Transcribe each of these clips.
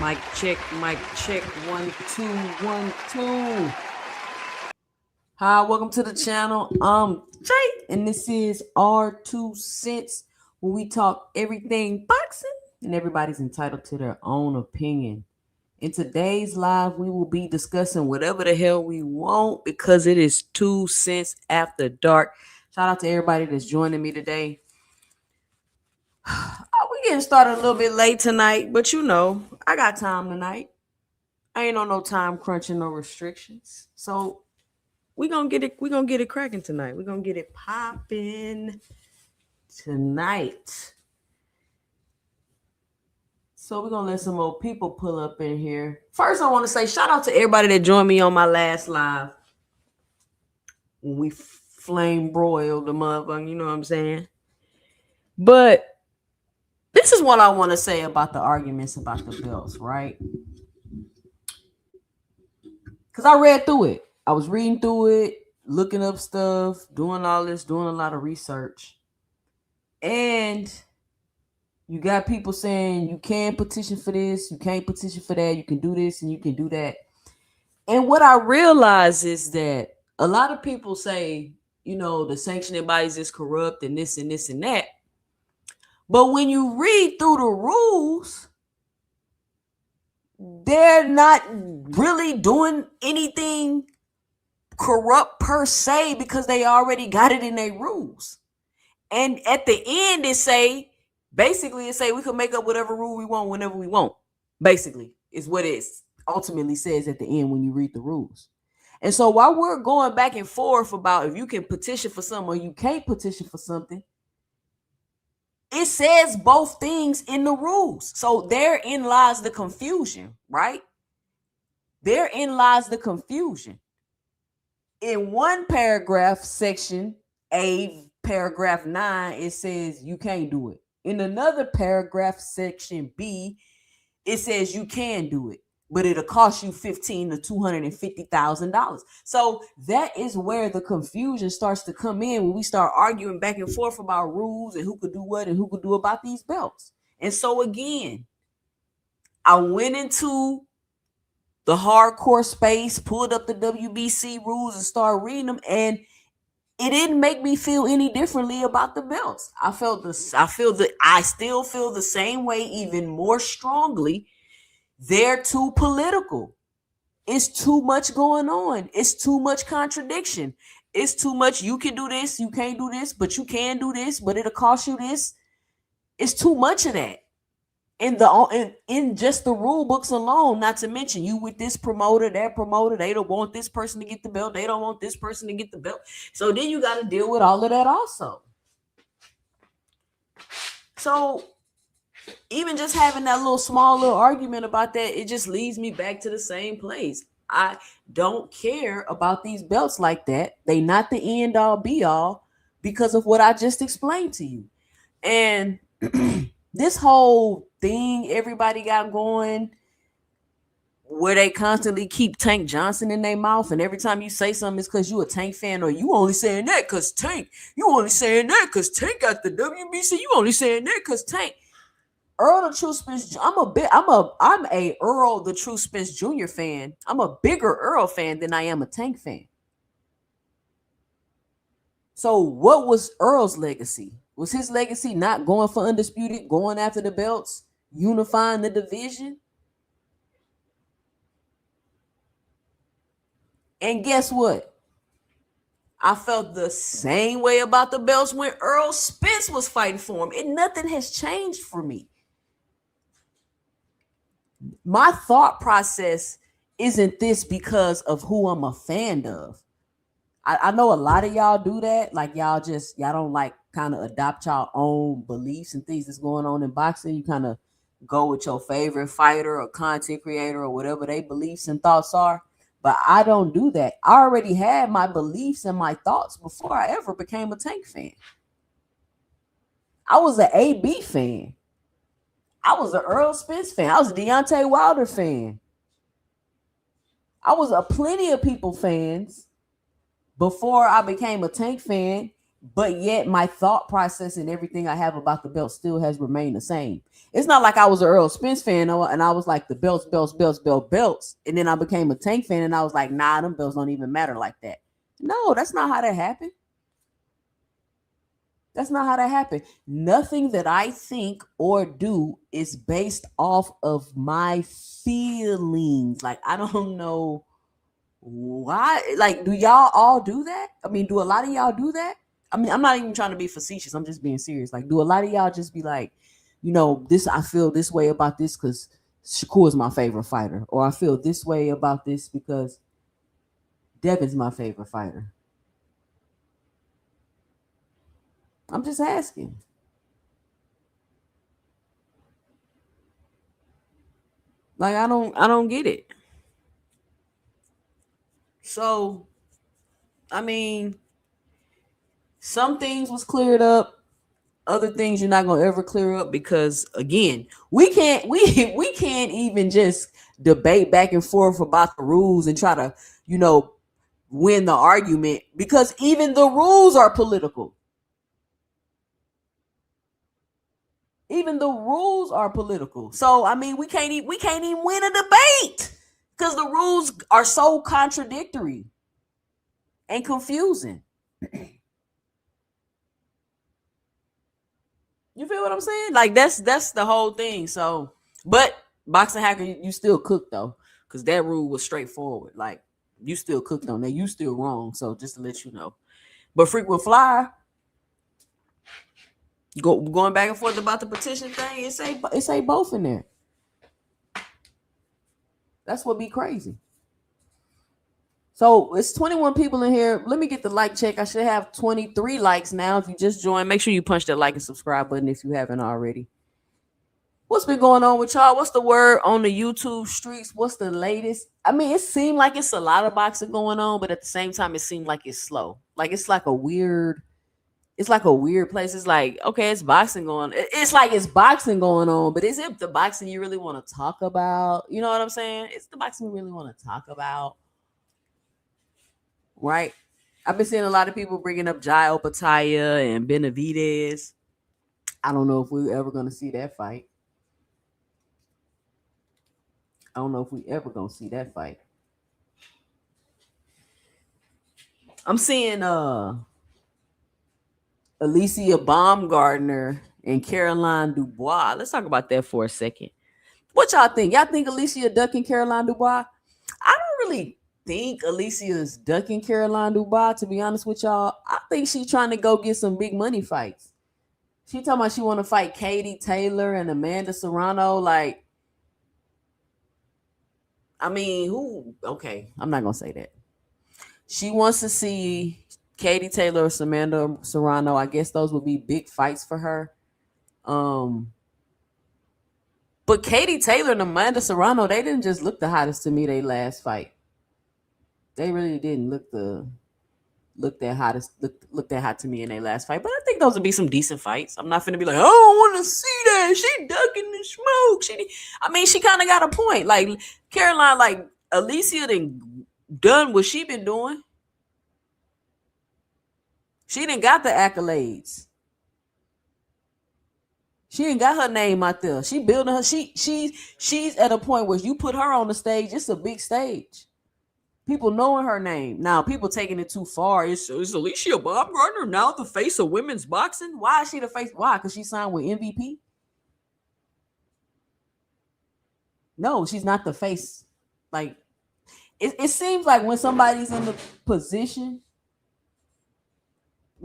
Mic check, 1, 2, 1, 2. Hi, welcome to the channel. I'm Jay, and this is R2 Cents, where we talk everything boxing, and everybody's entitled to their own opinion. In today's live, we will be discussing whatever the hell we want because it is 2 cents after dark. Shout out to everybody that's joining me today. We getting started a little bit late tonight, but you know, I got time tonight. I ain't on no time crunching, no restrictions. So we're gonna get it cracking tonight. We're gonna get it popping tonight. So we're gonna let some more people pull up in here. First, I want to say shout out to everybody that joined me on my last live when we flame broiled the motherfucker, you know what I'm saying? But this is what I want to say about the arguments about the belts, right? Because I read through it. I was reading through it, looking up stuff, doing all this, doing a lot of research. And you got people saying you can petition for this, you can't petition for that, you can do this and you can do that. And what I realize is that a lot of people say, you know, the sanctioning bodies is corrupt and this and this and that. But when you read through the rules, they're not really doing anything corrupt per se because they already got it in their rules. And at the end, it say we can make up whatever rule we want whenever we want. Basically, is what it ultimately says at the end when you read the rules. And so while we're going back and forth about if you can petition for something or you can't petition for something, it says both things in the rules. So therein lies the confusion, right? Therein lies the confusion. In one paragraph, section A, paragraph 9, it says you can't do it. In another paragraph, section B, it says you can do it, but it'll cost you $15,000 to $250,000. So that is where the confusion starts to come in when we start arguing back and forth about rules and who could do what and who could do about these belts. And so again, I went into the hardcore space, pulled up the WBC rules and started reading them, and it didn't make me feel any differently about the belts. I still feel the same way, even more strongly. They're too political. It's too much going on. It's too much contradiction. It's too much. You can do this, you can't do this, but you can do this, but it'll cost you this. It's too much of that. In just the rule books alone, not to mention you with this promoter, that promoter, they don't want this person to get the belt, they don't want this person to get the belt. So then you got to deal with all of that also. So even just having that small little argument about that, it just leads me back to the same place. I don't care about these belts like that. They not the end all be all because of what I just explained to you. And this whole thing everybody got going where they constantly keep Tank Johnson in their mouth, and every time you say something it's because you a Tank fan, or you only saying that because Tank, you only saying that because Tank got the WBC, you only saying that because Tank. Earl the True Spence, I'm a Earl the True Spence Jr. fan. I'm a bigger Earl fan than I am a Tank fan. So what was Earl's legacy? Was his legacy not going for undisputed, going after the belts, unifying the division? And guess what? I felt the same way about the belts when Earl Spence was fighting for him. And nothing has changed for me. My thought process isn't this because of who I'm a fan of. I know a lot of y'all do that. Like y'all don't like kind of adopt y'all own beliefs and things that's going on in boxing. You kind of go with your favorite fighter or content creator or whatever their beliefs and thoughts are. But I don't do that. I already had my beliefs and my thoughts before I ever became a Tank fan. I was an AB fan. I was an Earl Spence fan. I was a Deontay Wilder fan. I was a plenty of people fans before I became a Tank fan, but yet my thought process and everything I have about the belt still has remained the same. It's not like I was an Earl Spence fan and I was like the belts. And then I became a Tank fan and I was like, nah, them belts don't even matter like that. No, that's not how that happened. That's not how that happened. Nothing that I think or do is based off of my feelings. Like, I don't know why. Like, do y'all all do that? I mean, do a lot of y'all do that? I mean, I'm not even trying to be facetious. I'm just being serious. Like, do a lot of y'all just be like, this, I feel this way about this because Shakur is my favorite fighter. Or I feel this way about this because Devin's my favorite fighter. I'm just asking. Like, I don't get it. So, I mean, some things was cleared up, other things you're not gonna ever clear up because again, we can't we can't even just debate back and forth about the rules and try to, win the argument because even the rules are political. Even the rules are political. So I mean, we can't even win a debate because the rules are so contradictory and confusing. You feel what I'm saying? Like that's the whole thing. So, but boxing hacker, you still cook though, because that rule was straightforward. Like you still cooked on that. You still wrong. So just to let you know. But frequent flyer, going back and forth about the petition thing, it say both in there. That's what be crazy. So it's 21 people in here. Let me get the like check. I should have 23 likes now. If you just joined, make sure you punch that like and subscribe button if you haven't already. What's been going on with y'all? What's the word on the YouTube streets? What's the latest? I mean, it seemed like it's a lot of boxing going on, but at the same time, it seemed like it's slow. Like it's like a weird place. It's like, okay, it's boxing going. It's like it's boxing going on, but is it the boxing you really want to talk about? You know what I'm saying? It's the boxing you really want to talk about, right? I've been seeing a lot of people bringing up Jai Opataya and Benavidez. I don't know if we're ever going to see that fight. I don't know if we ever gonna see that fight. I'm seeing Alicia Baumgardner and Caroline Dubois. Let's talk about that for a second. What y'all think? Y'all think Alicia ducking Caroline Dubois? I don't really think Alicia's ducking Caroline Dubois, to be honest with y'all. I think she's trying to go get some big money fights. She talking about she want to fight Katie Taylor and Amanda Serrano. Like, I mean, who? Okay, I'm not gonna say that. She wants to see Katie Taylor or Amanda Serrano. I guess those would be big fights for her. But Katie Taylor and Amanda Serrano, they didn't just look the hottest to me. They last fight, they really didn't look that hot to me in their last fight. But I think those would be some decent fights. I'm not finna be like, I don't want to see that. She ducking the smoke. She kind of got a point. Like Caroline, like Alicia done what she been doing. She didn't got the accolades. She ain't got her name out there. She building her. She's at a point where you put her on the stage. It's a big stage. People knowing her name. Now, people taking it too far. Is Alicia Baumgardner now the face of women's boxing? Why is she the face? Why? Because she signed with MVP? No, she's not the face. Like, it seems like when somebody's in the position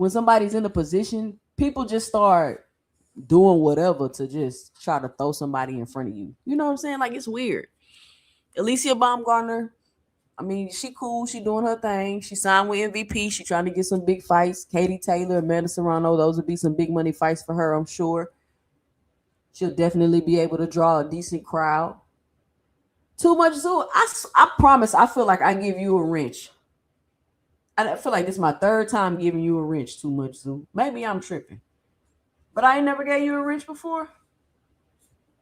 when somebody's in a position, people just start doing whatever to just try to throw somebody in front of you. You know what I'm saying? Like, it's weird. Alicia Baumgartner, I mean, she cool. She doing her thing. She signed with MVP. She trying to get some big fights. Katie Taylor, Amanda Serrano, those would be some big money fights for her, I'm sure. She'll definitely be able to draw a decent crowd. Too much Zoo. I promise. I feel like I give you a wrench. I feel like this is my third time giving you a wrench. Too much Zoo. Maybe I'm tripping, but I ain't never gave you a wrench before.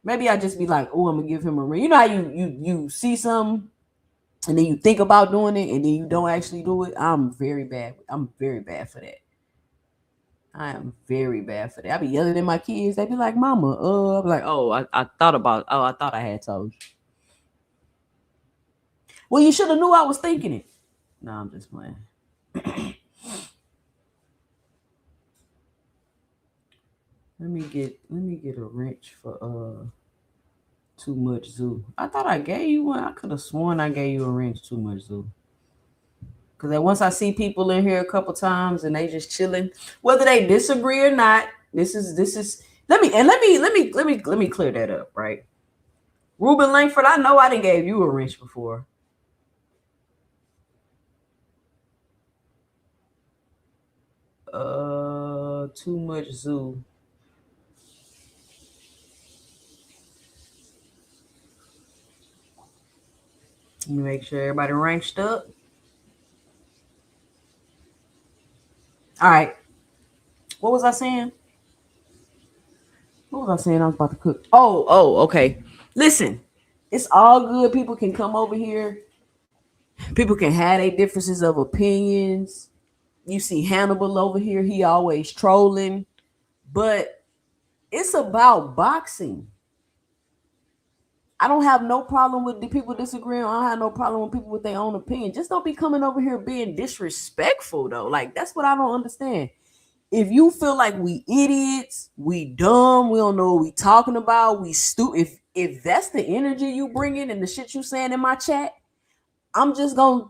Maybe I just be like, oh, I'm gonna give him a wrench. You know how you see something and then you think about doing it and then you don't actually do it. I'm very bad. I'm very bad for that. I am very bad for that. I be yelling at my kids. They be like, "Mama," I'm like, "Oh, I thought about. Oh, I thought I had told you." Well, you should have knew I was thinking it. No, I'm just playing. Let me get a wrench for Too Much Zoo. I thought I gave you one. I could have sworn I gave you a wrench. Too Much Zoo. Because once I see people in here a couple times and they just chilling, whether they disagree or not, this is let me clear that up, right? Ruben Langford, I know I didn't gave you a wrench before. Too Much Zoo. Let me make sure everybody ranked up. All right. What was I saying? What was I saying? I was about to cook. Oh, okay. Listen, it's all good. People can come over here. People can have their differences of opinions. You see Hannibal over here. He always trolling. But it's about boxing. I don't have no problem with the people disagreeing. I don't have no problem with people with their own opinion. Just don't be coming over here being disrespectful, though. Like, that's what I don't understand. If you feel like we idiots, we dumb, we don't know what we talking about, we stupid. If that's the energy you bring in and the shit you saying in my chat, I'm just gonna.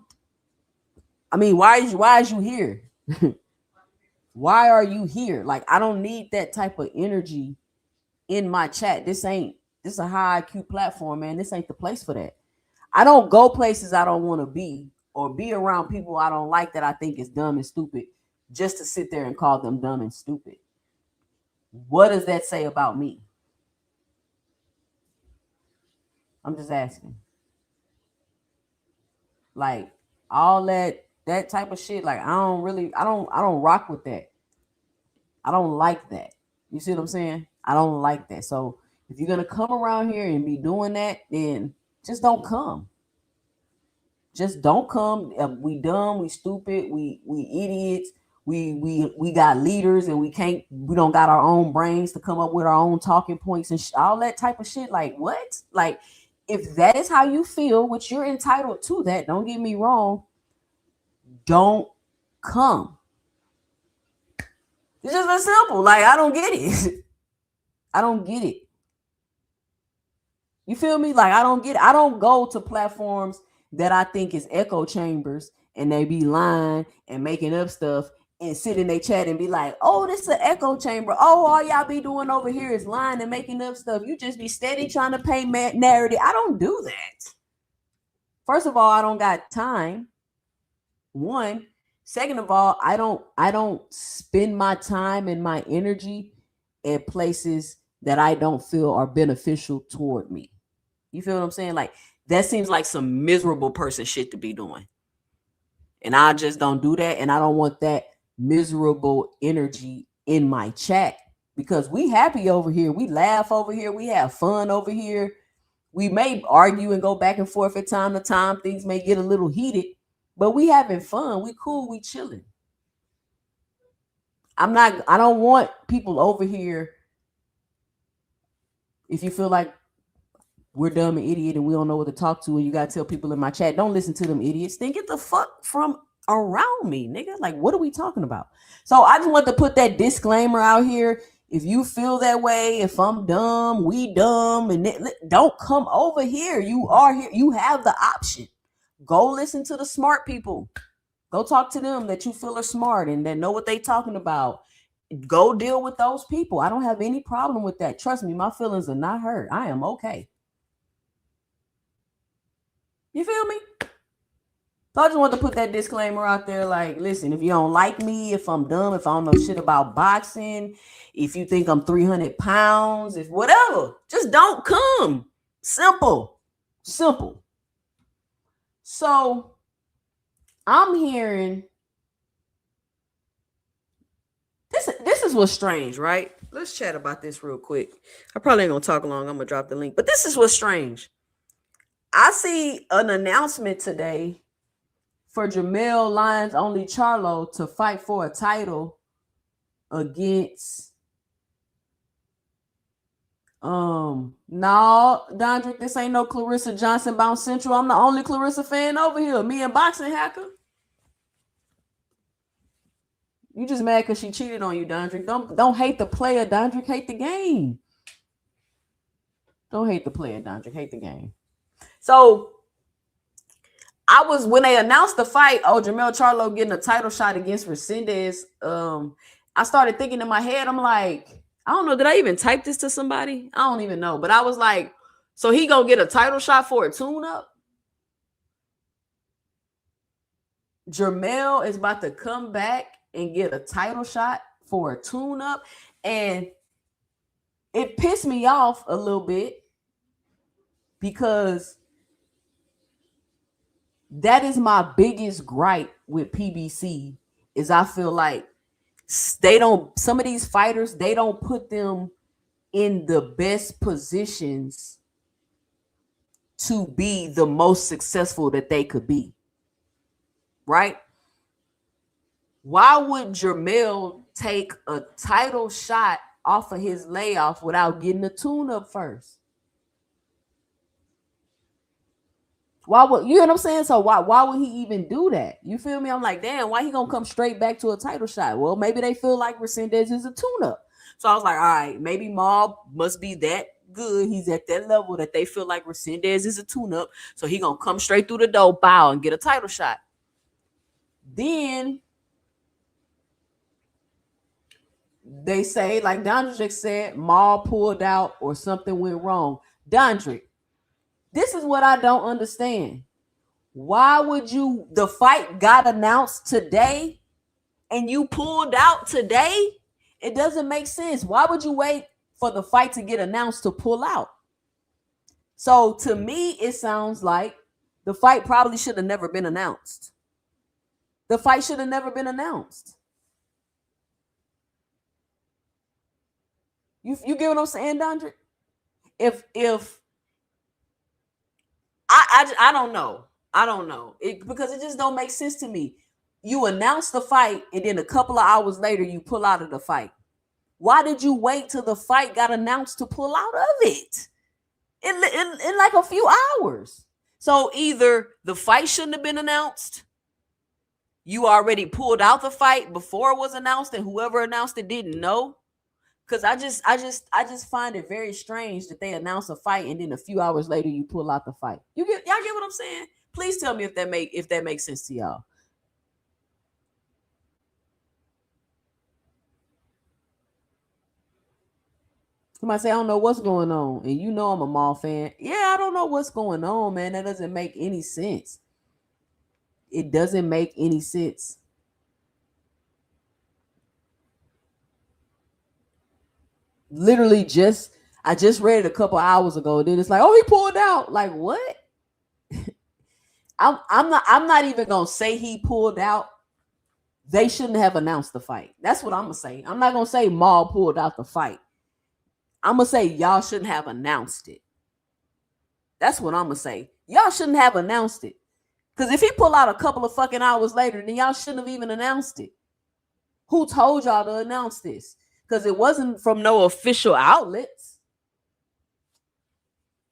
I mean, why is you here? Why are you here? Like, I don't need that type of energy in my chat. This is a high IQ platform, man. This ain't the place for that. I don't go places I don't want to be or be around people I don't like that I think is dumb and stupid just to sit there and call them dumb and stupid. What does that say about me? I'm just asking. Like, all that type of shit, like, I don't rock with that. I don't like that. You see what I'm saying? I don't like that. So if you're gonna come around here and be doing that, then just don't come. Just don't come. We dumb, we stupid, we idiots. We got leaders and we don't got our own brains to come up with our own talking points and all that type of shit. Like, what? Like, if that is how you feel, which you're entitled to that, don't get me wrong, don't come. It's just that simple. Like, I don't get it. I don't get it. You feel me? Like, I don't get it. I don't go to platforms that I think is echo chambers and they be lying and making up stuff and sit in their chat and be like, oh, this is an echo chamber. Oh, all y'all be doing over here is lying and making up stuff. You just be steady trying to paint narrative. I don't do that. First of all, I don't got time. One. Second of all, I don't spend my time and my energy at places that I don't feel are beneficial toward me. You feel what I'm saying? Like, that seems like some miserable person shit to be doing. And I just don't do that. And I don't want that miserable energy in my chat because we happy over here. We laugh over here. We have fun over here. We may argue and go back and forth at time to time. Things may get a little heated, but we having fun. We cool. We chilling. I don't want people over here. If you feel like we're dumb and idiot and we don't know what to talk to and you got to tell people in my chat, don't listen to them idiots. Then get the fuck from around me, nigga. Like, what are we talking about? So I just want to put that disclaimer out here. If you feel that way, if I'm dumb, we dumb, and don't come over here. You are here. You have the option. Go listen to the smart people. Go talk to them that you feel are smart and that know what they talking about. Go deal with those people. I don't have any problem with that. Trust me, my feelings are not hurt. I am okay. You feel me? So I just want to put that disclaimer out there. Like, listen, if you don't like me, if I'm dumb, if I don't know shit about boxing, if you think I'm 300 pounds, if whatever, just don't come. Simple. So I'm hearing this is what's strange, right? Let's chat about this real quick. I probably ain't gonna talk long. I'm gonna drop the link, but this is what's strange. I see an announcement today for Jermell Lions only Charlo to fight for a title against no, Dondrick, this ain't no Clarissa Johnson Bounce Central. I'm the only Clarissa fan over here. Me and Boxing Hacker. You just mad because she cheated on you, Dondrick. Don't hate the player, Dondrick. Hate the game. Don't hate the player, Dondrick. Hate the game. So when they announced the fight, Jermell Charlo getting a title shot against Resendez, I started thinking in my head, I'm like, I don't know, did I even type this to somebody? I don't even know. But I was like, so he gonna get a title shot for a tune-up? Jermell is about to come back and get a title shot for a tune-up. And it pissed me off a little bit because that is my biggest gripe with PBC is I feel like some of these fighters, they don't put them in the best positions to be the most successful that they could be. Right? Why would Jermell take a title shot off of his layoff without getting a tune-up first? Why would you know what I'm saying? So why would he even do that? You feel me? I'm like, damn, why he gonna come straight back to a title shot? Well, maybe they feel like Resendez is a tune-up. So I was like, all right, maybe Maul must be that good. He's at that level that they feel like Resendez is a tune-up. So he gonna come straight through the door, bow, and get a title shot. Then they say, like Dondrick said, Maul pulled out or something went wrong. Dondrick, this is what I don't understand. Why would the fight got announced today and you pulled out today? It doesn't make sense. Why would you wait for the fight to get announced to pull out? So to me, it sounds like the fight probably should have never been announced. The fight should have never been announced. You get what I'm saying, Dondrick? If I don't know. I don't know. Because it just don't make sense to me. You announce the fight and then a couple of hours later you pull out of the fight. Why did you wait till the fight got announced to pull out of it? In like a few hours. So either the fight shouldn't have been announced, you already pulled out the fight before it was announced, and whoever announced it didn't know. Because I just find it very strange that they announce a fight and then a few hours later you pull out the fight. Y'all get what I'm saying? Please tell me if that makes sense to y'all. Somebody say, I don't know what's going on. And you know I'm a Maul fan. Yeah, I don't know what's going on, man. That doesn't make any sense. It doesn't make any sense. Literally I just read it a couple hours ago. Then it's like, oh, he pulled out. Like, what? I'm not even gonna say he pulled out. They shouldn't have announced the fight. That's what I'm gonna say. I'm not gonna say Maul pulled out the fight. I'm gonna say y'all shouldn't have announced it. That's what I'm gonna say. Y'all shouldn't have announced it. Because if he pull out a couple of fucking hours later, then y'all shouldn't have even announced it. Who told y'all to announce this? Because it wasn't from no official outlets.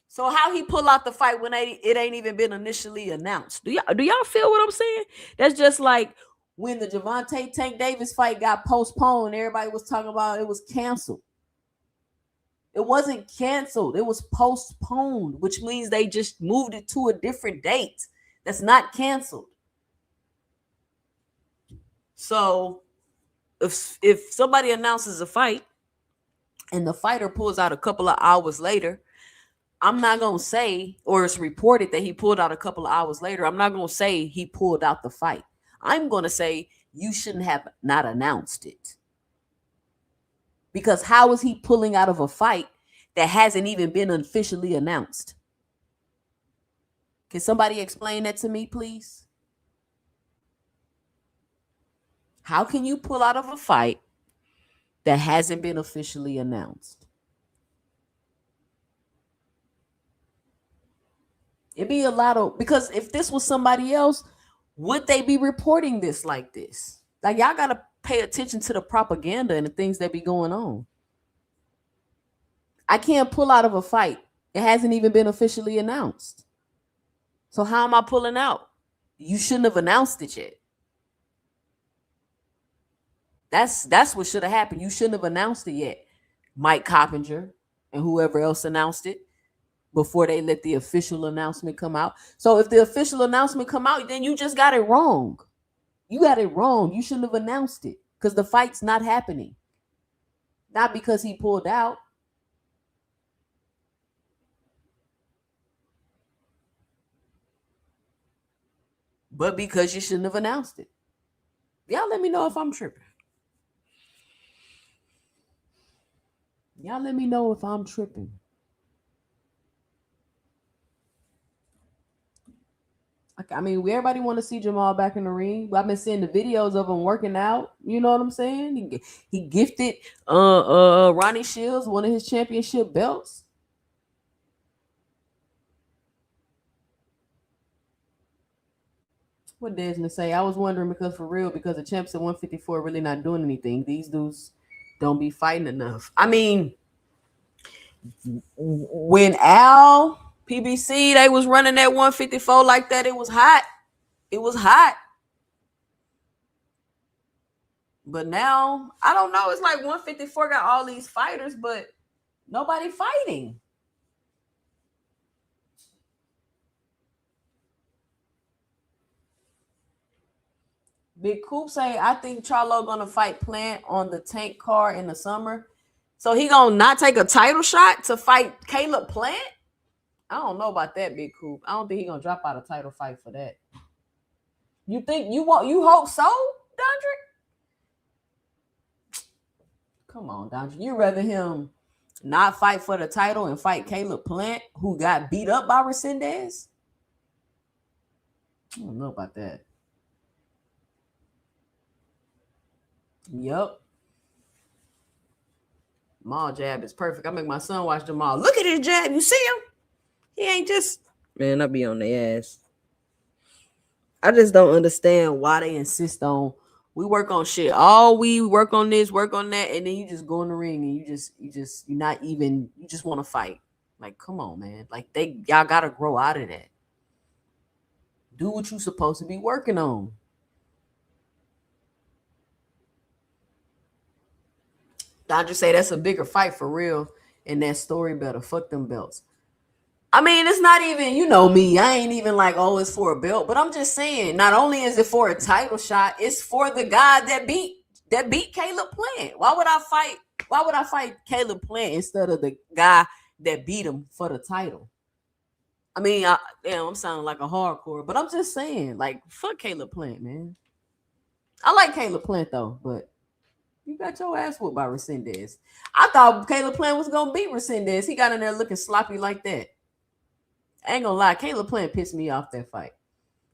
So how he pull out the fight when it ain't even been initially announced? Do y'all feel what I'm saying? That's just like when the Gervonta Tank Davis fight got postponed. Everybody was talking about it was canceled. It wasn't canceled. It was postponed, which means they just moved it to a different date. That's not canceled. So if somebody announces a fight and the fighter pulls out a couple of hours later, I'm not going to say, or it's reported that he pulled out a couple of hours later, I'm not going to say he pulled out the fight. I'm going to say you shouldn't have not announced it. Because how is he pulling out of a fight that hasn't even been officially announced? Can somebody explain that to me, please? How can you pull out of a fight that hasn't been officially announced? It'd be a lot of, because if this was somebody else, would they be reporting this like this? Like, y'all got to pay attention to the propaganda and the things that be going on. I can't pull out of a fight. It hasn't even been officially announced. So how am I pulling out? You shouldn't have announced it yet. That's what should have happened. You shouldn't have announced it yet. Mike Coppinger and whoever else announced it before they let the official announcement come out. So if the official announcement come out, then you just got it wrong. You got it wrong. You shouldn't have announced it because the fight's not happening. Not because he pulled out. But because you shouldn't have announced it. Y'all let me know if I'm tripping. Y'all let me know if I'm tripping. I mean, everybody want to see Jermell back in the ring. I've been seeing the videos of him working out. You know what I'm saying? He gifted Ronnie Shields one of his championship belts. What Desmond say? I was wondering because for real, because the champs at 154 really not doing anything. These dudes don't be fighting enough. I mean, when Al PBC they was running that 154 like that, it was hot. It was hot. But now, I don't know. It's like 154 got all these fighters, but nobody fighting. Big Coop say, I think Charlo gonna fight Plant on the Tank card in the summer. So he gonna not take a title shot to fight Caleb Plant? I don't know about that, Big Coop. I don't think he gonna drop out a title fight for that. You think you hope so, Dondrick? Come on, Dondrick. You rather him not fight for the title and fight Caleb Plant, who got beat up by Resendez? I don't know about that. Yep. Jamal jab is perfect. I make my son watch Jamal. Look at his jab. You see him? He ain't just... Man, I be on their ass. I just don't understand why they insist on, we work on shit. We work on this, work on that, and then you just go in the ring and you're not even, you just want to fight. Like, come on, man. Like, y'all gotta grow out of that. Do what you're supposed to be working on. I just say that's a bigger fight for real, and that story better. Fuck them belts. I mean, it's not even, you know me, I ain't even like, oh, it's for a belt, but I'm just saying, not only is it for a title shot, it's for the guy that beat Caleb Plant. Why would I fight Caleb Plant instead of the guy that beat him for the title? I mean, I'm sounding like a hardcore, but I'm just saying, like, fuck Caleb Plant, man. I like Caleb Plant though, but you got your ass whooped by Resendez. I thought Caleb Plant was gonna beat Resendez. He got in there looking sloppy like that. I ain't gonna lie, Caleb Plant pissed me off that fight.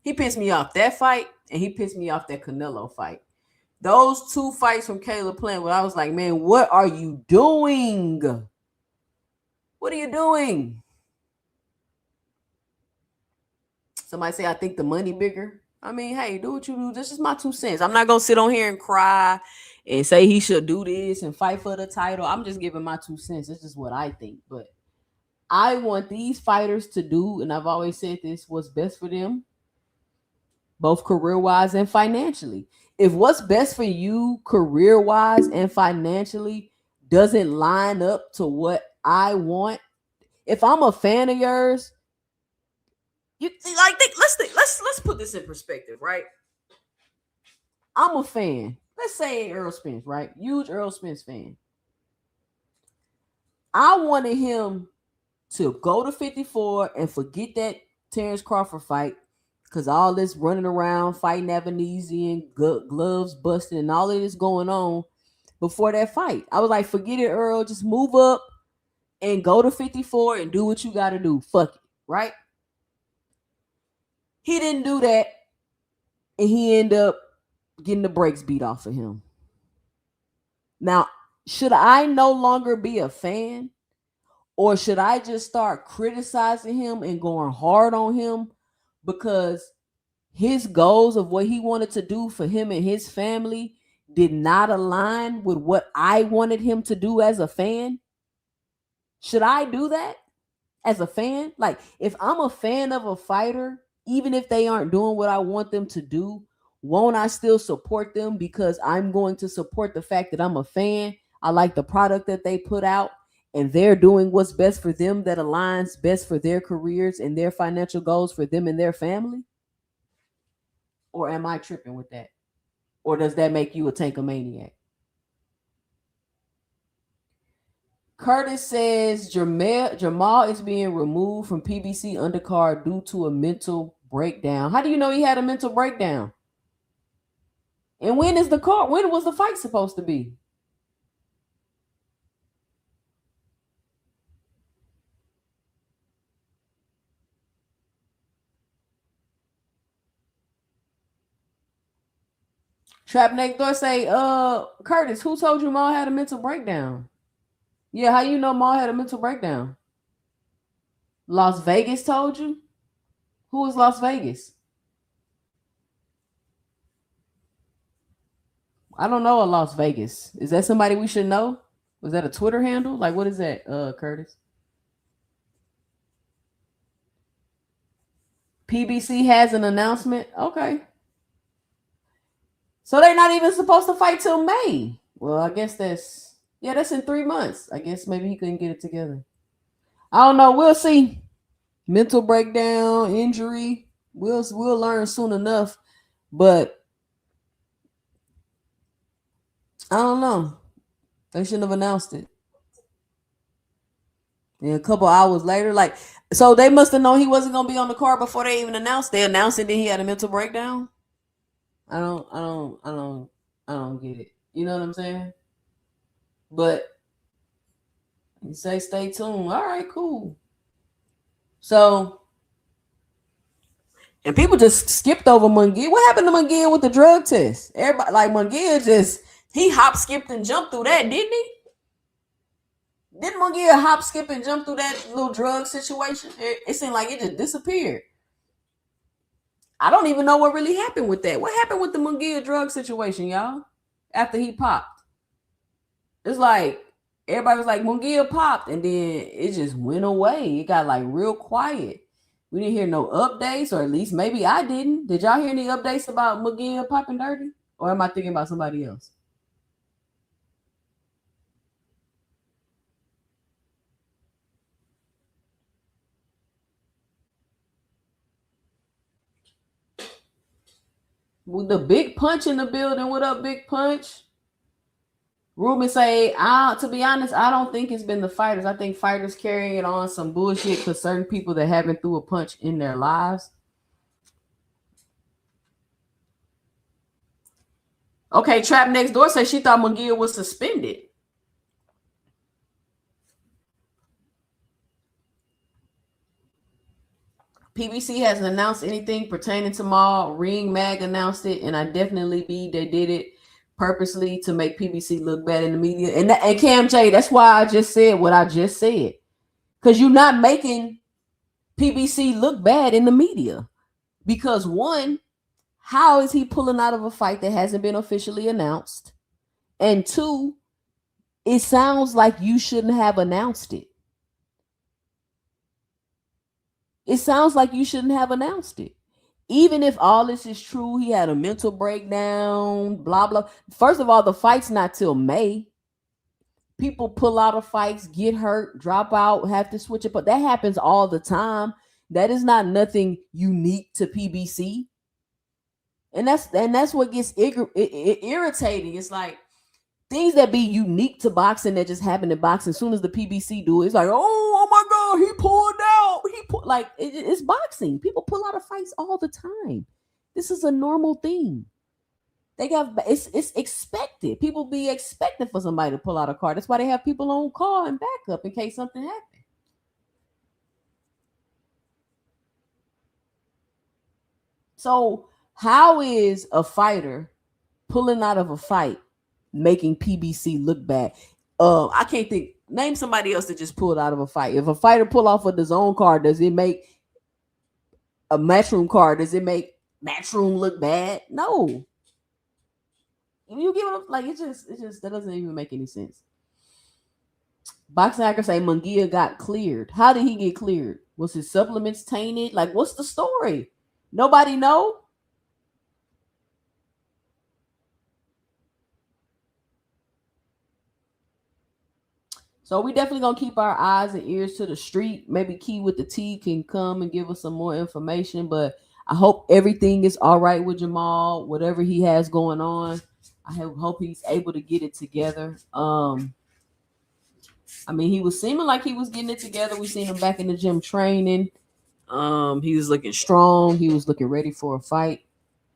He pissed me off that fight, and he pissed me off that Canelo fight. Those two fights from Caleb Plant, where I was like, man, what are you doing? What are you doing? Somebody say, I think the money bigger. I mean, hey, do what you do. This is my 2 cents. I'm not gonna sit on here and cry and say he should do this and fight for the title. I'm just giving my 2 cents. This is what I think. But I want these fighters to do, and I've always said this, what's best for them, both career-wise and financially. If what's best for you career-wise and financially doesn't line up to what I want, if I'm a fan of yours, let's put this in perspective, right? I'm a fan. Let's say Earl Spence, right? Huge Earl Spence fan. I wanted him to go to 54 and forget that Terrence Crawford fight, because all this running around, fighting Evanesian, gloves busting, and all of this going on before that fight. I was like, forget it, Earl. Just move up and go to 54 and do what you got to do. Fuck it, right? He didn't do that, and he ended up getting the brakes beat off of him. Now, should I no longer be a fan? Or should I just start criticizing him and going hard on him because his goals of what he wanted to do for him and his family did not align with what I wanted him to do as a fan? Should I do that as a fan? Like, if I'm a fan of a fighter, even if they aren't doing what I want them to do, won't I still support them because I'm going to support the fact that I'm a fan? I like the product that they put out, and they're doing what's best for them that aligns best for their careers and their financial goals for them and their family? Or am I tripping with that? Or does that make you a tankomaniac? Curtis says Jermell is being removed from PBC undercard due to a mental breakdown. How do you know he had a mental breakdown? And when was the fight supposed to be? Trap Next Door say, Curtis, who told you Maul had a mental breakdown? Yeah, how you know Maul had a mental breakdown? Las Vegas told you? Who is Las Vegas? I don't know a Las Vegas. Is that somebody we should know? Was that a Twitter handle? Like, what is that, Curtis? PBC has an announcement? Okay. So they're not even supposed to fight till May. Well, I guess that's in 3 months. I guess maybe he couldn't get it together. I don't know. We'll see. Mental breakdown, injury. We'll learn soon enough. But I don't know. They shouldn't have announced it. And a couple hours later, so they must have known he wasn't gonna be on the card before they even announced. They announced it, then he had a mental breakdown. I don't get it. You know what I'm saying? But you say stay tuned. All right, cool. So, and people just skipped over Munguia. What happened to Munguia with the drug test? Everybody, like, Munguia he hop, skipped, and jumped through that, didn't he? Didn't Munguia hop, skip, and jump through that little drug situation? It seemed like it just disappeared. I don't even know what really happened with that. What happened with the Munguia drug situation, y'all? After he popped. It's like everybody was like, Munguia popped, and then it just went away. It got like real quiet. We didn't hear no updates, or at least maybe I didn't. Did y'all hear any updates about Munguia popping dirty? Or am I thinking about somebody else? With the Big Punch in the building. What up, Big Punch? Ruben say, to be honest, I don't think it's been the fighters. I think fighters carrying it on some bullshit because certain people that haven't threw a punch in their lives. Okay, Trap Next Door says she thought Munguia was suspended. PBC hasn't announced anything pertaining to Maul. Ring Mag announced it, and I definitely believe they did it purposely to make PBC look bad in the media. And Cam J, that's why I just said what I just said. Because you're not making PBC look bad in the media. Because one, how is he pulling out of a fight that hasn't been officially announced? And two, it sounds like you shouldn't have announced it. It sounds like you shouldn't have announced it. Even if all this is true, he had a mental breakdown, blah, blah. First of all, the fight's not till May. People pull out of fights, get hurt, drop out, have to switch it. But that happens all the time. That is not nothing unique to PBC. And that's what gets irritating. It's like things that be unique to boxing that just happen in boxing. As soon as the PBC do it, it's like, oh my God, he pulled out. Like it's boxing. People pull out of fights all the time. This is a normal thing. It's expected. People be expecting for somebody to pull out a card. That's why they have people on call and backup in case something happens. So how is a fighter pulling out of a fight making PBC look bad? I can't think. Name somebody else that just pulled out of a fight. If a fighter pull off of his own card, does it make a Matchroom card? Does it make Matchroom look bad? No. You give it like it just that doesn't even make any sense. Boxing hacker say Munguia got cleared. How did he get cleared? Was his supplements tainted? Like, what's the story? Nobody know. So we definitely gonna keep our eyes and ears to the street. Maybe Key with the T can come and give us some more information. But I hope everything is all right with Jermell, whatever he has going on. I hope he's able to get it together. I mean, he was seeming like he was getting it together. We seen him back in the gym training. He was looking strong. He was looking ready for a fight.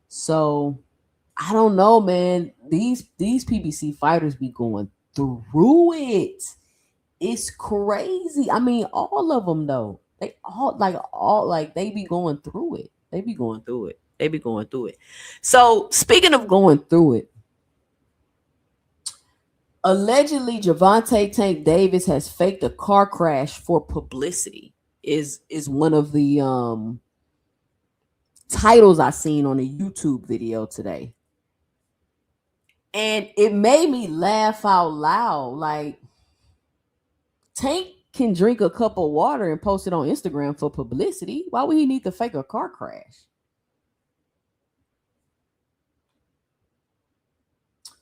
So I don't know, man. These PBC fighters be going through it. It's crazy. I mean, all of them though. They they be going through it. They be going through it. So speaking of going through it, allegedly Gervonta Tank Davis has faked a car crash for publicity. Is one of the titles I seen on a YouTube video today. And it made me laugh out loud. Like, Tank can drink a cup of water and post it on Instagram for publicity. Why would he need to fake a car crash?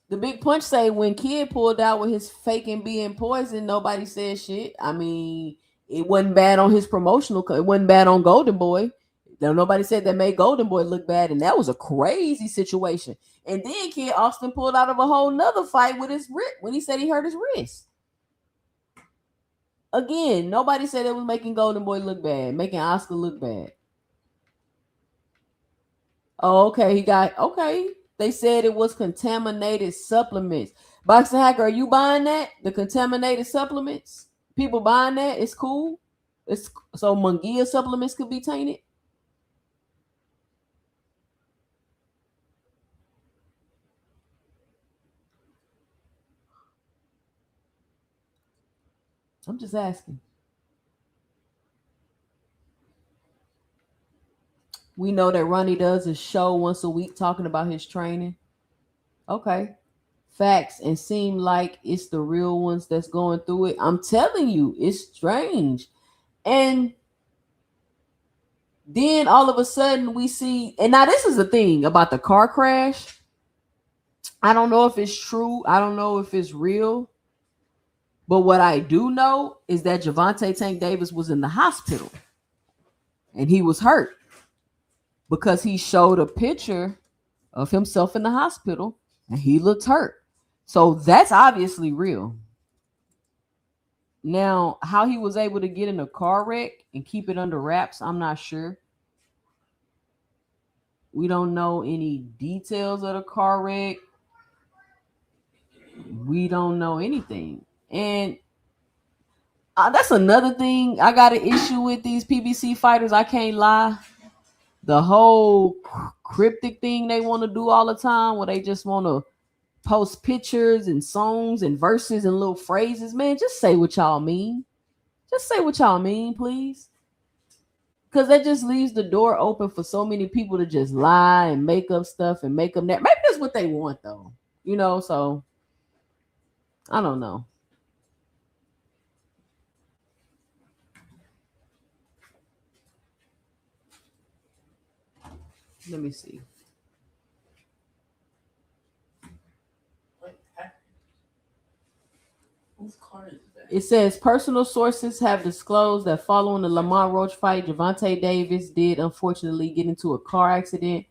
The Big Punch say when Kid pulled out with his faking being poisoned, nobody said shit. I mean, it wasn't bad on his promotional. It wasn't bad on Golden Boy. Nobody said that made Golden Boy look bad, and that was a crazy situation. And then Kid Austin pulled out of a whole nother fight with his wrist when he said he hurt his wrist. Again, nobody said it was making Golden Boy look bad, making Oscar look bad. Oh, okay. They said it was contaminated supplements. Boxing Hacker, are you buying that? The contaminated supplements? People buying that? It's cool. So Munguia supplements could be tainted. I'm just asking. We know that Ronnie does a show once a week talking about his training. Okay. Facts, and seem like it's the real ones that's going through it. I'm telling you, it's strange. And then all of a sudden we see, and now this is the thing about the car crash. I don't know if it's true. I don't know if it's real. But what I do know is that Gervonta Tank Davis was in the hospital and he was hurt because he showed a picture of himself in the hospital and he looked hurt. So that's obviously real. Now, how he was able to get in a car wreck and keep it under wraps, I'm not sure. We don't know any details of the car wreck. We don't know anything. And that's another thing I got an issue with these PBC fighters. I can't lie. The whole cryptic thing they want to do all the time, where they just want to post pictures and songs and verses and little phrases. Man, just say what y'all mean. Just say what y'all mean, please. Because that just leaves the door open for so many people to just lie and make up stuff and make up that. Maybe that's what they want, though. So I don't know. Let me see. It says personal sources have disclosed that following the Lamont Roach fight, Gervonta Davis did unfortunately get into a car accident.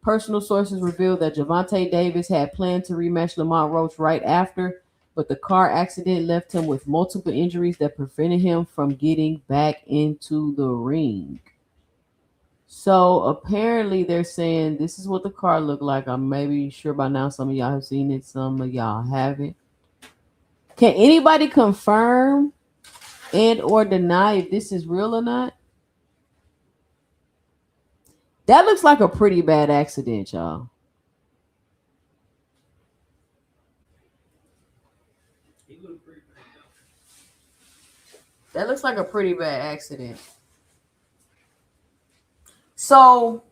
Personal sources revealed that Gervonta Davis had planned to rematch Lamont Roach right after, but the car accident left him with multiple injuries that prevented him from getting back into the ring. So apparently they're saying this is what the car looked like. I'm maybe sure by now some of y'all have seen it, some of y'all haven't. Can anybody confirm and or deny if this is real or not? That looks like a pretty bad accident, y'all. That looks like a pretty bad accident. So,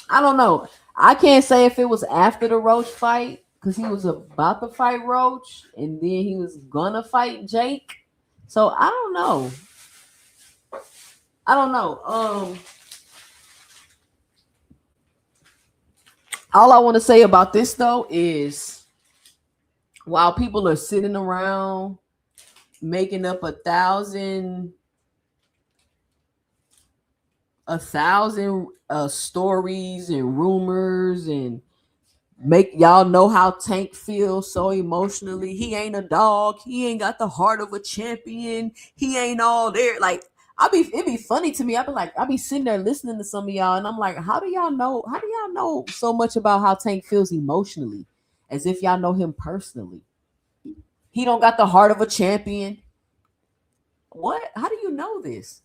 I don't know. I can't say if it was after the Roach fight because he was about to fight Roach and then he was gonna fight Jake. So I don't know. All I want to say about this though is while people are sitting around making up 1,000 stories and rumors and make y'all know how Tank feels so emotionally. He ain't a dog. He ain't got the heart of a champion. He ain't all there. Like it'd be funny to me. I'd be sitting there listening to some of y'all, and I'm like, how do y'all know so much about how Tank feels emotionally, as if y'all know him personally? He don't got the heart of a champion. What? How do you know this?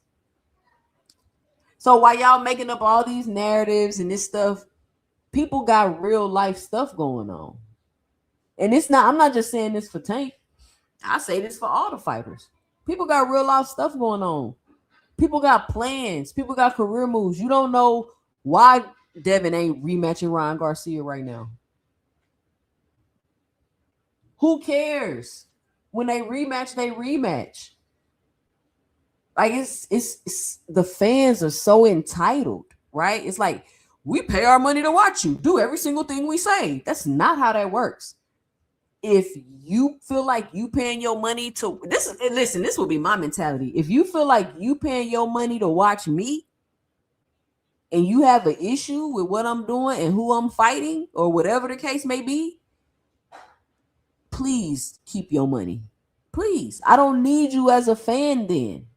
So while y'all making up all these narratives and this stuff, people got real life stuff going on. And I'm not just saying this for Tank. I say this for all the fighters. People got real life stuff going on. People got plans. People got career moves. You don't know why Devin ain't rematching Ryan Garcia right now. Who cares? When they rematch, they rematch. Like it's the fans are so entitled, right? It's like we pay our money to watch you do every single thing we say. That's not how that works. If you feel like you paying your money to this will be my mentality. If you feel like you paying your money to watch me and you have an issue with what I'm doing and who I'm fighting or whatever the case may be, please keep your money. Please. I don't need you as a fan then.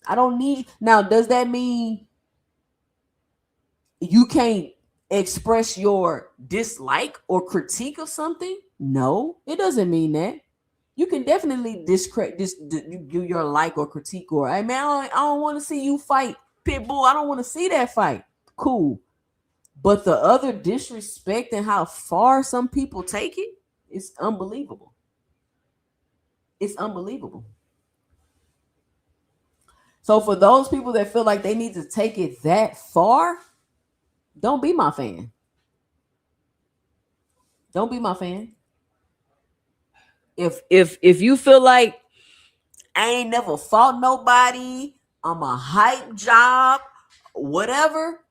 I don't need. Now, does that mean you can't express your dislike or critique of something? No, it doesn't mean that. You can definitely do your like or critique or, hey man, I don't want to see you fight Pitbull. I don't want to see that fight. Cool. But the other disrespect and how far some people take it is unbelievable. It's unbelievable. So for those people that feel like they need to take it that far, don't be my fan. Don't be my fan. If you feel like I ain't never fought nobody, I'm a hype job, whatever,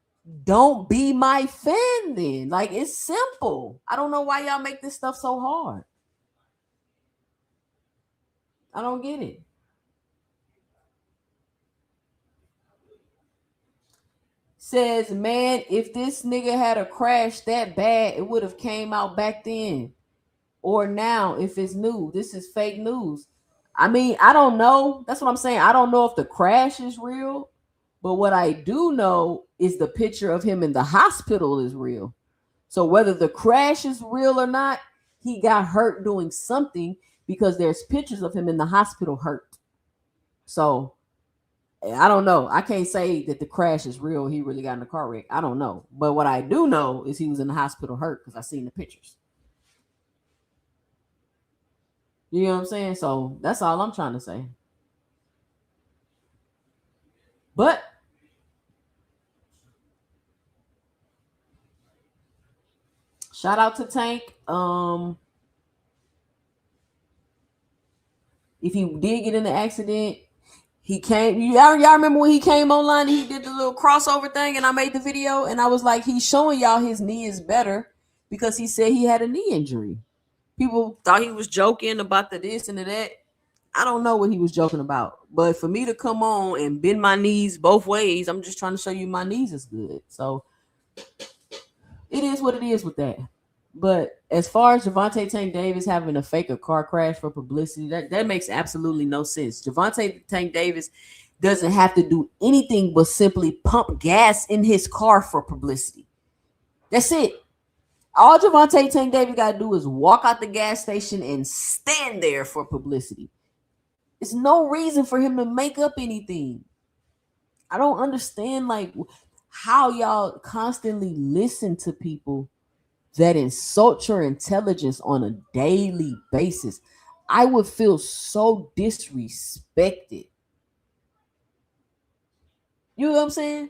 don't be my fan then. Like, it's simple. I don't know why y'all make this stuff so hard. I don't get it. Says, man, if this nigga had a crash that bad, it would have came out back then. Or now, if it's new. This is fake news. I mean, I don't know. That's what I'm saying. I don't know if the crash is real. But what I do know is the picture of him in the hospital is real. So whether the crash is real or not, he got hurt doing something because there's pictures of him in the hospital hurt. So I don't know. I can't say that the crash is real. He really got in a car wreck. I don't know. But what I do know is he was in the hospital hurt because I seen the pictures. You know what I'm saying? So that's all I'm trying to say. But shout out to Tank. If he did get in the accident, he came. Y'all remember when he came online and he did the little crossover thing and I made the video and I was like, he's showing y'all his knee is better because he said he had a knee injury. People thought he was joking about the this and the that. I don't know what he was joking about. But for me to come on and bend my knees both ways, I'm just trying to show you my knees is good. So it is what it is with that. But as far as Gervonta Tank Davis having to fake a car crash for publicity, that makes absolutely no sense. Gervonta Tank Davis doesn't have to do anything but simply pump gas in his car for publicity. That's it. All Gervonta Tank Davis got to do is walk out the gas station and stand there for publicity. There's no reason for him to make up anything. I don't understand like how y'all constantly listen to people that insult your intelligence on a daily basis. I would feel so disrespected. You know what I'm saying?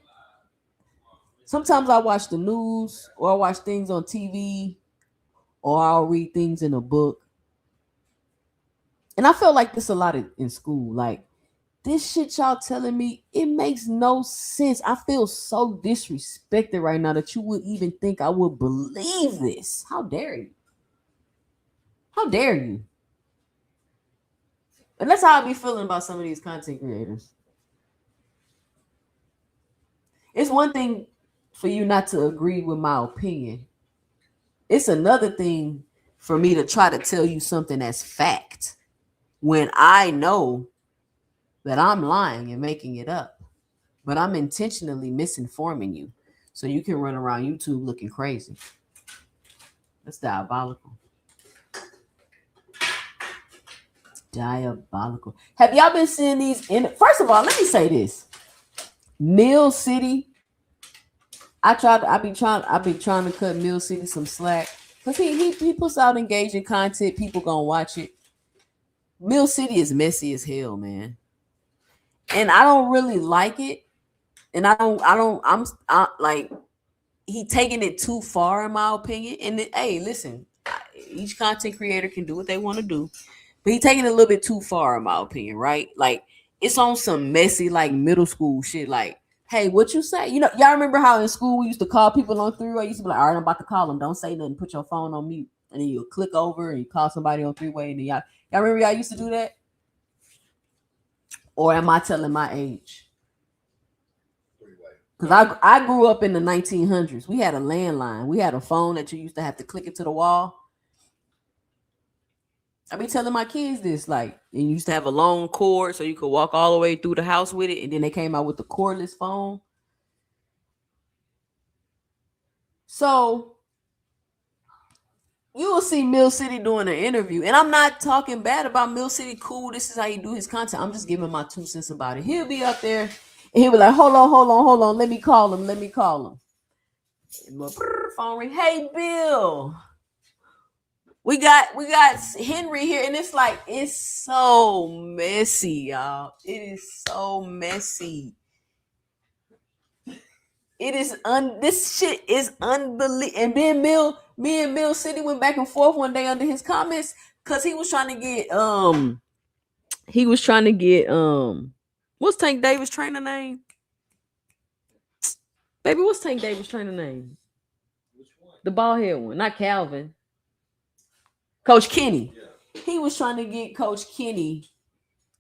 Sometimes I watch the news or I watch things on TV or I'll read things in a book. And I felt like this a lot in school. Like, this shit y'all telling me, it makes no sense. I feel so disrespected right now that you would even think I would believe this. How dare you? How dare you? And that's how I be feeling about some of these content creators. It's one thing for you not to agree with my opinion. It's another thing for me to try to tell you something that's fact when I know that I'm lying and making it up. But I'm intentionally misinforming you so you can run around YouTube looking crazy. That's diabolical. Diabolical. Have y'all been seeing these? First of all, let me say this. Mill City. I be trying to cut Mill City some slack because he puts out engaging content. People gonna watch it. Mill City is messy as hell, man, and I don't really like it. And I'm like, he taking it too far in my opinion. And hey, listen, each content creator can do what they want to do, but he taking it a little bit too far in my opinion, right? Like, it's on some messy like middle school shit. Like, hey, what you say? You know, y'all remember how in school we used to call people on three-way? I used to be like, all right, I'm about to call them. Don't say nothing. Put your phone on mute. And then you'll click over and you call somebody on three-way. And then y'all remember y'all used to do that? Or am I telling my age? Because I grew up in the 1900s. We had a landline. We had a phone that you used to have to click into the wall. I be telling my kids this, like, you used to have a long cord so you could walk all the way through the house with it. And then they came out with the cordless phone. So you will see Mill City doing an interview. And I'm not talking bad about Mill City. Cool. This is how you do his content. I'm just giving my 2 cents about it. He'll be up there and he'll be like, hold on. Let me call him. And my phone ring. Hey, Bill. We got Henry here, and it's like, it's so messy, y'all. It is so messy. It is this shit is unbelievable. And then me and Mill City went back and forth one day under his comments because he was trying to get what's Tank Davis' trainer name? Baby, what's Tank Davis' trainer name? Which one? The bald head one, not Calvin. Coach Kenny. Yeah. He was trying to get Coach Kenny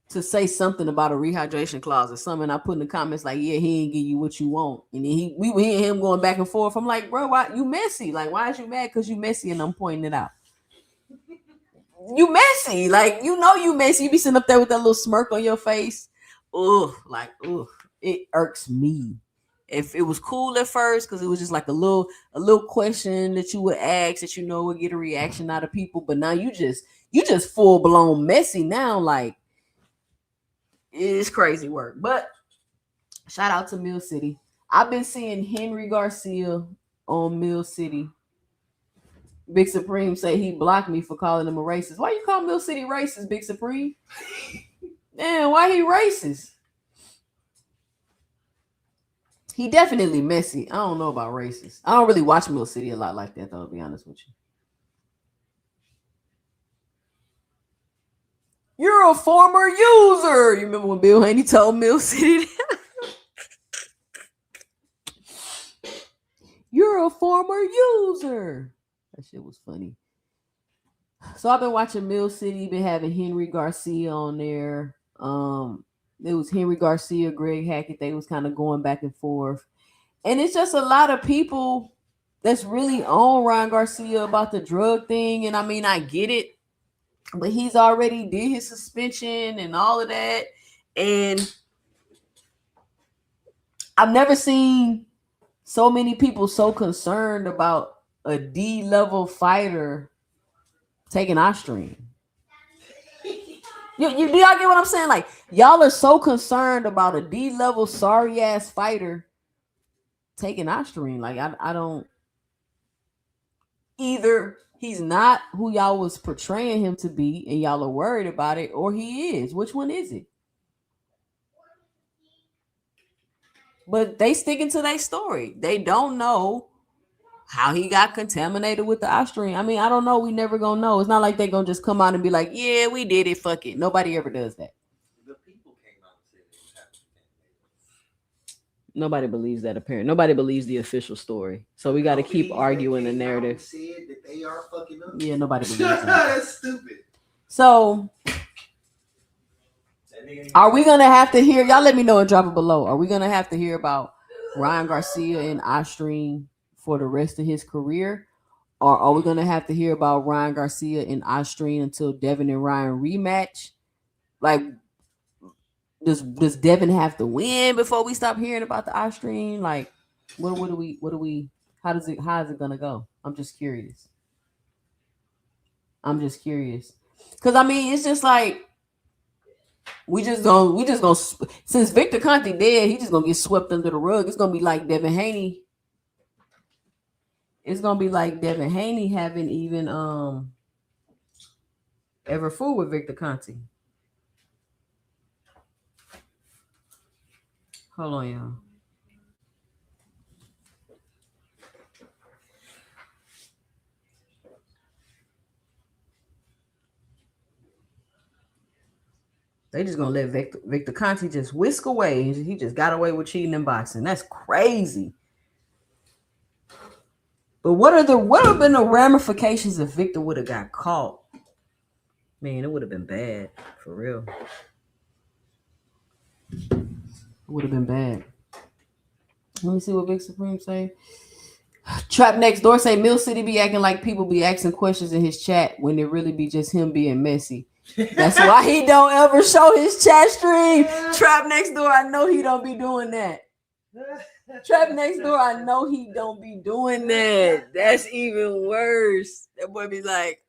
to say something about a rehydration clause or something. I put in the comments like, yeah, he ain't give you what you want. And then we were hearing him going back and forth. I'm like, bro, why you messy? Like, why is you mad? Because you messy and I'm pointing it out. You messy. Like, you know you messy. You be sitting up there with that little smirk on your face. Ugh, it irks me. If it was cool at first, because it was just like a little question that you would ask that would get a reaction out of people, but now you just full blown messy now. Like, it's crazy work. But shout out to Mill City. I've been seeing Henry Garcia on Mill City. Big Supreme say he blocked me for calling him a racist. Why you call Mill City racist, Big Supreme? Damn, why he racist? He definitely messy. I don't know about racist. I don't really watch Mill City a lot like that, though, to be honest with you. You're a former user. You remember when Bill Haney told Mill City that? You're a former user. That shit was funny. So I've been watching Mill City, been having Henry Garcia on there. It was Henry Garcia, Greg Hackett. They was kind of going back and forth. And it's just a lot of people that's really on Ryan Garcia about the drug thing. And I mean, I get it, but he's already did his suspension and all of that. And I've never seen so many people so concerned about a D-level fighter taking Ostrine. Do y'all get what I'm saying? Like, y'all are so concerned about a D-level sorry ass fighter taking Ostrine. Like, I don't. Either he's not who y'all was portraying him to be, and y'all are worried about it, or he is. Which one is it? But they sticking to their story. They don't know how he got contaminated with the Ostrine. I mean, I don't know. We never gonna know. It's not like they gonna just come out and be like, "Yeah, we did it. Fuck it." Nobody ever does that. The people came out and said it was happening. Nobody believes that. Apparently, nobody believes the official story. So we got to keep arguing the narrative. Said that they are fucking up. Yeah, nobody believes that. That's stupid. So, are we gonna have to hear? Y'all let me know and drop it below. Are we gonna have to hear about Ryan Garcia and Ostrine for the rest of his career, or are we gonna have to hear about Ryan Garcia and Ostrine until Devin and Ryan rematch? Like, does Devin have to win before we stop hearing about the Ostrine? Like, what do we? How is it gonna go? I'm just curious. Because I mean, it's just like we just gonna since Victor Conte dead, he just gonna get swept under the rug. It's gonna be like Devin Haney. It's gonna be like Devin Haney having even ever fooled with Victor Conte. Hold on, y'all. They just gonna let Victor Conte just whisk away. He just got away with cheating in boxing. That's crazy. But what have been the ramifications if Victor would have got caught? Man, it would have been bad for real. It would have been bad. Let me see what Big Supreme say. Trap Next Door say Mill City be acting like people be asking questions in his chat when it really be just him being messy. That's why he don't ever show his chat stream. Trap Next Door, I know he don't be doing that. Trap Next Door, I know he don't be doing that. That's even worse. That boy be like,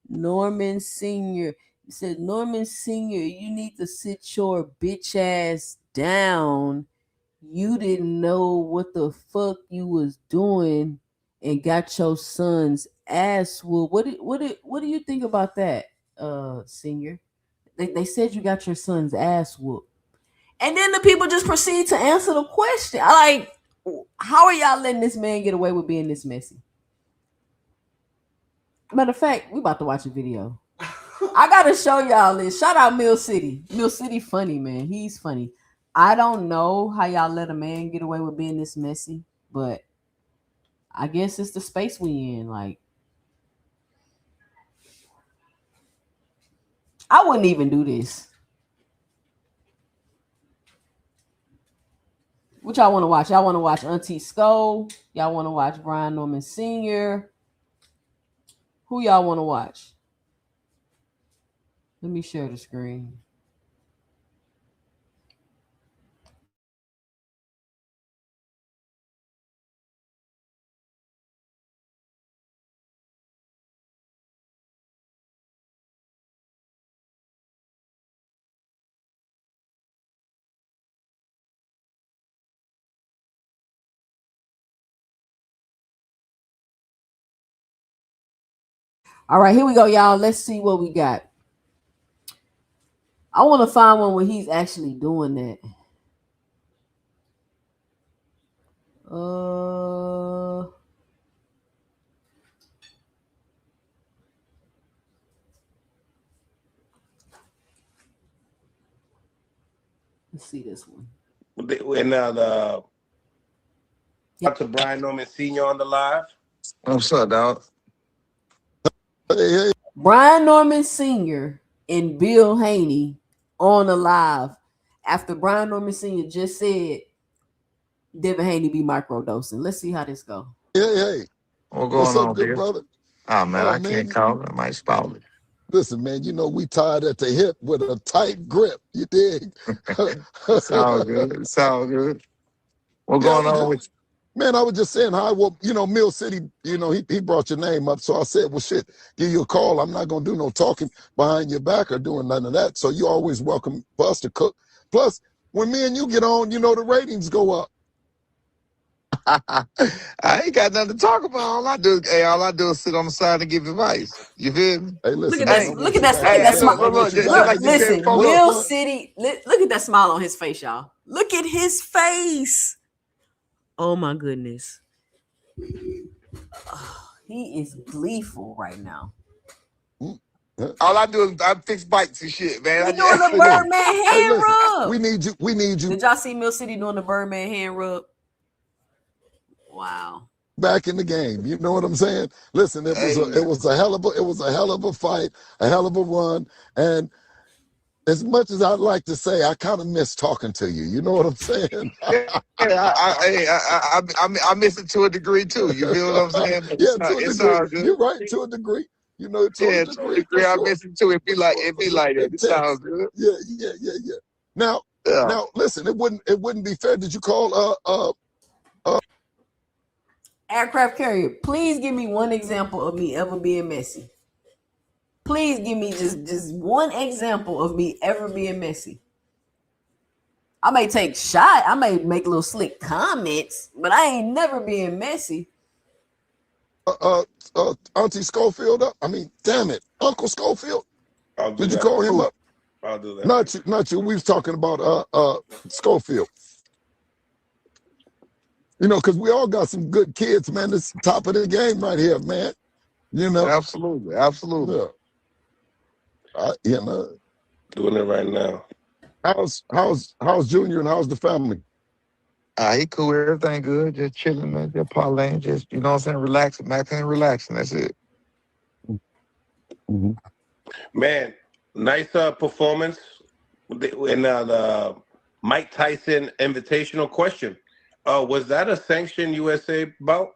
Norman Sr. He said, Norman Sr., you need to sit your bitch ass down. You didn't know what the fuck you was doing and got your son's ass whooped. What do you think about that, Senior? They said you got your son's ass whooped. And then the people just proceed to answer the question. I like, how are y'all letting this man get away with being this messy? Matter of fact, we about to watch a video. I gotta show y'all this. Shout out Mill City. Mill City funny, man. He's funny. I don't know how y'all let a man get away with being this messy, but I guess it's the space we in. Like, I wouldn't even do this. What y'all want to watch? Y'all want to watch Auntie Skull? Y'all want to watch Brian Norman Sr.? Who y'all want to watch? Let me share the screen. All right, here we go, y'all. Let's see what we got. I want to find one where he's actually doing that. Let's see this one. And to Brian Norman Sr. on the live. What's up, dog? Hey, Brian Norman Sr. and Bill Haney on the live after Brian Norman Sr. just said Devin Haney be microdosing. Let's see how this go. hey. What What's going up, on, good dear? brother? Oh man, Oh I can't man, call it. I might spoil it. listen, man. We tied at the hip with a tight grip. You dig? It's all good. It's all good. What Yeah, going on with man, I was just saying hi. Well, Mill City, he brought your name up. So I said, well, shit, give you a call. I'm not going to do no talking behind your back or doing none of that. So you always welcome for us to cook. Plus, when me and you get on, the ratings go up. I ain't got nothing to talk about. All I do is sit on the side and give advice. You feel me? Hey, Look listen, at man, that! I Hey, Look want at you that! back Look at in hey, that the look, game. smile! I look, want look. you Just back Look, like in. you said listen, before. Look, Mill look. City. Look at that smile on his face, y'all. Look at his face. Oh my goodness, he is gleeful right now. Mm, huh? All I do is I fix bikes and shit, man. He doing the Hey, listen. Birdman Hey, hand listen. We rub. need you. We need you Did y'all see Mill City doing the Birdman hand rub? Wow. back in the game. You know what I'm saying? Listen, it was a Hey, it was a hell of a fight, a hell of a run, and as much as I'd like to say, I kind of miss talking to you. You know what I'm saying? yeah, I miss it to a degree too. You feel what I'm saying? But Yeah, to a it's degree. all good. You're right, to a degree. To a Yeah, to a degree, for degree, I sure. miss it too. For sure, It for be sure. like that. It sounds Intense. good. Yeah. Now, Yeah. now, listen. It wouldn't be fair. Did you call? Aircraft carrier, please give me one example of me ever being messy. Please give me just one example of me ever being messy. I may take shot, I may make little slick comments, but I ain't never being messy. uh, Auntie Schofield up? I mean, damn it, Uncle Schofield. I'll do Did you that. call him Ooh, up? I'll do that. Not you, not you. We was talking about Schofield. Because we all got some good kids, man. This is top of the game right here, man. You know, absolutely, absolutely. yeah. I, you know, Doing it right now. how's Junior and how's the family? He cool. Everything good. Just chilling, man. Just parlaying. Just you know what I'm saying. Relaxing, maxing, relaxing. That's it. Mhm. Man, nice performance in the Mike Tyson Invitational question. Was that a sanctioned USA bout?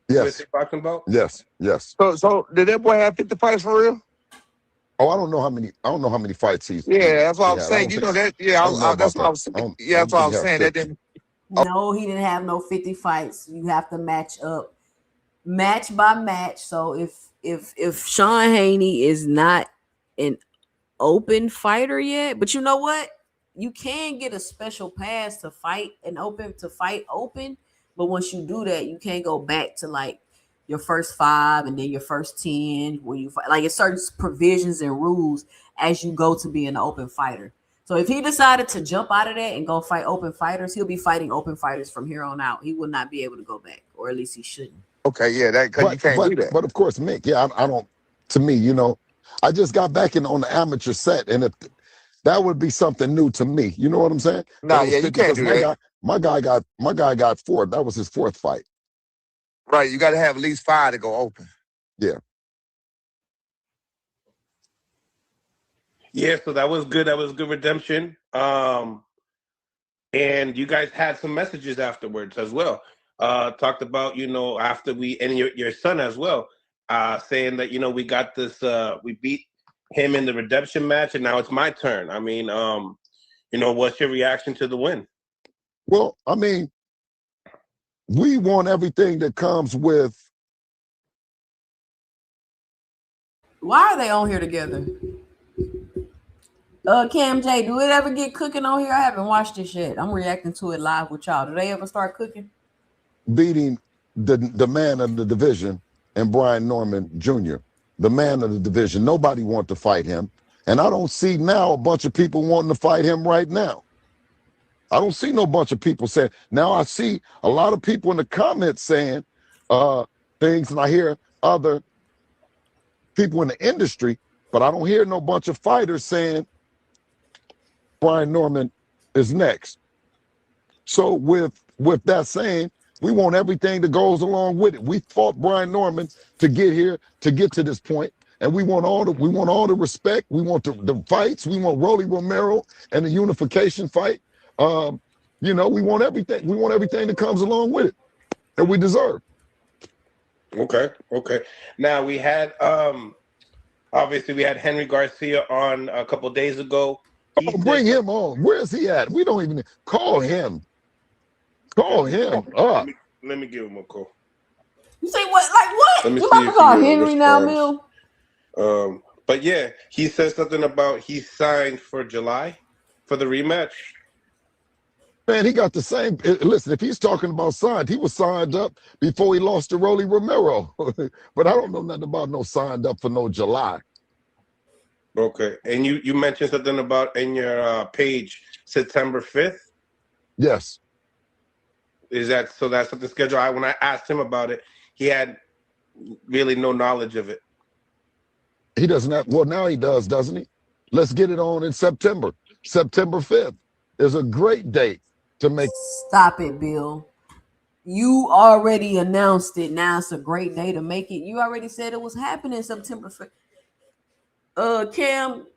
USA Yes, boxing bout? yes. So did that boy have 50 fights for real? Oh, I don't know how many. I don't know how many fights Yeah, that's what he I'm had. I saying. don't You think. know that? Yeah, I don't know that's about what I that. was. I Yeah, that's don't what I think he was had saying. That 50. didn't. No, he didn't have no 50 fights. You have to match up match by match. So if Sean Haney is not an open fighter yet, but you know what? You can get a special pass to fight open, but once you do that, you can't go back to like your first five and then your first 10 where you fight. Like it's certain provisions and rules as you go to be an open fighter. So if he decided to jump out of that and go fight open fighters, he'll be fighting open fighters from here on out. He will not be able to go back, or at least he shouldn't. Okay, yeah, that because you But can't but do that. but of course, Mick. Yeah, I don't. To me, I just got back in on the amateur set, and if that would be something new to me. You know what I'm saying? That Nah, it was yeah, you 50 can't because do that. my guy got four. That was his fourth fight. Right, you got to have at least 5 to go open. Yeah. Yeah, so that was good. That was good redemption. And you guys had some messages afterwards as well. Talked about, after and your son as well, saying that, we got this, we beat him in the redemption match, and now it's my turn. I mean, what's your reaction to the win? Well, I mean, we want everything that comes with. Why are they on here together? Cam J, do it ever get cooking on here? I haven't watched this yet. I'm reacting to it live with y'all. Do they ever start cooking? Beating the man of the division and Brian Norman Jr., the man of the division. Nobody want to fight him. And I don't see now a bunch of people wanting to fight him right now. I don't see no bunch of people saying. Now I see a lot of people in the comments saying things, and I hear other people in the industry, but I don't hear no bunch of fighters saying Brian Norman is next. So with that saying, We want everything that goes along with it. We fought Brian Norman to get here, to get to this point, and we want all the respect. We want the fights. We want Rolly Romero and the unification fight. You know, we want everything. We want everything that comes along with it that we deserve. Okay. Now we had obviously we had Henry Garcia on a couple days ago. Bring him on. Where's he at? We don't even call him. Call him up. Let me give him a call. You say what? Like what? Let me You see about to if call he Henry now, responds. Bill? But yeah, he said something about he signed for July for the rematch. Man, he got the same. Listen, if he's talking about signed, he was signed up before he lost to Rolly Romero. But I don't know nothing about no signed up for no July. Okay, and you mentioned something about in your page September 5th. Yes. Is that so? That's what the schedule. When I asked him about it, he had really no knowledge of it. He doesn't have. Well, now he does, doesn't he? Let's get it on in September. September 5th is a great date to make. Stop it, Bill. You already announced it. Now it's a great day to make it. You already said it was happening September 5th. Cam,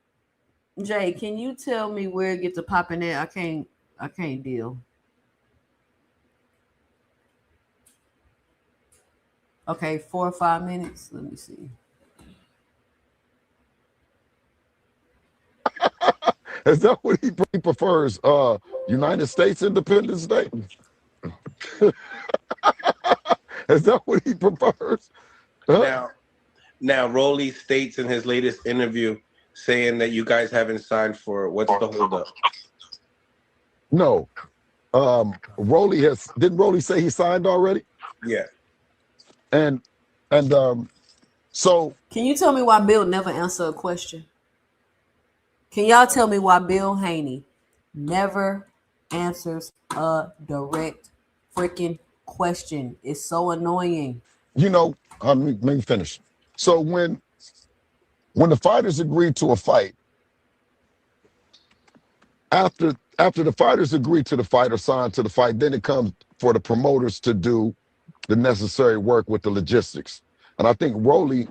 Jay, can you tell me where it gets to popping at? I can't deal. Okay, 4 or 5 minutes. Let me see. Is that what he prefers? United States Independence Day? Is that what he prefers? Huh? Now, Rolly states in his latest interview saying that you guys haven't signed for what's the holdup? No. Didn't Rolly say he signed already? Yeah. And so can you tell me why Bill never answered a question? Can y'all tell me why Bill Haney never answers a direct freaking question? It's so annoying. You know, let me finish. So when the fighters agreed to a fight, after the fighters agreed to the fight or signed to the fight, then it comes for the promoters to do the necessary work with the logistics. And I think Rolly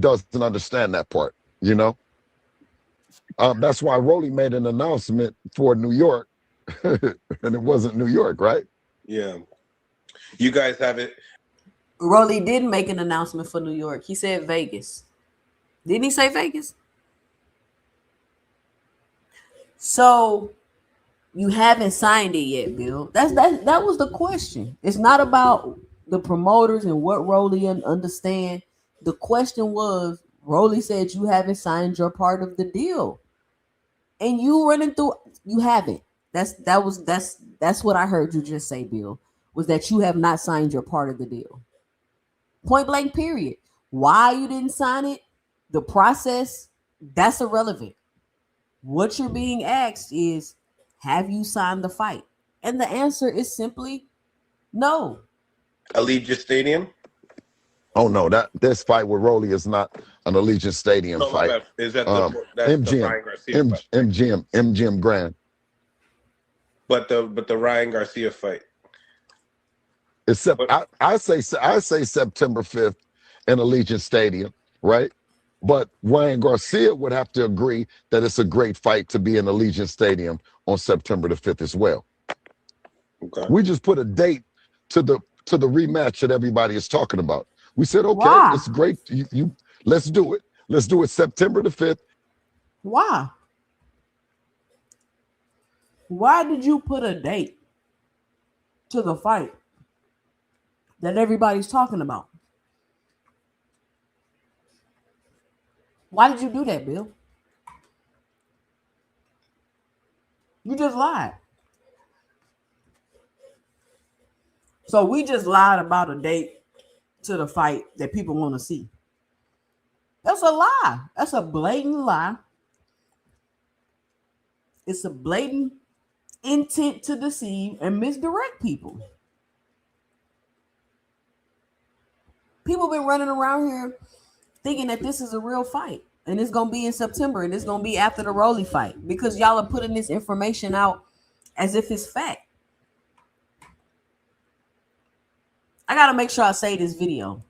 doesn't understand that part, you know? That's why Rolly made an announcement for New York, and it wasn't New York, right? Yeah. You guys have it. Rolly did make an announcement for New York. He said Vegas. Didn't he say Vegas? So you haven't signed it yet, Bill. That was the question. It's not about the promoters and what Rolly understand. The question was, Rolly said you haven't signed your part of the deal. And you running through, you haven't. That's what I heard you just say, Bill, was that you have not signed your part of the deal. Point blank, period. Why you didn't sign it, the process, that's irrelevant. What you're being asked is, have you signed the fight? And the answer is simply no. Allegiant Stadium? Oh no, this fight with Rolly is not an Allegiant Stadium fight. Is that that's MGM, the Ryan Garcia fight? MGM Grand. But the Ryan Garcia fight. Except I say September 5th in Allegiant Stadium, right? But Ryan Garcia would have to agree that it's a great fight to be in Allegiant Stadium on September the 5th as well. Okay. We just put a date to the rematch that everybody is talking about. We said, okay, wow, it's great. Let's do it. Let's do it September the 5th. Why? Why did you put a date to the fight that everybody's talking about? Why did you do that, Bill? You just lied. So we just lied about a date to the fight that people want to see. That's a lie. That's a blatant lie. It's a blatant intent to deceive and misdirect people. People been running around here thinking that this is a real fight and it's going to be in September and it's going to be after the Rolly fight because y'all are putting this information out as if it's fact. I gotta make sure I say this video.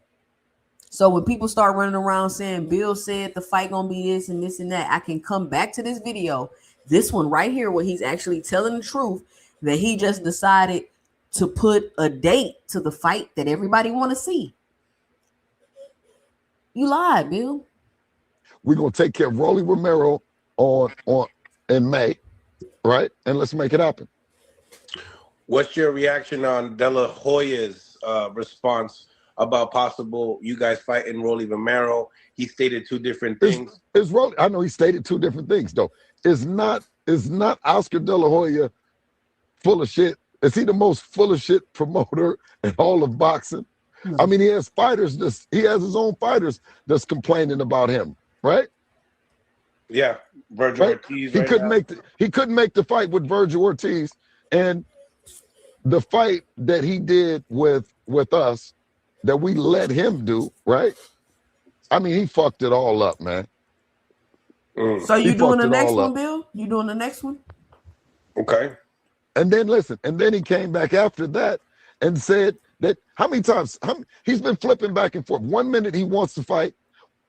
So when people start running around saying Bill said the fight gonna be this and this and that, I can come back to this video, this one right here, where he's actually telling the truth that he just decided to put a date to the fight that everybody want to see. You lied, Bill. We're gonna take care of Rolly Romero on in May, right? And let's make it happen. What's your reaction on De La Hoya's response about possible you guys fighting Rolly Romero? He stated two different things. Is Rolly? I know he stated two different things though. Is not Oscar De La Hoya full of shit? Is he the most full of shit promoter in all of boxing? No. I mean, he has fighters. He has his own fighters that's complaining about him, right? Yeah, Virgil Ortiz. He couldn't make the fight with Virgil Ortiz, and the fight that he did with us, that we let him do, right? I mean, he fucked it all up, man. So you doing the next one, Bill? You doing the next one? Okay. And then listen, and then he came back after that and said that how many times he's been flipping back and forth. 1 minute he wants to fight,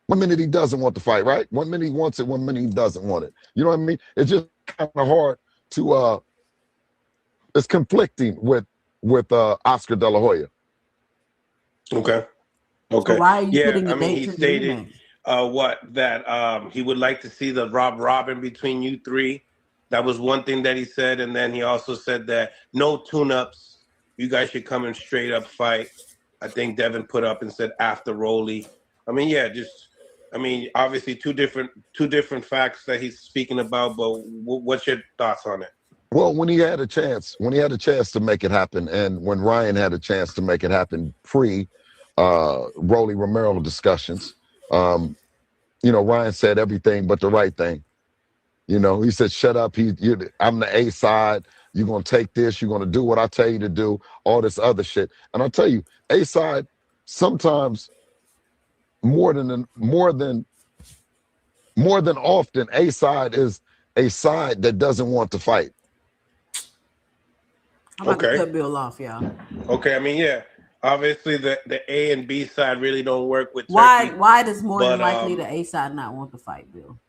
1 minute he doesn't want to fight, right? 1 minute he wants it, 1 minute he doesn't want it. You know what I mean? It's just kind of hard to it's conflicting with Oscar De La Hoya. Okay. Okay. So why are you putting I a mean, date he to the stated that he would like to see the Robin between you three. That was one thing that he said, and then he also said that no tune-ups. You guys should come in straight up fight. I think Devin put up and said after Rolly. I mean, yeah, obviously two different facts that he's speaking about. But what's your thoughts on it? Well, when he had a chance to make it happen, and when Ryan had a chance to make it happen pre Rolly Romero discussions, Ryan said everything but the right thing. He said, "Shut up. I'm the A side. You're gonna take this. You're gonna do what I tell you to do. All this other shit." And I'll tell you, A side sometimes more than often, A side is a side that doesn't want to fight. I'm about to cut Bill off, y'all. Okay, I mean, yeah. Obviously, the A and B side really don't work with Turkey. Why does more than likely the A side not want to fight, Bill?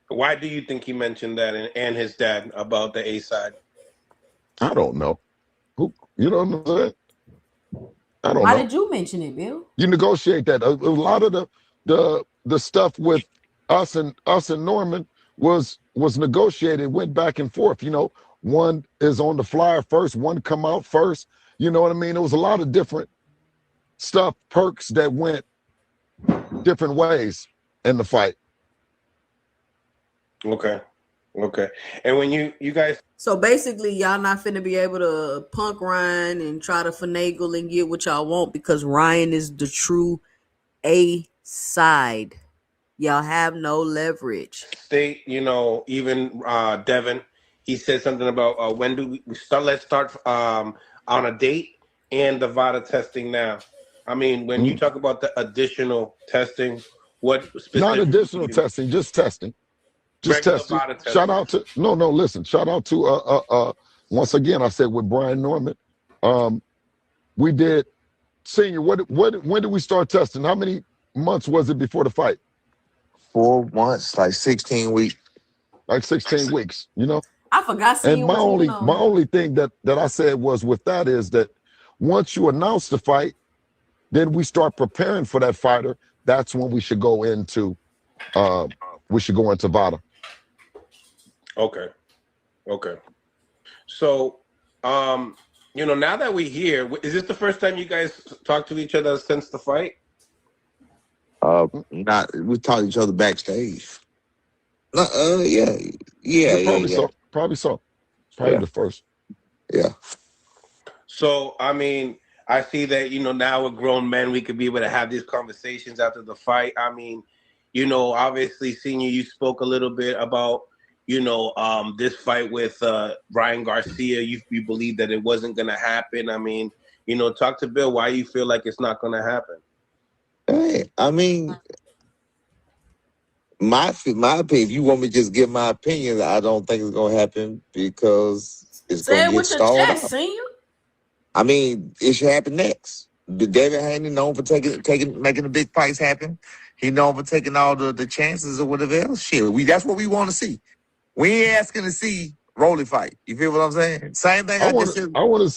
Why do you think he mentioned that and his dad about the A side? I don't know. You know what I'm saying? I don't know. Why did you mention it, Bill? You negotiate that. A lot of the stuff with us and Norman was negotiated, went back and forth. One is on the flyer first, one come out first. You know what I mean? There was a lot of different stuff, perks that went different ways in the fight. Okay. And when you guys... So basically, y'all not finna be able to punk Ryan and try to finagle and get what y'all want because Ryan is the true A side. Y'all have no leverage. State, even Devin, he said something about when do we start? Let's start on a date and the VADA testing now. I mean, when you talk about the additional testing, what specifically? Not additional testing, just testing. Just testing. Shout out to listen. Shout out to once again, I said with Brian Norman, we did senior. When did we start testing? How many months was it before the fight? 4 months, like 16 weeks. Like 16 weeks, I forgot. And my only thing that I said was with that is that once you announce the fight, then we start preparing for that fighter. That's when we should go into VADA. Okay. So, now that we're here, is this the first time you guys talked to each other since the fight? We talked to each other backstage. Yeah. Probably so. Probably the first. Yeah. So, I mean, I see that, now we're grown men, we could be able to have these conversations after the fight. I mean, obviously, Senior, you spoke a little bit about, this fight with Ryan Garcia. You believe that it wasn't going to happen. I mean, talk to Bill why you feel like it's not going to happen. Hey, I mean, my opinion, if you want me to just give my opinion, I don't think it's going to happen because it's going to get stalled out. I mean, it should happen next. David Haney known for making the big fights happen. He known for taking all the chances or whatever else. Shit, that's what we want to see. We ain't asking to see Rolly fight. You feel what I'm saying? Same thing I just said. I want to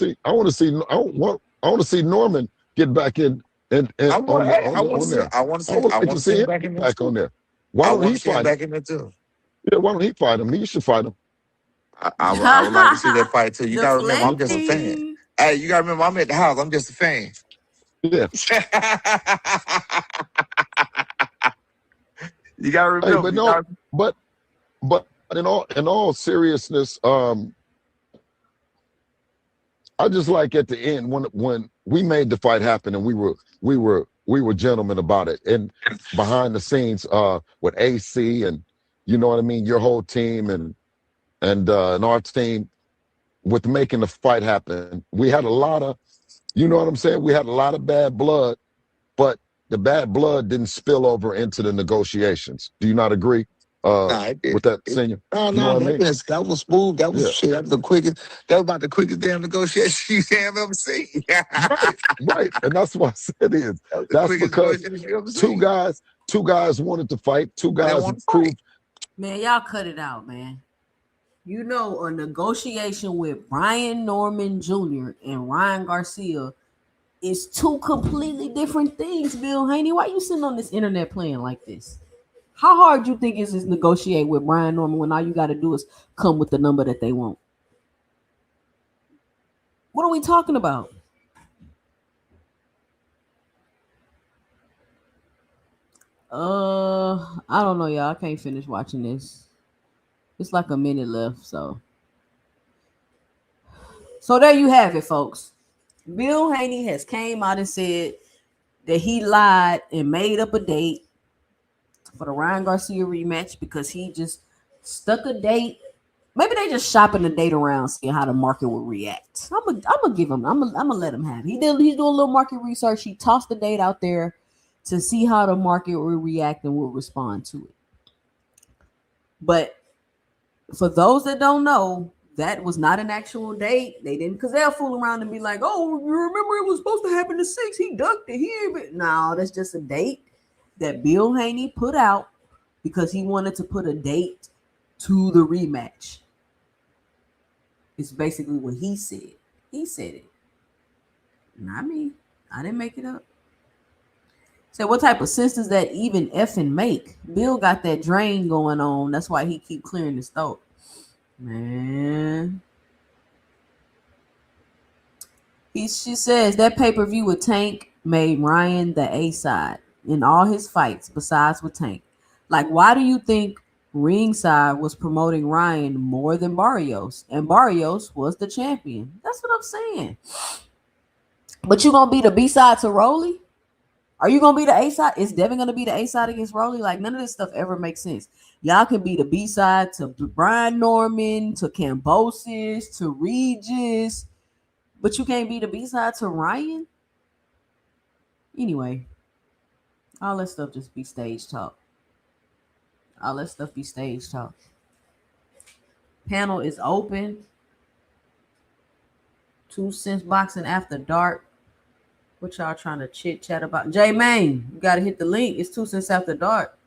see Norman get back in and I on there. I want to see him back in there back on too. there. Why I don't want he to see him fight him? back in there too. Yeah, why don't he fight him? He should fight him. I would like to see that fight too. You gotta remember, I'm just a fan. Deflecting. Hey, you gotta remember, I'm at the house. I'm just a fan. Yeah. You gotta remember. Hey, but no, but in all seriousness, I just like at the end when we made the fight happen and we were gentlemen about it, and behind the scenes with AC and you know what I mean, your whole team and our team with making the fight happen. We had a lot of, you know what I'm saying, we had a lot of bad blood, but the bad blood didn't spill over into the negotiations. Do you not agree with that, Senior? No, You know what I mean? that was smooth. That was Yeah. shit. That was the quickest. That was about the quickest damn negotiation you have ever seen. Right. And that's what I said is. That's because two guys wanted to fight. Two guys proved. Man, y'all cut it out, man. You know, a negotiation with Brian Norman Jr. and Ryan Garcia is two completely different things, Bill Haney. Why you sitting on this internet playing like this? How hard you think is this negotiate with Brian Norman when all you got to do is come with the number that they want? What are we talking about? I don't know, y'all. I can't finish watching this. It's like a minute left, so there you have it, folks. Bill Haney has came out and said that he lied and made up a date for the Ryan Garcia rematch because he just stuck a date. Maybe they just shopping the date around, seeing how the market will react. I'm gonna give him. I'm gonna let him have it. He's doing a little market research. He tossed the date out there to see how the market will react and will respond to it. But for those that don't know, that was not an actual date. They didn't, because they'll fool around and be like, "Oh, you remember it was supposed to happen the 6th. He ducked it here." But no, that's just a date that Bill Haney put out because he wanted to put a date to the rematch. It's basically what he said. He said it. Not me. I didn't make it up. So what type of sense does that even effing make? Bill got that drain going on. That's why he keep clearing his throat. Man. She says that pay-per-view with Tank made Ryan the A-side in all his fights besides with Tank. Like, why do you think Ringside was promoting Ryan more than Barrios? And Barrios was the champion. That's what I'm saying. But you gonna be the B-side to Rolly? Are you gonna be the A-side? Is Devin gonna be the A-side against Rolly? Like, none of this stuff ever makes sense. Y'all can be the B-side to Brian Norman, to Cambosis, to Regis, but you can't be the B-side to Ryan? Anyway, all that stuff just be stage talk. All that stuff be stage talk. Panel is open. 2 Cents Boxing After Dark. What y'all trying to chit chat about? J Main, you gotta hit the link. It's 2 Cents After Dark.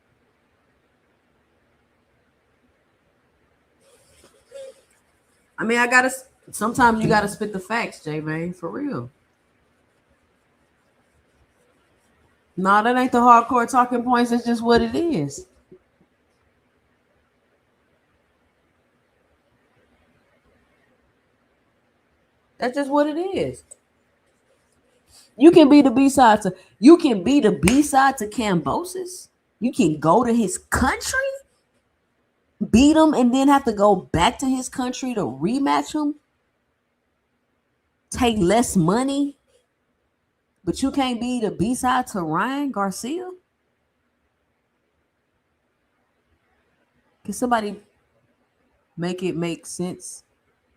I mean, sometimes you gotta spit the facts, J Main, for real. No, that ain't the hardcore talking points. It's just what it is. That's just what it is. You can be the B-side to Cambosis. You can go to his country, beat him, and then have to go back to his country to rematch him. Take less money. But you can't be the B-side to Ryan Garcia? Can somebody make it make sense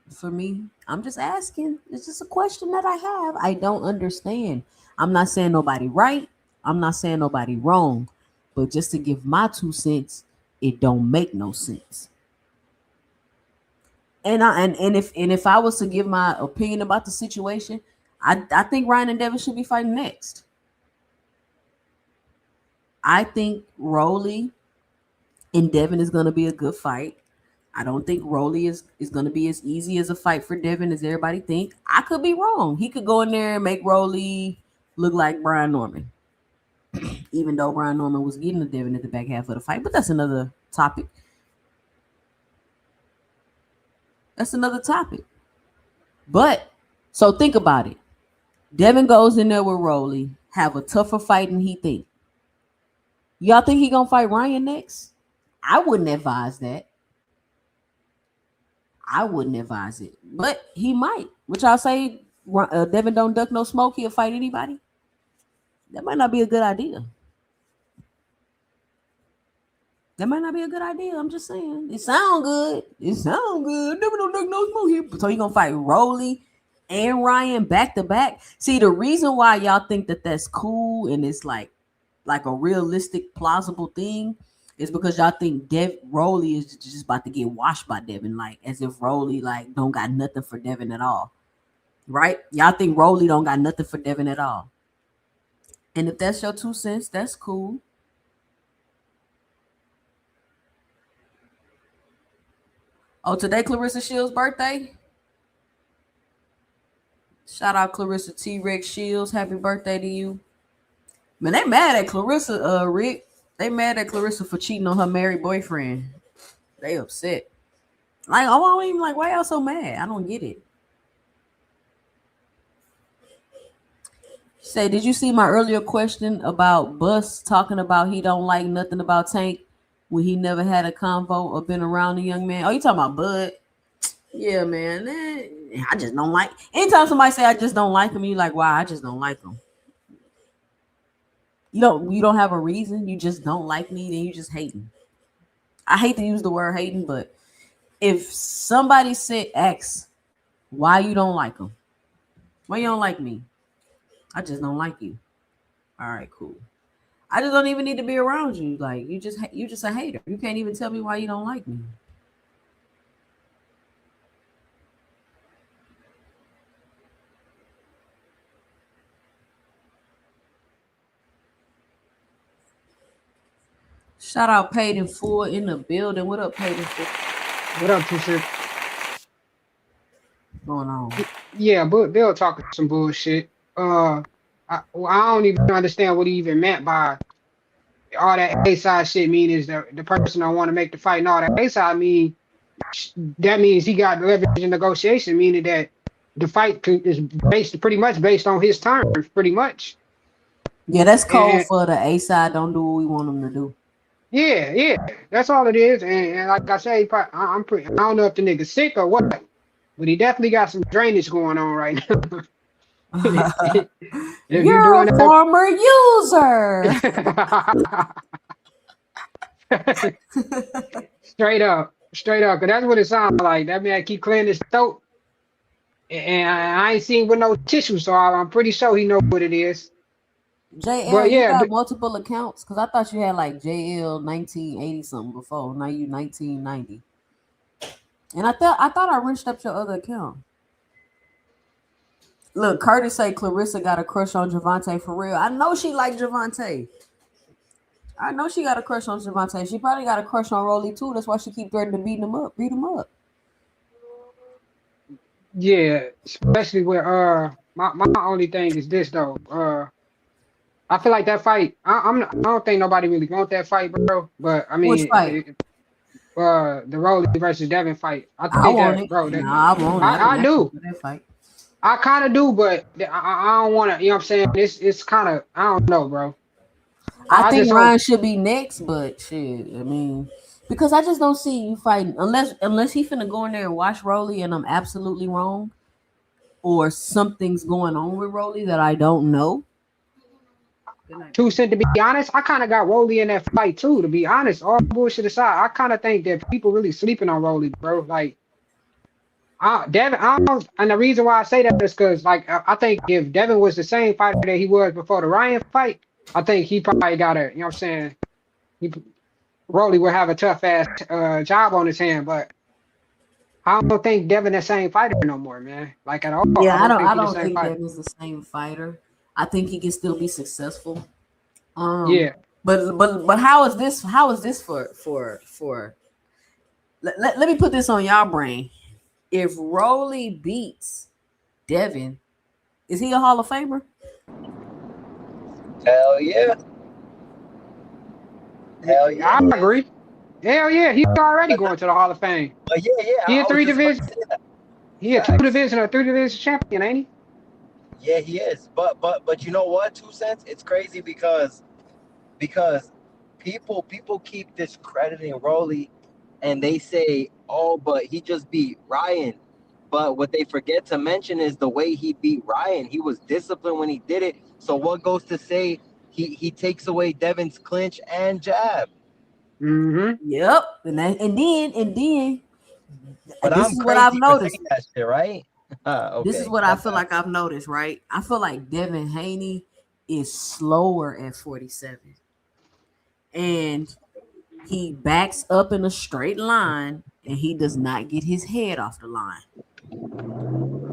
for me? I'm just asking. It's just a question that I have. I don't understand. I'm not saying nobody right. I'm not saying nobody wrong. But just to give my 2 cents, it don't make no sense. And if I was to give my opinion about the situation, I think Ryan and Devin should be fighting next. I think Rolly and Devin is going to be a good fight. I don't think Rolly is going to be as easy as a fight for Devin as everybody think. I could be wrong. He could go in there and make Rolly look like Brian Norman, even though Brian Norman was getting the Devin at the back half of the fight. But that's another topic. That's another topic. But so think about it. Devin goes in there with Rolly, have a tougher fight than he think. Y'all think he gonna fight Ryan next? I wouldn't advise that. I wouldn't advise it, but he might. Which I'll say, Devin don't duck no smoke. He'll fight anybody. That might not be a good idea. That might not be a good idea. I'm just saying. It sound good. It sound good. Devin don't duck no smoke here. So he gonna fight Rolly and Ryan back to back. See, the reason why y'all think that that's cool and it's like a realistic, plausible thing is because y'all think Rolly is just about to get washed by Devin, like as if Rolly like don't got nothing for Devin at all, right? Y'all think Rolly don't got nothing for Devin at all, and if that's your 2 cents, that's cool. Oh, today Clarissa Shields' birthday. Shout out Clarissa T-Rex Shields. Happy birthday to you. Man, they mad at Clarissa, Rick. They mad at Clarissa for cheating on her married boyfriend. They upset. Like, oh, I'm even like, why y'all so mad? I don't get it. Say, did you see my earlier question about Bus talking about he don't like nothing about Tank when he never had a convo or been around a young man? Oh, you talking about Bud? Yeah, man. I just don't like. Anytime somebody say I just don't like him, you like, why? I just don't like him. You don't have a reason. You just don't like me, then you just hating. I hate to use the word hating, but if somebody asks why you don't like them, why you don't like me, I just don't like you. All right, cool. I just don't even need to be around you. Like you just a hater. You can't even tell me why you don't like me. Shout out Paid in Full in the building. What up, Paid in Full? What up, T-Shirt? Going on? Yeah, but Bill talking some bullshit. I don't even understand what he even meant by all that A-side shit. Mean is the person don't want to make the fight and all that A-side mean that means he got leverage in negotiation, meaning that the fight is pretty much based on his terms, pretty much. Yeah, that's cold for the A-side. Don't do what we want them to do. Yeah, that's all it is. And like I say, I don't know if the nigga's sick or what, but he definitely got some drainage going on right now. You're a former user. Straight up, because that's what it sounds like. That man keep clearing his throat, and I ain't seen with no tissue, so I'm pretty sure he know what it is. JL, but yeah, you got multiple accounts? Because I thought you had like JL 1980 something before. Now you 1990. And I thought I wrenched up your other account. Look, Curtis say Clarissa got a crush on Gervonta for real. I know she like Gervonta. I know she got a crush on Gervonta. She probably got a crush on Rolly too. That's why she keep threatening to beat him up. Yeah, especially with my only thing is this though. I feel like that fight. I don't think nobody really want that fight, bro. But I mean, which fight? The Rolly versus Devin fight. I think I want it. I do. That fight. I kind of do, but I don't want to. You know what I'm saying? It's kind of. I don't know, bro. I think Ryan should be next, but shit. I mean, because I just don't see you fighting unless he finna go in there and watch Rolly, and I'm absolutely wrong, or something's going on with Rolly that I don't know. 2 cents, to be honest, I kind of got Rolly in that fight too. To be honest, all bullshit aside, I kind of think that people really sleeping on Rolly, bro. Like, Devin, and the reason why I say that is because, like, I think if Devin was the same fighter that he was before the Ryan fight, I think he probably got you know what I'm saying? Rolly would have a tough ass job on his hand, but I don't think Devin the same fighter no more, man. Like at all. I Yeah, don't think I he the don't same think fighter. Devin's the same fighter. I think he can still be successful. Um, Yeah. but how is this? How is this for? Let me put this on y'all brain. If Rolly beats Devin, is he a Hall of Famer? Hell yeah. Hell yeah, I he is. agree. Hell yeah, he's already going to the Hall of Fame. But yeah, He a I was three just about division. to say that. He a two Facts. division or three division champion, ain't he? Yeah, he is. But you know what? 2 cents. It's crazy because people keep discrediting Rolly, and they say, oh, but he just beat Ryan. But what they forget to mention is the way he beat Ryan. He was disciplined when he did it. So what goes to say he takes away Devin's clinch and jab? Mm-hmm. Yep. And then But this I'm is what I've crazy for noticed. saying that shit, right? This is Okay, what my I feel bad. like I've noticed, right? I feel like Devin Haney is slower at 47. And he backs up in a straight line and he does not get his head off the line.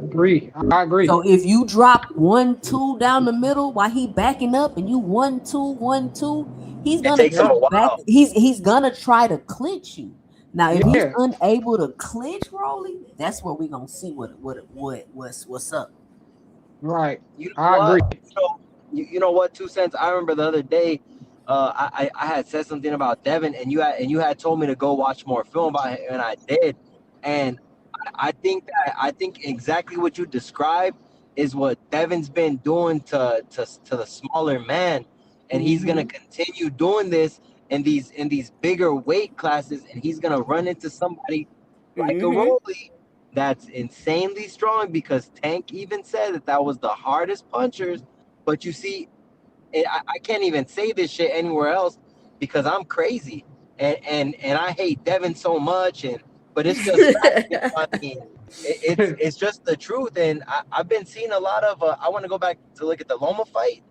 Agree. I agree. So if you drop 1-2 down the middle while he backing up and you 1-2, 1-2, he's It gonna takes him try a Yep. back. while. He's gonna try to clinch you. Now, if he's Yeah. unable to clinch Rolly, that's where we're gonna see what's up. Right. You know I agree. what? You know what? 2 cents. I remember the other day, I had said something about Devin, and you had told me to go watch more film about him, and I did. And I think exactly what you described is what Devin's been doing to the smaller man, and he's gonna Mm-hmm. continue doing this in these bigger weight classes, and he's gonna run into somebody like a Mm-hmm. Rolly that's insanely strong because Tank even said that was the hardest punchers. But you see, I can't even say this shit anywhere else because I'm crazy and I hate Devin so much. But it's just fact. I mean, it's just the truth. And I've been seeing a lot of. I want to go back to look at the Loma fight,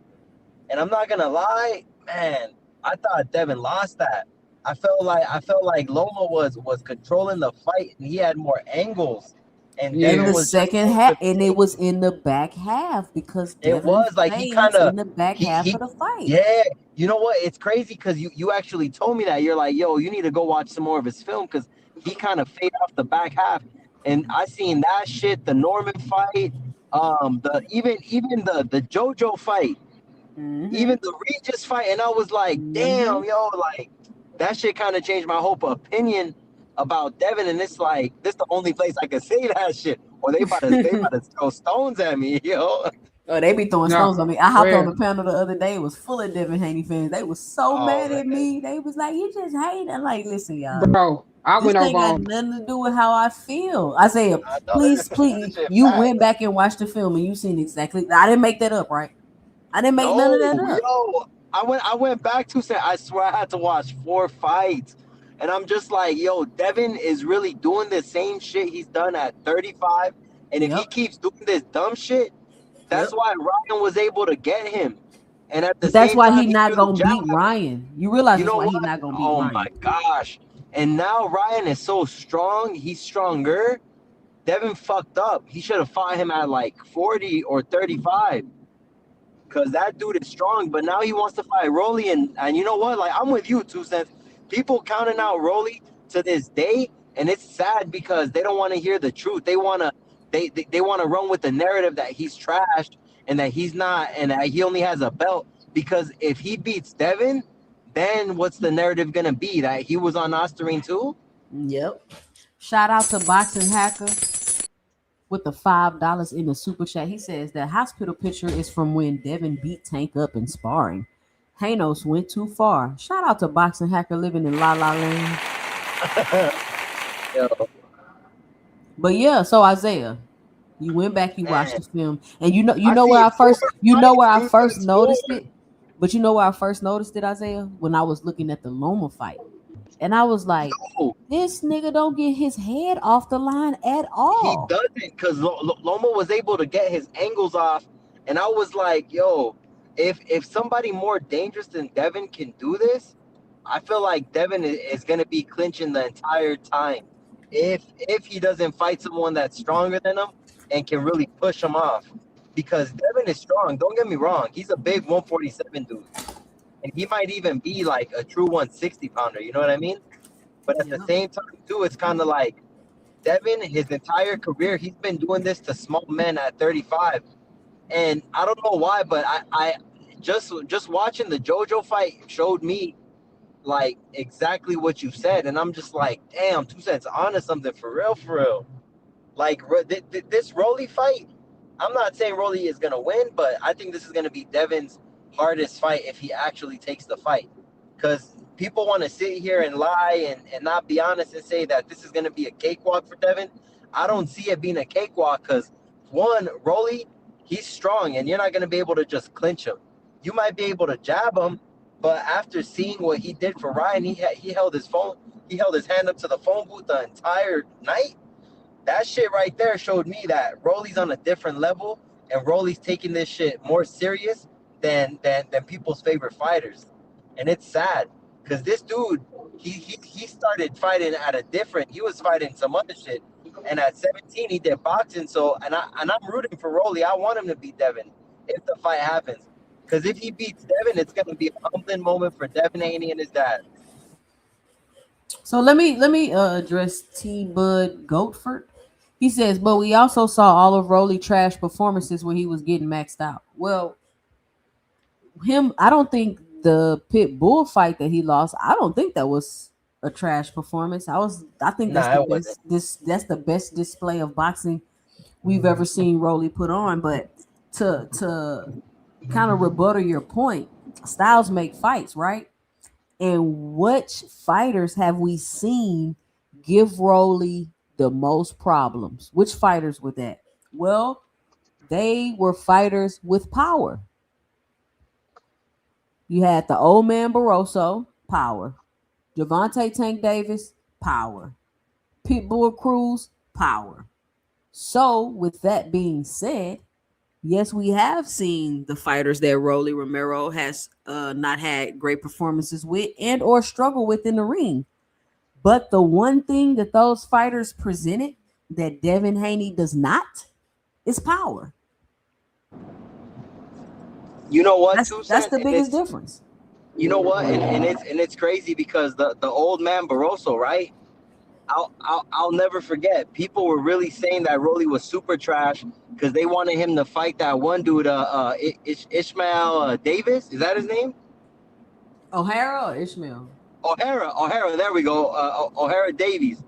and I'm not gonna lie, man. I thought Devin lost that. I felt like Loma was controlling the fight, and he had more angles, and In Yeah. Devin the was just second so half, and it fatigued. was in the back half because It Devin was like he kind fades of in the back half he of the fight. yeah. You know what? It's crazy because you actually told me that you're like, yo, you need to go watch some more of his film because he kind of faded off the back half, and I seen that shit, the Norman fight, the even the JoJo fight, Mm-hmm. even the Regis fight, and I was like, Mm-hmm. damn, yo, like that shit kind of changed my whole opinion about Devin, and it's like this the only place I can say that shit, or they about to throw stones at me, yo. Oh, they be throwing No. stones on me. I hopped on Well, the panel the other day. It was full of Devin Haney fans. They was so Oh mad at man, me. They was like, "You just hate." I'm like, "Listen, y'all. bro, I This went over ain't got on nothing to do with how I feel." Isaiah, I know please, this please. shit You went facts. back and watched the film, and you seen exactly. I didn't make that up, right? I didn't make none No, of that up. yo, I went back to say I swear I had to watch 4 fights, and I'm just like, yo, Devin is really doing the same shit he's done at 35, and if he Yep. keeps doing this dumb shit, that's Yep. why Ryan was able to get him, and at the But that's same why time he he not threw the gonna jab. beat Ryan. You realize You that's know why he what? not gonna beat Oh my Ryan. gosh! And now Ryan is so strong. He's stronger. Devin fucked up. He should have fought him at like 40 or 35 because that dude is strong. But now he wants to fight Rolly, and you know what? Like I'm with you, 2 cents. People counting out Rolly to this day, and it's sad because they don't want to hear the truth. They want to run with the narrative that he's trashed and that he's not, and that he only has a belt. Because if he beats Devin, then what's the narrative gonna be? That he was on Osterine too? Yep. Shout out to Boxing Hacker with the $5 in the super chat. He says that hospital picture is from when Devin beat Tank up in sparring. Hanos went too far. Shout out to Boxing Hacker living in La La Land. Yo, But yeah, so Isaiah, you went back, you watched man, the film, and you I know where see I four first you know fights, where I two first sets four. noticed it. But you know where I first noticed it, Isaiah, when I was looking at the Loma fight, and I was like, Yo, this nigga don't get his head off the line at he all. doesn't because Loma was able to get his angles off, and I was like, yo, if somebody more dangerous than Devin can do this, I feel like Devin is gonna be clinching the entire time. if he doesn't fight someone that's stronger than him and can really push him off. Because Devin is strong. Don't get me wrong. He's a big 147 dude. And he might even be like a true 160 pounder. You know what I mean? But at the Yeah. same time, too, it's kind of like Devin, his entire career, he's been doing this to small men at 35. And I don't know why, but I just watching the JoJo fight showed me like exactly what you said. And I'm just like, damn, 2 cents onto something for real, for real. Like this Rolly fight, I'm not saying Rolly is gonna win, but I think this is gonna be Devin's hardest fight if he actually takes the fight. Because people want to sit here and lie and not be honest and say that this is gonna be a cakewalk for Devin. I don't see it being a cakewalk because one, Rolly, he's strong and you're not gonna be able to just clinch him. You might be able to jab him, but after seeing what he did for Ryan, he held his hand up to the phone booth the entire night. That shit right there showed me that Rolly's on a different level and Rolly's taking this shit more serious than people's favorite fighters. And it's sad because this dude, he started fighting he was fighting some other shit. And at 17 he did boxing. So and I'm rooting for Rolly. I want him to beat Devin if the fight happens. Because if he beats Devin, it's gonna be a humbling moment for Devin Haney and his dad. So let me address T Bud Goatford. He says, but we also saw all of Rolly trash performances when he was getting maxed out. Well, I don't think the Pit Bull fight that he lost, I don't think that was a trash performance. I think that's Nah, the it wasn't. that's the best display of boxing we've ever seen Rolly put on. But to kind of rebuttal your point, styles make fights, right? And which fighters have we seen give Rolly the most problems? Which fighters were that? Well, they were fighters with power. You had the old man Barroso, power. Gervonta Tank Davis, power. Pitbull Cruz, power. So, with that being said, yes, we have seen the fighters that Rolly Romero has not had great performances with and or struggle with in the ring. But the one thing that those fighters presented that Devin Haney does not is power. You know what, That's 2 cents? the And biggest it's difference. you know what, and it's crazy because the old man Barroso, right? I'll never forget. People were really saying that Rolly was super trash because they wanted him to fight that one dude, Ishmael Davis. Is that his name? O'Hara or Ishmael? O'Hara. There we go. O'Hara Davies.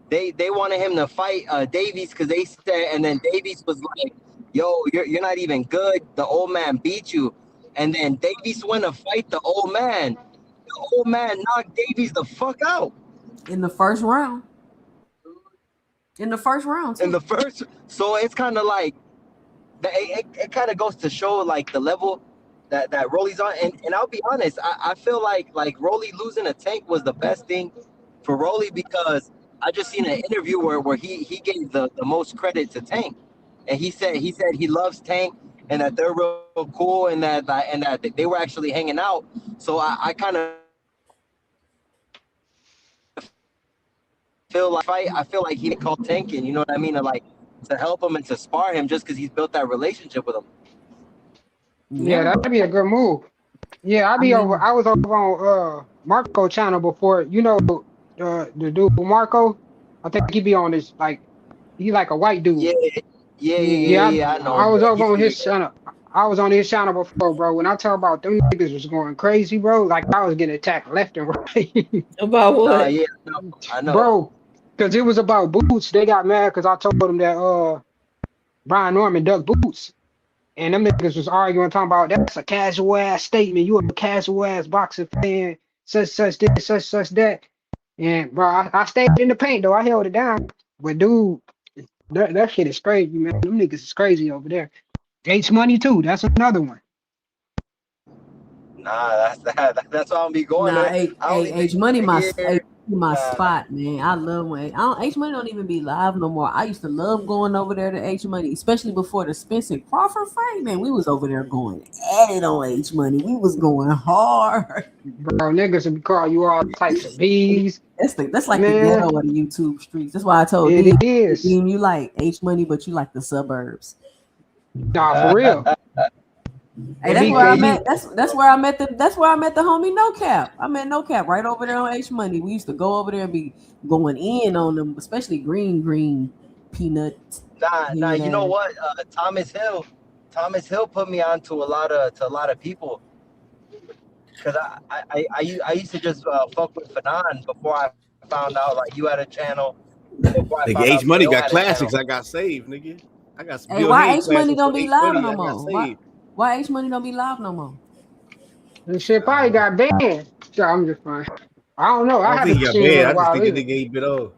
They wanted him to fight Davies because they said, and then Davies was like, "Yo, you're not even good. The old man beat you." And then Davies went to fight the old man. The old man knocked Davies the fuck out. In the first round. In the first round, too. In the first, so it's kind of like it kind of goes to show like the level that Rolly's on. And I'll be honest, I feel like Rolly losing a Tank was the best thing for Rolly because I just seen an interview where he gave the most credit to Tank, and he said he loves Tank and that they're real cool and that they were actually hanging out. So I kind of I feel like he called Tank in, you know what I mean, to help him and to spar him just because he's built that relationship with him. Yeah, that'd be a good move. Yeah, I was over on Marco channel before. You know the dude Marco? I think he be on this like he like a white dude. Yeah, I know. I was over on his He's channel. I was on his channel before, bro. When I talk about them niggas was going crazy, bro, like I was getting attacked left and right. About what? yeah, I know. Bro, because it was about boots. They got mad because I told them that Brian Norman dug boots. And them niggas was arguing, talking about that's a casual ass statement. You a casual ass boxing fan, such this, such that. And bro, I stayed in the paint though. I held it down. But dude, that shit is crazy, man. Them niggas is crazy over there. H Money too. That's another one. Nah, that's how I'm be going. Nah, I don't even H Money, hear. my spot, man. I love when H Money don't even be live no more. I used to love going over there to H Money, especially before the Spencer Crawford fight. Man, we was over there going at it on H Money. We was going hard. Bro, niggas would call you all types of bees. That's like the Man, ghetto of the YouTube streets. That's why I told it is. Dean you like H Money, but you like the suburbs. Nah, for real. Hey, And that's where I BK, met. That's where I met the homie No Cap. I met No Cap right over there on H Money. We used to go over there and be going in on them, especially green peanuts. Nah. You know what? Thomas Hill put me on to a lot of people. Cause I used to just fuck with Fanon before I found out like you had a channel. Nigga, H Money got classics. I got saved, nigga. I got some. Hey, Bill why Hayes H Money classics don't for be H live Money. no I got more? saved. Why H Money don't be live no more? this shit probably got banned. So I'm just fine. I don't know. I I don't think haven't he got seen him in banned. a I just while think the either. nigga ain't been on.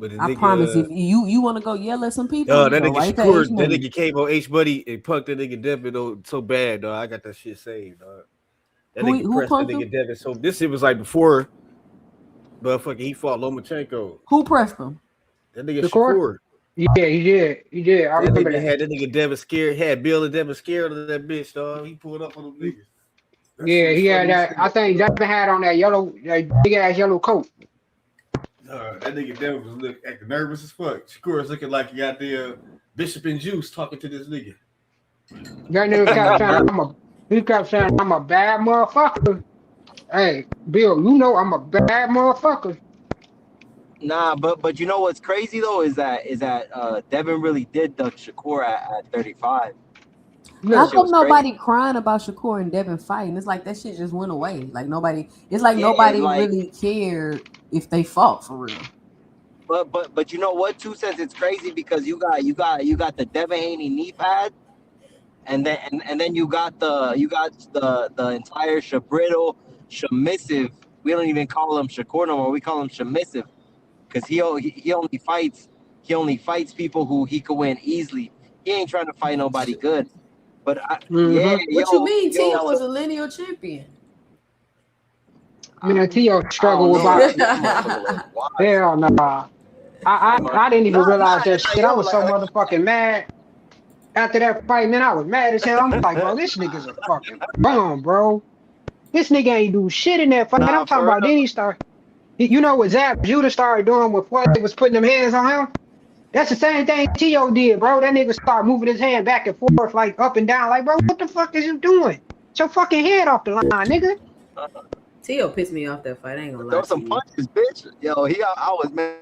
But the I nigga, promise, if you want to go yell at some people, you that go nigga right to Shakur, H that Money. nigga came on H Money and punked that nigga Devin though so bad, dog. I got that shit saved, dog. That nigga Who pressed that punked nigga him? Devin. So this shit was like before, motherfucker, he fought Lomachenko. Who pressed him? That nigga Shakur? Shakur. Yeah, he did. He did. I That remember nigga that. had that nigga Devin scared, had Bill and Devin scared of that bitch, dog. He pulled up on them niggas. That shit Yeah, was he had funny as that. I shit. think Devin had on that big ass yellow coat. That nigga Devin was acting nervous as fuck. Shakur was looking like he got the Bishop and Juice talking to this nigga. That nigga kept saying I'm a bad motherfucker. Hey, Bill, you know I'm a bad motherfucker. Nah, but you know what's crazy though is that Devin really did duck Shakur at 35. That How Look, shit come was crazy. nobody crying about Shakur and Devin fighting? It's like that shit just went away. Like nobody. It's like Yeah, nobody like really cared if they fought for real. but you know what? 2 cents. It's crazy because you got the Devin Haney knee pad, and then you got the entire Shabriddle Shamissive. We don't even call him Shakur no more. We call him Shamissive because he only fights people who he could win easily. He ain't trying to fight nobody good. But yeah, What you mean? Tio was so a lineal champion. man, Tio I don't struggled with know. about That motherfucker was wild. hell nah. I didn't even Nah, realize that like, shit. I yo, was so motherfucking mad after that fight, man. I was mad as hell. I'm like, bro, this nigga's a fucking bum, bro. This nigga ain't do shit in that fight. I'm nah, talking for about real. then he started. You know what Zab Judah started doing when Floyd was putting them hands on him? That's the same thing Tio did, bro. That nigga started moving his hand back and forth, like up and down. Like, bro, what the fuck is you doing? Get your fucking head off the line, nigga. Tio pissed me off that fight. I ain't gonna lie Throw to some you. punches, bitch. Yo, I was man.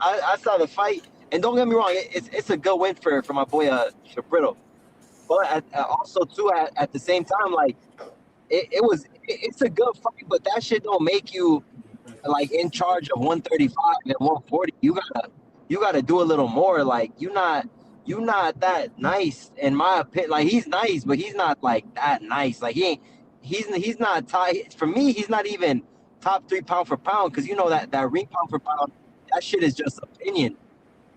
I saw the fight, and don't get me wrong, it's a good win for my boy Shabriddle. But also too at the same time, like it's a good fight, but that shit don't make you like in charge of 135 and 140. You gotta do a little more. Like you not that nice in my opinion. Like he's nice, but he's not like that nice. Like he's not tied for me. He's not even top 3 pound for pound because you know that ring pound for pound. That shit is just opinion.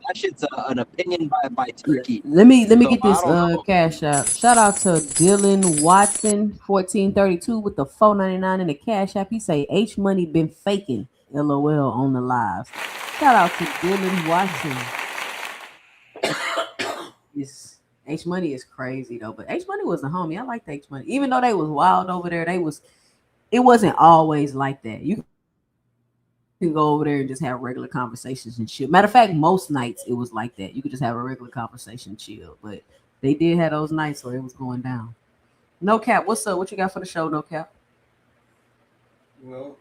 That shit's an opinion by Turkey. Let me So get I this don't know. cash out. Shout out to Dylan Watson 1432 with the 4.99 in the cash app. He say H Money been faking. LOL on the lives. Shout out to Dylan Watson. H Money is crazy though, but H Money was a homie. I liked H Money, even though they was wild over there. It wasn't always like that. You can go over there and just have regular conversations and chill. Matter of fact, most nights it was like that. You could just have a regular conversation and chill. But they did have those nights where it was going down. No Cap, what's up? What you got for the show, No Cap? Well,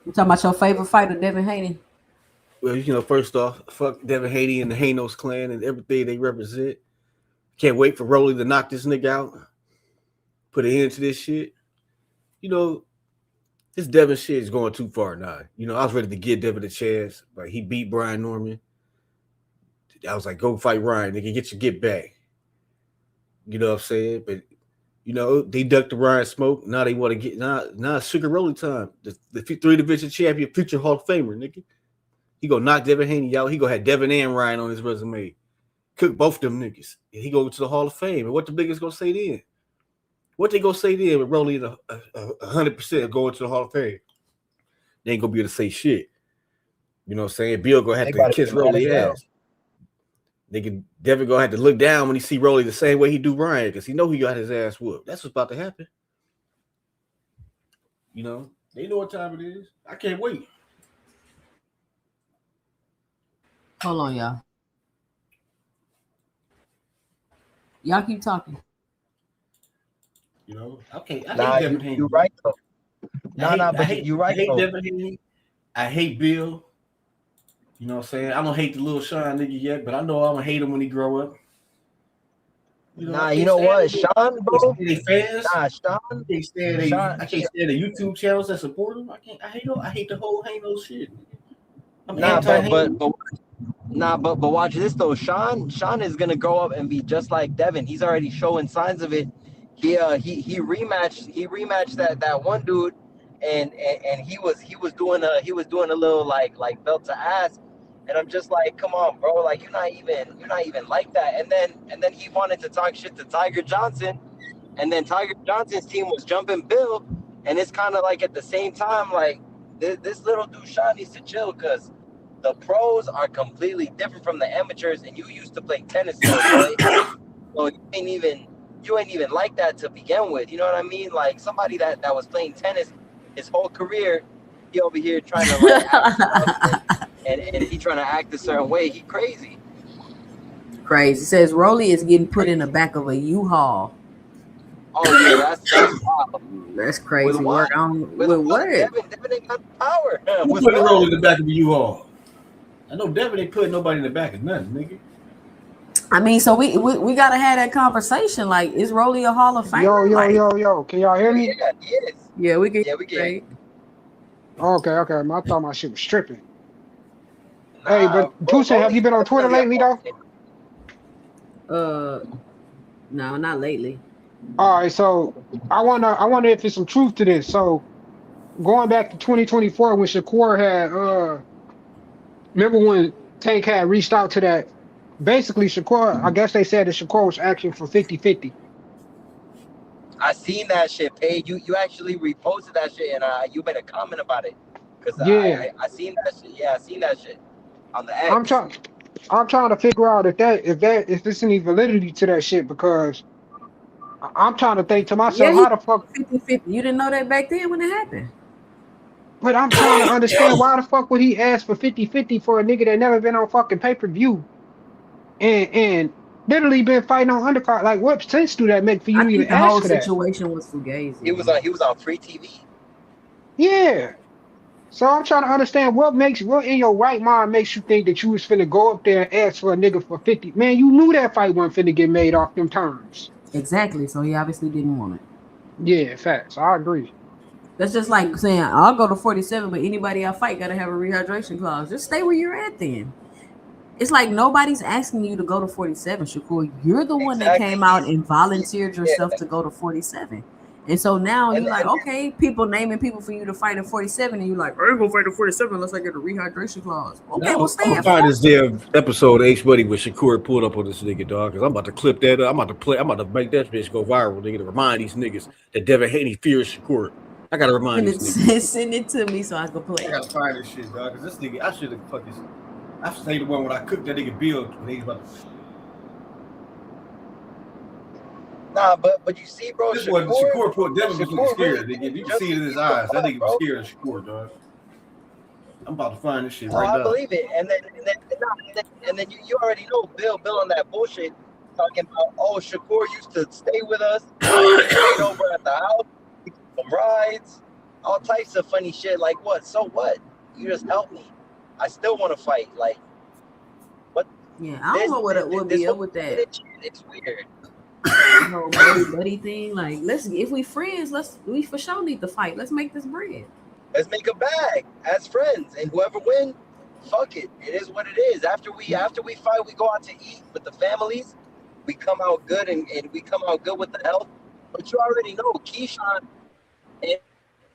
You talking about your favorite fighter, Devin Haney? well, first off, fuck Devin Haney and the Hanos clan and everything they represent. Can't wait for Rolly to knock this nigga out. Put an end to this shit. This Devin shit is going too far now. I was ready to give Devin a chance. Like, he beat Brian Norman. I was like, go fight Ryan, nigga, get back. You know what I'm saying? But, they ducked the Ryan smoke. Now they want to get, now it's Sugar Rolly time. The 3-division champion, future Hall of Famer, nigga. He gonna knock Devin Haney out. He gonna have Devin and Ryan on his resume. Cook both them niggas. And he go to the Hall of Fame. And what the niggas gonna say then? What they gonna say then with Rolly 100% going to the Hall of Fame? They ain't gonna be able to say shit. You know what I'm saying? Bill gonna have to kiss Rolly ass. They can Devin gonna have to look down when he see Rolly the same way he do Ryan, because he know he got his ass whooped. That's what's about to happen. You know, they know what time it is. I can't wait. Hold on, y'all. Y'all keep talking. You know, okay. I hate Devin Haney. You're right though. You're right. I hate Devin Haney. I hate Bill. You know what I'm saying? I don't hate the little Sean nigga yet, but I know I'm gonna hate him when he grow up. You know, you know what, Sean, bro? Fans. Sean. I can't stand the YouTube channels that support him. I hate the whole Hano shit. I'm but watch this though. Sean is gonna grow up and be just like Devin. He's already showing signs of it. He rematched that one dude, and he was doing a little like belt to ass. And I'm just like, come on, bro. Like you're not even like that. And then he wanted to talk shit to Tiger Johnson, and then Tiger Johnson's team was jumping Bill, and it's kind of like at the same time, like this little dude Sean needs to chill because the pros are completely different from the amateurs, and you used to play tennis, so you ain't even like that to begin with. You know what I mean? Like somebody that was playing tennis his whole career, he over here trying to like and he trying to act a certain way. He crazy. Crazy. It says Rolly is getting put in the back of a U-Haul. Oh yeah, that's wild. That's crazy. With what? With what? Devin ain't got power. Who put Rolly in the back of a U-Haul? I know Devin ain't putting nobody in the back of nothing, nigga. I mean, so we gotta have that conversation. Like, is Rolly a Hall of Famer? Yo. Can y'all hear me? Yeah, he is. Yeah, we can. Yeah, we can. Okay. I thought my shit was stripping. Hey, but Pusa, have you been on Twitter lately though? No, not lately. All right, so I wonder if there's some truth to this. So going back to 2024 when Shakur had remember when Tank had reached out to that, basically Shakur, I guess they said that Shakur was asking for 50-50. I seen that shit, Paige. You actually reposted that shit, and you made a comment about it. Cause Yeah. I seen that shit. Yeah, I seen that shit on the X. I'm trying to figure out if there's any validity to that shit, because I'm trying to think to myself, how the fuck 50-50? You didn't know that back then when it happened. But I'm trying to understand why the fuck would he ask for 50-50 for a nigga that never been on fucking pay-per-view and literally been fighting on undercard? Like, what sense do that make for you to even ask for that? The whole situation was fugazi. He was on free TV. Yeah. So I'm trying to understand what in your right mind makes you think that you was finna go up there and ask for a nigga for 50. Man, you knew that fight wasn't finna get made off them terms. Exactly. So he obviously didn't want it. Yeah, facts. I agree. That's just like saying, I'll go to 47, but anybody I fight got to have a rehydration clause. Just stay where you're at then. It's like nobody's asking you to go to 47, Shakur. You're the one that came out and volunteered yourself to go to 47. And so now you're like, okay, people naming people for you to fight at 47, and you're like, I ain't gonna fight at 47 unless I get a rehydration clause. Okay, we'll stay. I'm gonna find this damn episode of H Buddy with Shakur pulled up on this nigga, dog. Because I'm about to clip that up. I'm about to make that bitch go viral, nigga, to remind these niggas that Devin Haney fears Shakur. I gotta remind these niggas. Send it to me so I can play. I gotta find this shit, dog. Because this nigga, I should have fucking. I say the one when I cooked that nigga Bill when he was about to. Nah, but you see, bro, this Shakur put Devin was looking scared. Nigga. You can see it in his eyes. That nigga was scared of Shakur, dog. I'm about to find this shit right now. I believe it. And then you already know Bill on that bullshit talking about, oh, Shakur used to stay with us, stayed over at the house, some rides, all types of funny shit. Like what? So what? You just helped me. I still want to fight. Like what? Yeah, I don't know what it would be up with that. It's weird. Buddy thing. Like, if we friends, we for sure need to fight. Let's make this bread. Let's make a bag as friends, and whoever wins, fuck it. It is what it is. After we fight, we go out to eat with the families. We come out good, and we come out good with the health. But you already know Keyshawn, and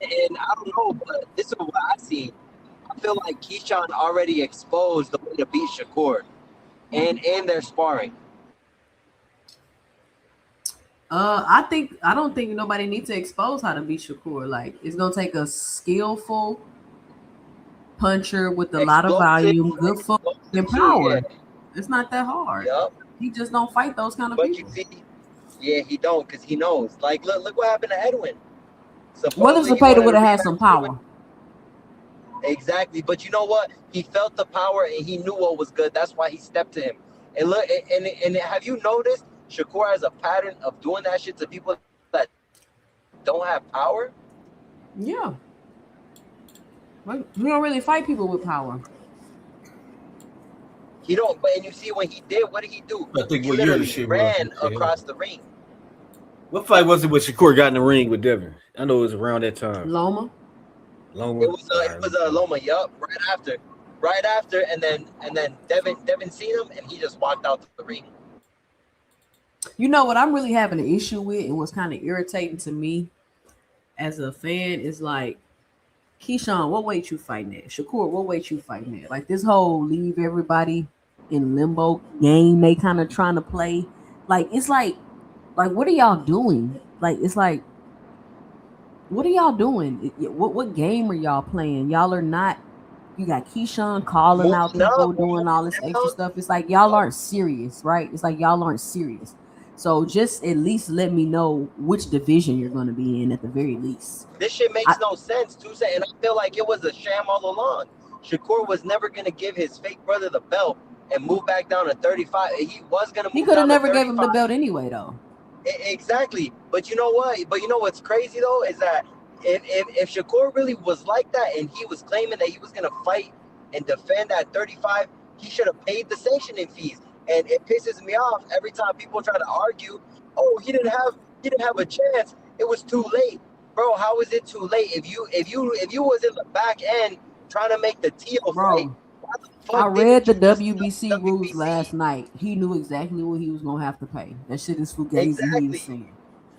I don't know, but this is what I see. I feel like Keyshawn already exposed the way to beat Shakur, and they're sparring. I don't think nobody needs to expose how to beat Shakur. Like it's gonna take a skillful puncher with a lot of volume, good foot and too. Yeah. power. It's not that hard. Yup. He just don't fight those kind of But you people. see, yeah, he don't because he knows. Like, look what happened to Edwin. What if Supposedly he Zepeda wanted would to have had rematch some Edwin. power? Exactly. But you know what? He felt the power and he knew what was good. That's why he stepped to him. And look, and have you noticed Shakur has a pattern of doing that shit to people that don't have power? Yeah. Well, we don't really fight people with power. He don't. But and you see when he did, what did he do? I think He what year the literally shit was. ran Okay. across the ring. What fight was it when Shakur got in the ring with Devin? I know it was around that time. Loma. Loma. It was Loma. Yup. Right after, and then Devin seen him and he just walked out the ring. You know what I'm really having an issue with, and what's kind of irritating to me as a fan is like, Keyshawn, what weight you fighting at? Shakur, what weight you fighting at? Like this whole leave everybody in limbo game they kind of trying to play. Like it's like what are y'all doing? Like it's like, what are y'all doing? What game are y'all playing? Y'all are not. You got Keyshawn calling out Moving people, up, doing all this extra stuff. It's like y'all aren't serious, right? It's like y'all aren't serious. So just at least let me know which division you're going to be in at the very least. This shit makes no sense, Tuesday, and I feel like it was a sham all along. Shakur was never gonna give his fake brother the belt and move back down to 35. He was gonna move. He could have down never to gave him the 35. belt anyway, though. Exactly. But you know what? But you know what's crazy though is that if Shakur really was like that and he was claiming that he was gonna fight and defend at 35, he should have paid the sanctioning fees. And it pisses me off every time people try to argue, oh, he didn't have a chance. It was too late. Bro, how is it too late? If you was in the back end trying to make the Tio fight, why the fuck I read the didn't you just WBC rules last night. He knew exactly what he was gonna have to pay. That shit is fugazi. He was saying.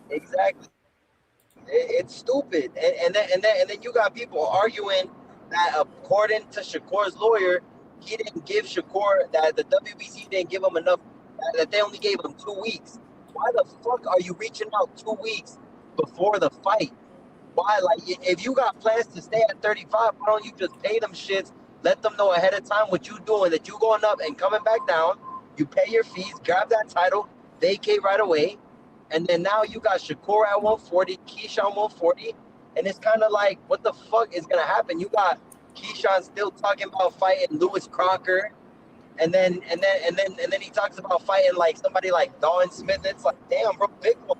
Exactly. It's stupid. And then you got people arguing that according to Shakur's lawyer, he didn't give Shakur that the WBC didn't give him enough, that they only gave him 2 weeks. Why the fuck are you reaching out 2 weeks before the fight? Why? Like, if you got plans to stay at 35, why don't you just pay them shits? Let them know ahead of time what you doing, that you going up and coming back down. You pay your fees, grab that title, vacate right away. And then now you got Shakur at 140, Keyshawn 140. And it's kind of like, what the fuck is going to happen? You got Keyshawn still talking about fighting Lewis Crocker. And then he talks about fighting like somebody like Dawn Smith. It's like, damn, bro, big one.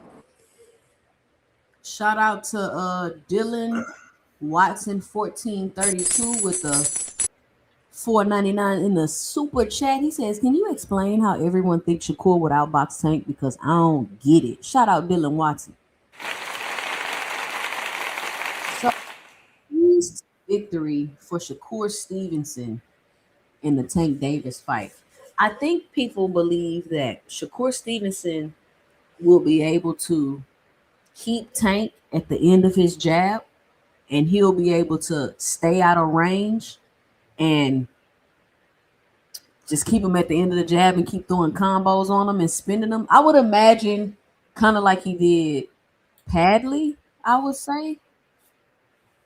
Shout out to Dylan Watson 1432 with the $4.99 in the super chat. He says, "Can you explain how everyone thinks Shakur would outbox Tank? Because I don't get it." Shout out Dylan Watson. So, victory for Shakur Stevenson in the Tank Davis fight. I think people believe that Shakur Stevenson will be able to keep Tank at the end of his jab, and he'll be able to stay out of range and just keep him at the end of the jab and keep throwing combos on him and spinning them. I would imagine kind of like he did Padley, I would say.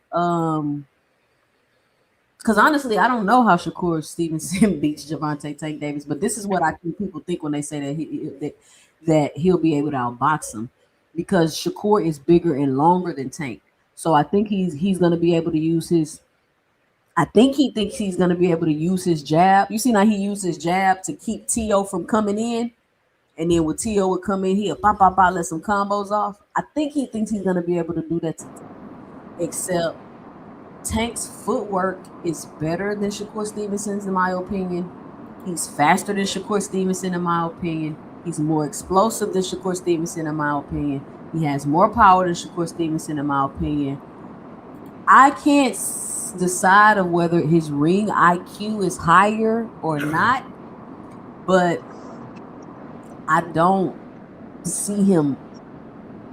Because honestly, I don't know how Shakur Stevenson beats Gervonta Tank Davis, but this is what I think people think when they say that he'll be able to outbox him, because Shakur is bigger and longer than Tank. So I think he's going to be able to use his. I think he thinks he's going to be able to use his jab. You see how he used his jab to keep Tio from coming in, and then when Tio would come in, he'll pop, let some combos off. I think he thinks he's going to be able to do that, except Tank's footwork is better than Shakur Stevenson's, in my opinion. He's faster than Shakur Stevenson, in my opinion. He's more explosive than Shakur Stevenson, in my opinion. He has more power than Shakur Stevenson, in my opinion. I can't decide of whether his ring IQ is higher or not, but I don't see him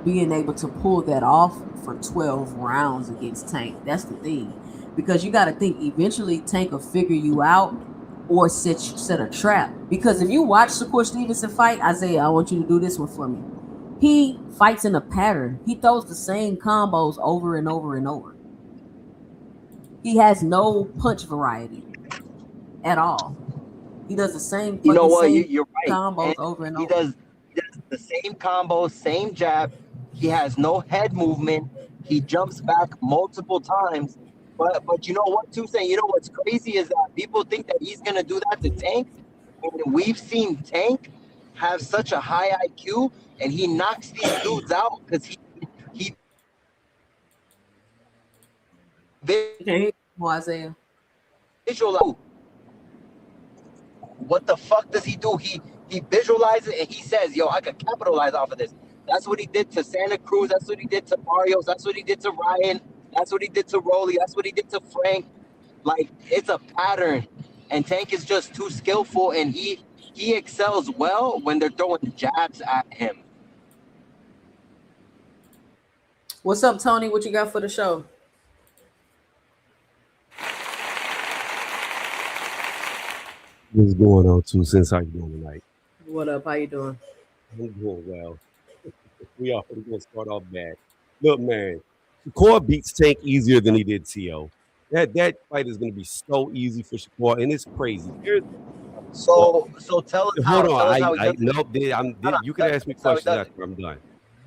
being able to pull that off for 12 rounds against Tank. That's the thing, because you got to think eventually Tank will figure you out or set a trap. Because if you watch Shakur Stevenson fight, Isaiah, I want you to do this one for me. He fights in a pattern. He throws the same combos over and over and over. He has no punch variety at all. He does the same. You know what? Same You're right. Combos over and he over. Does the same combo, same jab. He has no head movement. He jumps back multiple times. But you know what, Toussaint? You know what's crazy is that people think that he's gonna do that to Tank. And we've seen Tank have such a high IQ, and he knocks these dudes out because he Isaiah. visualize. What the fuck does he do? He visualizes and he says, "Yo, I could capitalize off of this." That's what he did to Santa Cruz. That's what he did to Barrios. That's what he did to Ryan. That's what he did to Rolly. That's what he did to Frank. Like, it's a pattern, and Tank is just too skillful, and he excels well when they're throwing jabs at him. What's up, Tony? What you got for the show? What's going on, too? Since how you doing tonight? What up? How you doing? I'm doing well. We are going to start off bad. Look, man, Shakur beats Tank easier than he did T.O. That fight is going to be so easy for Shakur, and it's crazy. So tell us Hold how on. You can ask me questions after I'm done.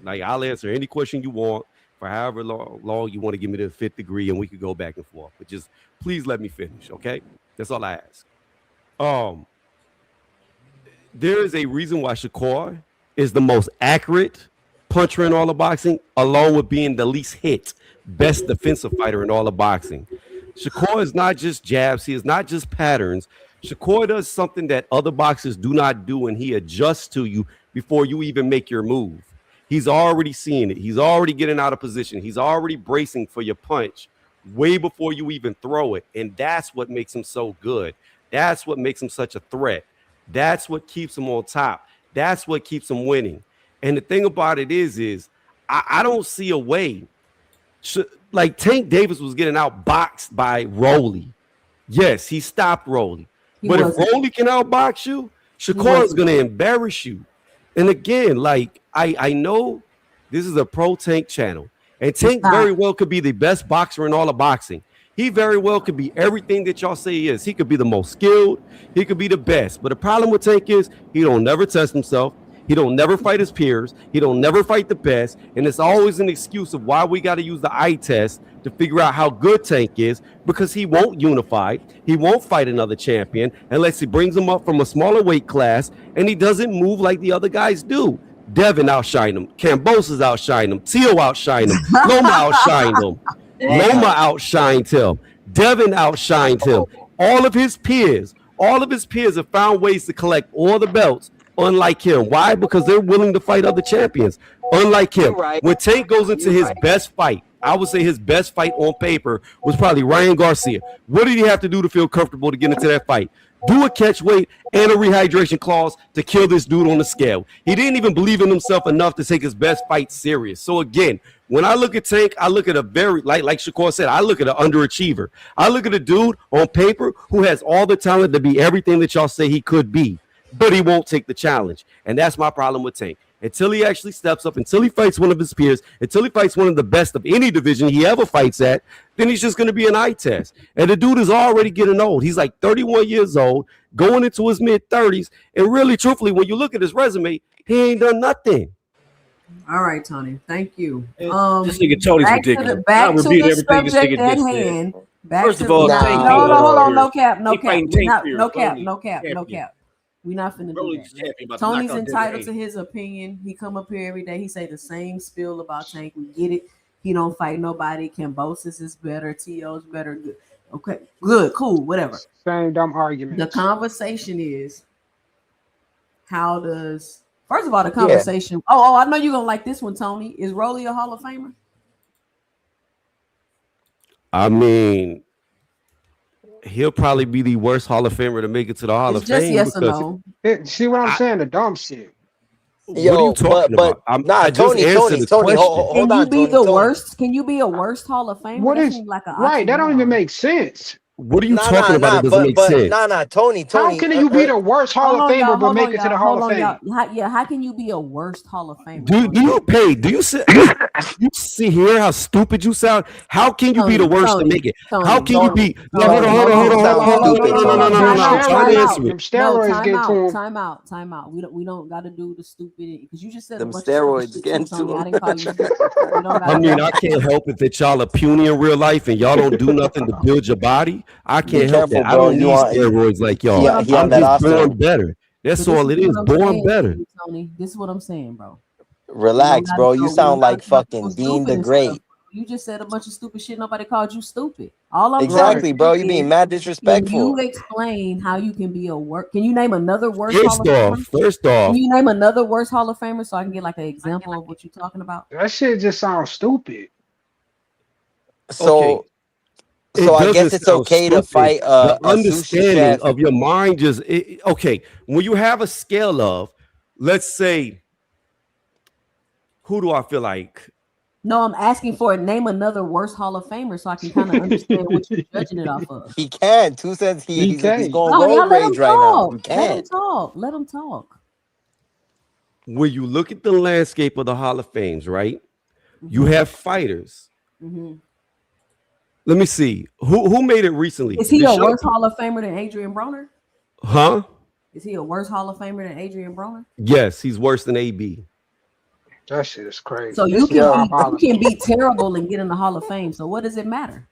Like, I'll answer any question you want for however long you want to give me the 5th degree, and we could go back and forth. But just please let me finish, okay? That's all I ask. There is a reason why Shakur is the most accurate puncher in all of boxing, along with being the least hit, best defensive fighter in all of boxing. Shakur is not just jabs. He is not just patterns. Shakur does something that other boxers do not do, and he adjusts to you before you even make your move. He's already seeing it. He's already getting out of position. He's already bracing for your punch way before you even throw it, and that's what makes him so good. That's what makes him such a threat. That's what keeps him on top. That's what keeps him winning. And the thing about it is I don't see a way. Like, Tank Davis was getting outboxed by Rolly. Yes, he stopped Rolly. But if Rolly can outbox you, Shakur is going to embarrass you. And again, like, I know this is a pro Tank channel. And Tank very well could be the best boxer in all of boxing. He very well could be everything that y'all say he is. He could be the most skilled. He could be the best. But the problem with Tank is he don't never test himself. He don't never fight his peers. He don't never fight the best. And it's always an excuse of why we got to use the eye test to figure out how good Tank is, because he won't unify. He won't fight another champion unless he brings him up from a smaller weight class, and he doesn't move like the other guys do. Devin outshined him. Cambosa's outshined him. Tio outshined him. Loma outshined him. Loma outshined him. Devin outshined him. All of his peers have found ways to collect all the belts, unlike him. Why? Because they're willing to fight other champions. Unlike him. When Tank goes into his best fight, I would say his best fight on paper was probably Ryan Garcia. What did he have to do to feel comfortable to get into that fight? Do a catch weight and a rehydration clause to kill this dude on the scale. He didn't even believe in himself enough to take his best fight serious. So again, when I look at Tank, I look at a very, like Shakur said, I look at an underachiever. I look at a dude on paper who has all the talent to be everything that y'all say he could be, but he won't take the challenge. And that's my problem with Tank. Until he actually steps up, until he fights one of his peers, until he fights one of the best of any division he ever fights at, then he's just going to be an eye test. And the dude is already getting old. He's like 31 years old, going into his mid-30s. And really, truthfully, when you look at his resume, he ain't done nothing. All right, Tony. Thank you. This nigga Tony's ridiculous. Back to the subject at hand. First of all, hold on. No cap. No cap. We're not finna do that. Tony's entitled to his opinion. He come up here every day. He say the same spiel about Tank. We get it. He don't fight nobody. Cambosis is better. T.O.'s better. Good. Okay. Good. Cool. Whatever. Same dumb argument. The conversation is, how does... First of all, the conversation... Yeah. Oh, I know you're going to like this one, Tony. Is Rolly a Hall of Famer? I mean... He'll probably be the worst Hall of Famer to make it to the Hall of Fame. Just yes or no. See what I'm saying? The dumb shit. What are you talking about? Tony, hold on. Can you be the worst? Can you be a worst Hall of Famer? What is like right? That don't even make sense. What are you talking about? It doesn't make sense. Tony. How can you be the worst Hall of Famer but make it to the Hall of Fame? How can you be a worst Hall of Famer? Do you see here how stupid you sound? How can you be the worst to make it? How can you be? No, hold on. Them steroids get to him. Time out. We don't got to do the stupid because you just said them steroids getting to him. I didn't call you. I mean, I can't help it that y'all are puny in real life and y'all don't do nothing to build your body. I can't help that. I don't need steroids like y'all. Yeah, I'm just born better. That's all it is. Born better. Tony, this is what I'm saying, bro. Relax, bro. You sound like fucking Dean the Great. You just said a bunch of stupid shit. Nobody called you stupid. All I'm exactly, bro. You being mad disrespectful. Can you explain how you can be a worst? Can you name another worst? First off, can you name another worst Hall of Famer so I can get like an example of what you're talking about? That shit just sounds stupid. So I guess it's okay to fight the understanding of your mind. Okay. When you have a scale of, let's say, who do I feel like? No, I'm asking for name another worst Hall of Famer so I can kind of understand what you're judging it off of. He can't. Who says he's going road rage right now? He can't. Let him talk. When you look at the landscape of the Hall of Fames, right? Mm-hmm. You have fighters. Mm-hmm. Let me see. Who made it recently? Is he a worse Hall of Famer than Adrian Broner? Huh? Is he a worse Hall of Famer than Adrian Broner? Yes, he's worse than AB. That shit is crazy. So you can be terrible and get in the Hall of Fame. So what does it matter?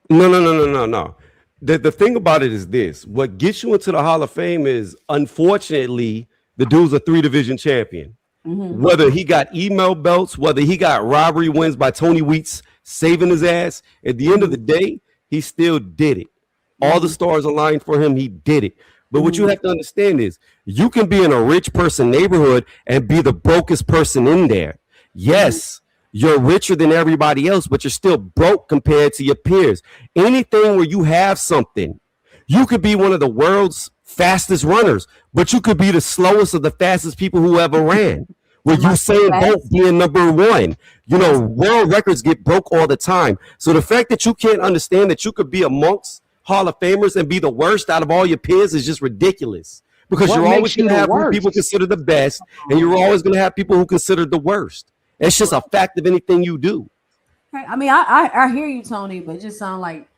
No. The thing about it is this. What gets you into the Hall of Fame is, unfortunately, the dude's a 3-division champion. Mm-hmm. Whether he got email belts, whether he got robbery wins by Tony Weeks saving his ass, at the end of the day, he still did it. Mm-hmm. All the stars aligned for him. He did it. But what you have to understand is you can be in a rich person neighborhood and be the brokest person in there. Yes, you're richer than everybody else, but you're still broke compared to your peers. Anything where you have something, you could be one of the world's fastest runners, but you could be the slowest of the fastest people who ever ran. Where Usain Bolt being number one, world records get broke all the time. So the fact that you can't understand that you could be amongst Hall of Famers and be the worst out of all your peers is just ridiculous. Because you're always going to have who people consider the best, and you're always going to have people who consider the worst. It's just a fact of anything you do. I mean, I hear you, Tony, but it just sound like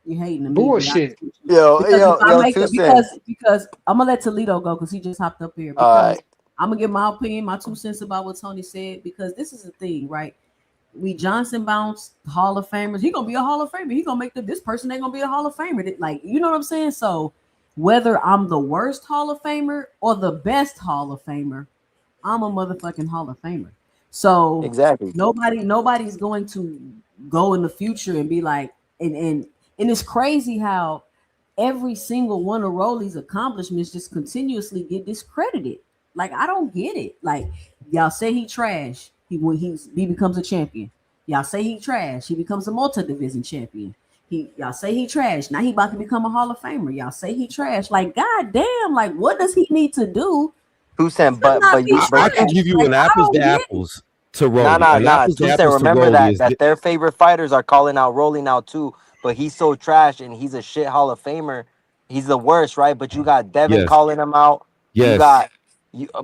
you're hating the bullshit. Because I'm gonna let Toledo go because he just hopped up here. Because I'm gonna give my opinion, my 2 cents about what Tony said, because this is the thing, right? We Johnson bounced Hall of Famers. He gonna be a Hall of Famer. He gonna make this person ain't gonna be a Hall of Famer. Like, you know what I'm saying? So whether I'm the worst Hall of Famer or the best Hall of Famer, I'm a motherfucking Hall of Famer. So exactly, nobody's going to go in the future and be like, and it's crazy how every single one of Rolly's accomplishments just continuously get discredited. Like, I don't get it. Like, y'all say he trash. He becomes a champion. Y'all say he trash. He becomes a multi-division champion. Y'all say he trash. Now he about to become a Hall of Famer. Y'all say he trash. Like, goddamn, like, what does he need to do? Who said? But I can give you an apples to apples to Rolly. Nah. Who said? Remember that their favorite fighters are calling out Rolly now too. But he's so trash and he's a shit Hall of Famer. He's the worst, right? But you got Devin calling him out. Yes. You got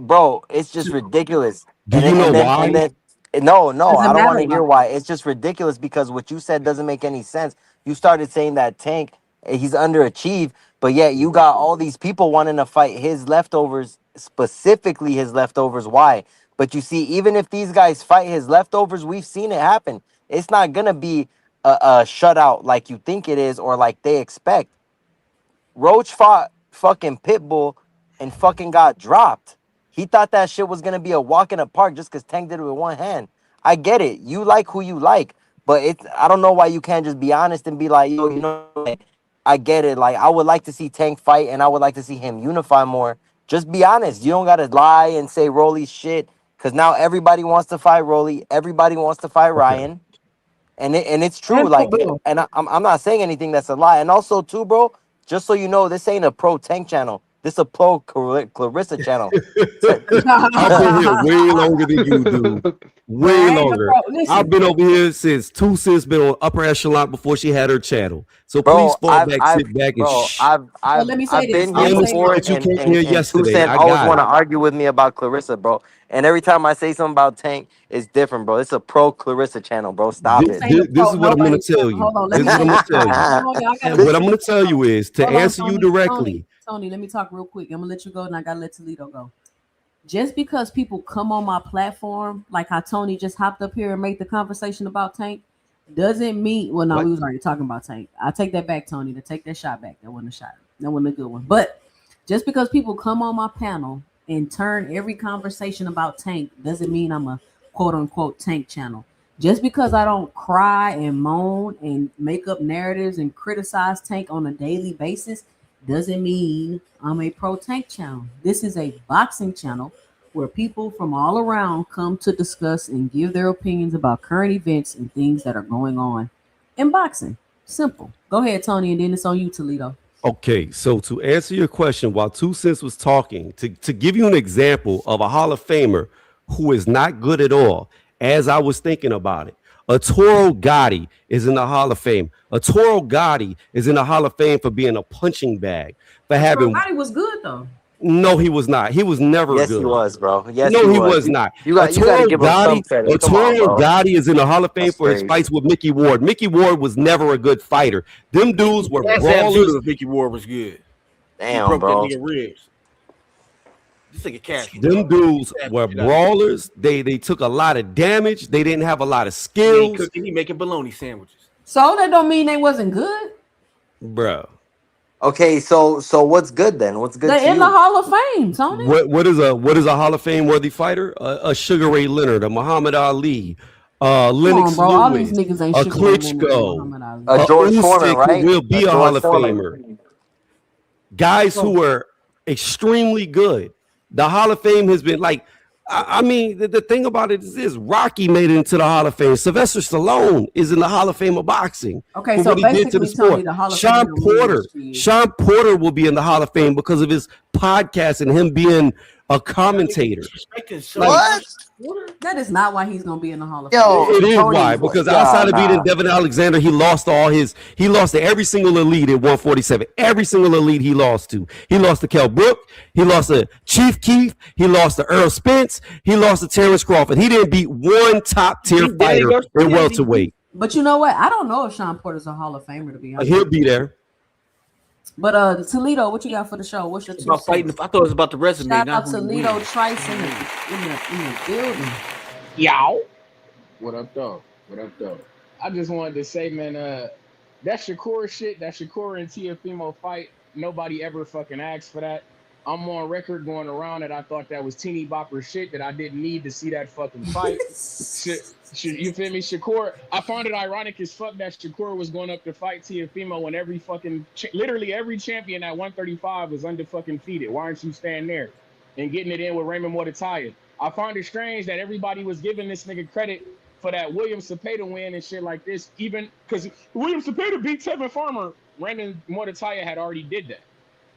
bro. It's just ridiculous. Do you know why? No, I don't want to hear why. It's just ridiculous because what you said doesn't make any sense. You started saying that Tank, he's underachieved, but yet you got all these people wanting to fight his leftovers, specifically his leftovers. Why? But you see, even if these guys fight his leftovers, we've seen it happen. It's not going to be a shutout like you think it is or like they expect. Roach fought fucking Pitbull and fucking got dropped. He thought that shit was going to be a walk in the park just because Tank did it with one hand. I get it. You like who you like. But I don't know why you can't just be honest and be like, yo, like, I get it. Like, I would like to see Tank fight and I would like to see him unify more. Just be honest. You don't got to lie and say Rolly's shit because now everybody wants to fight Rolly. Everybody wants to fight Ryan. And it's true. Like, and I'm not saying anything that's a lie. And also, too, bro, just so you know, this ain't a pro Tank channel. This is a pro Clarissa channel. I've been here way longer than you do. Way longer. I've been over here since 2 Cents been on upper echelon before she had her channel. So please fall back, sit back, and shh. let me say I've this. been I here before, understand you came here and 2 yesterday. Cent I always got want to it. argue with me about Clarissa, bro. And every time I say something about Tank, it's different, bro. It's a pro Clarissa channel, bro. Stop This, it. Ain't a this pro. is what I'm going Nobody. to tell you. Hold on. Let This me is what I'm say going this. to tell you. Hold on, y'all gotta And what let I'm going to tell you is to Hold on, answer you Tony. directly. Tony, let me talk real quick. I'm gonna let you go, and I gotta let Toledo go. Just because people come on my platform, like how Tony just hopped up here and made the conversation about Tank, doesn't mean. Well, no, What? we was already talking about Tank. I take that back, Tony. To take that shot back. That wasn't a shot. That wasn't a good one. But just because people come on my panel and turn every conversation about Tank doesn't mean I'm a quote unquote Tank channel. Just because I don't cry and moan and make up narratives and criticize Tank on a daily basis doesn't mean I'm a pro Tank channel. This is a boxing channel where people from all around come to discuss and give their opinions about current events and things that are going on in boxing. Simple. Go ahead, Tony, and then it's on you, Toledo. Okay, so to answer your question, while 2 Cents was talking, to give you an example of a Hall of Famer who is not good at all, as I was thinking about it, Arturo Gotti is in the Hall of Fame. Arturo Gotti is in the Hall of Fame for being a punching bag, for having. Body was good though. No, he was not. He was never Yes, good. he was, bro. Yes, No, he was. was not. You got to give him some credit. Come on, Arturo bro. Gotti is in the Hall of Fame That's for his crazy. fights with Mickey Ward. Mickey Ward was never a good fighter. Them dudes were Last brawlers. of Mickey Ward was good. He Damn, broke bro. that nigga ribs. This nigga cash. Them dudes were brawlers. They took a lot of damage. They didn't have a lot of skills. He making bologna sandwiches. So that don't mean they wasn't good. Bro. Okay, so what's good then? What's good? They're in the Hall of Fame, Tony. What is a Hall of Fame worthy fighter? A Sugar Ray Leonard, a Muhammad Ali, Lennox bro. All these Lewis, niggas ain't a Sugar Ray Leonard, Klitschko, Muhammad Ali. a George Foreman, Usyk right? who will be a Hall of Foreman. Famer. Guys who were extremely good. The Hall of Fame has been like, I mean, the thing about it is this: Rocky made it into the Hall of Fame. Sylvester Stallone is in the Hall of Fame of boxing. Okay, for so what he did to the basically, Tony, sport. the Hall of Sean Fame don't mean Porter, much to you. Sean Porter will be in the Hall of Fame because of his podcast and him being a commentator. What? That is not why he's gonna be in the Hall of Fame. Yo, It is Tony, why, because yeah, outside of beating nah. Devin Alexander, he lost to every single elite at 147. Every single elite he lost to. He lost to Kell Brook, he lost to Chief Keef, he lost to Earl Spence, he lost to Terrence Crawford. He didn't beat one top tier fighter in welterweight. But you know what? I don't know if Sean Porter's a Hall of Famer, to be honest. He'll be there. But Toledo, what you got for the show? What's your two About fighting. cents? I thought it was about the resume. Shout not out who you Toledo win. Trice in the building. Yow. What up, though? What up, though? I just wanted to say, man, that Shakur shit, that Shakur and Tiafimo fight, nobody ever fucking asked for that. I'm on record going around that I thought that was teeny bopper shit, that I didn't need to see that fucking fight. You feel me? Shakur, I found it ironic as fuck that Shakur was going up to fight Tiafimo when every fucking, literally every champion at 135 was defeated. Why aren't you standing there and getting it in with Raymond Mordetaya? I find it strange that everybody was giving this nigga credit for that William Cepeda win and shit like this, even because William Cepeda beat Tevin Farmer. Raymond Mordetaya had already did that.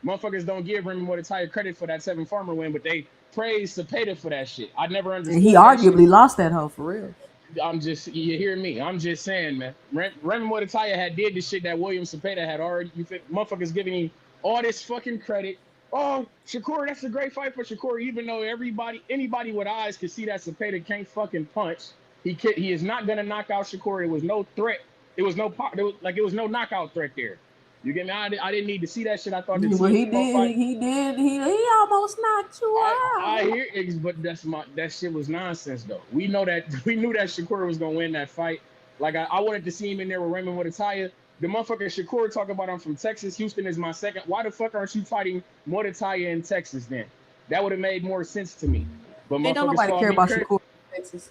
Motherfuckers don't give Raymond Mordetaya credit for that Tevin Farmer win, but they praise Cepeda for that shit. I never understood. And he arguably lost that hoe for real. You hear me? I'm just saying, man. Raymond Mordetaya had did the shit that William Cepeda had already. Motherfuckers giving him all this fucking credit. Oh, Shakur, that's a great fight for Shakur, even though anybody with eyes could see that Cepeda can't fucking punch. He is not gonna knock out Shakur. It was no threat. It was no knockout threat there. You get me? I didn't need to see that shit. I thought Well, he did. He almost knocked you out. I hear it, but that shit was nonsense though. We knew that Shakur was gonna win that fight. Like I wanted to see him in there with Raymond Mordetaya. The motherfucker Shakur talk about I'm from Texas. Houston is my second. Why the fuck aren't you fighting Mordetaya in Texas then? That would have made more sense to me. But Ain't nobody care about Shakur in Texas.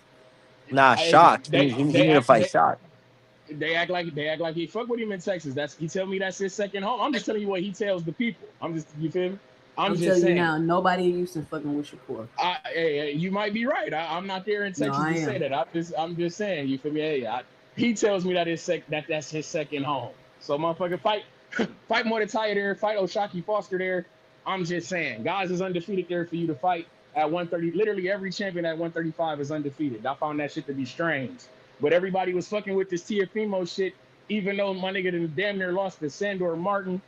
Nah, Shock. He need to fight Shock. They act like he fuck with him in Texas. He tell me that's his second home. I'm just telling you what he tells the people. You feel me? I'm just telling saying. you now, nobody in Houston fucking with Shakur. Hey, you might be right. I'm not there in Texas to say that. I'm just saying. You feel me? Hey, he tells me that's his second home. So motherfucker, fight Mordetaya there, fight Oshaki Foster there. I'm just saying, guys is undefeated there for you to fight at 130. Literally every champion at 135 is undefeated. I found that shit to be strange. But everybody was fucking with this Tiafimo shit, even though my nigga done damn near lost to Sandor Martin.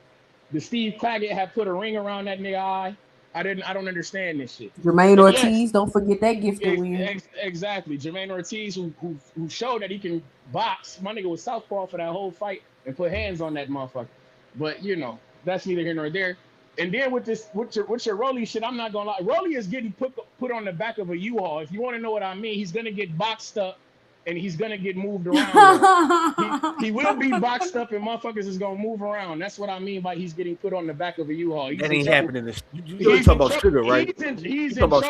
The Steve Claggett had put a ring around that nigga eye. I don't understand this shit. Jermaine And Ortiz, yes, don't forget that gifted win. exactly. Jermaine Ortiz, who showed that he can box. My nigga was southpaw for that whole fight and put hands on that motherfucker. But you know, that's neither here nor there. And then with your Rolly shit, I'm not gonna lie. Rolly is getting put on the back of a U-Haul. If you want to know what I mean, he's gonna get boxed up and he's gonna get moved around. he will be boxed up and motherfuckers is gonna move around. That's what I mean by he's getting put on the back of a U-Haul. That ain't happening. You're talking about Sugar, right? He's in trouble.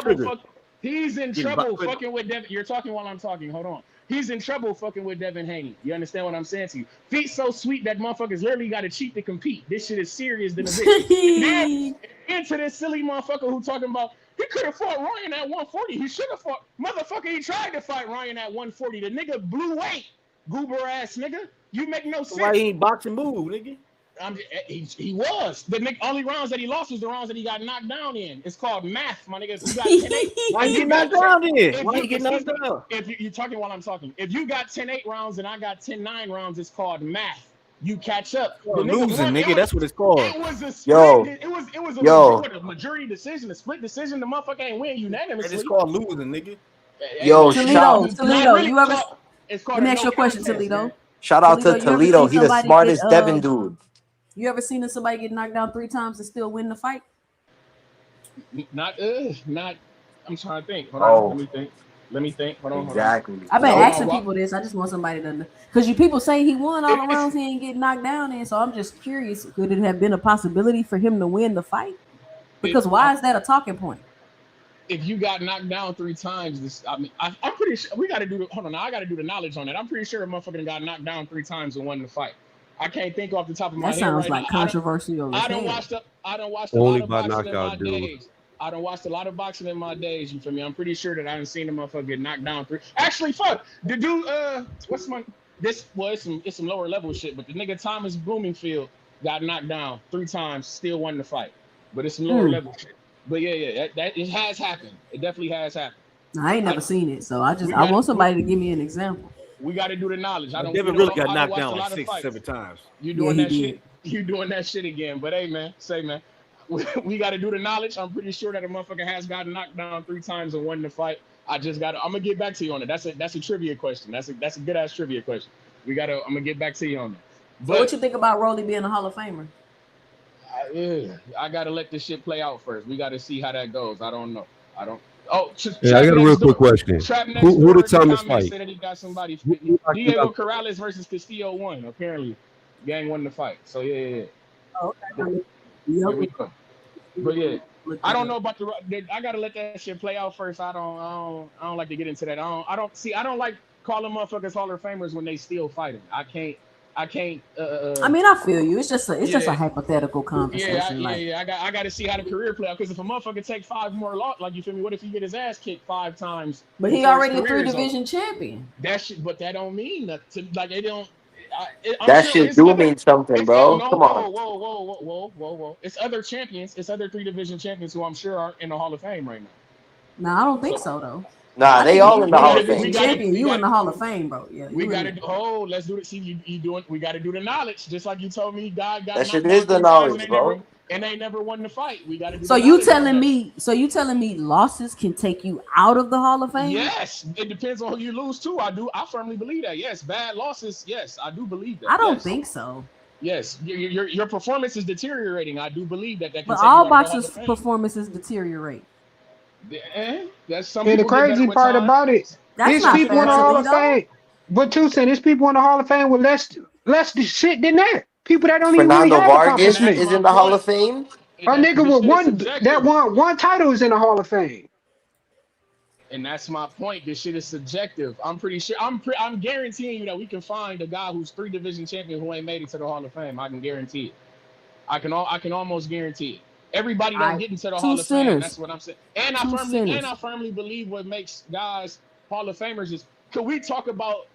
He's in trouble fucking with Devin. You're talking while I'm talking. Hold on. He's in trouble fucking with Devin Haney. You understand what I'm saying to you? Feet so sweet that motherfuckers literally got to cheat to compete. This shit is serious than a bitch. Into this silly motherfucker who talking about he could have fought Ryan at 140. He should have fought. Motherfucker, he tried to fight Ryan at 140. The nigga blew weight. Goober ass nigga. You make no sense. Why he ain't boxing move, nigga? He was. The only rounds that he lost was the rounds that he got knocked down in. It's called math, my nigga. If you got 10-8, why you get knocked down then? Why you get knocked down? If you're talking while I'm talking. If you got 10-8 rounds and I got 10-9 rounds, it's called math. You catch up. Losing, nigga. That's what it's called. It was a split. It was a majority decision, a split decision. The motherfucker ain't win unanimously. It's called losing, nigga. Toledo, Really you ever? It's Let me ask you a question, Toledo. Shout out to Toledo. He the smartest Devin dude. You ever seen somebody get knocked down 3 times and still win the fight? Not. I'm trying to think. Hold on. Let me think. Hold on. Exactly. I've been asking people this. I just want somebody to know. Because people say he won all the rounds, he ain't get knocked down in. So I'm just curious, could it have been a possibility for him to win the fight? Because why is that a talking point? If you got knocked down 3 times, I'm pretty sure we got to do. Hold on, I got to do the knowledge on that. I'm pretty sure a motherfucker got knocked down 3 times and won the fight. I can't think off the top of my head. That sounds like controversial. I don't watch a Only lot of by boxing in my knockout, dude. days. I don't watch a lot of boxing in my days. You feel me? I'm pretty sure that I haven't seen a motherfucker get knocked down 3. Actually, fuck the dude. What's my this? Well, it's some lower level shit. But the nigga Thomas Bloomingfield got knocked down 3 times, still won the fight. But it's some lower level shit. But yeah, that it has happened. It definitely has happened. I ain't never seen it, so I want somebody to give me an example. We got to do the knowledge. I don't. Devin really got knocked down like 6 or 7 times. You doing that shit? You doing that shit again? But hey, man, we got to do the knowledge. I'm pretty sure that a motherfucker has gotten knocked down 3 times and won the fight. I'm gonna get back to you on it. That's a trivia question. That's a good ass trivia question. I'm gonna get back to you on that. But so what you think about Rolly being a Hall of Famer? I gotta let this shit play out first. We gotta see how that goes. I don't know. I got a real quick question. Who did Thomas fight? Said that he got somebody. Diego Corrales versus Castillo won. Apparently, gang won the fight. So yeah. Oh, okay. Here we go. But yeah, I don't know about I gotta let that shit play out first. I don't like to get into that. I don't like calling motherfuckers Hall of Famers when they still fighting. I can't. I mean, I feel you. It's just a hypothetical conversation. Yeah. I got to see how the career play out. Because if a motherfucker take 5 more loss, like you feel me? What if he get his ass kicked 5 times? But he already a 3-division champion. That shit, but that don't mean nothing. Like it don't. That shit do mean something, bro. Come on. Whoa. It's other champions. It's other 3-division champions who I'm sure are in the Hall of Fame right now. No, I don't think so though. Nah, they all in the Hall of Fame. You in the Hall of Fame, bro. Yeah. We got to. Let's do it. See, you doing? We got to do the knowledge, just like you told me. God got that shit is the knowledge, bro. And they never won the fight. We got to do. So you telling me? So you telling me losses can take you out of the Hall of Fame? Yes, it depends on who you lose to. I firmly believe that. Yes, bad losses. Yes, I do believe that. I don't think so. Yes, your performance is deteriorating. I do believe that. That can but take all boxers' performances deteriorate. That's some. And the crazy part about it, there's people in the Hall of Fame. But there's people in the Hall of Fame with less shit than that. People that don't even really have accomplishments is in the Hall of Fame. A nigga with one title is in the Hall of Fame. And that's my point. This shit is subjective. I'm pretty sure. I'm guaranteeing you that we can find a guy who's 3-division champion who ain't made it to the Hall of Fame. I can guarantee it. I can almost guarantee it. Everybody don't get into the Hall of Fame. That's what I'm saying. And I firmly believe what makes guys Hall of Famers is could we talk about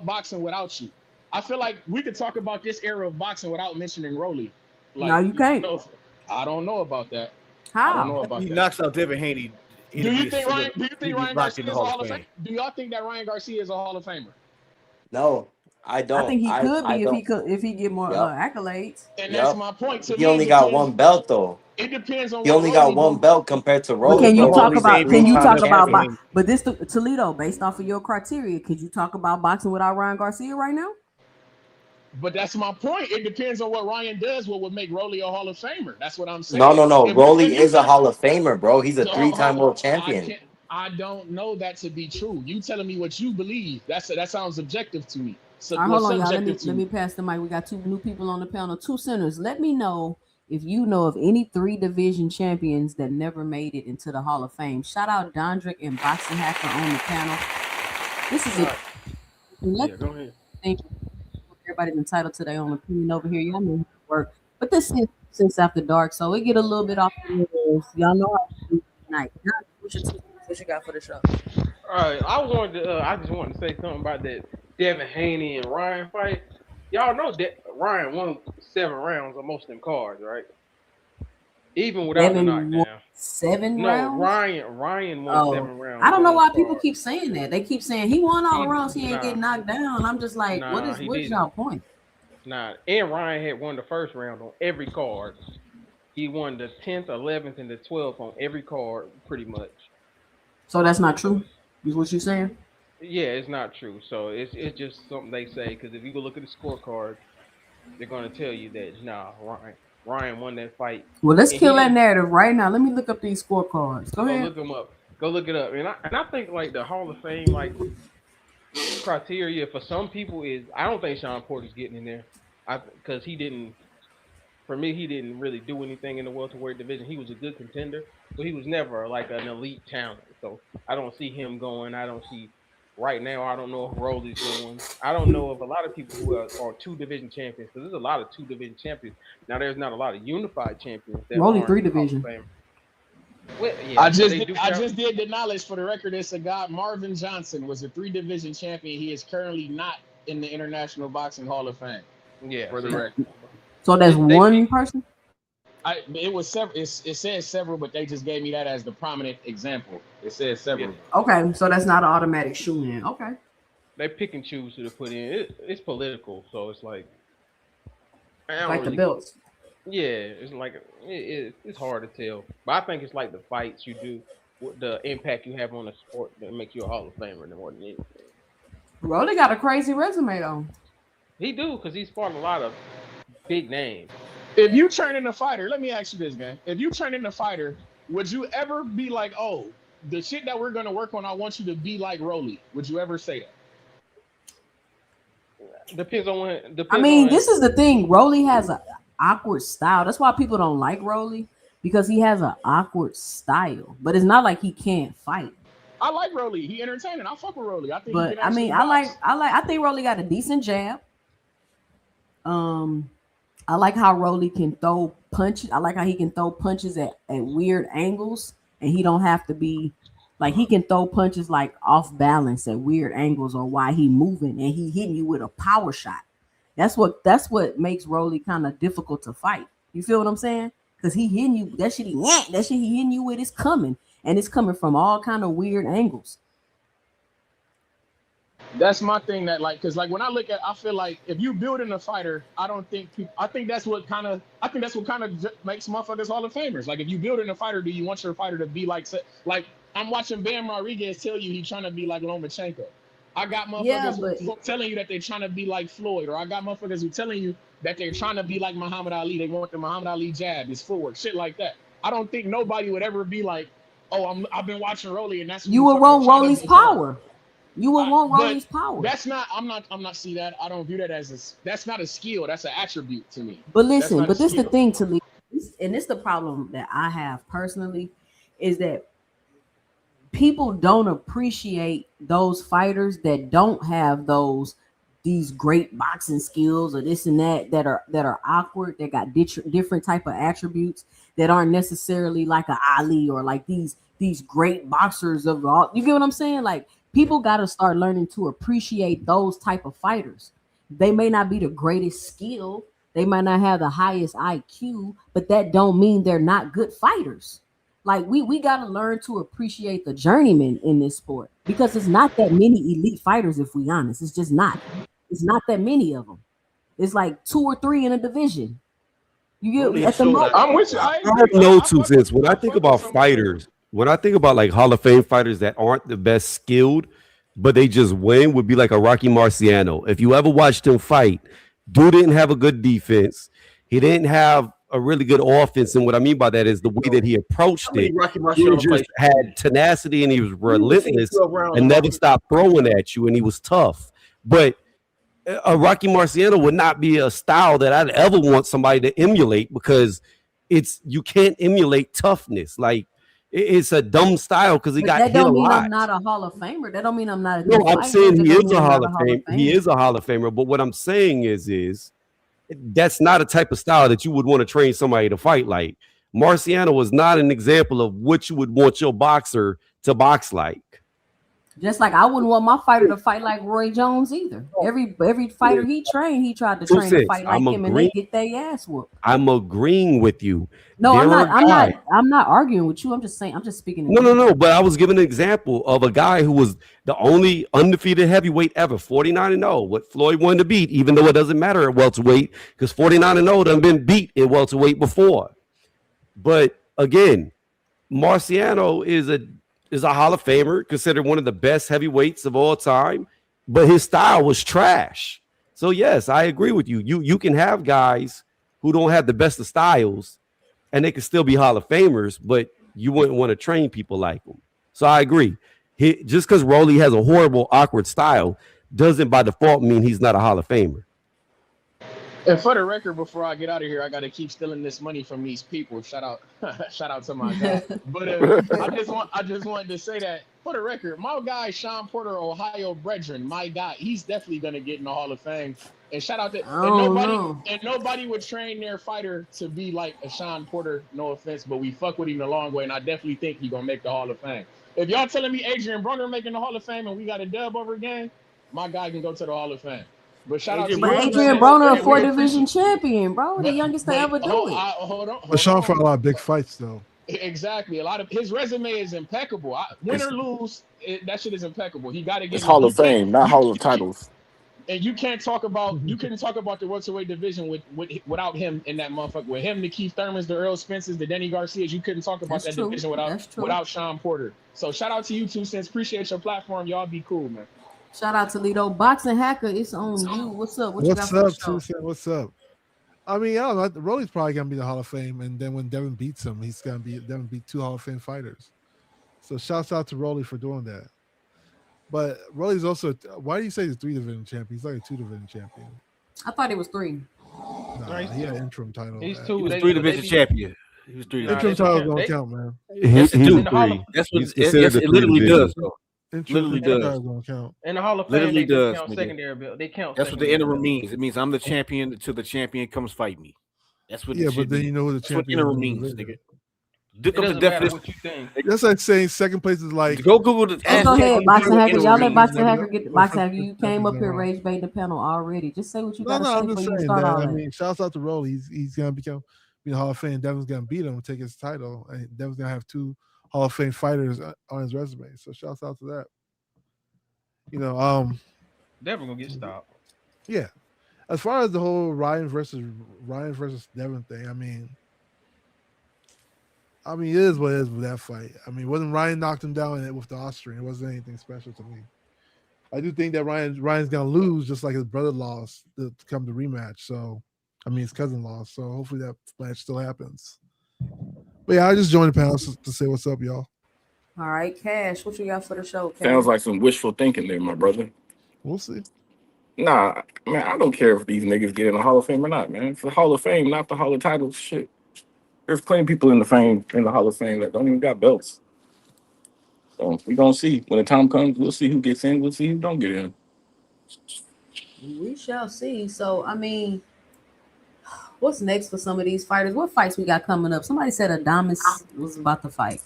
boxing without you? I feel like we could talk about this era of boxing without mentioning Rolly. Like, no, you can't. I don't know about that. How? I don't know about He that. knocks out Devin Haney. Do you think Ryan Garcia Garcia is a Hall of Famer? Do y'all think that Ryan Garcia is a Hall of Famer? No, I don't. I think he could be don't. if he get more accolades. And that's my point. To He me, only got one belt though. It depends on He what only got Rolly one do. belt compared to But Rolly. can you bro. talk Rolly's about? a Can you three-time talk about? champion. But this Toledo, based off of your criteria, could you talk about boxing without Ryan Garcia right now? But that's my point. It depends on what Ryan does, what would make Rolly a Hall of Famer. That's what I'm saying. No. Rolly is a Hall of Famer, bro. He's a three-time world champion. I don't know that to be true. You telling me what you believe. That sounds subjective to me. So all right, hold on, y'all. Let me pass the mic. We got 2 new people on the panel, 2 centers. Let me know if you know of any 3 division champions that never made it into the Hall of Fame. Shout out Dondrick and Boxing Hacker on the panel. This is it. Go ahead. Thank you. Everybody's entitled to their own opinion over here. Y'all know how to work. But this is since after dark, so it get a little bit off the rails. Y'all know how to do tonight. What you got for the show? All right, I just wanted to say something about that Devin Haney and Ryan fight. Y'all know that Ryan won 7 rounds on most of them cards, right? Even without the knockdown. 7 rounds? Ryan won 7 rounds. I don't know why people keep saying that. They keep saying he won all the rounds, he ain't getting knocked down. I'm just like, what's y'all point? Nah, and Ryan had won the first round on every card. He won the 10th, 11th, and the 12th on every card, pretty much. So that's not true? Is what you're saying? Yeah, it's not true. So it's just something they say, because if you go look at the scorecard, they're going to tell you that, nah, Ryan won that fight. Well, let's kill that narrative right now. Let me look up these scorecards. Go ahead. Look them up. Go look it up. And I think like the Hall of Fame criteria for some people is, I don't think Sean Porter's getting in there, because he didn't really do anything in the welterweight division. He was a good contender, but he was never like an elite talent. So I don't see him going. I don't see right now. I don't know if Rolly's going. I don't know of a lot of people who are 2 division champions, because there's a lot of 2 division champions. Now there's not a lot of unified champions. Rolly 3 division. Well, yeah, I just did the knowledge for the record. It's a guy, Marvin Johnson, was a 3 division champion. He is currently not in the International Boxing Hall of Fame. Yeah, for the record. So that's one person? It was several. It says several, but they just gave me that as the prominent example. It says several. Yeah. Okay, so that's not an automatic shoe-in. Okay. They pick and choose who to put in. It's political, so it's like the belts. Yeah, it's like it's hard to tell, but I think it's like the fights you do, the impact you have on the sport that make you a Hall of Famer more than anything. Rolly got a crazy resume though. He do, because he's fought a lot of big names. If you turn in a fighter, let me ask you this, man. If you turn in a fighter, would you ever be like, oh, the shit that we're gonna work on, I want you to be like Rolly? Would you ever say that? Depends on when. This is the thing. Rolly has an awkward style. That's why people don't like Rolly, because he has an awkward style. But it's not like he can't fight. I like Rolly. He entertaining. I fuck with Rolly. I think. But I think Rolly got a decent jab. I like how Rolly can throw punches. I like how he can throw punches at weird angles, and he don't have to be like, he can throw punches like off balance at weird angles, or while he moving and he hitting you with a power shot. That's what makes Rolly kind of difficult to fight. You feel what I'm saying? Because he hitting you, that shit he hitting you with is coming, and it's coming from all kind of weird angles. That's my thing. That because when I look at, I feel like if you building a fighter, I think that's what kind of makes motherfuckers Hall of Famers. Like, if you building a fighter, do you want your fighter to be like I'm watching Bam Rodriguez tell you he's trying to be like Lomachenko. I got motherfuckers who telling you that they're trying to be like Floyd, or I got motherfuckers who telling you that they're trying to be like Muhammad Ali. They want the Muhammad Ali jab, his footwork, shit like that. I don't think nobody would ever be like, oh, I've been watching Rolly, and that's you would want Rolly's power. You would want Rolly's power. That's not. I'm not. See that. I don't view that as that's not a skill. That's an attribute to me. But listen, this is the thing to me, and this the problem that I have personally, is that people don't appreciate those fighters that don't have these great boxing skills or this and that are awkward, that got different type of attributes that aren't necessarily like an Ali or like these great boxers of all. You get what I'm saying? Like, people got to start learning to appreciate those type of fighters. They may not be the greatest skill. They might not have the highest IQ, but that don't mean they're not good fighters. Like we got to learn to appreciate the journeyman in this sport because it's not that many elite fighters. If we honest, it's just not. It's not that many of them. It's like 2 or 3 in a division. You get at the most. I'm with you. I have no 2 cents. When I think about fighters, when I think about like Hall of Fame fighters that aren't the best skilled, but they just win, would be like a Rocky Marciano. If you ever watched him fight, dude didn't have a good defense. He didn't have a really good offense, and what I mean by that is the way that he approached it. He just had tenacity and he was relentless and never stopped throwing at you, and he was tough. But a Rocky Marciano would not be a style that I'd ever want somebody to emulate because you can't emulate toughness. Like it's a dumb style because he got hit a lot. That don't mean I'm not a Hall of Famer. That don't mean I'm not a no. I'm saying he is a Hall of Fame. He is a Hall of Famer. But what I'm saying is that's not a type of style that you would want to train somebody to fight like. Marciano was not an example of what you would want your boxer to box like. Just like I wouldn't want my fighter to fight like Roy Jones either. Every fighter he trained, he tried to train to fight like him, and they get their ass whooped. I'm agreeing with you. No, I'm not arguing with you. I'm just saying. I'm just speaking. No. But I was giving an example of a guy who was the only undefeated heavyweight ever, 49-0. What Floyd wanted to beat, even though it doesn't matter at welterweight, because 49-0 done been beat in welterweight before. But again, Marciano is a Hall of Famer, considered one of the best heavyweights of all time, but his style was trash. So yes, I agree with you. You can have guys who don't have the best of styles, and they can still be Hall of Famers, but you wouldn't want to train people like them. So I agree. Just because Rolly has a horrible, awkward style doesn't by default mean he's not a Hall of Famer. And for the record, before I get out of here, I gotta keep stealing this money from these people. Shout out to my guy. But I just wanted to say that for the record, my guy Sean Porter, Ohio brethren, my guy, he's definitely gonna get in the Hall of Fame. And shout out to nobody would train their fighter to be like a Sean Porter. No offense, but we fuck with him the long way, and I definitely think he's gonna make the Hall of Fame. If y'all telling me Adrian Broner making the Hall of Fame and we got a dub over again, my guy can go to the Hall of Fame. But shout out to Adrian Broner, a 4-division champion, bro. The youngest to ever do it. Hold on. But Sean fought a lot of big fights, though. Exactly. A lot of his resume is impeccable. Win or lose, that shit is impeccable. He got to get. It's Hall of Fame, not Hall of Titles. And you couldn't talk about the welterweight division without him in that motherfucker. With him, the Keith Thurmans, the Earl Spencers, the Denny Garcias, you couldn't talk about division without Sean Porter. So shout out to you 2 Cents. Appreciate your platform. Y'all be cool, man. Shout out to Lido. Boxing Hacker, it's on you. What's up? What's up? I mean, I don't know. Rolly's probably gonna be the Hall of Fame, and then when Devin beats him, Devin beat 2 Hall of Fame fighters. So shouts out to Rolly for doing that. But Rolly's also, why do you say he's a 3-division champion? He's like a 2-division champion. I thought it was 3. Nah, he had an interim title. He's 2. He was 3-division champion. He was 3. Interim title don't count, man. He's 3. That's what it literally does, though. Literally does. In the Hall of Fame, they count secondary belt. They count. That's what the interim means. It means I'm the champion until the champion comes fight me. That's what. Yeah, but then you know who the champion interim means, nigga. It doesn't matter what you think. That's like saying second place is like. Go Google the. Go ahead, Boxing Hacker. Y'all let Boxing Hacker get the Boxing Hacker. You came up here rage baiting the panel already. Just say what you got to say. I'm just saying that. I mean, shouts out to Rolly. He's gonna become Hall of Fame. Devin's gonna beat him and take his title, and Devin's gonna have 2 Hall of Fame fighters on his resume. So shouts out to that. Devin gonna get stopped. Yeah. As far as the whole Ryan versus Devin thing, I mean, it is what it is with that fight. I mean, wasn't Ryan knocked him down with the Austrian? It wasn't anything special to me. I do think that Ryan's gonna lose just like his brother lost to come to rematch. So, his cousin lost. So hopefully that match still happens. But yeah, I just joined the panel to say what's up, y'all. All right, Cash, what you got for the show, Cash? Sounds like some wishful thinking there, my brother. We'll see. Nah, man, I don't care if these niggas get in the Hall of Fame or not, man. It's the Hall of Fame, not the Hall of Titles. Shit. There's plenty of people in the Hall of Fame that don't even got belts. So we gonna see. When the time comes, we'll see who gets in, we'll see who don't get in. We shall see. So, what's next for some of these fighters? What fights we got coming up? Somebody said Adamas was about to fight.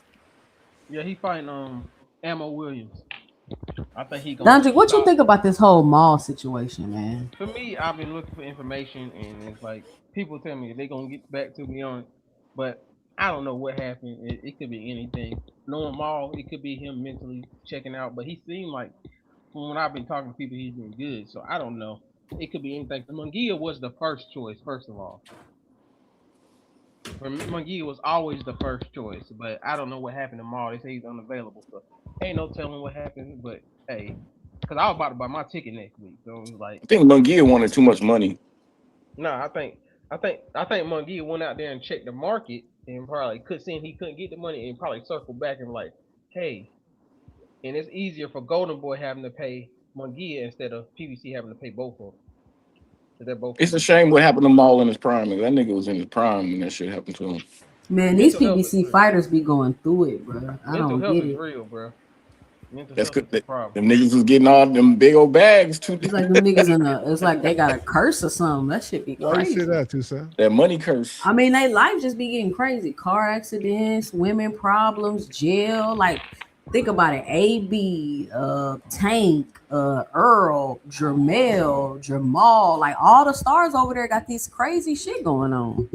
Yeah, he fighting Ammo Williams. I think he gonna. Dondre, what you think about this whole mall situation, man? For me, I've been looking for information, and it's like people tell me they gonna get back to me on it, but I don't know what happened. It could be anything. Knowing Maul, it could be him mentally checking out, but he seemed like from when I've been talking to people, he's been good. So I don't know. It could be anything. Munguia was the first choice, first of all. For me, Munguia was always the first choice, but I don't know what happened to Maul. They say he's unavailable, so ain't no telling what happened. But hey, because I was about to buy my ticket next week, so it was like I think Munguia wanted too much money. no, I think Munguia went out there and checked the market and probably he couldn't get the money and probably circled back and like, hey, and it's easier for Golden Boy having to pay Munguia instead of PBC having to pay both of them. So they're both. It's a shame what happened to Maul in his prime. That nigga was in his prime when that shit happened to him. Man, these PBC fighters be going through it, bro. I don't get it. Mental health is real, bro. That's good. Them niggas was getting all them big old bags too. It's like them niggas it's like they got a curse or something. That shit be Why crazy. you say that too, sir? That money curse. I mean, they life just be getting crazy. Car accidents, women problems, jail. Like, think about it. AB, Tank, Earl, Jermell, like all the stars over there got these crazy shit going on.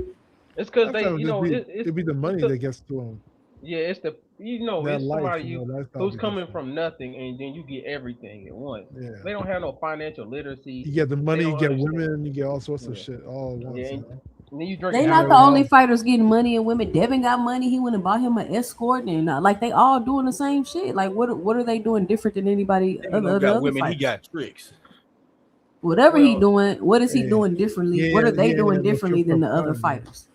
It's because they, it'd be the money that gets to them. Yeah, it's the it's somebody who's coming from nothing, and then you get everything at once. Yeah. They don't have no financial literacy. You get the money, you get women, you get all sorts of shit all at once. Yeah, and then you drink. They not the only fighters getting money and women. Devin got money. He went and bought him an escort, and like they all doing the same shit. Like what are they doing different than anybody other women? fighters? He got tricks. Whatever he doing, what is he doing differently? What are they doing differently than the other fighters?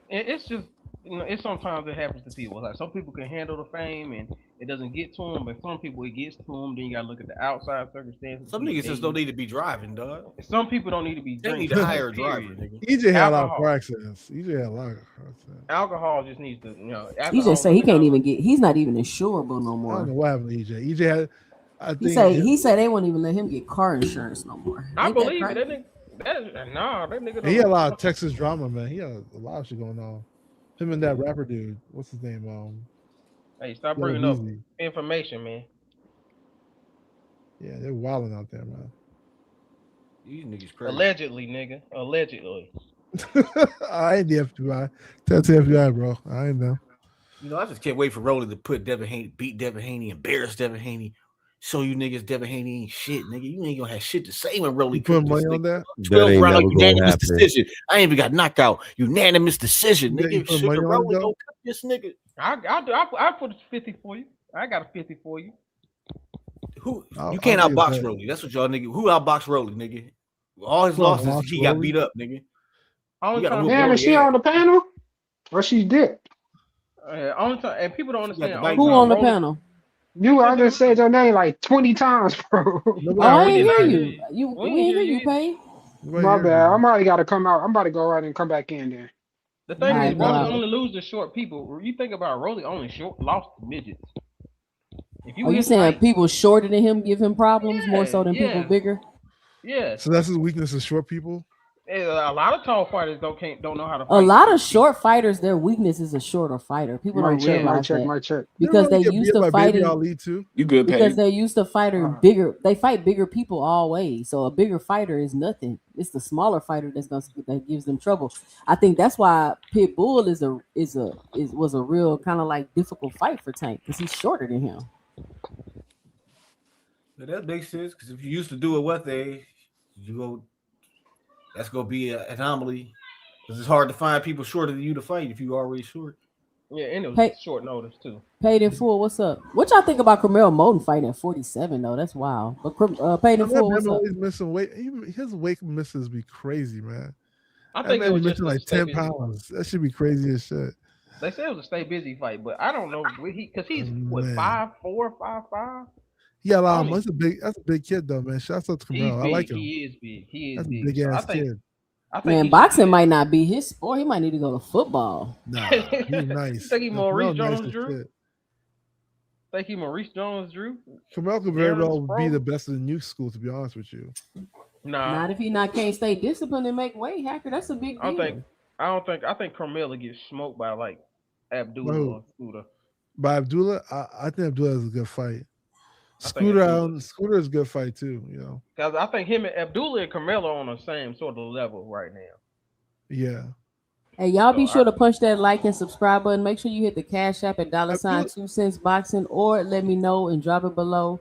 And it's just. It's sometimes it happens to people. Like some people can handle the fame and it doesn't get to them, but some people it gets to them. Then you gotta look at the outside circumstances. Some niggas just don't need to be driving, dog. Some people don't need to be drinking. They need to hire a driver. Nigga. EJ had a lot of car accidents. EJ had a lot of car accidents. Alcohol just needs to, EJ say he can't even get. He's not even insurable no more. I don't know what happened to EJ. EJ had. I think he said they won't even let him get car insurance no more. I believe it. That nigga. He had a lot of Texas drama, man. He had a lot of shit going on. Him and that rapper dude, what's his name? Hey, stop bringing up information, man. Yeah, they're wilding out there, man. These niggas crazy. Allegedly, nigga. Allegedly. I ain't the FBI. That's the FBI, bro. I ain't know. I just can't wait for Rolly to put beat Devin Haney, embarrass Devin Haney. Show you niggas Devin Haney ain't shit, nigga. You ain't gonna have shit to say when Rolly put money on that. 12 round unanimous decision. I ain't even got knockout. Unanimous decision, nigga. Sugar Rolly don't cut this nigga. I put a 50 for you. I got a 50 for you. You can't outbox Rolly. That's what y'all nigga. Who outbox Rolly, nigga? All his losses, he got beat up, nigga. Damn, is she on the panel? Or she dipped? Only time, and people don't understand. Who on the panel? I just said your name like 20 times, bro. I didn't hear you. We didn't hear you, Pay. My bad. I'm already got to come out. I'm about to go out and come back in there. The thing is, Rolly only loses to short people. You think about Rolly only lost to midgets. Are you saying people shorter than him give him problems more so than people bigger? Yeah. So that's his weakness is short people? A lot of tall fighters don't know how to fight. A lot of short fighters, their weakness is a shorter fighter. People don't realize that because they used to fighting. You good, because they're used to fighting bigger. They fight bigger people always. So a bigger fighter is nothing. It's the smaller fighter that gives them trouble. I think that's why Pitbull was a real kind of like difficult fight for Tank because he's shorter than him. That makes sense because if you used to do it what they you go. That's gonna be an anomaly because it's hard to find people shorter than you to fight if you already short. Yeah, and it was short notice too. Paid in full. What's up? What y'all think about Carmel Moten fighting at 47 though? That's wild. But paid in full. What's up? He's missing weight. His weight misses be crazy, man. I think it was missing like 10 pounds. That should be crazy as shit. They said it was a stay busy fight, but I don't know because he's 5'4", 5'5". Yeah, that's a big kid though, man. Shouts out to Jermell. I like him. He is big. That's a big ass kid. Man, boxing might not be his sport. He might need to go to football. Nah, he's nice. Think he Maurice Jones-Drew? Jermell could very well be the best in the new school, to be honest with you. Nah, not if he can't stay disciplined and make weight, Hacker. That's a big deal. I think Carmel will get smoked by like Abdullah or Scooter. By Abdullah, I think Abdullah is a good fight. Scooter is a good fight too. You know. Because I think him and Abdullah and Carmelo are on the same sort of level right now. Yeah. Hey, y'all be sure to punch that like and subscribe button. Make sure you hit the Cash App at $2 boxing, or let me know and drop it below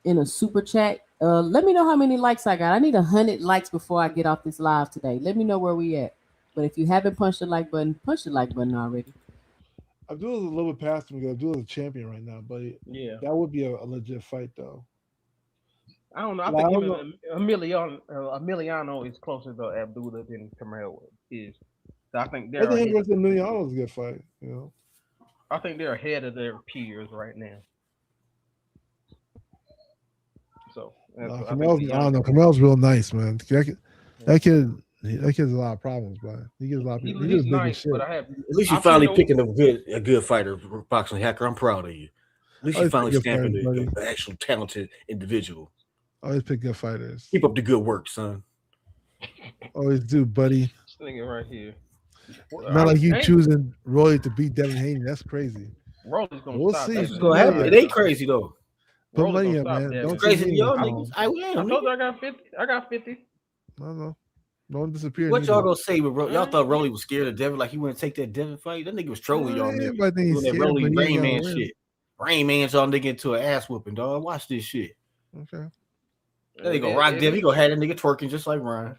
in a super chat. Let me know how many likes I got. I need 100 likes before I get off this live today. Let me know where we at. But if you haven't punched the like button, punch the like button already. Abdullah's a little bit past him because Abdullah's a champion right now, but that would be a legit fight though. I don't know. I think even Emiliano is closer to Abdullah than Carmelo is. So I think him versus Emiliano is a good fight. You know. I think they're ahead of their peers right now. So Carmel's, I don't know. Carmel's real nice, man. That kid's a lot of problems, but he gets a lot of people. He's nice, but at least you finally picking a good fighter, boxing hacker. I'm proud of you. At least you finally stamping an actual talented individual. Always pick good fighters. Keep up the good work, son. Always do, buddy. This thing right here. Not like you choosing Roy to beat Devin Haney. That's crazy. Rolly's gonna we'll stop. See. It's gonna happen. It ain't crazy though. Put money up, man. Don't crazy, y'all niggas. I told you I got 50. I got 50. I don't know. Don't disappear. What y'all gonna say? Y'all thought Rolly was scared of Devin, like he wouldn't take that Devin fight. That nigga was trolling y'all niggas. Doing that Rolly Rain Man shit. Rain Man's y'all nigga into an ass whooping, dog. Watch this shit. Okay. Then they gonna rock Devin. He gonna have that nigga twerking just like Ryan.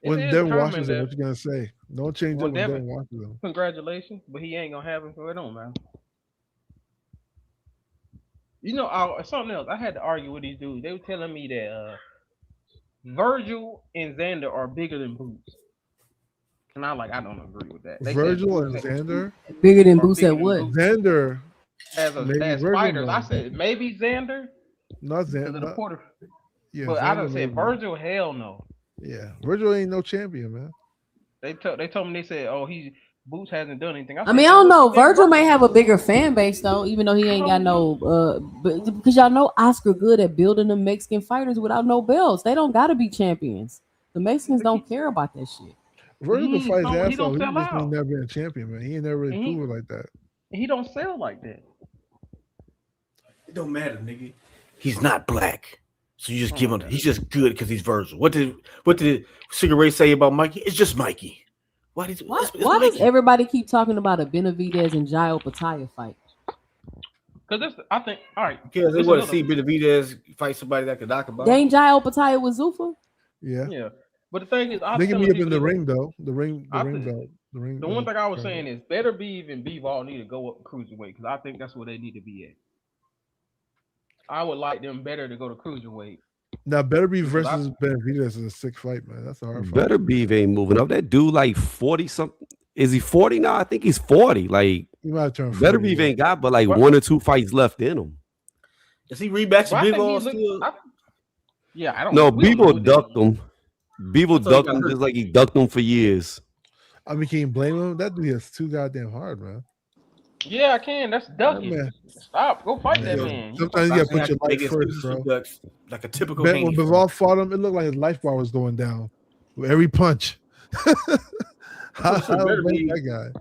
When Devin watches him, what you gonna say? Don't change it when Devin watches him. Congratulations, but he ain't gonna have him, so it don't matter. You know, something else. I had to argue with these dudes. They were telling me that Virgil and Xander are bigger than Boots. And I don't agree with that. Virgil and Xander? Bigger than Boots at what? Xander. As fighters, I said maybe Xander. Not Xander. Yeah, but I done said Virgil, hell no. Yeah, Virgil ain't no champion, man. They told me, they said, Boots hasn't done anything. I mean, I don't know. Virgil may have a bigger fan base though, even though he ain't got no. Because y'all know Oscar good at building the Mexican fighters without no belts. They don't got to be champions. The Mexicans don't care about that shit. Virgil can fight his ass off. He just ain't never been a champion, man. He ain't never really proven like that. He don't sell like that. It don't matter, nigga. He's not black. So you just give him. He's just good because he's Virgil. What did Sugar Ray say about Mikey? It's just Mikey. Why does everybody keep talking about a Benavidez and Jairo Pataya fight? Because I think because they want to see Benavidez fight somebody that could knock him out. They ain't Jairo Pataya with Zuffa? Yeah. But the thing is, they can be up in the ring though. The ring. The one thing I was saying is better Beav and Bivol need to go up cruiserweight because I think that's where they need to be at. I would like them better to go to cruiserweight. Now, Better Beef versus Benavidez is a sick fight, man. That's a hard fight. Better Beef ain't moving up. That dude like 40 something. Is he 40 now? I think he's 40. Like he might turn 40, Better Beef ain't got but like 1 or 2 fights left in him. Does he rematch Bivol still? I don't know. No, Bivol ducked him. Bivol ducked him just like he ducked him for years. I mean, can you blame him? That dude is too goddamn hard, man. Yeah, I can. That's ducking. Stop. Go fight that man. Sometimes you gotta put your life first, bro. Like a typical. When Bivol fought him, it looked like his life bar was going down with every punch. How that guy?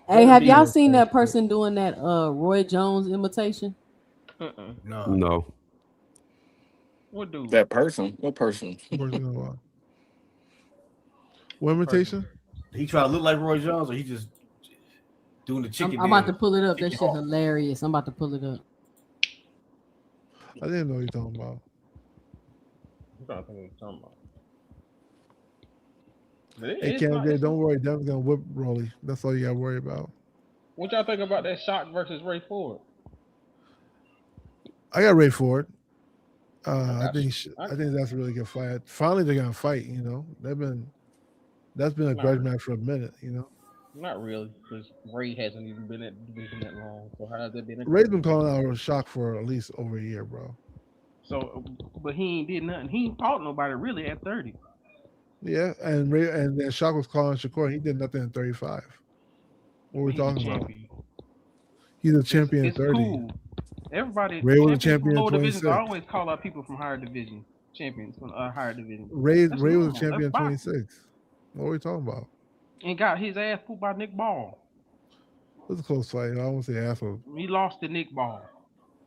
Hey, have y'all seen that person doing that Roy Jones imitation? No. What dude? That person? What person? What imitation? He try to look like Roy Jones, or he just doing the chicken. I'm about to pull it up. That shit hilarious. I'm about to pull it up. I didn't know what you're talking about. I'm trying to think what you're talking about. Hey, Candidate, don't worry. Devin's gonna whip Rolly. That's all you gotta worry about. What y'all think about that Shock versus Ray Ford? I got Ray Ford. I think that's a really good fight. Finally, they're gonna fight. You know, that's been a grudge match for a minute. You know, not really, because Ray hasn't even been at the division that long. So how has that been? Ray's been calling out a Shock for at least over a year, bro. So, but he ain't did nothing. He ain't fought nobody really at 30. Yeah, and then Shock was calling Shakur. He did nothing at 35. What are we talking about? He's a champion at 30. Cool. Everybody, Ray was a champion in 26. I always call out people from higher division champions from higher division. Ray was a champion in 26. What are we talking about? And got his ass put by Nick Ball. It was a close fight. I won't say asshole. He lost to Nick Ball.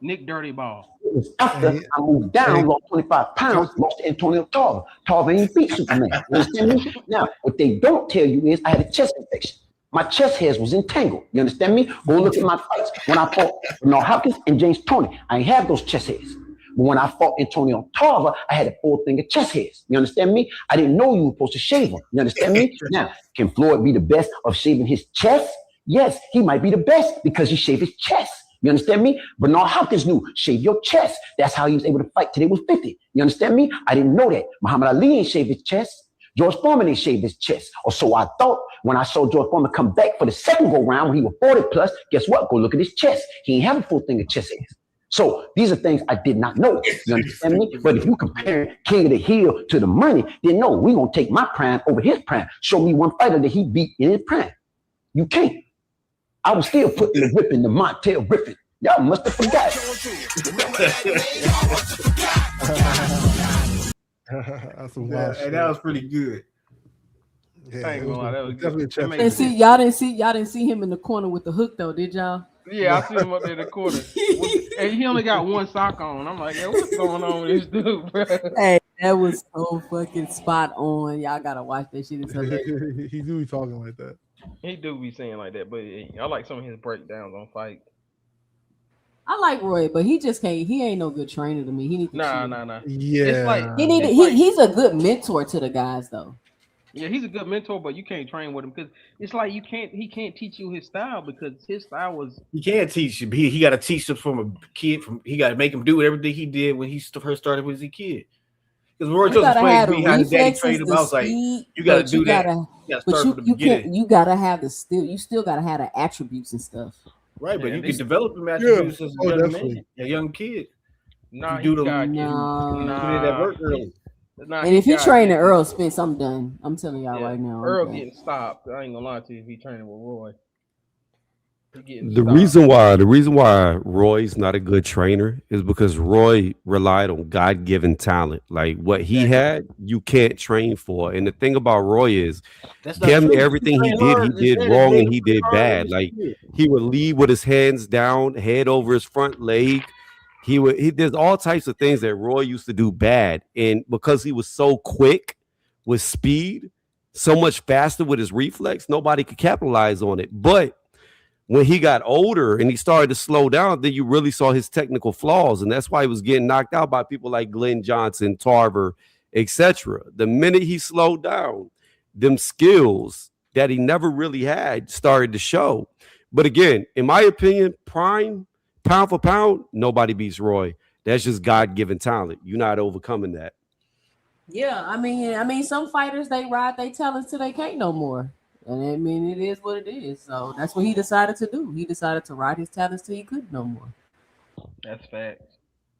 Nick Dirty Ball. it was after I moved down, lost 25 pounds, lost to Antonio Tarver. Tarver ain't beat Superman. You understand me? Now, what they don't tell you is I had a chest infection. My chest hairs was entangled. You understand me? Go look at my fights when I fought Bernard Hopkins and James Toney. I ain't have those chest hairs. But when I fought Antonio Tarver, I had a full thing of chest hairs. You understand me? I didn't know you were supposed to shave them. You understand me? Now, can Floyd be the best of shaving his chest? Yes, he might be the best because he shaved his chest. You understand me? Bernard Hopkins knew, shave your chest. That's how he was able to fight till he was 50. You understand me? I didn't know that. Muhammad Ali ain't shaved his chest. George Foreman ain't shaved his chest. Or so I thought. When I saw George Foreman come back for the second go round when he was 40 plus, guess what? Go look at his chest. He ain't have a full thing of chest hairs. So these are things I did not know. You understand me? But if you compare King of the Hill to the Money, then no, we gonna take my prime over his prime. Show me one fighter that he beat in his prime. You can't. I was still putting the whip in the Montel Griffin. Y'all must have forgot. That's a wild shit. That was pretty good. Yeah, I ain't gonna lie, that was definitely good. a And see, y'all didn't see him in the corner with the hook though, did y'all? Yeah, I see him up there in the corner. And he only got one sock on. I'm like, yeah, what's going on with this dude, bro? Hey, that was so fucking spot on. Y'all gotta watch that shit. It's hilarious. He do be talking like that. He do be saying like that, but I like some of his breakdowns on fight. I like Roy, but he just can't. He ain't no good trainer to me. He needs to Nah. Yeah, It's like he's a good mentor to the guys though. Yeah, he's a good mentor, but you can't train with him because it's like he can't teach you his style because his style was. He can't teach you. He got to teach him from a kid. He got to make him do everything he did when he first started with his kid. Because Roy Jones played behind his daddy trained him. I was like, you got to do that. You got to start from the beginning. You got to have the skill. You still got to have the attributes and stuff. Right, but you can develop them attributes as a young man, a young kid. Nah, you do them. that work early. And if he training Earl Spence, I'm done. I'm telling y'all right now. Earl getting stopped. I ain't gonna lie to you. If he training with Roy, the reason why Roy's not a good trainer is because Roy relied on God-given talent. Like what he had, you can't train for. And the thing about Roy is, damn near everything he did wrong and he did bad. Like he would lead with his hands down, head over his front leg. There's all types of things that Roy used to do bad. And because he was so quick with speed, so much faster with his reflex, nobody could capitalize on it. But when he got older and he started to slow down, then you really saw his technical flaws. And that's why he was getting knocked out by people like Glenn Johnson, Tarver, etc. The minute he slowed down, them skills that he never really had started to show. But again, in my opinion, prime, pound for pound, nobody beats Roy. That's just God-given talent. You're not overcoming that. Yeah, I mean, some fighters they ride their talents till they can't no more. And I mean, it is what it is. So that's what he decided to do. He decided to ride his talents till he couldn't no more. That's facts.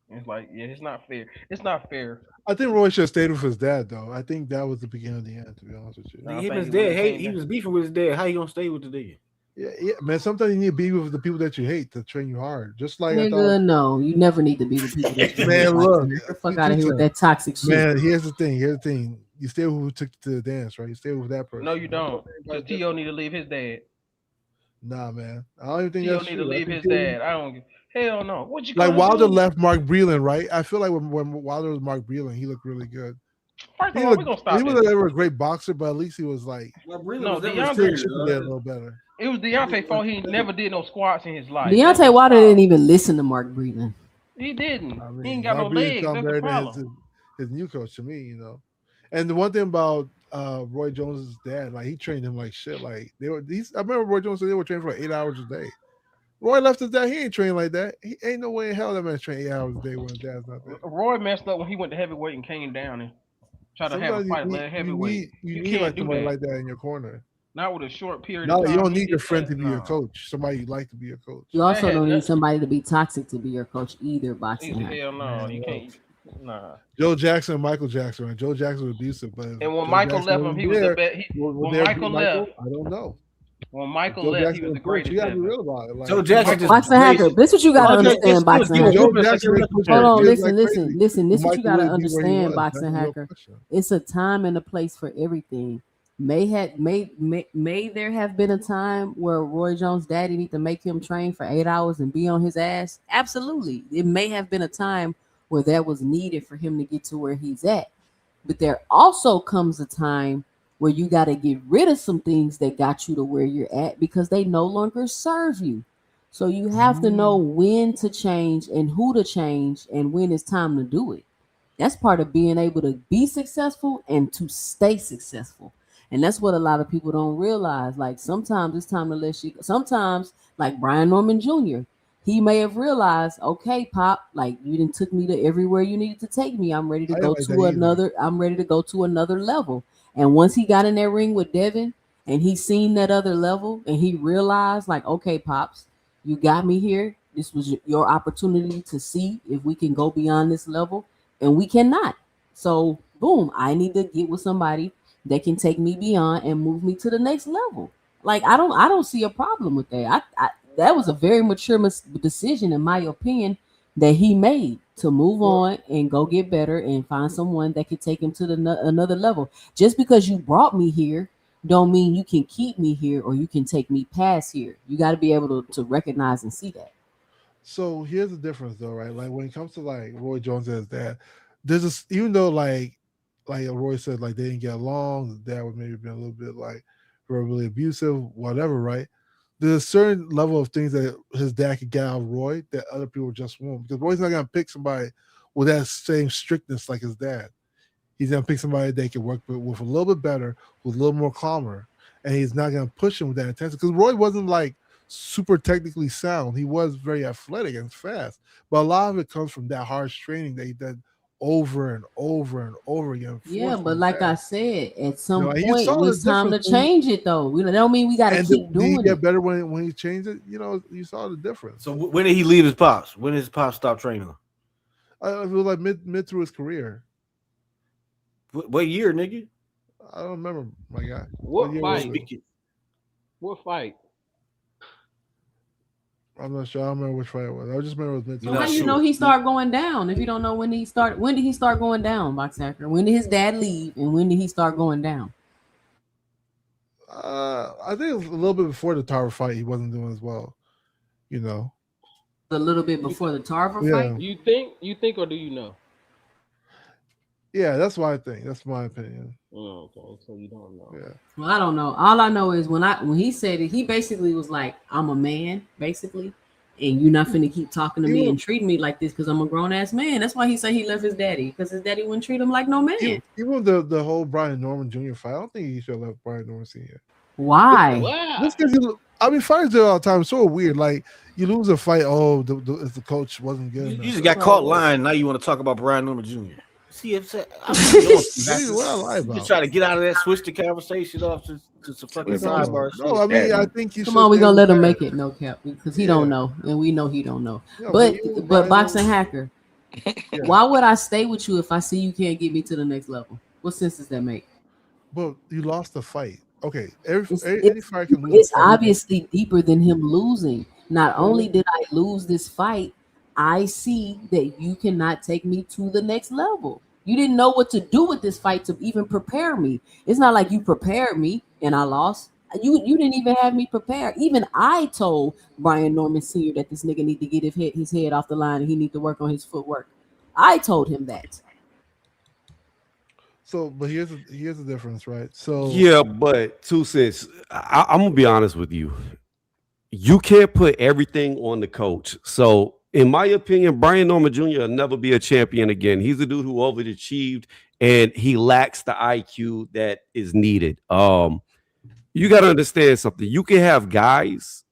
It's like, yeah, it's not fair. It's not fair. I think Roy should have stayed with his dad, though. I think that was the beginning of the end, to be honest with you. Him and his dad, he was beefing with his dad. How you gonna stay with the dad? Yeah, man. Sometimes you need to be with the people that you hate to train you hard. Just like no, you never need to be with people that you hate. Man, look, get the fuck out of here with that toxic shit. Man, here's the thing. You stay with who took you to the dance, right? You stay with that person. No, you don't. Because T.O. need to leave his dad. Nah, man. I don't even think T.O. that's need true. to leave his dad. I don't. Hell no. What you like Wilder do? left Mark Breland, right? I feel like when Wilder was Mark Breland, he looked really good. First of all, we're gonna stop. He wasn't ever a great boxer, but at least he was like no, Deontay a little better. It was Deontay's fault. He never did no squats in his life. Deontay Wilder didn't even listen to Mark Breland. He didn't. I mean, he ain't got Mark no Breland legs. That's the problem. His new coach to me, you know. And the one thing about Roy Jones's dad, like he trained him like shit. Like I remember Roy Jones said they were training for 8 hours a day. Roy left his dad. He ain't trained like that. He ain't no way in hell that man trained 8 hours a day when his dad's not there. Roy messed up when he went to heavyweight and came down and tried to have a fight at heavyweight. You need like somebody like that in your corner. Not with a short period of time. You don't need your friend to be your coach. Somebody you like to be your coach. You also don't need somebody to be toxic to be your coach either. Boxing. Hell no, you can't. Nah. Joe Jackson and Michael Jackson. Right? Joe Jackson was abusive, but and when Michael left him, he was the best. When Michael left, I don't know. When Michael left, he was the greatest. You gotta be real about it. Like, Joe Jackson, boxing hacker. This is what you gotta understand, boxing hacker. Hold on, listen. This is what you gotta understand, boxing hacker. It's a time and a place for everything. May there have been a time where Roy Jones' daddy need to make him train for 8 hours and be on his ass? Absolutely. It may have been a time where that was needed for him to get to where he's at. But there also comes a time where you got to get rid of some things that got you to where you're at because they no longer serve you. So you have to know when to change and who to change and when it's time to do it. That's part of being able to be successful and to stay successful. And that's what a lot of people don't realize. Like sometimes it's time to let you. Sometimes, like Brian Norman Jr., he may have realized, okay, Pop, like you didn't took me to everywhere you needed to take me. I'm ready to I go didn't like that to either. another. I'm ready to go to another level. And once he got in that ring with Devin, and he seen that other level, and he realized, like, okay, Pops, you got me here. This was your opportunity to see if we can go beyond this level, and we cannot. So, boom, I need to get with somebody that can take me beyond and move me to the next level. Like I don't see a problem with that. That was a very mature decision, in my opinion, that he made to move on and go get better and find someone that could take him to another level. Just because you brought me here, don't mean you can keep me here or you can take me past here. You got to be able to recognize and see that. So here's the difference, though, right? Like when it comes to like Roy Jones as dad, there's this, even though like Roy said, like they didn't get along, his dad was maybe been a little bit like verbally abusive, whatever, right? There's a certain level of things that his dad could get out of Roy that other people just won't, because Roy's not gonna pick somebody with that same strictnness like his dad. He's gonna pick somebody they can work with a little bit better, who's a little more calmer, and he's not gonna push him with that intensity. Because Roy wasn't like super technically sound. He was very athletic and fast, but a lot of it comes from that harsh training that he did over and over and over again. Yeah, but like I said, at some And you point saw the it's time to difference when change it, though. We don't mean we got to and keep did he doing get it. better when he changed it? You know, you saw the difference. So when did he leave his pops? When did his pops stop training him? It was like mid through his career. What year, nigga? I don't remember, my guy. What year fight? was it? What fight? I'm not sure. I don't remember which fight it was. I just remember it was mid. So how you know he started going down if you don't know when he started? When did he start going down, Box Hacker? When did his dad leave, and when did he start going down? I think it was a little bit before the Tarver fight. He wasn't doing as well. You know, A little bit before the Tarver Yeah. fight. You think, or do you know? yeah, that's what I think. That's my opinion. Oh, okay, so you don't know. Yeah. Well, I don't know. All I know is when he said it, he basically was like, "I'm a man," basically, and you're not finna keep talking to me and treating me like this because I'm a grown ass man. That's why he said he left his daddy because his daddy wouldn't treat him like no man. Even the whole Brian Norman Jr. fight, I don't think he should have left Brian Norman Sr. Why? Just because fights do it all the time. It's so weird. Like you lose a fight, if the coach wasn't good. You enough. just got caught lying. Now you want to talk about Brian Norman Jr. See, if What I lie about? just try to get out of that, switch the conversation off to some fucking sidebar. No, I mean I think you Come should. on, we gonna let him stay make it, no cap, because he don't know, and we know he don't know. Yeah, but but you, but Brian Boxing Norman- Hacker, why would I stay with you if I see you can't get me to the next level? What sense does that make? But you lost the fight. Okay, any It's, fight can lose. it's obviously deeper than him losing. Not only did I lose this fight, I see that you cannot take me to the next level. You didn't know what to do with this fight to even prepare me. It's not like you prepared me and I lost. You didn't even have me prepared. Even I told Brian Norman Sr. that this nigga need to get his head off the line and he need to work on his footwork. I told him that. So, but here's the difference, right? So Yeah, but 2 cents. I'm gonna be honest with you. You can't put everything on the coach. So, in my opinion, Brian Norman Jr. will never be a champion again. He's a dude who overachieved and he lacks the IQ that is needed. You got to understand something. You can have guys,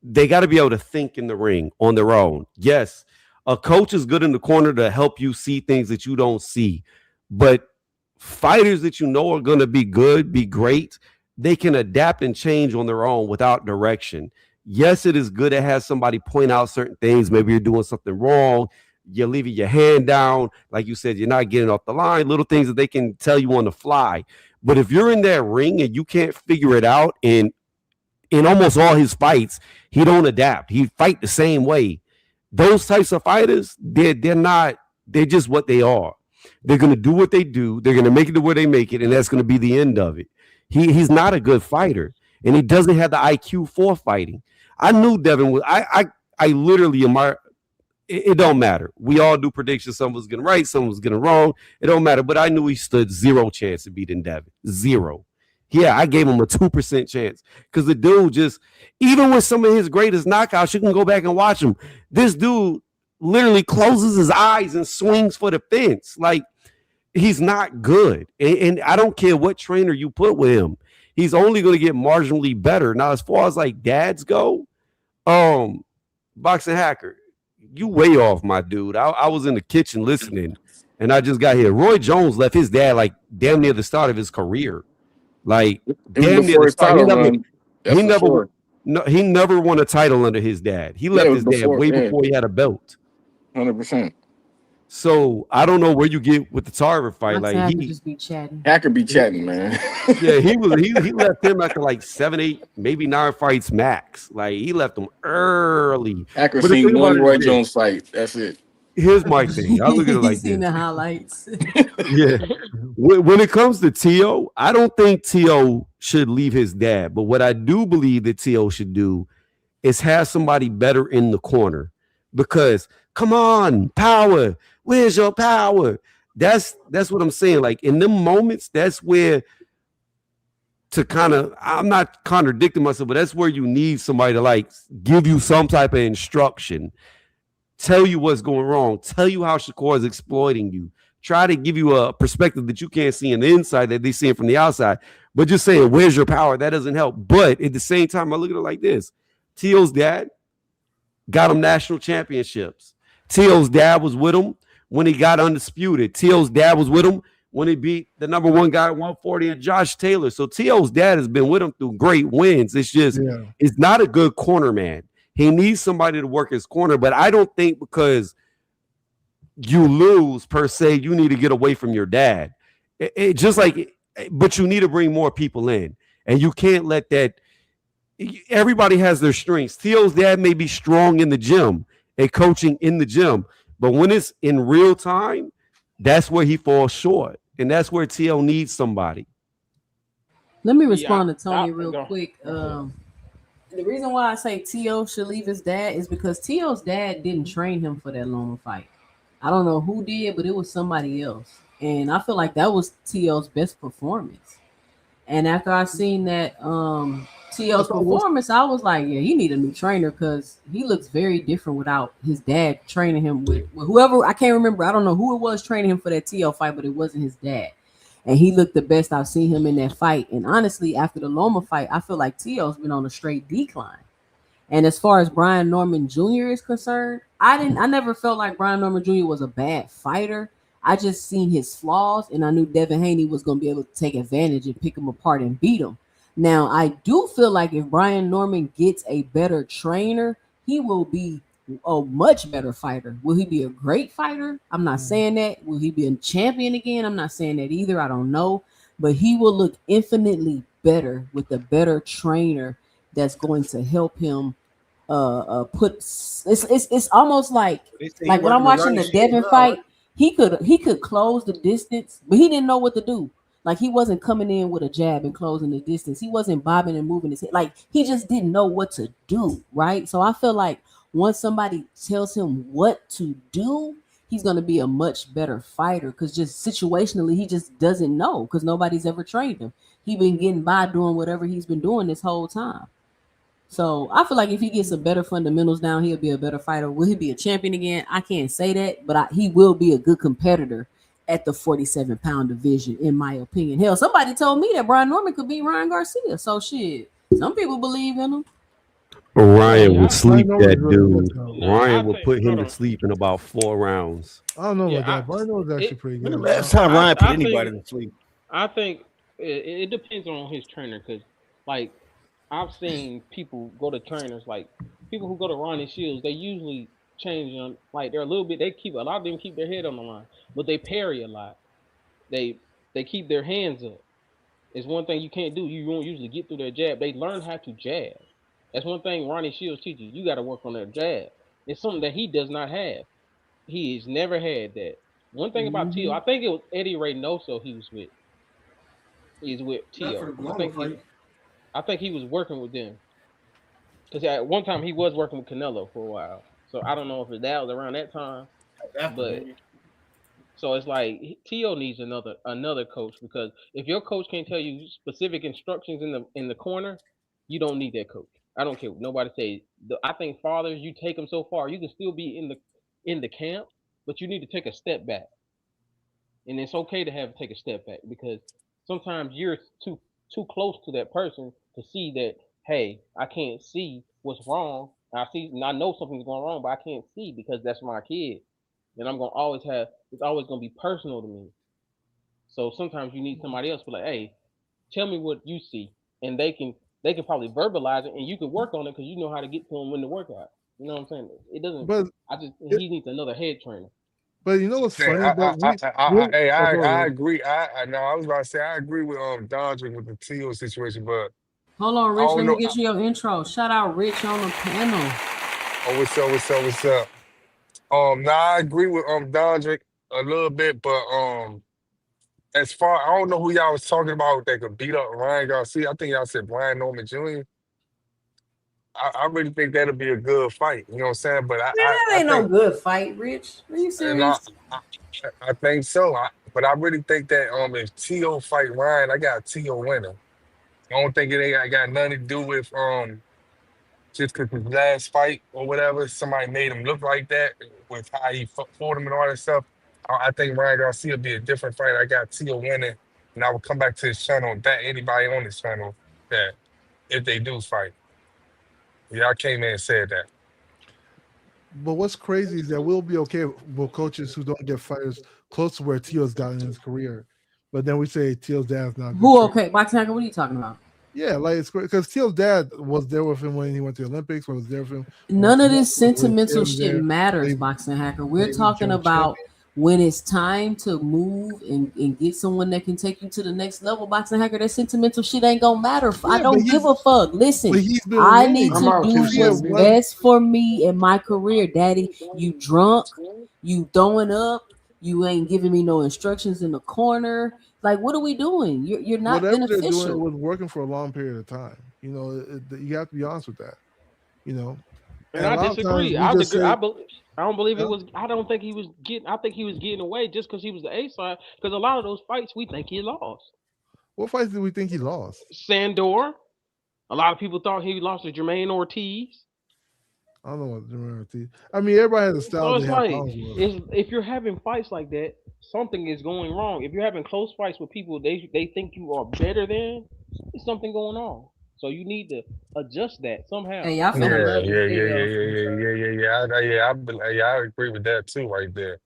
they got to be able to think in the ring on their own. Yes, a coach is good in the corner to help you see things that you don't see, but fighters that you know are going to be good, be great, they can adapt and change on their own without direction. Yes, it is good to have somebody point out certain things. Maybe you're doing something wrong. You're leaving your hand down. Like you said, you're not getting off the line. Little things that they can tell you on the fly. But if you're in that ring and you can't figure it out, in almost all his fights, he don't adapt. He fight the same way. Those types of fighters, they're just what they are. They're going to do what they do. They're going to make it to where they make it, and that's going to be the end of it. He's not a good fighter, and he doesn't have the IQ for fighting. I knew Devin was. I literally am. It don't matter. We all do predictions. Some was getting right, some was getting wrong. It don't matter. But I knew he stood zero chance of beating Devin. Zero. Yeah, I gave him a 2% chance because the dude just, even with some of his greatest knockouts, you can go back and watch him. This dude literally closes his eyes and swings for the fence. Like, he's not good. And I don't care what trainer you put with him. He's only going to get marginally better. Now, as far as like dads go, Boxing Hacker, you way off, my dude. I was in the kitchen listening, and I just got here. Roy Jones left his dad like damn near the start of his career. Like damn near the start. He never won a title under his dad. He left his dad way before he had a belt. 100%. So I don't know where you get with the Tarver fight. Like he just be chatting. Hacker be chatting, man. Yeah, he left him after like 7, 8, maybe 9 fights max. Like he left him early. Hacker seen one Roy Jones fight. That's it. Here's my thing. I look at it like seen the highlights. Yeah. When it comes to T.O., I don't think T.O. should leave his dad. But what I do believe that T.O. should do is have somebody better in the corner. Because come on, power. Where's your power? That's what I'm saying. Like in them moments, that's where to kind of, I'm not contradicting myself, but that's where you need somebody to like give you some type of instruction, tell you what's going wrong, tell you how Shakur is exploiting you, try to give you a perspective that you can't see on the inside that they see it from the outside. But just saying, where's your power? That doesn't help. But at the same time, I look at it like this. T.O.'s dad got him national championships. T.O.'s dad was with him when he got undisputed. T.O.'s dad was with him when he beat the number one guy at 140 and Josh Taylor. So T.O.'s dad has been with him through great wins. It's just, it's not a good corner man. He needs somebody to work his corner, but I don't think because you lose per se, you need to get away from your dad. It just like, but you need to bring more people in, and you can't let that. Everybody has their strengths. T.O.'s dad may be strong in the gym and coaching in the gym, but when it's in real time, that's where he falls short, and that's where T.O. needs somebody. Let me respond to Tony real quick. The reason why I say T.O. should leave his dad is because T.O.'s dad didn't train him for that Loma fight. I don't know who did, but it was somebody else. And I feel like that was T.O.'s best performance. And after I seen that T.O.'s performance, I was like, yeah, he need a new trainer because he looks very different without his dad training him with whoever. I can't remember. I don't know who it was training him for that T.O. fight, but it wasn't his dad. And he looked the best I've seen him in that fight. And honestly, after the Loma fight, I feel like T.O.'s been on a straight decline. And as far as Brian Norman Jr. is concerned, I never felt like Brian Norman Jr. was a bad fighter. I just seen his flaws, and I knew Devin Haney was going to be able to take advantage and pick him apart and beat him. Now, I do feel like if Brian Norman gets a better trainer, he will be a much better fighter. Will he be a great fighter? I'm not saying that. Will he be a champion again? I'm not saying that either. I don't know. But he will look infinitely better with a better trainer that's going to help him put it's almost like when I'm watching the Devin fight, he could close the distance, but he didn't know what to do. Like he wasn't coming in with a jab and closing the distance. He wasn't bobbing and moving his head. Like he just didn't know what to do, right? So I feel like once somebody tells him what to do, he's going to be a much better fighter because just situationally, he just doesn't know because nobody's ever trained him. He's been getting by doing whatever he's been doing this whole time. So I feel like if he gets some better fundamentals down, he'll be a better fighter. Will he be a champion again? I can't say that, but he will be a good competitor at the 47-pound division, in my opinion. Hell, somebody told me that Brian Norman could beat Ryan Garcia. So shit, some people believe in him. Ryan would sleep that dude. Ryan would put him to sleep in about 4 rounds. I don't know about that. Brian Norman's actually pretty good. Last time Ryan put anybody to sleep. I think it depends on his trainer because, like, I've seen people go to trainers, like people who go to Ronnie Shields, they usually change them. Like they're a little bit, a lot of them keep their head on the line, but they parry a lot. They keep their hands up. It's one thing you can't do. You won't usually get through their jab. They learn how to jab. That's one thing Ronnie Shields teaches. You got to work on their jab. It's something that he does not have. He's never had that. One thing about Tio, I think it was Eddie Reynoso he was with. He's with Not for Tio. the Glover fight. I think he was working with them. Because at one time he was working with Canelo for a while. So I don't know if that was around that time. After, But maybe. so it's like Tio needs another coach, because if your coach can't tell you specific instructions in the corner, you don't need that coach. I don't care what nobody says. I think fathers, you take them so far, you can still be in the camp, but you need to take a step back. And it's okay to take a step back, because sometimes you're too close to that person to see that, hey, I can't see what's wrong. I know something's going wrong, but I can't see because that's my kid. And I'm gonna always have it's always gonna be personal to me. So sometimes you need somebody else to be like, hey, tell me what you see, and they can probably verbalize it, and you can work on it because you know how to get to them when to work out. You know what I'm saying? It doesn't. But He needs another head trainer. But you know what's Say, funny? But hey, oh, go I ahead. agree. No, I was about to say I agree with Dodrick with the Tio situation, but Hold on, I Rich. don't Let me know. get you your intro. Shout out Rich on the panel. Oh, what's up? What's up? What's up? Now I agree with Dodrick a little bit, but as far I don't know who y'all was talking about that could beat up Ryan Garcia. I think y'all said Brian Norman Jr. I really think that'll be a good fight. You know what I'm saying? But Man, that I ain't no think good fight, Rich. Are you and serious? I think so. But I really think that if Tio fight Ryan, I got Tio winning. I don't think it ain't got nothing to do with just because his last fight or whatever, somebody made him look like that with how he fought him and all that stuff. I think Ryan Garcia will be a different fight. I got Tio winning, and I will come back to his channel and bet anybody on his channel that if they do fight. Y'all came in and said that. But what's crazy is that we'll be okay with coaches who don't get fighters close to where Tio's gotten in his career. But then we say Tio's dad's not good. Who okay? Boxing Hacker, what are you talking about? Yeah, like it's great because Tio's dad was there with him when he went to the Olympics, was there with him. None of this sentimental shit matters, Boxing Hacker. We're talking about when it's time to move and get someone that can take you to the next level. Boxing Hacker, that sentimental shit ain't gonna matter. I don't give a fuck. Listen, I need to do what's best for me in my career, Daddy. You drunk, you throwing up, you ain't giving me no instructions in the corner. Like, what are we doing? You're not whatever they're beneficial. doing was working for a long period of time. You know, you have to be honest with that. You know, and I disagree. I don't believe it was. I don't think he was getting. I think he was getting away just because he was the A side. Because a lot of those fights we think he lost. What fights did we think he lost? Sandor. A lot of people thought he lost to Jermaine Ortiz. I don't know what Jermaine Ortiz. I mean, everybody has a style. So it's like if you're having fights like that, something is going wrong. If you're having close fights with people they think you are better than, there's something going on. So you need to adjust that somehow. Hey, y'all finna love I agree with that too, right there.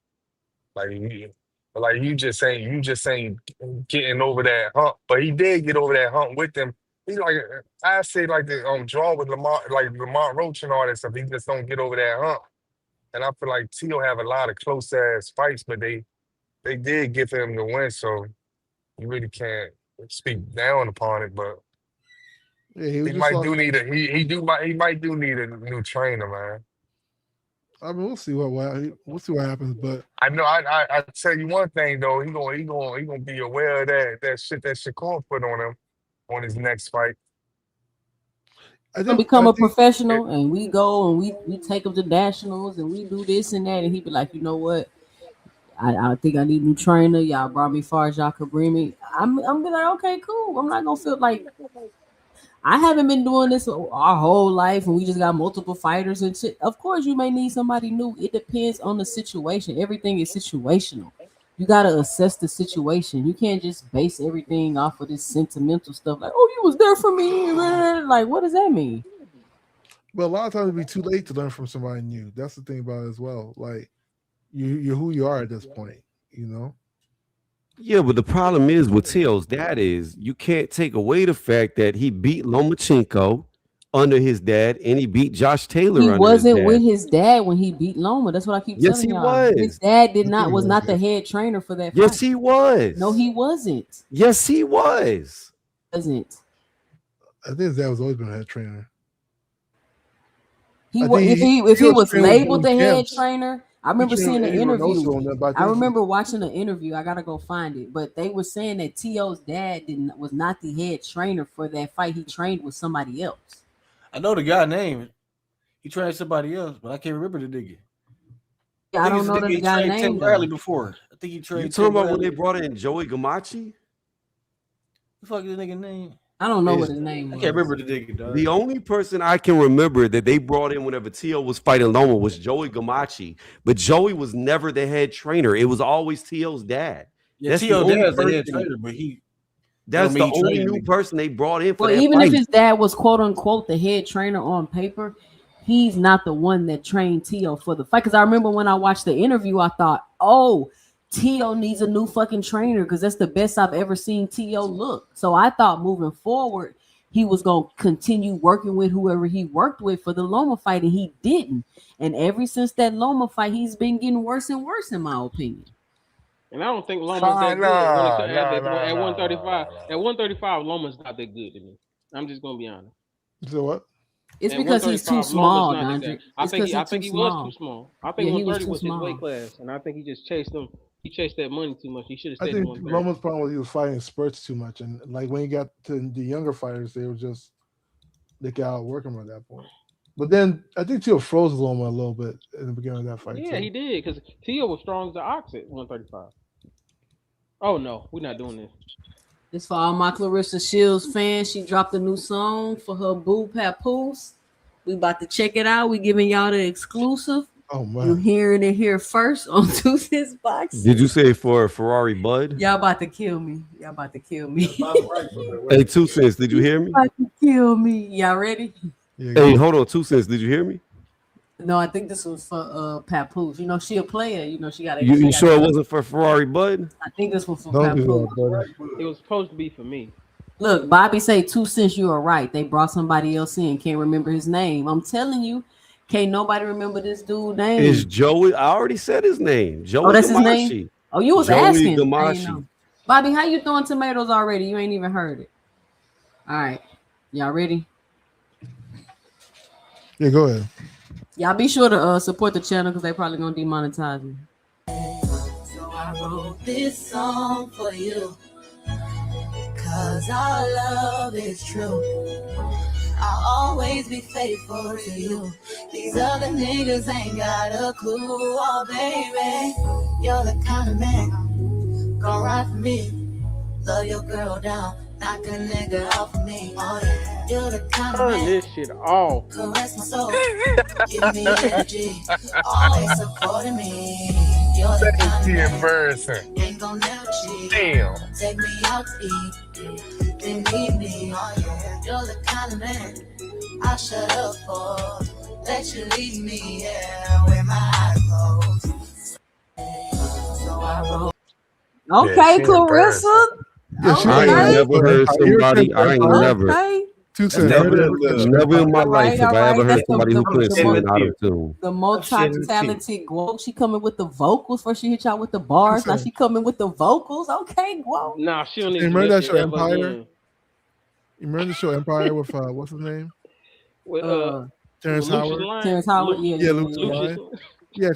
Like you just saying getting over that hump, but he did get over that hump with them. He I say the draw with Lamont Roach and all that stuff. He just don't get over that hump, and I feel like Tio have a lot of close ass fights, but they did give him the win, so you really can't speak down upon it. But yeah, he might do need a new trainer, man. I mean, we'll see what happens. But I know I tell you one thing though, he gonna be aware of that shit that Shakur put on him on his next fight. I think become a professional, and we go and we take him to nationals, and we do this and that, and he be like, you know what? I think I need a new trainer. Y'all brought me far as y'all could bring me. I'm be like, okay, cool. I'm not gonna feel like I haven't been doing this our whole life, and we just got multiple fighters and shit. Of course, you may need somebody new. It depends on the situation. Everything is situational. You gotta assess the situation. You can't just base everything off of this sentimental stuff. Like, oh, you was there for me. Like, what does that mean? But a lot of times it'd be too late to learn from somebody new. That's the thing about it as well. Like, you're who you are at this point. You know. Yeah, but the problem is with Tio's dad is you can't take away the fact that he beat Lomachenko under his dad and he beat Josh Taylor he under wasn't his dad. with his dad when he beat Loma. That's what I keep telling y'all. Was. His dad was not the head trainer for that Yes, fight. he was. No, he wasn't. Yes, he was. Wasn't. I think his dad was always been a head trainer. If he was labeled the head trainer, I remember seeing an interview. I think remember watching an interview. I gotta go find it. But they were saying that T.O.'s dad was not the head trainer for that fight. He trained with somebody else. I know the guy name. He trained somebody else, but I can't remember the nigga. Yeah, I don't know the guy trained name. Tim Bradley before. I think he trained. You talking about when they brought in Joey Gamache? The fuck is the nigga name? I don't know what his name was. I can't remember the nigga, dog. The only person I can remember that they brought in whenever T.O. was fighting Loma was Joey Gamache. But Joey was never the head trainer. It was always T.O.'s dad. Yeah, that's T.O. the only dad's the person, head trainer, but that's the only new person they brought in for Well, that even fight. if his dad was quote unquote the head trainer on paper, he's not the one that trained T.O. for the fight. Because I remember when I watched the interview, I thought, oh, T.O. needs a new fucking trainer because that's the best I've ever seen T.O. look. So I thought moving forward, he was going to continue working with whoever he worked with for the Loma fight, and he didn't. And ever since that Loma fight, he's been getting worse and worse, in my opinion. And I don't think Loma's that good at 135. At 135, Loma's not that good to me. I'm just gonna be honest. So what? It's because he's too small, Dondre. I think he was too small. I think 130 was his weight class, and I think he just chased them. He chased that money too much. He should have stayed at 130. Loma's problem was he was fighting spurts too much, and like when he got to the younger fighters, they could outwork him at that point. But then I think Tio froze Loma a little bit in the beginning of that fight. Yeah, he did because Tio was strong as the ox at 135. Oh no, we're not doing this. It's for all my Clarissa Shields fans. She dropped a new song for her boo Papoose. We about to check it out. We giving y'all the exclusive. Oh man, you hearing it here first on Tuesday's Box. Did you say for Ferrari Bud? Y'all about to kill me. Y'all about to kill me. Hey, 2 cents. Did you hear me? About to kill me. Y'all ready? Hey, hold on. 2 cents. Did you hear me? No, I think this was for Papoose. You know, she a player. You know, she got. You sure it wasn't for Ferrari Bud? I think this was for Papoose. It was supposed to be for me. Look, Bobby say 2 cents. You are right. They brought somebody else in. Can't remember his name. I'm telling you, can't nobody remember this dude's name. It's Joey. I already said his name. Joey. Oh, that's Gamache. his name. Oh, you was Joey asking. Gamache. Bobby, how you throwing tomatoes already? You ain't even heard it. All right, y'all ready? Yeah, go ahead. Y'all be sure to support the channel because they probably gonna demonetize me. So I wrote this song for you, cause our love is true. I'll always be faithful to you. These other niggas ain't got a clue. Oh baby, you're the kind of man gon' ride for me. Love your girl down, knock a nigga off of me. Oh yeah. You're the kind of Turn man. this shit off. Caress my soul. Give me energy. Always supporting me. You're the kind of man. Ain't gon' never cheat. Damn. Take me out to eat. Then leave me. Oh yeah. You're the kind of man I shut up for. Let you leave me, yeah, with my eyes closed. So I wrote. Okay, Clarissa. I ain't never heard somebody. I ain't never. Okay. Never in my life have I ever heard somebody who couldn't sing an auto tune. The multi-talented Guo. She coming with the vocals. First she hit y'all with the bars. Now she coming with the vocals. Okay, Guo. Nah, she don't need You to remember that do show that Empire? again. You remember the show Empire with what's his name? With Terrence Lucius Howard. Lyon? Terrence Howard, yeah, Lucius Lucius. Lyon. Yeah,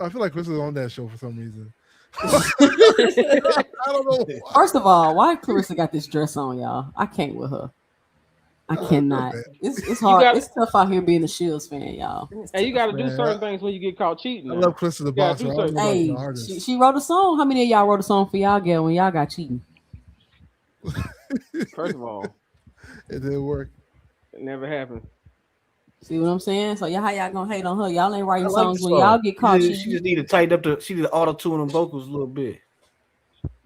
I feel like Chris is on that show for some reason. I don't know. First of all, why Clarissa got this dress on, y'all? I can't with her. I cannot. It's hard. It's tough out here being a Shields fan, y'all. And you got to do certain things when you get caught cheating. I love Chris the boxer. Hey, she wrote a song. How many of y'all wrote a song for y'all girl when y'all got cheating? First of all, it didn't work. It never happened. See what I'm saying? So how y'all gonna hate on her? Y'all ain't writing I like songs the when song. y'all get caught She cheating. just need to tighten up she need to auto tune them vocals a little bit.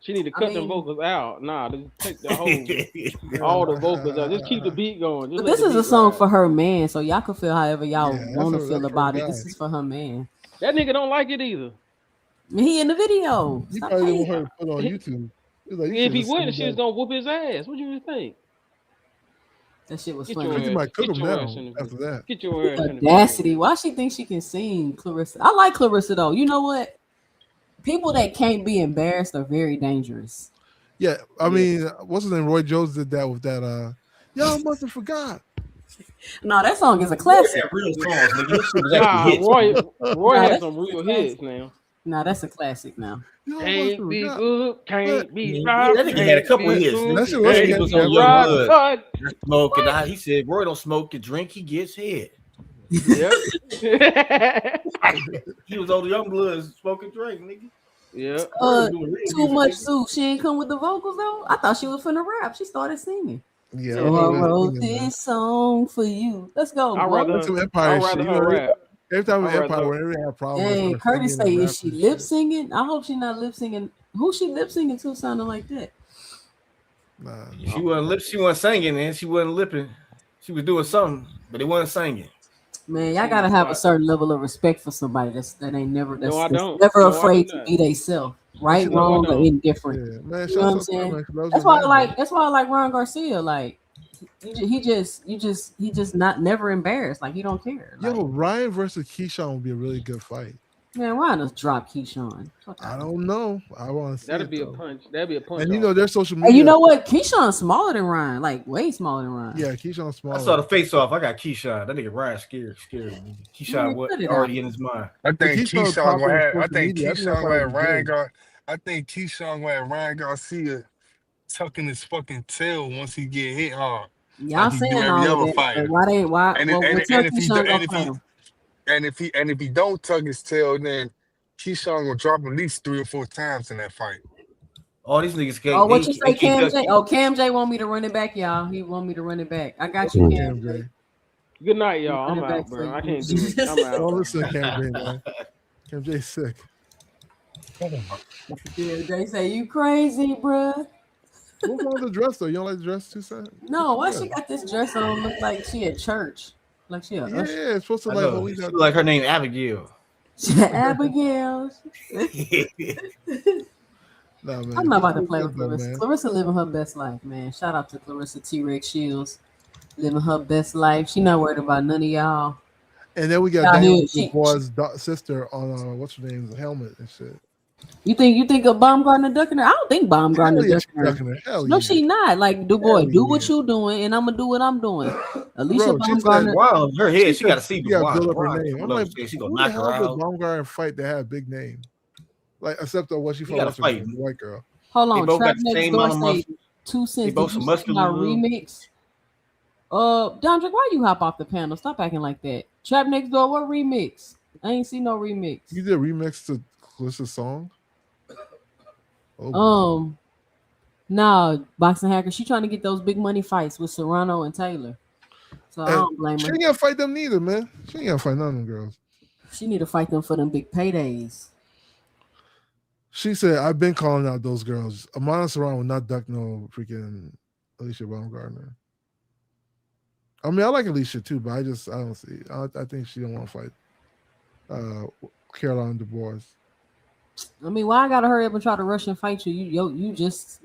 She need to cut them vocals out. Nah, just take the whole, all the vocals out. Just keep the beat going. But this is a song for her man, so y'all can feel however y'all want to feel about it. guy. This is for her man. That nigga don't like it either. He in the video. He Stop probably didn't hating. want her to put it on YouTube. He was like, If he wouldn't, she was gonna whoop his ass. What you think? That shit was Get funny. your He might cook Get him your now ass in the- after that. Get your ass in the Audacity. Why she thinks she can sing, Clarissa? I like Clarissa though. You know what? People that can't be embarrassed are very dangerous. Yeah, I mean, what's his name? Roy Jones did that with that. Y'all must have forgot. No, that song is a Roy classic. had real songs, nigga. His shit was Nah, actually hits. Roy Nah, had that's some a real classic. hits now. Nah, that's a classic now. You almost Can't be forgot. good, can't be Yeah, right. that nigga had a Can't couple be hits, good, That nigga. shit was He can't was catchy. on be Young right. Blood. But Not smoking. He said, Roy don't smoke and drink, he gets head. yep. He was on the Young Blood smoking drink, nigga. Yeah. Roy was doing real Too music, much nigga. soup. She ain't come with the vocals though. I thought she was finna rap. She started singing. Yeah, So I I'm wrote singing, man. this song for you. Let's go, I'd boy. That's some rather Empire shit. You know, her rap. every time with I'd rather Empire, her. whenever they have problems, Dang, start Curtis singing say, and is she rapping and lip shit. singing? I hope she not lip singing. Who she lip singing to sounding like that? Nah. She wasn't singing, and she wasn't lipping. She was doing something, but it wasn't singing. Man, y'all She gotta was have a like, certain level of respect for somebody that ain't never no, I that's don't. never No, I do afraid to not. be they self, That right, shit, No, I wrong, or don't. indifferent. yeah, man. You know what I'm Shouts out to her, saying? man. 'Cause that was That's your why I man, like bro. that's why I like Ron Garcia. Like he just not never embarrassed. Like he don't care. Yo, Like Ryan versus Keyshawn would be a really good fight. man, why not drop Keyshawn? Fuck I out. don't know. I want to see That'd it be a though. punch. That'd be a punch And you off. know, their social And you media. know what? Keyshawn's smaller than Ryan. Like way smaller than Ryan. Yeah, Keyshawn's I saw smaller. the face off. I got Keyshawn. That nigga Ryan scared. Nigga. Keyshawn Man, what cut it out. already in his mind. I But think Keyshawn's Keyshawn popular gonna on have. I social think media. I think that Keyshawn fight gonna would have be Ryan. good. I think Keyshawn gonna have Ryan Garcia tucking his fucking tail once he get hit hard, Y'all like he do saying every all of other that, but fighter. why And well when tell and if he do, Keyshawn go fight him? and if he don't tug his tail, then Keyshawn gonna drop at least 3 or 4 times in that fight. All these niggas Oh, what you say, can't Cam touch J? me. Oh, Cam J want me to run it back, y'all. He want me to run it back. I got you, Listen to Cam Cam J. J. Good night, y'all. Run I'm it back out, for bro. I you. can't do it. I'm out. Don't listen to Cam J, man. Cam J's sick. Cam J say you crazy, bruh. What's wrong with the dress though? You don't like the dress too, son? No, why Yeah. she got this dress on? Look like she at church. Like she a Yeah, usher. it's supposed to I like know. hold She that. look like her name Abigail. Abigail. Nah, man. I'm not about to It's play good with though, Clarissa. man. Clarissa living her best life, man. Shout out to Clarissa T-Rex Shields. Living her best life. She not worried about none of y'all. And then we got Out here, Daniel she- Dubois' sister on what's her name's helmet and shit. You think of Baumgartner ducking her? I don't think Baumgartner Hell yeah, ducking her. ducking her. Hell No, yeah. she not. Like, Dubois, Hell do what yeah. you doing, and I'm gonna do what I'm doing. Alicia Bro, she said, Baumgartner. Wow, in her head, she got to see yeah, Dubois. build up her Dubois name. I'm coming up like, and say she gonna who knock the her hell did out. Baumgartner fight that had a big name? Like, except what she He fought got to what's her fight. name, the white girl. Hold They on, both Trap got the Next same Door amount of say muscle. 2 They cents. both Did you some see my muscular dudes. remix? Dondrick, why you hop off the panel? Stop acting like that. Trap Next Door, what remix? I ain't see no remix. You did a remix to Clarissa's song? Oh, Nah, Boxing Hacker, she trying to get those big money fights with Serrano and Taylor. So I don't blame she her. ain't gonna fight them neither, man. She ain't gonna fight none of them girls. She need to fight them for them big paydays. She said, I've been calling out those girls. Amanda Serrano will not duck no freaking Alicia Baumgartner. I mean, I like Alicia too, but I don't see. I think she don't want to fight Caroline Dubois. I mean, why I gotta hurry up and try to rush and fight you? You just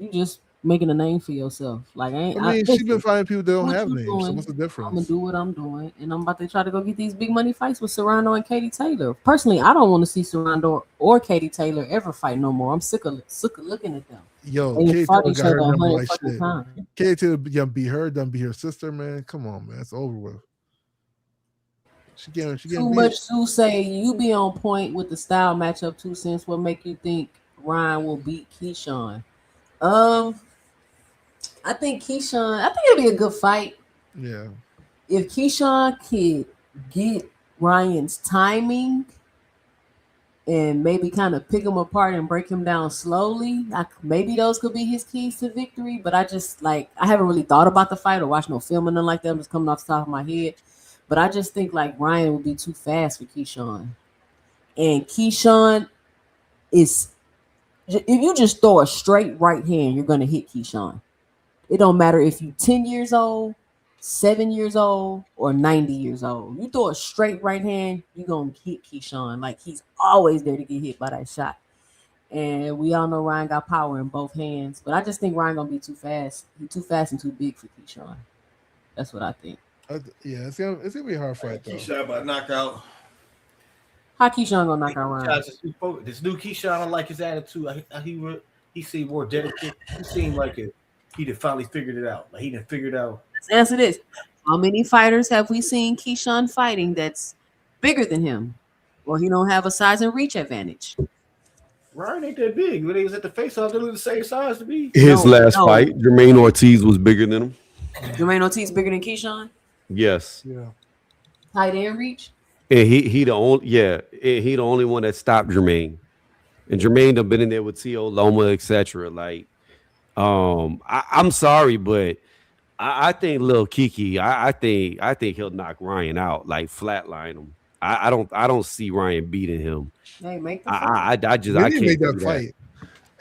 making a name for yourself. Like I mean, she's been fighting people that don't have names. So what's the I'm gonna difference? do what I'm doing, and I'm about to try to go get these big money fights with Serrano and Katie Taylor. Personally, I don't want to see Serrano or Katie Taylor ever fight no more. I'm sick of looking at them. Yo, They Katie fought Taylor each got her other number 100 like fucking shit. times. Katie Taylor done beat her, done beat her sister, man. Come on, man. It's over with. She getting Too beat. much to say. You be on point with the style matchup. 2 cents. What make you think Ryan will beat Keyshawn? I think it'll be a good fight. Yeah. If Keyshawn could get Ryan's timing and maybe kind of pick him apart and break him down slowly, maybe those could be his keys to victory. But I haven't really thought about the fight or watched no film or nothing like that. I'm just coming off the top of my head. But I just think like Ryan would be too fast for Keyshawn. And Keyshawn if you just throw a straight right hand, you're going to hit Keyshawn. It don't matter if you're 10 years old, 7 years old, or 90 years old. You throw a straight right hand, you're going to hit Keyshawn. Like, he's always there to get hit by that shot. And we all know Ryan got power in both hands. But I just think Ryan going to be too fast. He's too fast and too big for Keyshawn. That's what I think. Yeah, it's gonna be a hard fight, though. Keyshawn about to knock out. How Keyshawn going to knock out Ryan? This new Keyshawn, I like his attitude. He seemed more dedicated. He seemed like he done finally figured it out. Like he done figured out. Let's answer this. How many fighters have we seen Keyshawn fighting that's bigger than him, or he don't have a size and reach advantage? Ryan ain't that big. When he was at the face-off, they look the same size to me. His last fight, Jermaine Ortiz was bigger than him. Jermaine Ortiz bigger than Keyshawn? Yes. Yeah. Height and reach? And he the only one that stopped Jermaine. And Jermaine done been in there with T.O. Loma, etc. Like, I'm sorry, but I think Lil Kiki, I think he'll knock Ryan out, like flatline him. I don't see Ryan beating him. Hey, make the fight. I can't make that do fight.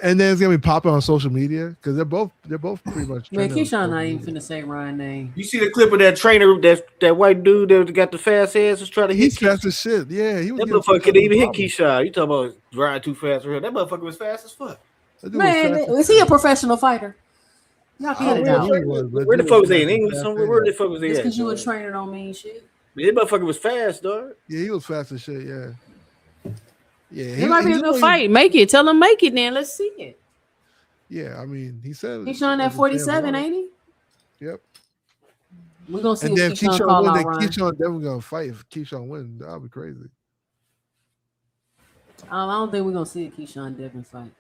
And then it's gonna be popping on social media because they're both pretty much. Man, Keyshawn not even finna say Ryan name. You see the clip of that trainer, that white dude that got the fast hands was trying to hit. He's fast as shit. Yeah, he was. That motherfucker couldn't even hit Keyshawn. You talking about riding too fast for him? That motherfucker was fast as fuck. Man, is he a professional fighter? Y'all get it out. Where the fuck was they in England somewhere? Where the fuck was they Just at? because you a trainer don't mean shit. Man, that motherfucker was fast, dog. Yeah, he was fast as shit. Yeah. Yeah, It might be a good fight. Make it. Tell him make it then. Let's see it. Yeah, I mean, he said He's showing that 47, ain't he? Yep. We're gonna see and then if Keyshawn call out Ryan. Keyshawn definitely gonna fight. If Keyshawn wins, that'll be crazy. I don't think we're gonna see a Keyshawn Devin fight.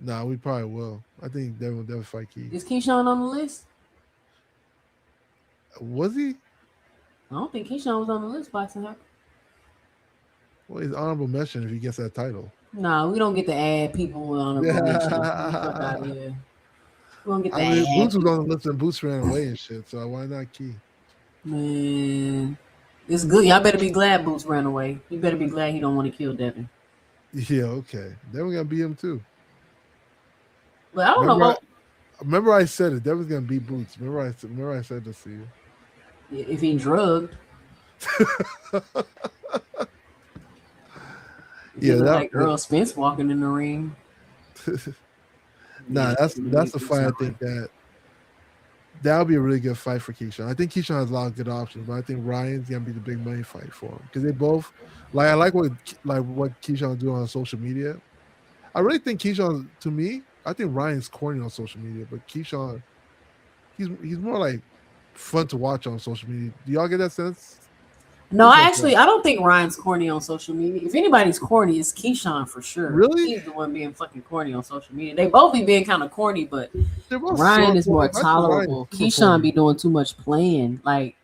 Nah, we probably will. I think Devin will definitely fight Key. Is Keyshawn on the list? Was he? I don't think Keyshawn was on the list, boxing her. Well, he's honorable mention if he gets that title. No, we don't get to add people on a mention. Out here. We don't get to add. Boots was on the list and Boots ran away and shit. So why not Key? Man, it's good. Y'all better be glad Boots ran away. You better be glad he don't want to kill Devin. Yeah, okay. Devin gonna beat him too. But I don't know. Remember I said it. Devin's gonna beat Boots. Remember I said this to you. If he drugged. Yeah, that like Earl Spence walking in the ring. Nah, that's the fight. I think that'll be a really good fight for Keyshawn. I think Keyshawn has a lot of good options, but I think Ryan's gonna be the big money fight for him because they both I like what Keyshawn do on social media. I really think Keyshawn, to me, I think Ryan's corny on social media, but Keyshawn, he's more like fun to watch on social media. Do y'all get that sense? No, I don't think Ryan's corny on social media. If anybody's corny, it's Keyshawn for sure. Really? He's the one being fucking corny on social media. They both be being kind of corny, but Ryan is more tolerable. Keyshawn be doing too much playing. Like,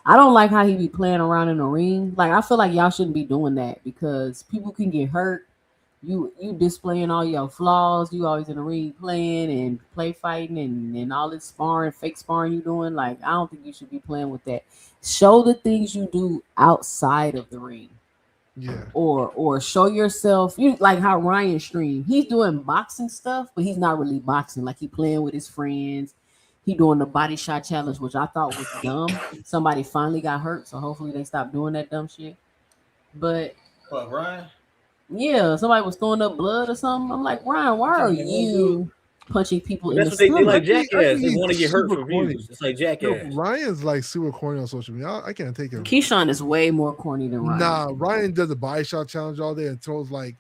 I don't like how he be playing around in the ring. Like, I feel like y'all shouldn't be doing that because people can get hurt. You displaying all your flaws. You always in the ring playing and play fighting and all this sparring, fake sparring you doing. Like, I don't think you should be playing with that. Show the things you do outside of the ring. Yeah. Or show yourself. You like how Ryan stream. He's doing boxing stuff, but he's not really boxing. Like he playing with his friends. He doing the body shot challenge, which I thought was dumb. Somebody finally got hurt, so hopefully they stop doing that dumb shit. But what, Ryan? Yeah, somebody was throwing up blood or something. I'm like, Ryan, why are you punching people in the That's what they like stomach? jackass. They want to get hurt for views. It's like jackass. Ryan's like super corny on social media. I can't take him. Keyshawn is way more corny than Ryan. Nah, Ryan does a body shot challenge all day and throws like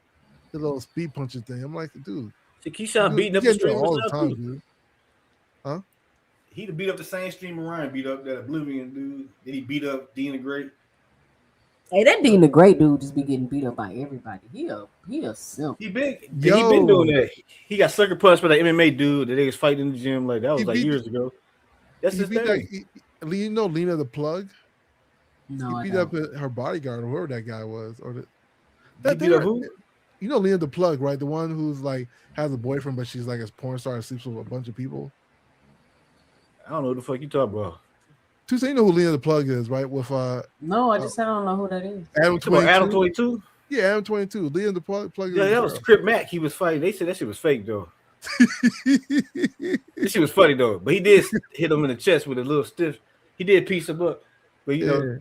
the little speed punching thing. I'm like, dude. See, Keyshawn beating up the streamers all the time, dude. Huh? He beat up the same streamer Ryan beat up that Oblivion dude. Then he beat up Dean the Great. Hey, that Dean the Great dude just be getting beat up by everybody. He a simp. He big. He been doing that. He got sucker punched by that MMA dude that they was fighting in the gym. Like that was like years ago. That's his thing. You know Lena the Plug? No, he beat up her bodyguard or whoever that guy was. Or that beat up who? You know Lena the Plug, right? The one who's like has a boyfriend, but she's like a porn star and sleeps with a bunch of people. I don't know what the fuck you talking about. You know who Lena the Plug is, right? With no, I just said I don't know who that is. Adam 22. Adam 22? Yeah, Adam 22. Lena the Plug. Yeah, that was Crip Mac. He was fighting. They said that shit was fake though. This shit was funny though, but he did hit him in the chest with a little stiff. He did piece him up, but you know,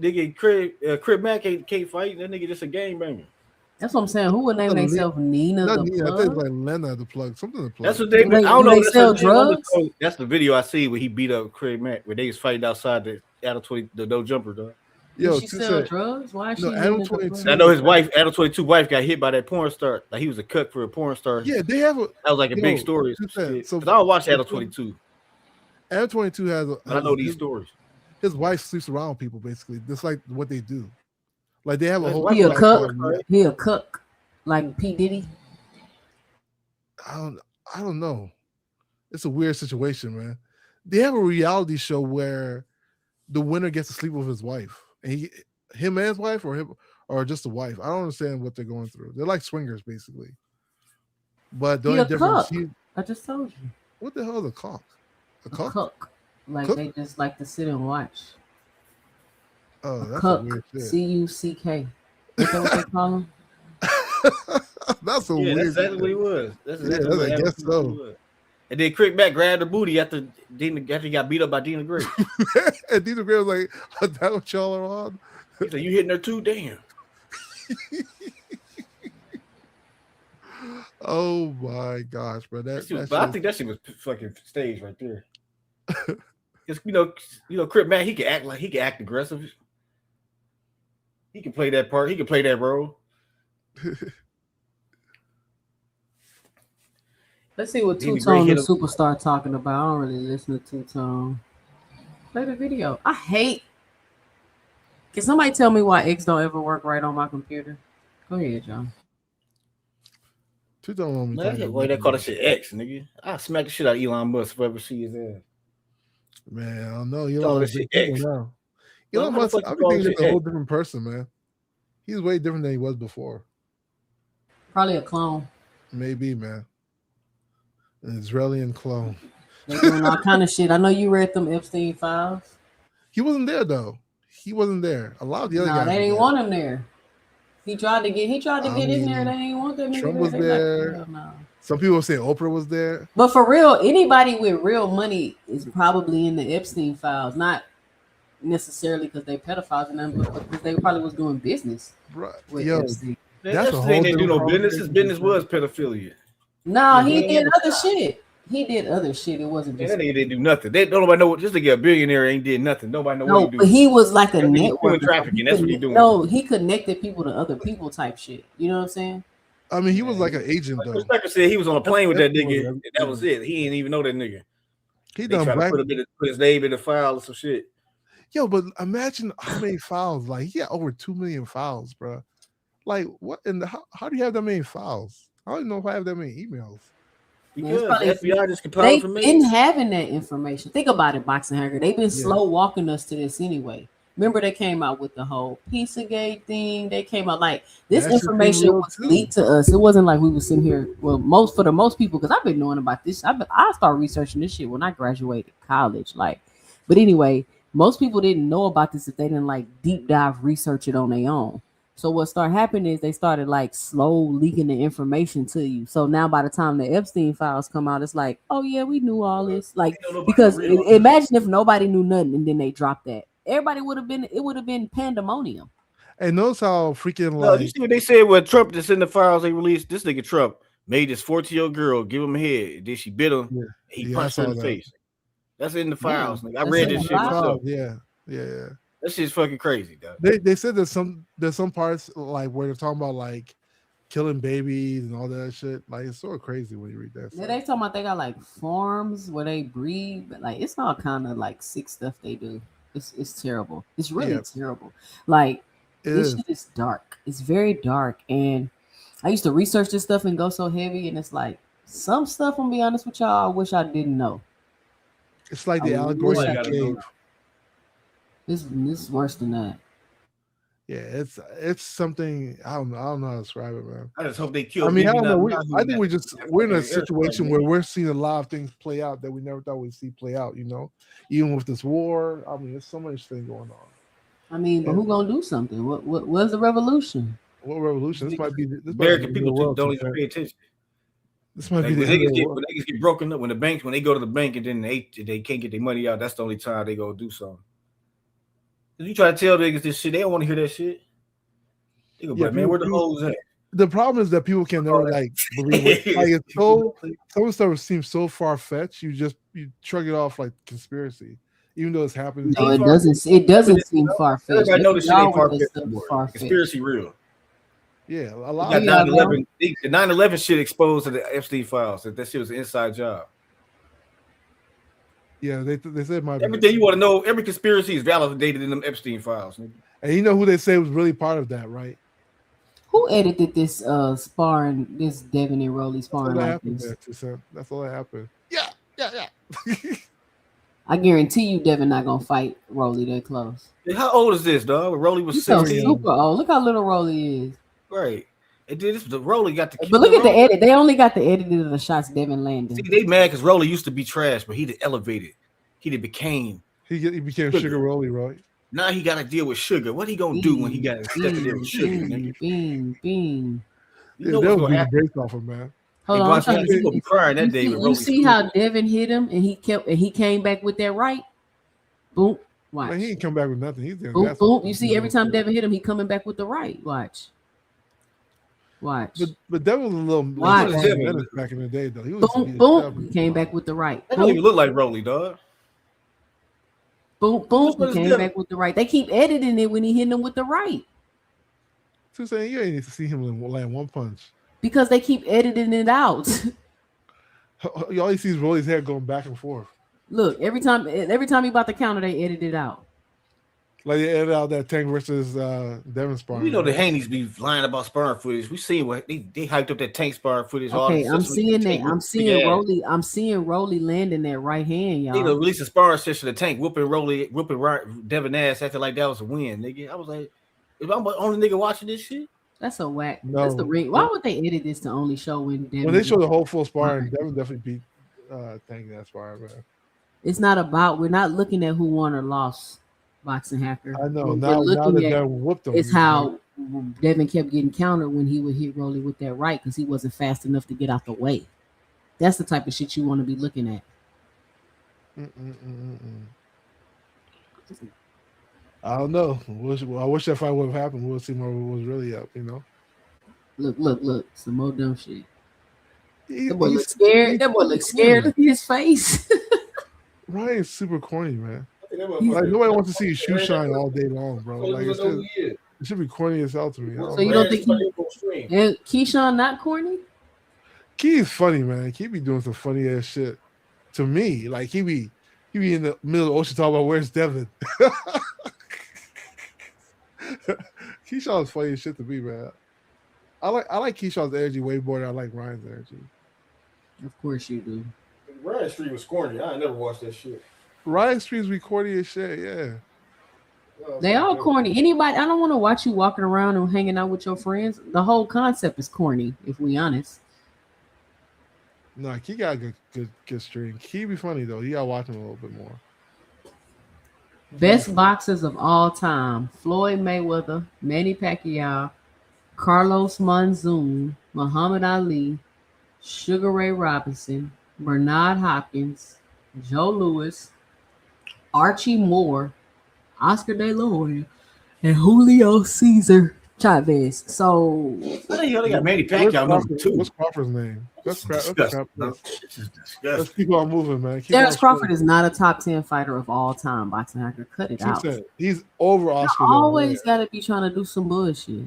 nigga Crip Mac can't fight. That nigga just a game banger. That's what I'm saying. Who would name themselves Nina the Nina, Plug? I think it's like Lena the Plug. Something the Plug. That's what they. I don't know. They sell drugs. That's the video I see where he beat up Craig Mack, where they was fighting outside the Adam 20, the no jumper dog. Yo, she sell drugs? Why is she? Adam 22. I know his wife, Adam 22 wife, got hit by that porn star. Like he was a cut for a porn star. Yeah, they have a. That was like a big story. So I don't watch Adam 22. M22 has. I know these stories. His wife sleeps around people basically. That's like what they do. Like they have a whole. He a cook. He a cook, like P Diddy. I don't know. It's a weird situation, man. They have a reality show where the winner gets to sleep with his wife, and him and his wife, or just the wife. I don't understand what they're going through. They're like swingers, basically. But the only difference, I just told you. What the hell is a cock? A cook. Like Cook? they just like to sit and watch. Oh, that's cook. a weird shit. C-U-C-K. Is that what they call him? That's a Yeah, weird. that's exactly what he was. That's exactly what I guess he so. was. And then Crick back grabbed the booty after he got beat up by Dina Gray. And Dina Gray was like, "That what y'all are on?" He said, "You hitting her too? Damn." Oh my gosh, bro! But I think that shit was fucking staged right there. Because you know, Crip Mac, he can act aggressive. He can play that part. He can play that role. Let's see what Two-Tone the Superstar talking about. I don't really listen to Two-Tone. Play the video. I hate. Can somebody tell me why X don't ever work right on my computer? Go ahead, John. Two-Tone on me. Why they call that shit X, nigga? I smack the shit out of Elon Musk if I ever see his ass. Man, I don't know. Elon Musk now. Elon Well, Musk, I think he's a whole different person, man. He's way different than he was before. Probably a clone. Maybe, man. An Israeli clone. They're doing all kind of shit. I know you read them Epstein files. He wasn't there though. He wasn't there. A lot of the other guys. They didn't want him there. He tried to get in there. They didn't want that nigga. Trump was there. Like, no. Some people say Oprah was there. But for real, anybody with real money is probably in the Epstein files, not necessarily because they pedophiles and them, but because they probably was doing business. Right. With Yo, Epstein. That's a whole they do no business. His business was pedophilia. No, he did other shit. He did other shit. It wasn't just. That nigga didn't do nothing. Don't nobody know. Just to get a billionaire ain't did nothing. Nobody know what he do. But he was like a network. Human trafficking. That's what he doing. No, he connected people to other people type shit. You know what I'm saying? I mean, he was like an agent though. Like I said, he was on a plane with that nigga. And that was it. He didn't even know that nigga. He done black. Put his name in the file or some shit. Yo, but imagine how many files. Like he had over 2 million files, bro. Like what? And how do you have that many files? I don't even know if I have that many emails. Because the FBI just compiled they've information. been having that information. Think about it, Boxing Hacker. They've been slow walking us to this anyway. Remember, they came out with the whole Pizzagate thing. They came out like this information was leaked to us. It wasn't like we were sitting here. Well, for the most people, because I've been knowing about this. I started researching this shit when I graduated college. But anyway, most people didn't know about this if they didn't like deep dive research it on their own. So what started happening is they started like slow leaking the information to you. So now by the time the Epstein files come out, it's like, oh yeah, we knew all this. Like, because imagine if nobody knew nothing and then they dropped that. Everybody it would have been pandemonium. And notice how freaking you see what they said with Trump that's in the files they released? This nigga Trump made this 14-year-old girl give him a head. Then she bit him. Yeah. He punched her in the face. That's in the files. I read this shit myself. Yeah. That shit's fucking crazy, dog. They said there's some parts like where they're talking about like killing babies and all that shit. Like it's sort of crazy when you read that. Yeah, they talking about they got like farms where they breed, but like it's all kind of like sick stuff they do. It's terrible. It's really terrible. Like this shit is dark. It's very dark. And I used to research this stuff and go so heavy, and it's like some stuff, I'm gonna be honest with y'all, I wish I didn't know. It's like the allegory cave. This is worse than that. Yeah, it's something I don't know how to describe it, man. I just hope they kill. I mean, I don't know. I think we're in a situation where we're seeing a lot of things play out that we never thought we'd see play out. You know, even with this war. I mean, there's so much thing going on. I mean, but who gonna do something? What's the revolution? What revolution? This might be American people don't even pay attention. This might like be when niggas get broken up, when they go to the bank and then they can't get their money out. That's the only time they go do something. If you try to tell niggas this shit, they don't want to hear that shit. They go, man, where the hoes at? The problem is that people can never like believe it. Like it's so some of the stuff seems so far fetched. You shrug it off like conspiracy, even though it's happening. No, it doesn't. It doesn't seem far fetched. Everybody know this shit ain't far fetched. Conspiracy real. Yeah, a lot. Of 9/11. The 9/11 shit exposed to the Epstein files. That shit was an inside job. Yeah, they said it might be. Everything you want to know, every conspiracy is validated in them Epstein files. Nigga. And you know who they say was really part of that, right? Who edited this sparring, this Devin and Rolly That's all sparring that like happened this? there, Toussaint. That's all that happened. Yeah. I guarantee you Devin not gonna fight Rolly that close. How old is this, dog? Rolly was He's so 16. super old. Look how little Rolly is. Right. And then this the Rolly got the kid. But look at the edit. They only got the edited of the shots Devin landed. See, they mad because Rolly used to be trash, but he did elevated. He did became. He became Sugar Rolly, right? Now he got to deal with Sugar. What he gonna do when he got stepped there with Sugar? Nigga? Bing. You know they'll what's beat gonna the happen? brakes off him, man. Hold on, He gonna be crying that day. You see how Devin hit him and he came back with that right? Boom. Watch. Man, he ain't come back with nothing. He's Boom, boom. You see, every time Devin hit him, he coming back with the right. Watch. But Devin was a little menace back in the day, though. He was boom. He came back with the right. That don't even look like Rolly, dog. Boom. He came back with the right. They keep editing it when he hit him with the right. Toussaint, you ain't need to see him land one punch. Because they keep editing it out. All you see is Rolly's hair going back and forth. Look, every time he about to counter, they edit it out. Like they edited out that Tank versus Devin sparring. We know the Haney's be lying about sparring footage. We seen what they hyped up that Tank sparring footage. Okay, I'm seeing that. I'm seeing Rolly landing that right hand, y'all. They released a sparring session of Tank whooping Devin ass acting like that was a win, nigga. I was like, if I'm the only nigga watching this shit, that's a whack. No. That's the ring. Why would they edit this to only show when Devin? When they show the whole full sparring, Devin definitely beat Tank in that sparring, man. It's not about. We're not looking at who won or lost. Boxing Hacker. I know. What Now we're that looking at Devin whooped him, is how Devin kept getting countered when he would hit Rolly with that right because he wasn't fast enough to get out the way. That's the type of shit you want to be looking at. I don't know. I wish that fight would have happened. We'll see what was really up, you know. Look. Some more dumb shit. That boy He's looks scared. That boy looks scared. Look at his face. Ryan's super corny, man. Like nobody wants to see his shoe shine all day long, bro. Like it should be corny as hell to me. So you don't think Keyshawn not corny? Key is funny, man. Key be doing some funny ass shit. To me, like he be in the middle of the ocean talking about where's Devin. Keyshawn's funny as shit to me, man. I like Keyshawn's energy way more than I like Ryan's energy. Of course you do. Ryan Street was corny. I never watched that shit. Ryan Street's be corny as shit, yeah. They all corny. Anybody, I don't want to watch you walking around and hanging out with your friends. The whole concept is corny, if we honest. No, Key got a good stream. Key be funny though. You gotta watch him a little bit more. Best boxers of all time: Floyd Mayweather, Manny Pacquiao, Carlos Monzon, Muhammad Ali, Sugar Ray Robinson, Bernard Hopkins, Joe Louis, Archie Moore, Oscar De La Hoya, and Julio Cesar Chavez. So I think you got Manny Pacquiao number 2. What's Crawford's name? Let's Disgusting. keep on moving, man. Terrence Crawford is not a top 10 fighter of all time. Boxing Hacker, cut it out. He's over Oscar. You always got to be trying to do some bullshit.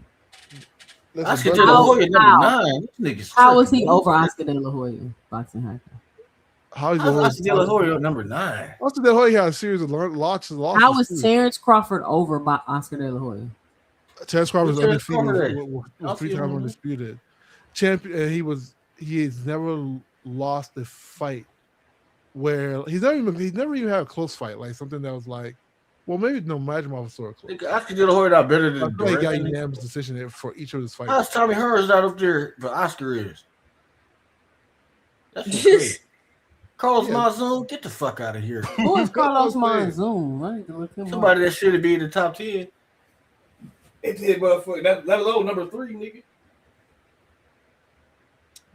Oscar De La Hoya number 9. How is he over Oscar De La Hoya? Boxing Hacker. How's Oscar De La Hoya number 9? Oscar De La Hoya had a series of losses. How is Terrence Crawford over by Oscar De La Hoya? Terrence Crawford is undefeated with 3 times undisputed champion. He has never lost a fight where he's never even had a close fight, like something that was like, well, maybe no Magimov was sort of close. Oscar De La Hoya not better than he got unanimous decision for each of his fights. How's Tommy Hearns not up there, but Oscar is? That's just crazy. Carlos Monzon, get the fuck out of here. Who is Carlos Monzon? I need to look him Somebody up. that should be in the top 10. It's hit motherfucker. Let alone number 3, nigga.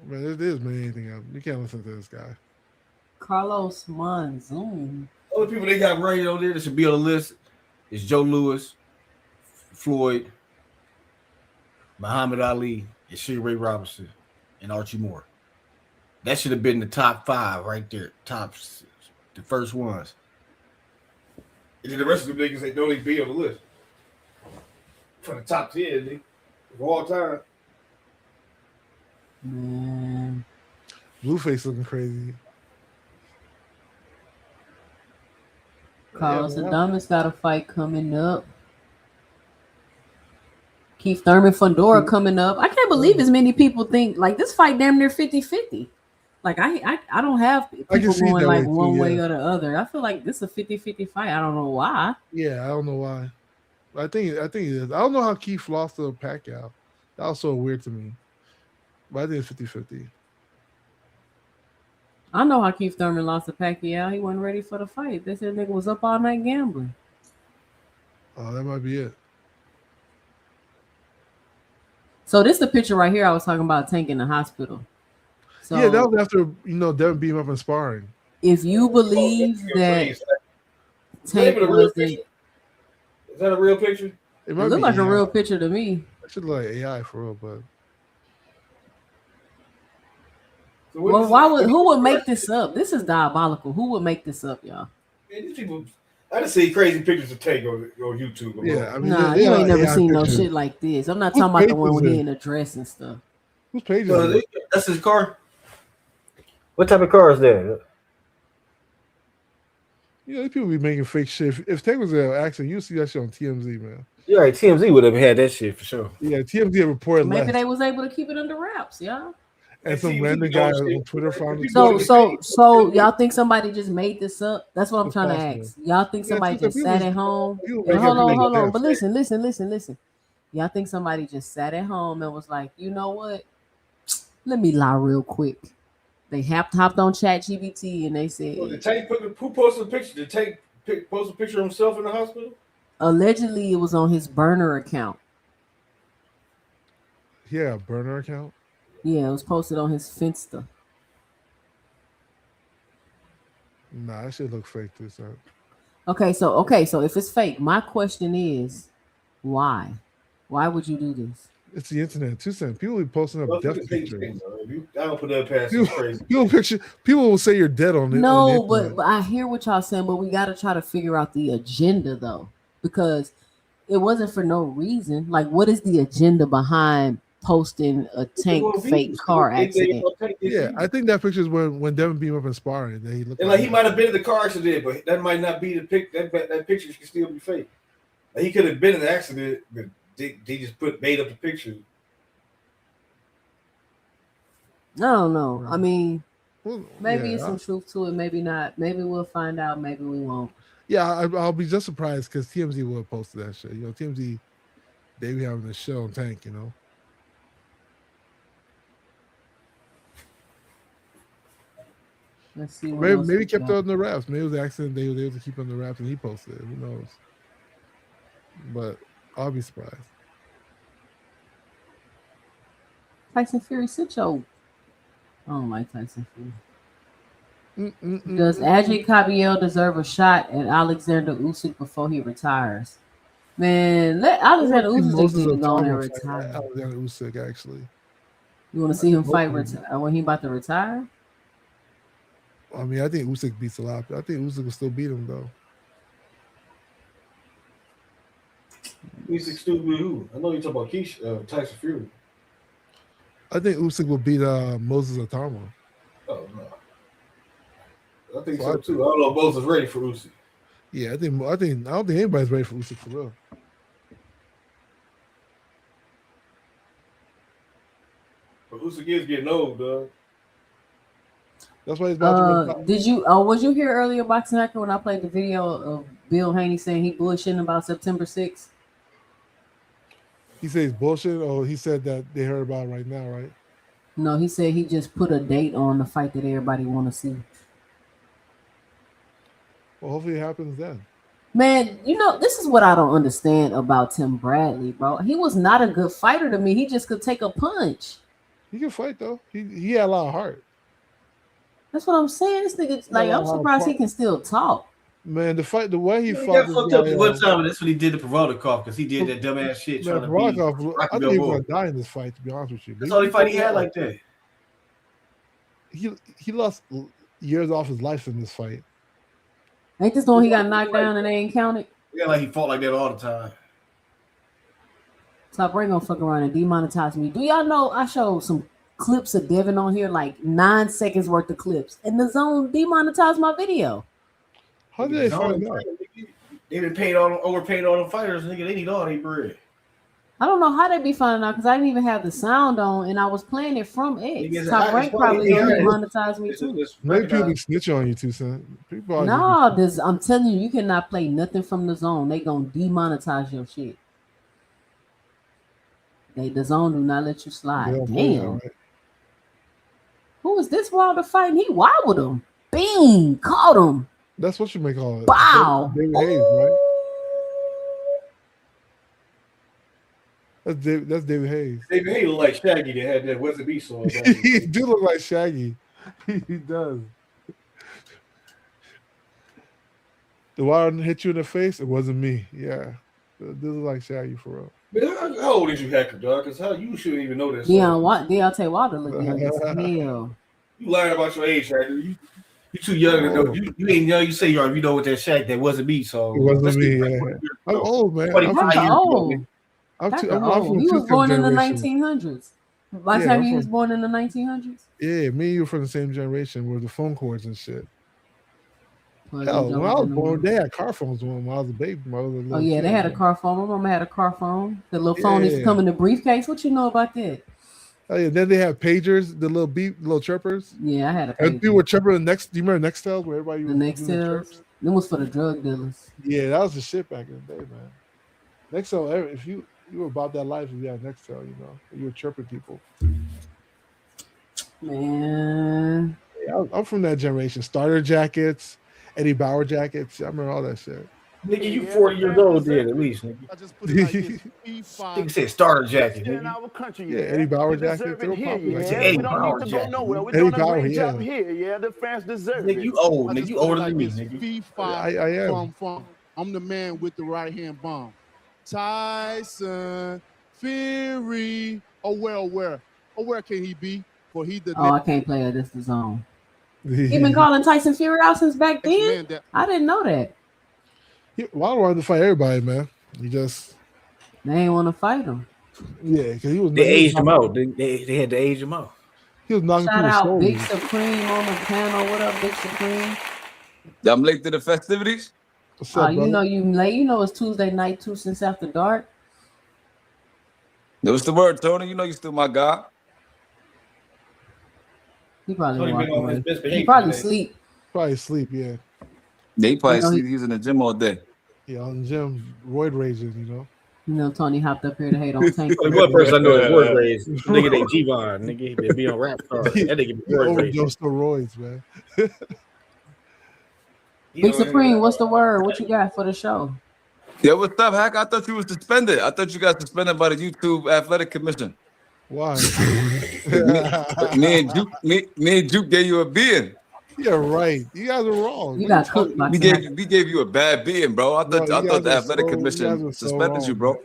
Man, it is man anything else. You can't listen to this guy. Carlos Monzon. Only people they got rated on there that should be on the list is Joe Louis, Floyd, Muhammad Ali, and Sugar Ray Robinson, and Archie Moore. That should have been the top 5 right there. The first ones. And then the rest of the niggas they don't even be on the list. For the top 10, nigga. Of all time. Man. Blueface looking crazy. Carlos man. Adames got a fight coming up. Keith Thurman Fundora coming up. I can't believe as many people think like this fight damn near 50-50. Like I don't have people see it going that like way, one too, way yeah. or the other. I feel like this is a 50-50 fight. I don't know why. Yeah, I don't know why. I think it is. I don't know how Keith lost to Pacquiao. That was so weird to me. But I think it's 50-50. I know how Keith Thurman lost to Pacquiao. He wasn't ready for the fight. They said nigga was up all night gambling. Oh, that might be it. So this the picture right here I was talking about Tank in the hospital. So yeah, that was after Devin beat him up in sparring. if you believe that Tank was Is that a real picture? It it might looked be like a AI. real picture to me. It should look like AI for real, but So Who would make this up? This is diabolical. Who would make this up, y'all? Man, these people, I just see crazy pictures of Tank on YouTube. yeah, I mean, Nah, they you are ain't never AI seen no pictures. shit like this. I'm not Whose talking about the page one is when it? he in a dress and stuff. Whose page is it? That's his car. What type of car is that? These people be making fake shit. If Tank was an accident, you see that shit on TMZ, man. You're right. TMZ would have had that shit for sure. Yeah, TMZ reported Maybe less. they was able to keep it under wraps, y'all. And some random guy on Twitter found it. So y'all think somebody just made this up? That's what I'm It's trying possible. to ask. Y'all think Yeah, somebody people just sat just- at home? people Well, make hold everything on. up. But listen. Y'all think somebody just sat at home and was like, you know what? Let me lie real quick. They hopped on ChatGPT and they said Did Tank who posted the picture? Did Tank post a picture of himself in the hospital? allegedly it was on his burner account. Yeah, burner account. Yeah, it was posted on his Finsta. Nah, that shit look fake to this. Okay, so if it's fake, my question is, why? Why would you do this? It's the internet. People be posting up death pictures. I don't put that past. It's crazy. People will say you're dead on it. No, but I hear what y'all saying, but we got to try to figure out the agenda though, because it wasn't for no reason. Like, what is the agenda behind posting a Tank fake car accident? Yeah, I think that picture is when Devin beat him up in sparring. That he looked And like he might have been in the car accident, but that might not be the pic. That picture can still be fake. Like he could have been in the accident, but they just made up the picture. I don't know. I mean, maybe yeah, it's some truth to it, maybe not. Maybe we'll find out. Maybe we won't. Yeah, I'll be just surprised because TMZ will have posted that shit. TMZ, they be having the show on Tank, Let's see. What Maybe kept it on the wraps. Maybe it was an accident. They were able to keep it on the wraps and he posted it. Who knows? But I'll be surprised. Tyson Fury, sit your. I don't like Tyson Fury. Does Ajay Kabiel deserve a shot at Alexander Usyk before he retires? Man, let Alexander Usyk go on and retire. Alexander Usyk, actually. You want to see him fight when he about to retire? I mean, I think Usyk beats a lot. I think Usyk will still beat him though. Usyk still beat who? I know you talking about Tyson Fury. I think Usyk will beat Moses Atama. Oh no, I think so too. I don't know if Moses is ready for Usyk. Yeah, I don't think anybody's ready for Usyk for real. But Usyk is getting old, dog. That's why he's about to retire. Did you? Was you here earlier, Boxing Hacker, when I played the video of Bill Haney saying he bullshitting about September 6th? He says bullshit, or he said that they heard about it right now, right? No, he said he just put a date on the fight that everybody want to see. Well, hopefully it happens then. Man, this is what I don't understand about Tim Bradley, bro. He was not a good fighter to me. He just could take a punch. He can fight though. He had a lot of heart. That's what I'm saying. This nigga, like, I'm surprised he can still talk. Man, the way he He fought. got fucked up one time, and that's what he did to Provodnikov because he did that dumbass shit trying to beat Provodnikov, I Rocky think he was Balboa. gonna die in this fight. To be honest with you, That's the only fight he had like that. He lost years off his life in this fight. Ain't this the one he got knocked down and they ain't counted? Yeah, like he fought like that all the time. Top Ray gonna fuck around and demonetize me. Do y'all know I showed some clips of Devin on here, like 9 seconds worth of clips, and the Zone demonetized my video. How did they find out? They been overpaid all the fighters, nigga. They need all their bread. I don't know how they be finding out because I didn't even have the sound on and I was playing it from X. Top Rank probably gonna demonetize me too. Maybe people be snitching on you too, son. No, I'm telling you, you cannot play nothing from the zone. They gonna demonetize your shit. The zone do not let you slide. Damn. Right. Who was this Wilder fighting? He wobbled him. Bing! Caught him. That's what you may call it. Wow. David Hayes, right? That's David Hayes. David Hayes look like Shaggy that had that What's It Be song. He do look like Shaggy. He does. The Wilder hit you in the face? It wasn't me. Yeah. It does look like Shaggy for real. But how old is you, Hacker, dog? Because how you shouldn't even know that. Deontay Wilder look young as hell. You lying about your age, Hacker. You too young to know. You ain't young. You say you know what that Shaq that wasn't me. So it wasn't me. Yeah. I'm old, man. I'm old. I'm he was born in the 1900s. By the time he was born in the 1900s. Yeah, me and you were from the same generation with the phone cords and shit. Hell, when I was born, they had car phones when I was a baby. They had a car phone. My mama had a car phone. The little phone used to come in the briefcase. What you know about that? Oh yeah, then they had pagers, the little beep, little chirpers. Yeah, I had a pager. And people were chirping the next. Do you remember Nextels where everybody the Nextels? Them was for the drug dealers. Yeah, that was the shit back in the day, man. Nextel, if you were about that life, if you had Nextel, you know, you were chirping people. Man, yeah, I'm from that generation. Starter jackets, Eddie Bauer jackets. I remember all that shit. Nigga, you 40 years old then, at least, nigga. Nigga said starter jacket, nigga. Yeah, Eddie Bauer jacket. Eddie Bauer jacket. Eddie Bauer, yeah. Yeah, the fans deserve nigga, you old, nigga. You older than me, nigga. I am. I'm the man with the right hand bomb. Tyson Fury. Where can he be? For he the I can't play it. This is zone. He been calling Tyson Fury out since back then. I didn't know that. Wilder wanted to fight everybody, man. They ain't want to fight him. Yeah, because he was. They aged him out. They had to age him out. He was knocking Shout out Big Supreme on the panel. What up, Big Supreme? I'm late to the festivities. What's up, you know you late. You know it's Tuesday night too since after dark. What's the word, Tony? You know you still my guy. He probably sleep. Probably sleep, yeah. They probably sleep. He's in the gym all day. Yeah, on the gym, roid rages, you know. You know, Tony hopped up here to hate on Tank. One person I know is roid rage. Nigga named Gervonta. Nigga, he be on rap star. That nigga be roid rage. Overdosed steroids, man. Big Supreme, what's the word? What you got for the show? Yeah, what's up, Hack? I thought you was suspended. I thought you got suspended by the YouTube Athletic Commission. Why? me and Juke gave you a being. You're right. You guys are wrong. You got cooked. We gave you a bad being, bro. I thought the Athletic Commission suspended you, bro.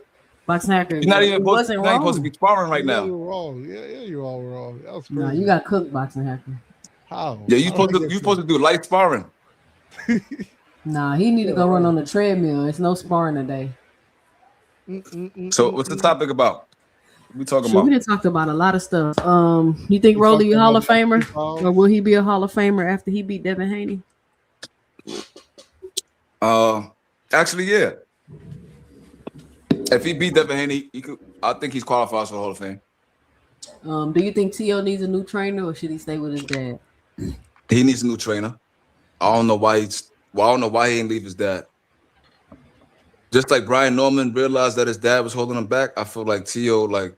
Box Hacker. You're not even supposed to be sparring right now. You're wrong. Yeah, you're all wrong. That was crazy. No, you got cooked, Boxing Hacker. How? Yeah, you supposed to do light sparring. Nah, he need to go run on the treadmill. It's no sparring today. So what's the topic about? We talking about? We done talked about a lot of stuff. You think Rolly a Hall of Famer, or will he be a Hall of Famer after he beat Devin Haney? Actually, yeah. If he beat Devin Haney, I think he's qualified for the Hall of Fame. Do you think T.O. needs a new trainer, or should he stay with his dad? He needs a new trainer. I don't know why he didn't leave his dad. Just like Brian Norman realized that his dad was holding him back, I feel like T.O.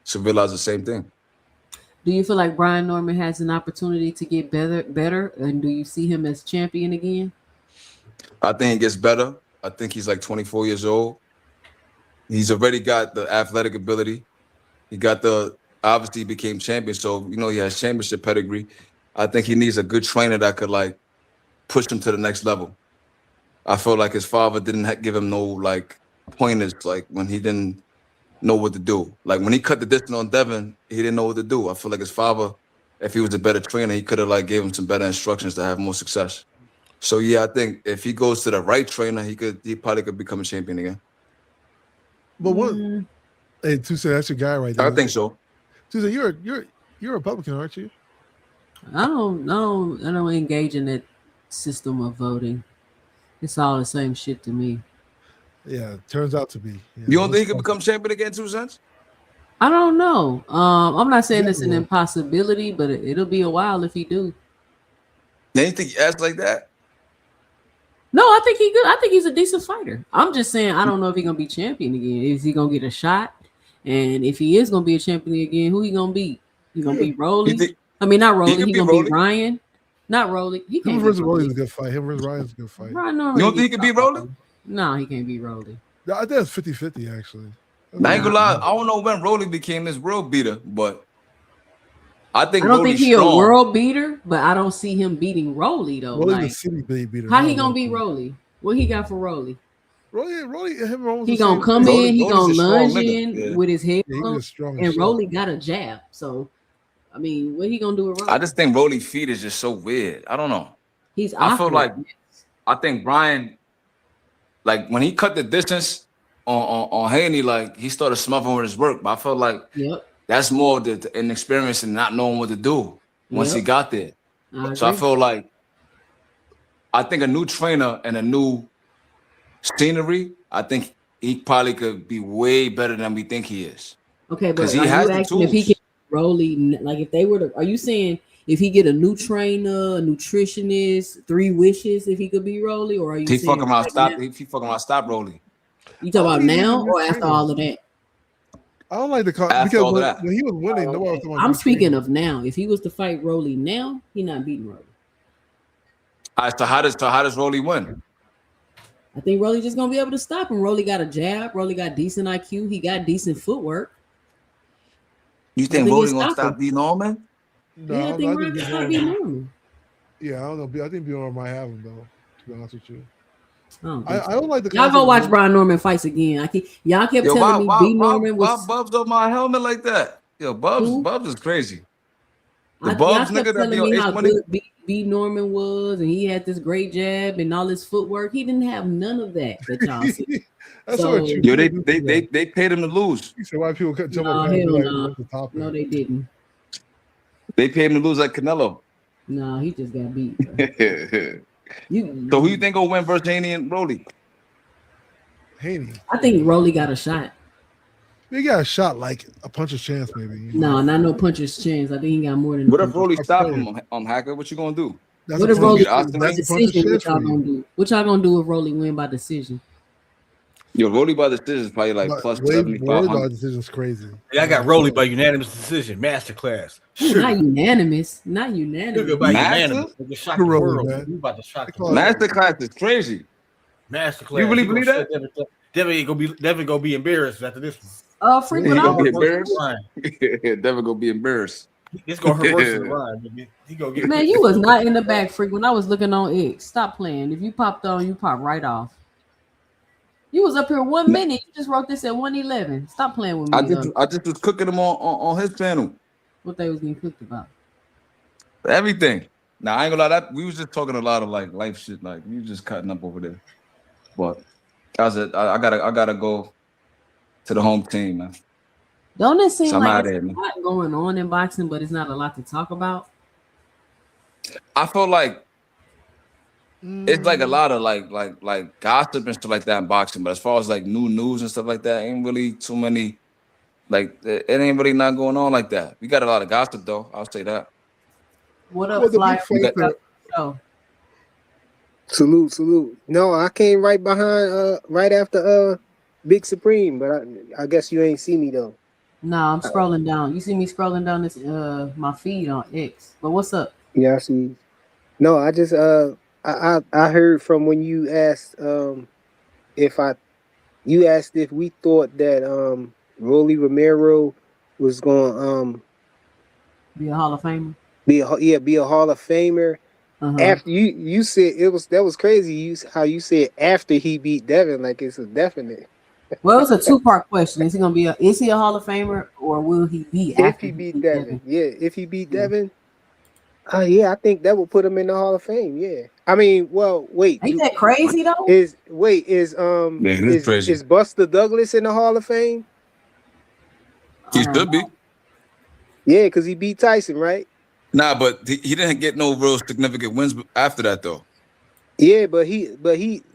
should realize the same thing. Do you feel like Brian Norman has an opportunity to get better, and do you see him as champion again? I think he gets better. I think he's 24 years old. He's already got the athletic ability. He got obviously he became champion, so he has championship pedigree. I think he needs a good trainer that could push him to the next level. I feel like his father didn't give him no pointers when he didn't know what to do. When he cut the distance on Devin, he didn't know what to do. I feel like his father, if he was a better trainer, he could have gave him some better instructions to have more success. So yeah, I think if he goes to the right trainer, he probably could become a champion again. But what? Hey, Tusa, that's your guy right there. I think so. Tusa, you're a Republican, aren't you? I don't engage in that system of voting. It's all the same shit to me. Yeah, turns out to be. Yeah, You don't think he could become champion again, 2 cents? I don't know. I'm not saying it's an Yeah. impossibility, but it'll be a while if he do. Then you think he acts like that? No, I think he good. I think he's a decent fighter. I'm just saying I don't know if he's gonna be champion again. Is he gonna get a shot? And if he is gonna be a champion again, who he gonna beat? He gonna beat Rolly? I mean, not Rolly. He gonna beat Ryan. Not Rolly. He can't. Him versus Rolly is a good fight. Him versus Ryan's a good fight. Ryan You don't think he could beat Rolly? No, he can't beat Rolly. I think it's 50-50 actually. I ain't gonna lie. I don't know when Rolly became this world beater, but I think I don't Rolly's think he's a strong. world beater, but I don't see him beating Rolly though. Rolly's Like, a city beater. how he gonna beat Rolly? What he got for Rolly? Rolly, him and He gonna come in, he gonna lunge in Yeah. with his head Yeah, up, he's strong as and shit. Rolly got a jab. So, I mean, what he gonna do with Rolly? I just think Rolly's feet is just so weird. I don't know. He's I feel awkward. like I think Brian, like when he cut the distance on Haney, like he started smothering his work. But I felt like that's more the inexperience and not knowing what to do once he Yep. got there. So I agree. feel like I think a new trainer and a new scenery, I think he probably could be way better than we think he is. Okay, but Because he are has you the asking if he tools. can Rolly? Like, if they were to, are you saying if he get a new trainer, a nutritionist, 3 wishes, if he could be Rolly, or are you He saying fucking around right stop. now? He fucking around stop Rolly. You talk about He needs a now new or after trainer. all of that? I don't like the After because all when, that. when he was winning, nobody was talking about I'm new speaking trainer. of now. If he was to fight Rolly now, he not beating Rolly. All right, so how does Rolly win? I think Rolly just gonna be able to stop him. Rolly got a jab. Rolly got decent IQ. He got decent footwork. You think think Rolly he'll gonna stop stop beating Norman? No, Yeah, I think Ryan think can Big stop Norm- beating Norman. Yeah, I don't know. I think Big Norm might have him though. To be honest with you, I I don't like the. Y'all go concept watch of- Brian Norman fights again. Y'all kept Yo, telling me B Norman why was. Bubs on my helmet like that? Yo, Bubs is crazy. The Y'all Bubs kept nigga that be telling on me Ace how Money. good B Norman was, and he had this great jab and all his footwork. He didn't have none of that y'all see. That's So- what you. Yo, they paid him to lose. He said, "Why people cut jump No, up and hell like no. what's the topic?" No, they didn't. They paid him to lose like Canelo. No, he just got beat. Bro. So who you think gonna win versus Haney and Rolly? Haney. I think Rolly got a shot. He got a shot like a puncher's chance, maybe. you know? No, not no puncher's chance. I think he got more than. What a if Rolly puncher's stop chance. him, Hacker? What you gonna do? That's What a if Rolly puncher's- win by that's a puncher's decision? What chance y'all for you. gonna do? What y'all gonna do if Rolly win by decision? Yo, Rolly by the decision is probably like But plus Wade 7,500. decision's crazy. Yeah, I got Rolly by unanimous decision, masterclass. Not unanimous. Not unanimous. Nigga by Master? unanimous. Nigga shock the Rolly, world. man. We about to shock the world. Masterclass is crazy. Masterclass. You really He gonna believe that? shut Devin gonna be embarrassed after this one. Freak, He when I gonna be was, embarrassed. Devin gonna be embarrassed. It's gonna hurt worse than Ryan, nigga. He gonna get man, you was not in the back, Freak. When I was looking on X, stop playing. If you popped on, you pop right off. You was up here 1 minute. You just wrote this at 1:11. Stop playing with me. I just was cooking them on his channel. What they was getting cooked about? Everything. Now I ain't gonna lie, that we was just talking a lot of like life shit, like we was just cutting up over there. But I gotta go to the home team, man. Don't it seem So I'm like outta there's here, a man. lot going on in boxing, but it's not a lot to talk about? I feel like it's like a lot of like gossip and stuff like that in boxing, but as far as like new news and stuff like that, ain't really too many. Like it ain't really not going on like that. We got a lot of gossip though. I'll say that. What up, Well, the Fly? big fight that- Show. Salute. No, I came right behind, right after Big Supreme, but I guess you ain't see me though. No, I'm scrolling down. You see me scrolling down this my feed on X. But what's up? Yeah, I see. No, I just I heard from when you asked if we thought that Rolly Romero was going Be a Hall of Famer. be a Hall of Famer. After you said that was crazy. How you said after he beat Devin, like it's a definite. Well, it's a 2-part question. Is he a Hall of Famer or will he be If he beat Devin, if he beat Devin, I think that will put him in the Hall of Fame. Yeah, I mean, well, wait, Ain't that crazy though? Is crazy. is Buster Douglas in the Hall of Fame? He should be. Yeah, because he beat Tyson, right? Nah, but he didn't get no real significant wins after that though. Yeah, but he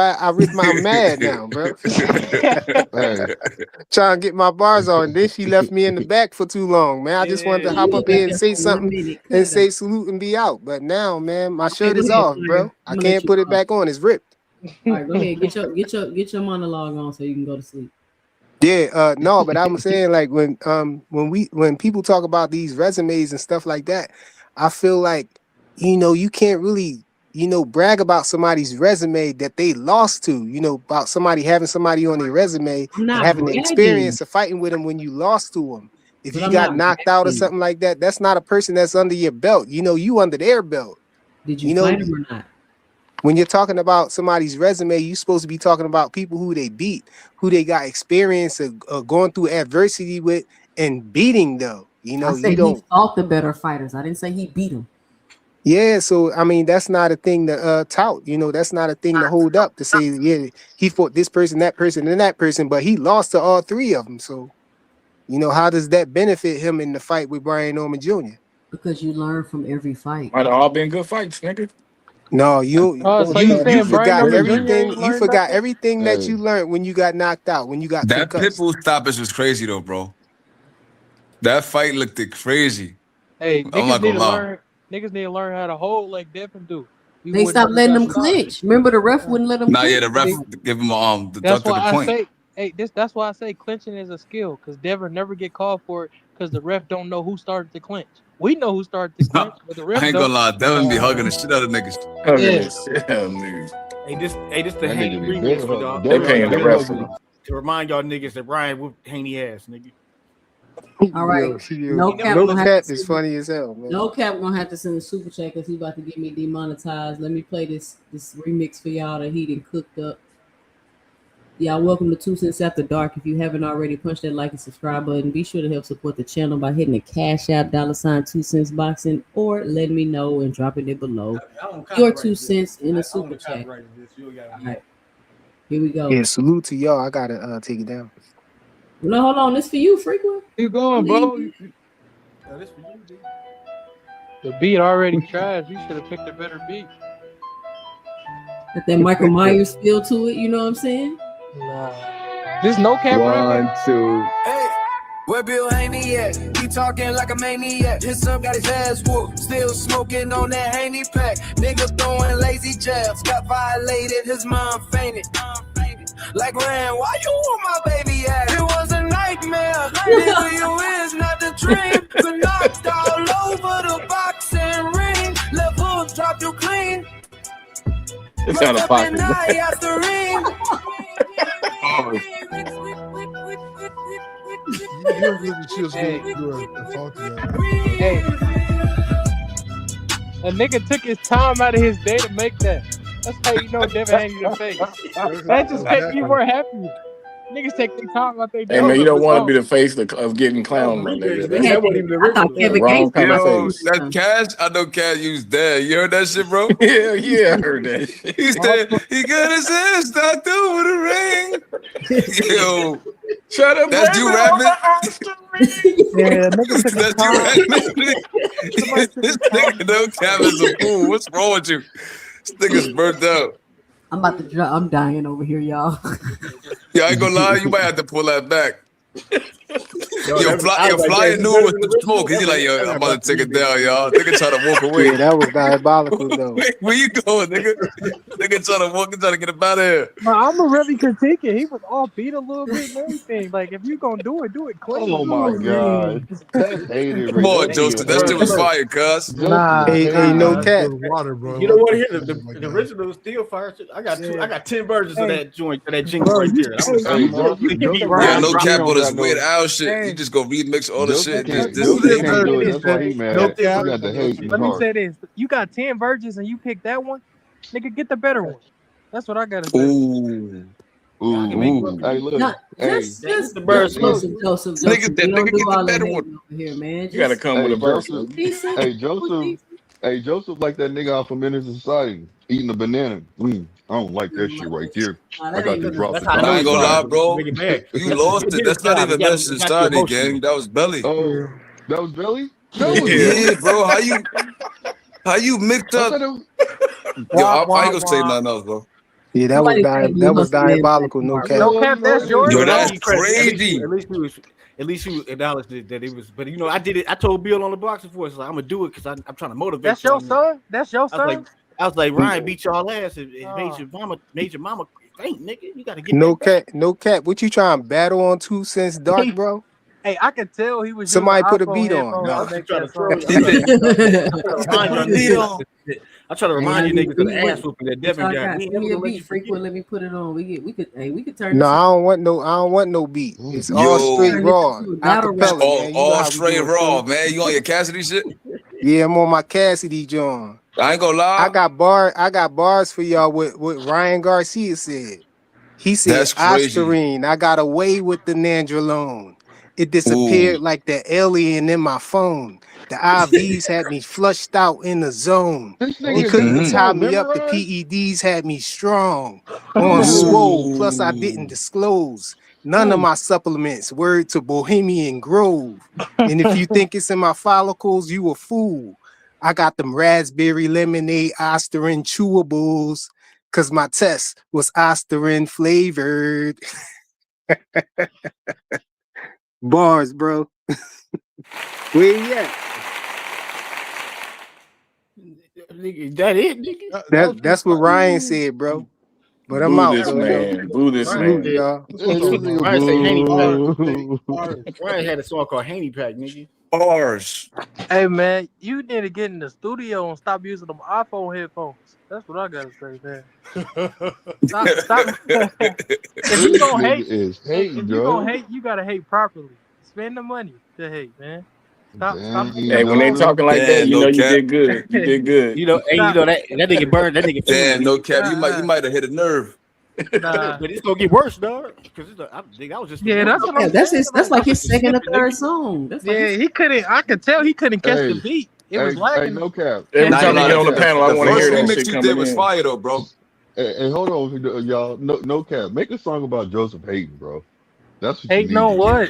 why I'm mad now, bro. Hey, Trying to get my bars on. Then she left me in the back for too long, man. I just wanted to hop up here and say something and say salute and be out. But now, man, my shirt is off, bro. I can't put it back on. It's ripped. All right, go ahead. Get your monologue on so you can go to sleep. Yeah, no, but I'm saying like when people talk about these resumes and stuff like that, I feel like you can't really brag about somebody's resume that they lost to. About somebody having somebody on their resume I'm and not having the bragging, experience of fighting with them when you lost to them. If but you I'm got not knocked out or bragging. something like that, that's not a person that's under your belt. You under their belt. Did you fight him or not? When you're talking about somebody's resume, you're supposed to be talking about people who they beat, who they got experience of going through adversity with and beating though. I You said he don't. fought the better fighters. I didn't say he beat him. Yeah, so I mean that's not a thing to tout. That's not a thing to hold up to say, yeah, he fought this person, and that person, but he lost to all three of them. So, how does that benefit him in the fight with Brian Norman Jr.? Because you learn from every fight. Might have all been good fights, nigga. No, you So you saying Brian forgot Norman Jr. everything. ain't You learned forgot nothing? everything that you learned when you got knocked out, when you got That concussed. Pitbull stoppage was crazy though, bro. That fight looked crazy. Hey, I'm niggas not need gonna to lie. learn. Niggas need to learn how to hold like Devin do. He They would stopped never letting got them stopped. clinch. Remember, the ref wouldn't let them Nah, clinch. yeah, the ref give him That's deducted why the I point. say, hey, that's why I say clinching is a skill, because Devin never get called for it because the ref don't know who started to clinch. We know who started to clinch, but the ref I ain't don't. gonna lie, Devin be hugging the shit out of niggas. Hugging Yeah. this shit out, nigga. Hey, this the That Haney nigga be remix better. for y'all. They paying the ref for them. To remind y'all niggas that Ryan whooped Haney ass, nigga. All right. No cap. No gonna have cap to is send- funny as hell, man. No cap gonna have to send a super chat because he about to get me demonetized. Let me play this remix for y'all that he done cooked up. Y'all welcome to 2 Cents After Dark. If you haven't already, punch that like and subscribe button. Be sure to help support the channel by hitting the Cash App $ 2 Cents Boxing or let me know and dropping it below. Your 2 cents in the super chat. All right. Here we go. Yeah, salute to y'all. I gotta take it down. No, hold on. This for you, Frequent. Keep going, bro. The beat already trash. You should have picked a better beat. Got that Michael Myers feel to it. You know what I'm saying? Nah. This no cap rapping. 1, 2. Hey, where Bill Haney at? He talking like a maniac. His son got his ass whooped. Still smoking on that Haney pack. Nigga throwing lazy jabs. Got violated. His mom fainted. Like, Rand, why you want my baby ass? It was a nightmare. Nigga, you is not the dream. Been knocked all over the boxing ring. Left hook dropped you clean. It's out of pocket. Hey, a nigga took his time out of his day to make that. That's how you know Devin Haney the face. That just makes me more happy. Niggas take their time out their day. Hey man, you don't want to be the face of getting clowned, my nigga. That wasn't even the original. Wrong kind of Yo, face. that Cash, I know Cash used that. You heard that shit, bro? Yeah, I heard that. He said he got his ass knocked over the ring. Yo, shut up, that's you rapping. Yeah, nigga took That's you rapping. This nigga no cap is a fool. What's wrong with you? This nigga's burnt out. I'm about to drop. I'm dying over here, y'all. Yeah, I ain't gonna lie, you might have to pull that back. Yo, Flyer knew it was the smoke. He's like, yo, I'm about to take it down, y'all. Nigga trying to walk away. Yeah, that was diabolical though. Where you going, nigga? Nigga trying to get him out of here. But I'm gonna really critique it. He was off beat a little bit and everything. Like, if you gonna do it clean. Oh my god. That's hated. Come on, Joseph. That shit was fire, cuz. Nah. Hey, no cap. Water, bro. You know what? Here, the original steel fire shit. I got 10 versions of that joint, of that jingle right there. Yeah, no cap on this weird owl shit. You just go remix all the shit. That's why he mad. He got the hate in his Let me heart. say this. You got 10 versions and you pick that one, nigga, get the better one. That's what I gotta say. Ooh. Hey, look. Hey, Just the birds. Joseph. Nigga, that You don't nigga do get all the that better hating one. over here, man. You gotta come with a verse. Joseph. Hey, Joseph, like that nigga off of Menace to Society eating a banana. I don't like that shit right there. I got to drop it. I ain't gonna lie, bro. Make it bad. You lost it. That's not even Menace to Society, gang. That was Belly. Oh, that was Belly? That was Yeah, bro. How you mixed up? Yo, I ain't gonna say nothing else, bro. Yeah, that was diabolical. No cap. No cap, that's yours. Yo, that's crazy. At least you acknowledged that it was. But I did it. I told Bill on the boxing force, like, I'm gonna do it because I'm trying to motivate. That's your son. That's your son. I was like, Ryan beat y'all ass. It made your mama faint, nigga. You gotta get No that back. cap, no cap. What you trying to battle on 2 Cents Dark, bro? Hey, I could tell he was Somebody using put a iPhone beat on. headphones No. to make Try to that throw song. I try to remind you niggas of the ass whooping that Devin got. Give me a beat, Frequent. Let me put it on. We could turn. No, this I don't want no beat. It's all straight Yo, raw. battle rap. Acapella, man. You know all how we straight do it, raw, Philly. man. You on your Cassidy shit? Yeah, I'm on my Cassidy John. I ain't gonna lie. I got bars for y'all with what Ryan Garcia said. He said, That's crazy. Ostarine, I got away with the Nandrolone. It disappeared like the alien in my phone. The IVs had me flushed out in the zone. He couldn't tie me up. The PEDs had me strong. On swole, plus I didn't disclose none of my supplements. Word to Bohemian Grove. And if you think it's in my follicles, you a fool. I got them raspberry lemonade Ostarine chewables because my test was Ostarine flavored. Bars, bro. Where you at? That it, nigga? That's what Ryan said, bro. But I'm Boo out, this though. man. Boo this Salute, man. y'all. Ryan say Haney Pack. Ryan had a song called Haney Pack, nigga. Bars. Hey man, you need to get in the studio and stop using them iPhone headphones. That's what I gotta say, man. Stop. If you gonna hate, if you gonna hate, you gotta hate properly. Spend the money to hate, man. Stop. Hey, when they talking like that, you know you did good. You did good. You know, hey, you know that nigga burned. That nigga. Damn, no cap. You might have hit a nerve. Nah. But it's gonna get worse, dog. Because I think that was just That's what I'm that's saying. that's like his second or third song. That's like He couldn't. I could tell he couldn't catch the beat. It was lagging. No cap. Every time I get on the panel, I want to hear that remix shit you coming did was in. fire though, bro. Hey, hold on, y'all. No cap. Make a song about Joseph Hayden, bro. That's what Hating you need on to what?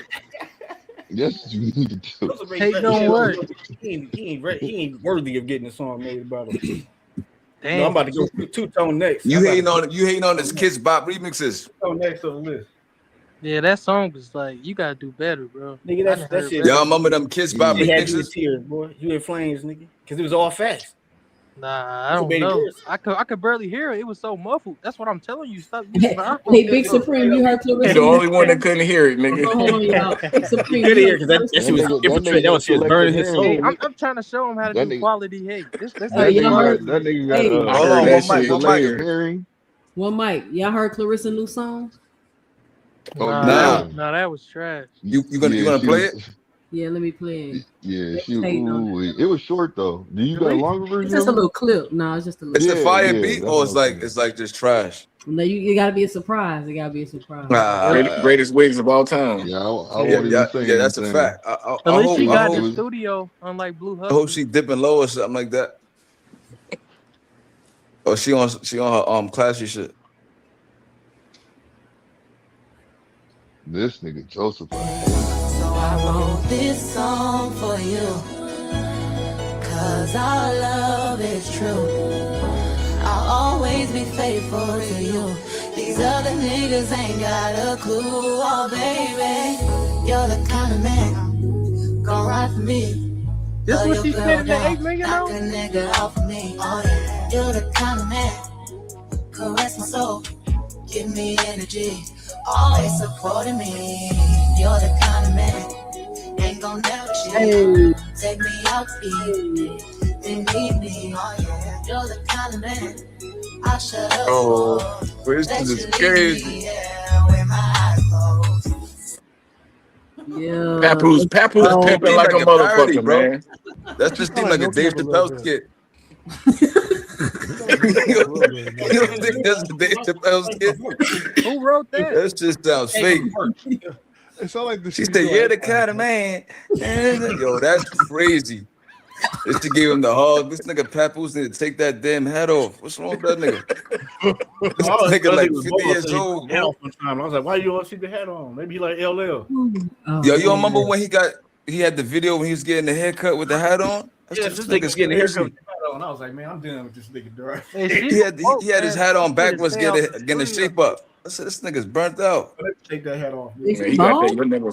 do. That's what you need to do. Hating on what? He ain't worthy of getting a song made about him. Damn. No, I'm about to go two-tone next. You hating on this Kids Bop remixes. Two-tone next on the list. Yeah, that song was like, you gotta do better, bro. Nigga, that shit. Y'all remember them Kids Bop They had you in remixes? tears, boy. You in flames, nigga. Because it was all fast. Nah, I don't Baby know. Girls. I could barely hear it. It was so muffled. That's what I'm telling you. Stop using the iPhone. Hey, Big Supreme, you heard Clarissa? He the only one that couldn't hear it, nigga. Hold on, y'all. Supreme, Good you ear, heard because that shit was infiltrating. That was shit burning his soul. Hey, I'm trying to show him how to That do nigga- quality hate. This That y'all heard- nigga got Hey. I Hold heard on, that one mic, shit one clear. hearing. One mic. Y'all heard Clarissa new song? Oh, Nah. Nah, that was trash. You gonna play it? Yeah, let me play it. Yeah, hating on it was short though. Do you got a Really? longer version? It's just a of it? little clip. No, it's just a It's little. a fire yeah, beat, that's or it's what I'm like just trash. No, you gotta be a surprise. It gotta be a surprise. Greatest wigs of all time. Yeah, I Yeah, won't even say yeah, that's a anything. fact. I At least she hope, got I in hope, the studio, unlike Blue I hope Hustle. she dipping low or something like that. Or she on her classy shit. This nigga Joseph. So I wrote this song for you, 'cause our love is true. I'll always be faithful to you. These other niggas ain't got a clue. Oh baby, you're the kind of man gon' ride for me. This Love what your she girl said in the down, 8 million knock though? a nigga off of me. Oh yeah, you're the kind of man caress my soul, give me energy, always supporting me. You're the kind of man ain't gon' never cheat. Take me out to eat, then need me. Oh yeah, you're the kind of man I shut up Oh, for. this Let is you lead crazy. me, yeah, with my eyes closed. Yeah. Papoose is That pimping seems like a like a parody, motherfucker, bro. man. That just seemed like like a no Dave cap a Chappelle little skit. bit. You don't think that's a Dave Chappelle skit? Who wrote that? That just sounds fake. It sounds like the She shit said, you "You're do the kind of man." Yo, that's crazy. This she gave him the hug. This nigga Papoose need to take that damn hat off. What's wrong with that nigga? This nigga like 50 years old, bro. I was like, why you don't see the hat on? Maybe he like LL. Oh, Yo, you remember when he had the video when he was getting the haircut with the hat on? Yeah, this nigga's getting a haircut with the hat on. I was like, man, I'm done with this nigga, dog. Hey, she He had his hat on backwards, stay out getting the his shape up. I said, this nigga's burnt out. Take that hat off. Man, he got that. You'll never.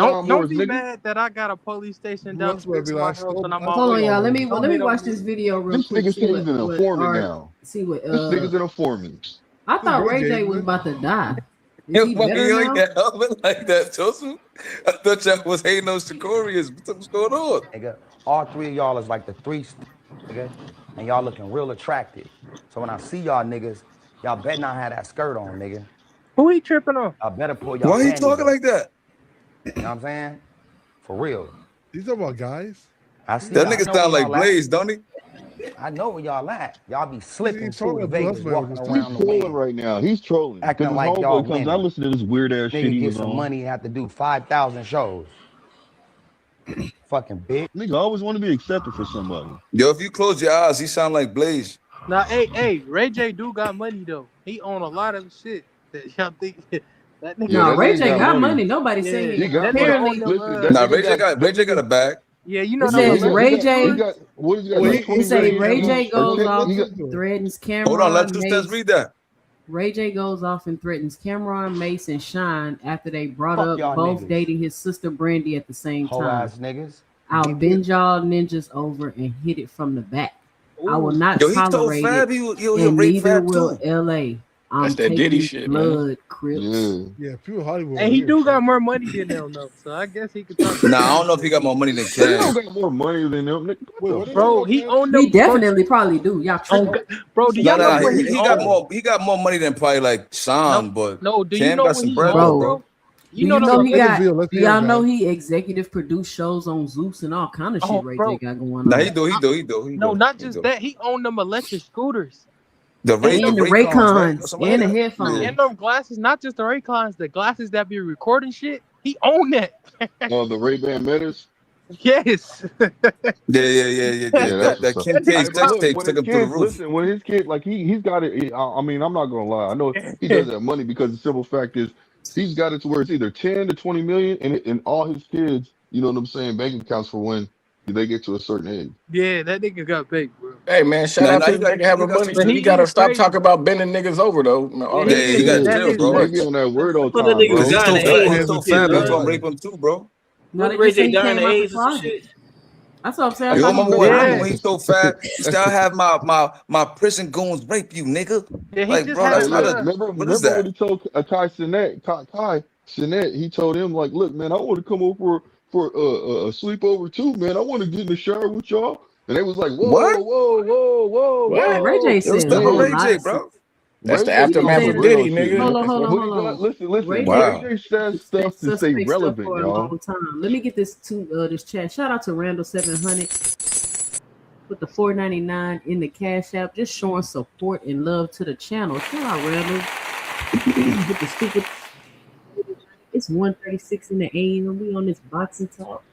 Don't be mad that I got a police station down the street from my house and I'm Hold on, y'all. Let me watch this. this video real This quick. nigga See said he's an what informant or now. see what This nigga's an informant. I thought Ray J was about to die. Is Yo, he fucking better like now? that helmet like that, Joseph. I thought y'all was hating on Shakorius. What's going on? Nigga, all three of y'all is like the three, nigga, and y'all looking real attractive. So when I see y'all niggas, y'all better not have that skirt on, nigga. Who he tripping on? Y'all better pull y'all Why he panties talking up. like that? You know what I'm saying? For real. He's talking about guys. I see That y'all. I nigga know sound where like y'all at. Blaze, don't he? I know where y'all at. Y'all be slipping through talking Vegas, about walking He's around the trolling wind, right now. He's trolling. acting Because his like y'all homeboy comes. I winning. listen to this weird ass shit Nigga he get was some on. money and have to do 5,000 shows. Fucking bitch. Nigga always want to be accepted for somebody. Yo, if you close your eyes, he sound like Blaze. Now, hey, Ray J do got money though. He own a lot of shit that y'all think that nigga. No, Ray J got money. Nobody Yeah, saying He got that nigga money. own them. Listen, that Nah, nigga Ray J got a bag. Yeah, you It know them says electric Ray he J. got what is he got? Well, Like 20 It say million Ray J each? goes off, He got, threatens Hold on, let Cameron, Two Cents Mace. read that. Ray J goes off and threatens Cameron, Mace, and Shine after they brought Fuck up y'all both niggas. dating his sister Brandy at the same Hoe time. ass niggas. I'll bend y'all ninjas over and hit it from the back. I will not Yo, he told tolerate Fab it, he'll and rape neither Fab will too. LA. I'm That's that Diddy taking shit, man. blood, Crips. yeah. pure Hollywood. Hey, he do got more money than them though, so I guess he could talk. Nah, I don't know if he got more money than He don't Cam. got more money than them. Nigga, what the Bro, fuck? he owned them. He definitely probably do. Y'all tripping. Bro, do y'all know what He he got owned? he got more money than probably like Sean, but No, do you Cam know got what some he bread owned, though, bro? bro. Do you know he got? Let's Do hear it, y'all know guys. he executive produced shows on Zeus and all kind of shit? Ray bro. J got going on. Nah, he do. No, not just that. He owned them electric scooters. The And the Raycons, right? Raycons Something and the like that? headphones. And them glasses, not just the Raycons, the glasses that be recording shit. He owned that. Oh, the Ray-Ban Metas? Yes. Yeah. Yeah, that's That what's Kim up. K Hey, but sex look, tape when took his him through the kids, roof. listen, when his kid, like he's got it. I mean, I'm not gonna lie. I know he does have money because the simple fact is he's got it to where it's either 10 to 20 million, and all his kids, you know what I'm saying, bank accounts for when they get to a certain age. Yeah, that nigga got big, bro. Hey man, shout out to the nigga having money. But He gotta is stop crazy. talking about bending niggas over though. Man, all Yeah, that he shit got is jail, too bro. They much. be on that word all What the time, niggas bro. dying of AIDS He's or so some shit, fat, that's why dog. I'm raping him too, bro. No, What they Ray just say J he dying came of out the AIDS or some closet. shit? That's what I'm saying. I You thought remember he was when honest. he's so fat, still have my prison goons rape you, nigga. Yeah, he Like, just bro, had Hey, that's not look, a remember what is when that? he told Kai Sinet, he told him like, look, man, I want to come over for a sleepover too, man. I want to get in the shower with y'all. And they was like, What? Man, Ray J What? Yo, said a step on whole Ray lot J, of shit. bro. That's Ray the J be on aftermath some saying of that. Diddy, weirdo shit, nigga. Hold man. on, hold on, But hold on. listen. Ray Ray J J says stuff to stay suspect stuff relevant, for a y'all. long time. Let me get this to this chat. Shout out to Randall 700 with the $4.99 in the Cash App, just showing support and love to the channel. Shout out Randall with the stupid. It's 1:36 in the AM. We on this boxing talk.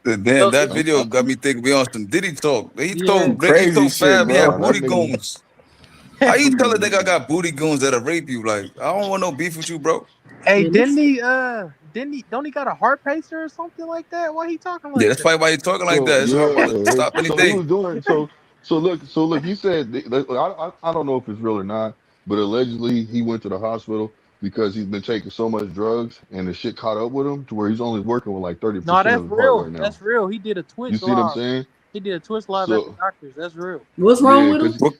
Damn, that video got me thinking we on some Diddy talk. He Yeah. told Crazy shit, Fab he had Nah, bro. that booty nigga. goons. How you tell a nigga I got booty goons that'll rape you? Like, I don't want no beef with you, bro. Hey, Man, this don't he got a heart pacer or something like that? Why he talking Yeah, like that's that? probably why you talking like So that. It's hard, brother. yeah, Stop so he anything. was doing so look. He said I don't know if it's real or not, but allegedly he went to the hospital because he's been taking so much drugs and the shit caught up with him to where he's only working with like 30% No, of that's his heart real. right now. That's real. He did a You Twitch see what I'm live. saying? He did a Twitch live at the So doctor's. That's real. What's wrong yeah, with him? because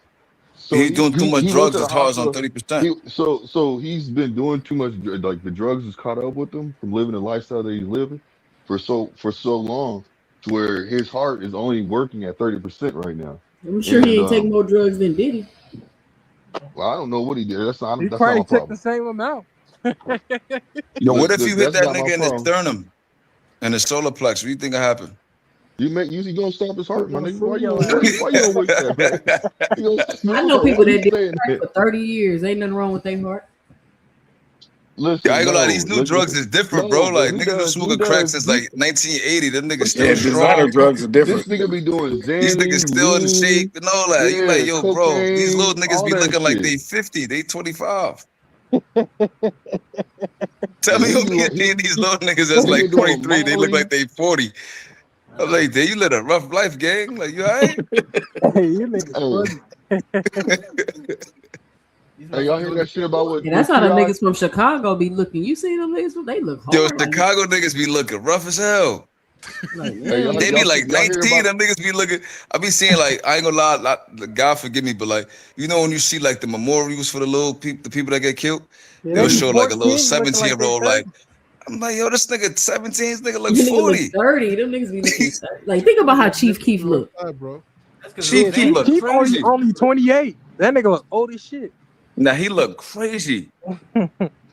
so He's doing too much he went drugs. to the His heart is on hospital. 30%. So he's been doing too much, like the drugs has caught up with him from living the lifestyle that he's living for so long to where his heart is only working at 30% right now. I'm sure And he ain't taking more drugs than Diddy. well, I don't know what he did. That's not He my probably took problem. the same amount. Yo, what if you hit That's that not my nigga in the problem. sternum and the solar plex? What do you think will happen? You usually gonna stop his heart, my Gonna nigga. free Why your you don't wait that, man? You gonna stop his I know heart. people Why you that did saying crack that? for 30 years. Ain't nothing wrong with their heart. Listen, Yeah, I ain't gonna lie, no, these new drugs is different, no, bro. but Like niggas been smoking crack since like 1980. Them niggas still Yeah, designer strong. drugs are this different. nigga be doing These niggas Xanny, still in lean, shape and all that. You like, yeah, yo, bro, these little cocaine, niggas all be that looking like shit. they 50, they 25. Tell And me he who be can like, see these little niggas that's nigga like doing 23, they look Molly. like they 40. I'm like, damn, you live a rough life, gang. Like, you all right? Hey, you niggas Hey, funny. hey, y'all hear that shit about what Yeah, that's what how the T.I. niggas from Chicago be looking. You see them niggas? They look Yo, hard. Like, Chicago niggas be looking rough as hell. like Hey, man, They be like y'all hear 19, about them niggas be looking. I be seeing like, I ain't gonna lie, God forgive me, but like, you know when you see like the memorials for the little people, the people that get killed, Yeah, they'll they be show like a little 14 looking like they 17-year-old, like, 30. I'm like, yo, this nigga 17, this nigga look you nigga look 40. 30. Them niggas be looking 30. Like, think about how Chief Keef look. Bro. Chief Keef look Keith crazy. only 28. That nigga was old as shit. Now he look crazy.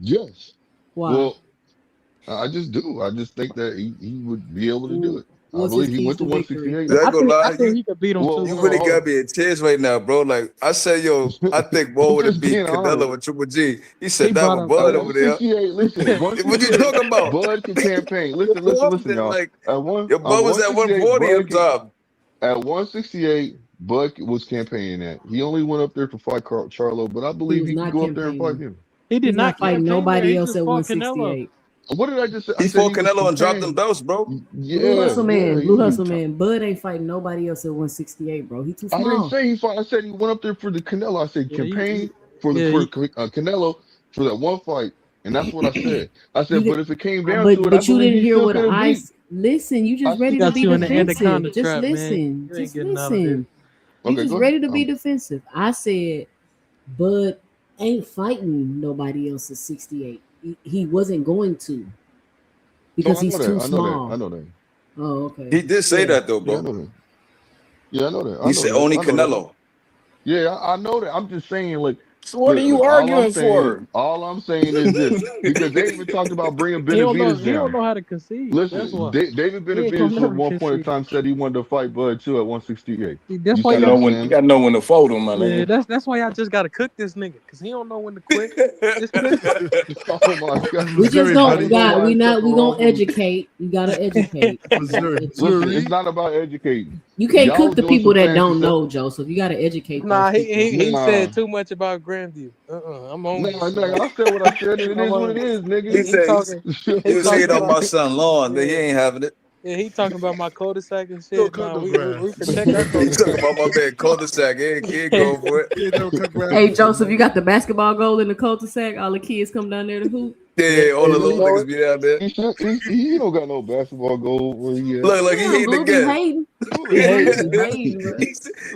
Yes. Why? Well, I just do. I just think that he would be able to do it. I What's his believe he keys went to to victory? 168. I I gonna think I lie, think he could beat him Well, too. you hold really on, hold got on. me in tears right now, bro. Like I said, yo, I think I'm Bo would have just beat being Canelo honest. with Triple G. He He said that brought with up At Bud over there. 168, listen, What you 168, talking about? Bud can campaign. You're Listen, confident, y'all. like At your Bud was at 168, 140 at the time. At 168, Buck was campaigning at. He only went up there to fight Charlo, but I He believe was he could not go up there and fight campaigning. him. He did He's not not fighting campaign there. nobody He else just at fought Canelo. 168. What did I just say? I He said fought he was Canelo and dropped them campaigning. belts, bro. Blue Yeah, Hustle Man, yeah. Blue Hustle Man. Bud ain't fighting nobody else at 168, bro. He too I didn't small. say he fought. I said he went up there for the Canelo. I said Yeah, campaign for Canelo for that one fight, and that's what I said. I said, You but if it came down but to it, I but you believe didn't he hear still what could have I beat. listen. You just I ready still to be Got you in the defensive. anaconda Just trap, man. listen. You ain't Just getting out of there. listen. You Okay, just go ready ahead. to be defensive. I said, Bud ain't fighting nobody else at 68. He wasn't going to No, because I he's know too that. I know that. small. I know that. Oh, okay. He did say Yeah. that though, Yeah, I bro. know that. Yeah, I know that. I He know said that. only I know that. Canelo. Yeah, I know that. I'm just saying, like, So what are you look, arguing for? all I'm saying is this, because they even talked about bringing He don't know. Benavidez He don't down. know how to concede. That's Listen, why. David He ain't gonna Benavidez at never one point in concede. time said he wanted to fight Bud too at 168. See, that's You why see You what I'm y'all. you saying? gotta know when to fold him, my Yeah, nigga. that's why y'all just gotta cook this nigga, cause he don't know when to quit. Just cook him. Oh my God! We just Missouri, gonna I didn't know why we it's not something we wrong gonna with him. educate. You gotta educate. You gotta Missouri. educate. Listen, it's not about educating. You can't Y'all cook was the doing people some that fancy don't stuff. know, Joseph. You gotta educate Nah, those people. he Nah, said too much about Grandview. I'm on nah, this. nah. I said what I said, and it I'm is what on it this. is, He nigga. He said talking. he He was talking hating on my about. son lawn. That he Yeah, ain't having it. yeah. He talking about my cul-de-sac and Still shit. cut Nah, no we grass. protect our He talking cul-de-sac. about my man cul-de-sac. He ain't going for it. He ain't never cut grass Hey before, Joseph, man. you got the basketball goal in the cul-de-sac. All the kids come down there to hoop. Yeah, all the You little know niggas it. be down there. He don't got no basketball goal where he at. Look, he Damn, hating Blue be again. hating. He Blue hating. be hating, bro.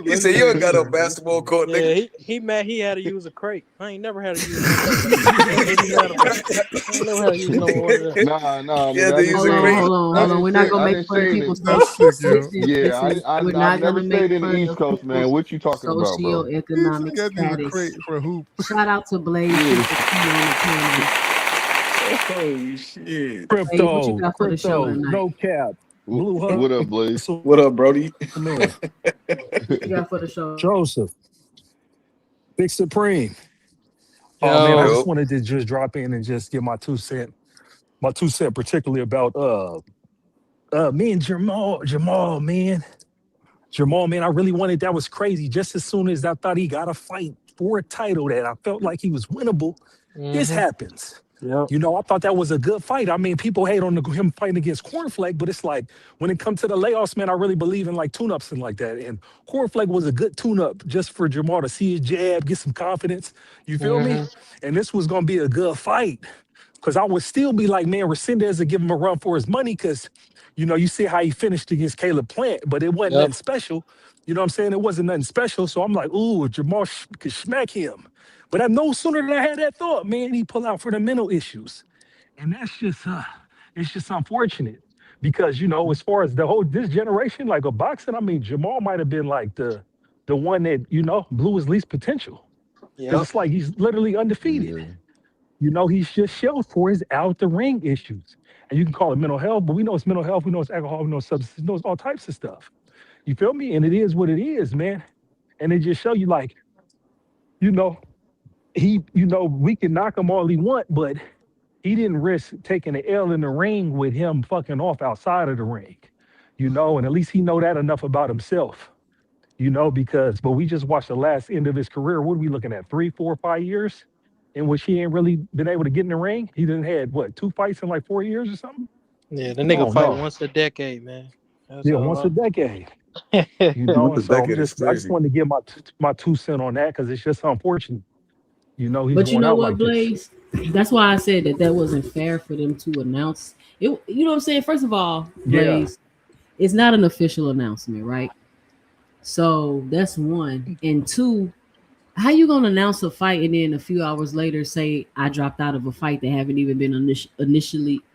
He said you ain't got no basketball court, Yeah, nigga. he mad. He had to use a crate. I ain't never had to use no crate. That's what he mad about. I ain't never had to use no one of them. Nah, Yeah, nigga. they use a crate. I Hold on. didn't We're not say. gonna I make didn't fun of say people's it. That's sick, yo. Yeah, we're I not never gonna make stayed in the fun East of Coast, man. people's What you talking about, bro? socioeconomic Got to use a status. crate for a hoop. Shout out to Blaze Yeah. Super T on the panel. Oh shit. Blaze, what you got for the show tonight? no cap. Blue What up, Blaze? Hustle What up, Brody? Man, What you got for the show? Joseph, Big Supreme. Oh man, I Yo, just Yo, wanted to just drop in and just give my 2 cent, particularly about me and Jamal, man. Jamal, man, I really wanted that was crazy. Just as soon as I thought he got a fight for a title that I felt like he was winnable, this happens. Yep. You know, I thought that was a good fight. I mean, people hate on him fighting against Cornflake, but it's like when it comes to the layoffs, man, I really believe in like tune-ups and like that. And Cornflake was a good tune-up just for Jamal to see his jab, get some confidence. You feel me? And this was gonna be a good fight. Cause I would still be like, man, Resendez would give him a run for his money, cause you know, you see how he finished against Caleb Plant, but it wasn't Yep. nothing special. You know what I'm saying? It wasn't nothing special. So I'm like, ooh, Jamal could smack him. But I no sooner than I had that thought, man, he pull out for the mental issues. And that's just it's just unfortunate. Because, you know, as far as this generation, like a boxing, I mean, Jamal might have been like the one that, you know, blew his least potential. Because Yep. it's like he's literally undefeated. Yeah. You know, he's just shelved for his out the ring issues. And you can call it mental health, but we know it's mental health, we know it's alcohol, we know it's substance, we know it's all types of stuff. You feel me? And it is what it is, man. And it just show you like, you know, we can knock him all he want, but he didn't risk taking an L in the ring with him fucking off outside of the ring. You know, and at least he know that enough about himself. You know, but we just watched the last end of his career. What are we looking at? 3, 4, 5 years? In which he ain't really been able to get in the ring. He done had what, 2 fights in like 4 years or something? Yeah, the nigga Oh fight no. once a decade, man. That's Yeah, all once a decade. I- You know, once a and so decade I is just crazy. wanted to give my 2 cents on that because it's just unfortunate. You know, he's But you going know out what, like this. Blaze? That's why I said that wasn't fair for them to announce it. You know what I'm saying? First of all, Blaze, it's not an official announcement, right? So that's one. And two, how you gonna announce a fight and then a few hours later say I dropped out of a fight that haven't even been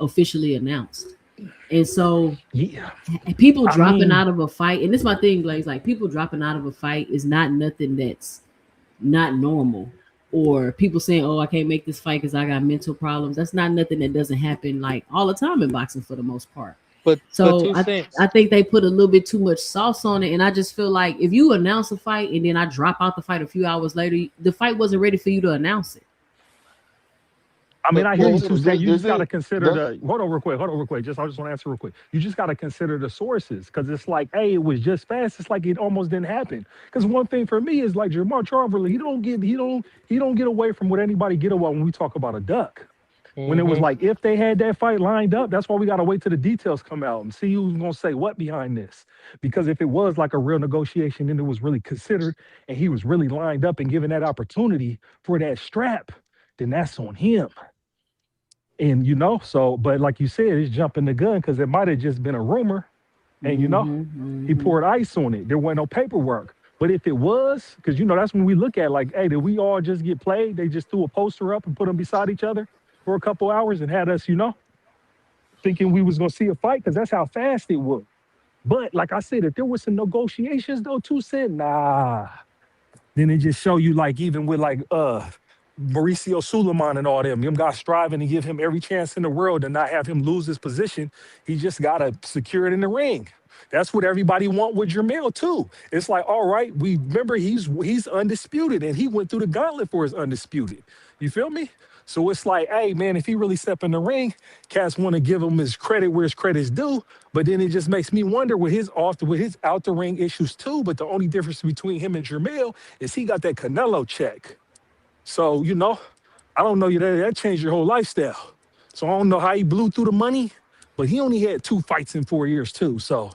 officially announced? And so people dropping out of a fight, and this is my thing, Blaze, like people dropping out of a fight is not nothing that's not normal. Or people saying, oh, I can't make this fight because I got mental problems. That's not nothing that doesn't happen like all the time in boxing for the most part. But So I think they put a little bit too much sauce on it. And I just feel like if you announce a fight and then I drop out the fight a few hours later, the fight wasn't ready for you to announce it. I mean, I hear you too, saying you Is just got to it? consider That's the. Hold on, real quick. Hold on, real quick. I just want to answer real quick. You just got to consider the sources, because it's like, hey, it was just fast. It's like it almost didn't happen. Because one thing for me is like Jermell Charlo, he don't get away from what anybody get away when we talk about a duck. When it was like, if they had that fight lined up, that's why we got to wait till the details come out and see who's going to say what behind this. Because if it was like a real negotiation and it was really considered and he was really lined up and given that opportunity for that strap, then that's on him. And so, but like you said, it's jumping the gun because it might have just been a rumor, and he poured ice on it. There wasn't no paperwork. But if it was, because that's when we look at like, hey, did we all just get played? They just threw a poster up and put them beside each other for a couple hours and had us, thinking we was gonna see a fight, because that's how fast it was. But like I said, if there was some negotiations though, too, said nah. Then it just show you like even with like Mauricio Suleiman and all them guys striving to give him every chance in the world to not have him lose his position. He just gotta secure it in the ring. That's what everybody want with Jermell too. It's like, all right, we remember he's undisputed and he went through the gauntlet for his undisputed. You feel me? So it's like, hey man, if he really step in the ring, cats want to give him his credit where his credit's due. But then it just makes me wonder with his out the ring issues too. But the only difference between him and Jermell is he got that Canelo check. So, I don't know, that changed your whole lifestyle. So I don't know how he blew through the money, but he only had 2 fights in 4 years too. So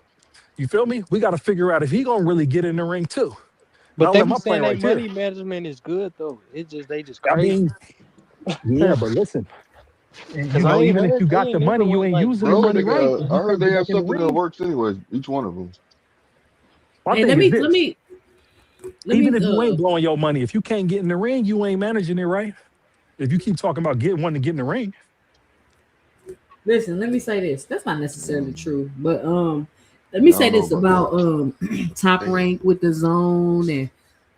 you feel me? We got to figure out if he gonna really get in the ring too. But they be saying plan that right money there. management is good though. They just I crazy. mean, yeah, but listen, and, Because I ain't even if heard you got they the never money, you was ain't like using I the heard money they right. got. If I you heard can't they get have back in the something in the ring, works anyways. Each one of them. my Hey, thing let is me this: let me let even me if you ain't blowing your money, if you can't get in the ring, you ain't managing it right. If you keep talking about wanting to get in the ring, listen. Let me say this. That's not necessarily true, but let me I say don't know this about about that. Top Damn. Rank with the Zone and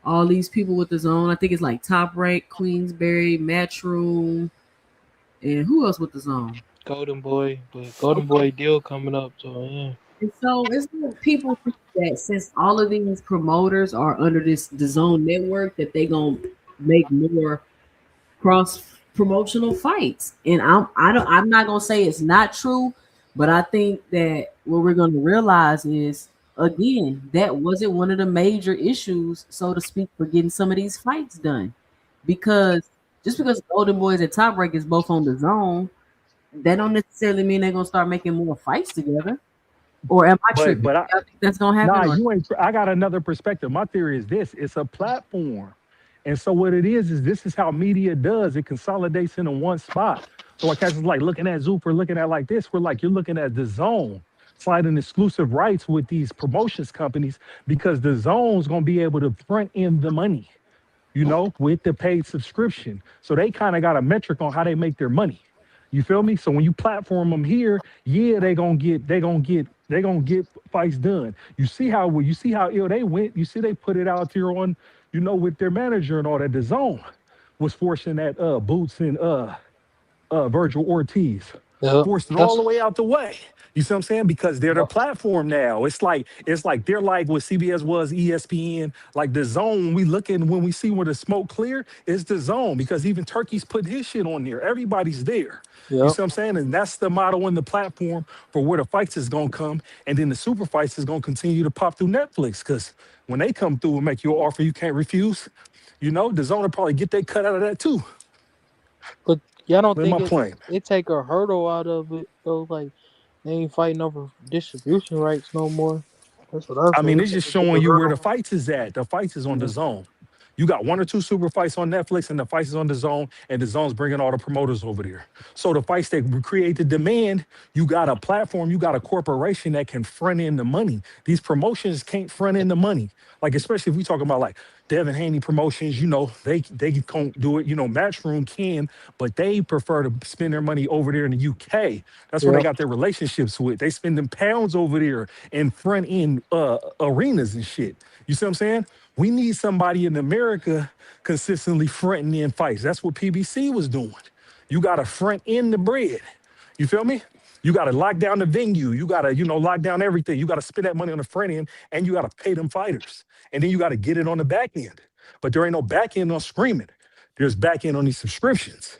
all these people with the Zone. I think it's like Top Rank, Queensberry, Matchroom, and who else with the Zone? Golden Boy, but Golden Okay. Boy deal coming up, so yeah. And so it's like people think that since all of these promoters are under the Zone network, that they gonna make more cross promotional fights. And I'm not gonna say it's not true, but I think that what we're gonna realize is again that wasn't one of the major issues, so to speak, for getting some of these fights done. Because just because Golden Boys and Top Rank is both on the Zone, that don't necessarily mean they're gonna start making more fights together. Or am I but tripping? but I, Y'all think that's gonna happen? nah, Or you ain't. I got another perspective. My theory is this: it's a platform, and so what it is this is how media does. It consolidates into one spot. So like cats is like looking at Zoop or looking at like this. We're like you're looking at the Zone sliding exclusive rights with these promotions companies because the Zone's gonna be able to front end the money, with the paid subscription. So they kind of got a metric on how they make their money. You feel me? So when you platform them here, yeah, they gonna get fights done. You see how ill they went. You see they put it out there on, with their manager and all that. The Zone was forcing that Boots and Virgil Ortiz. Yep. Forced it all That's the way out the way. You see what I'm saying? Because they're the platform now. It's like they're like what CBS was, ESPN, like the Zone. When we see where the smoke clear, it's the Zone because even Turkey's putting his shit on there. Everybody's there. You yep. see what I'm saying? And that's the model and the platform for where the fights is gonna come. And then the super fights is gonna continue to pop through Netflix. Cause when they come through and make you an offer you can't refuse, the Zone will probably get their cut out of that too. But y'all don't Land think my plane. it take a hurdle out of it though? Like they ain't fighting over distribution rights no more. That's what I I say. mean, It it's just take a showing you where the hurdle. fights is at. The fights is on the Yeah. Zone. You got 1 or 2 super fights on Netflix, and the fights is on the Zone, and the Zone's bringing all the promoters over there. So the fights that create the demand, you got a platform, you got a corporation that can front end the money. These promotions can't front end the money. Like especially if we talking about like Devin Haney promotions, they can't do it. Matchroom can, but they prefer to spend their money over there in the UK. That's where they Yeah. got their relationships with. They spend them pounds over there in front end arenas and shit. You see what I'm saying? We need somebody in America consistently fronting in fights. That's what PBC was doing. You got to front end the bread. You feel me? You got to lock down the venue. You got to, lock down everything. You got to spend that money on the front end and you got to pay them fighters. And then you got to get it on the back end. But there ain't no back end on screaming. There's back end on these subscriptions.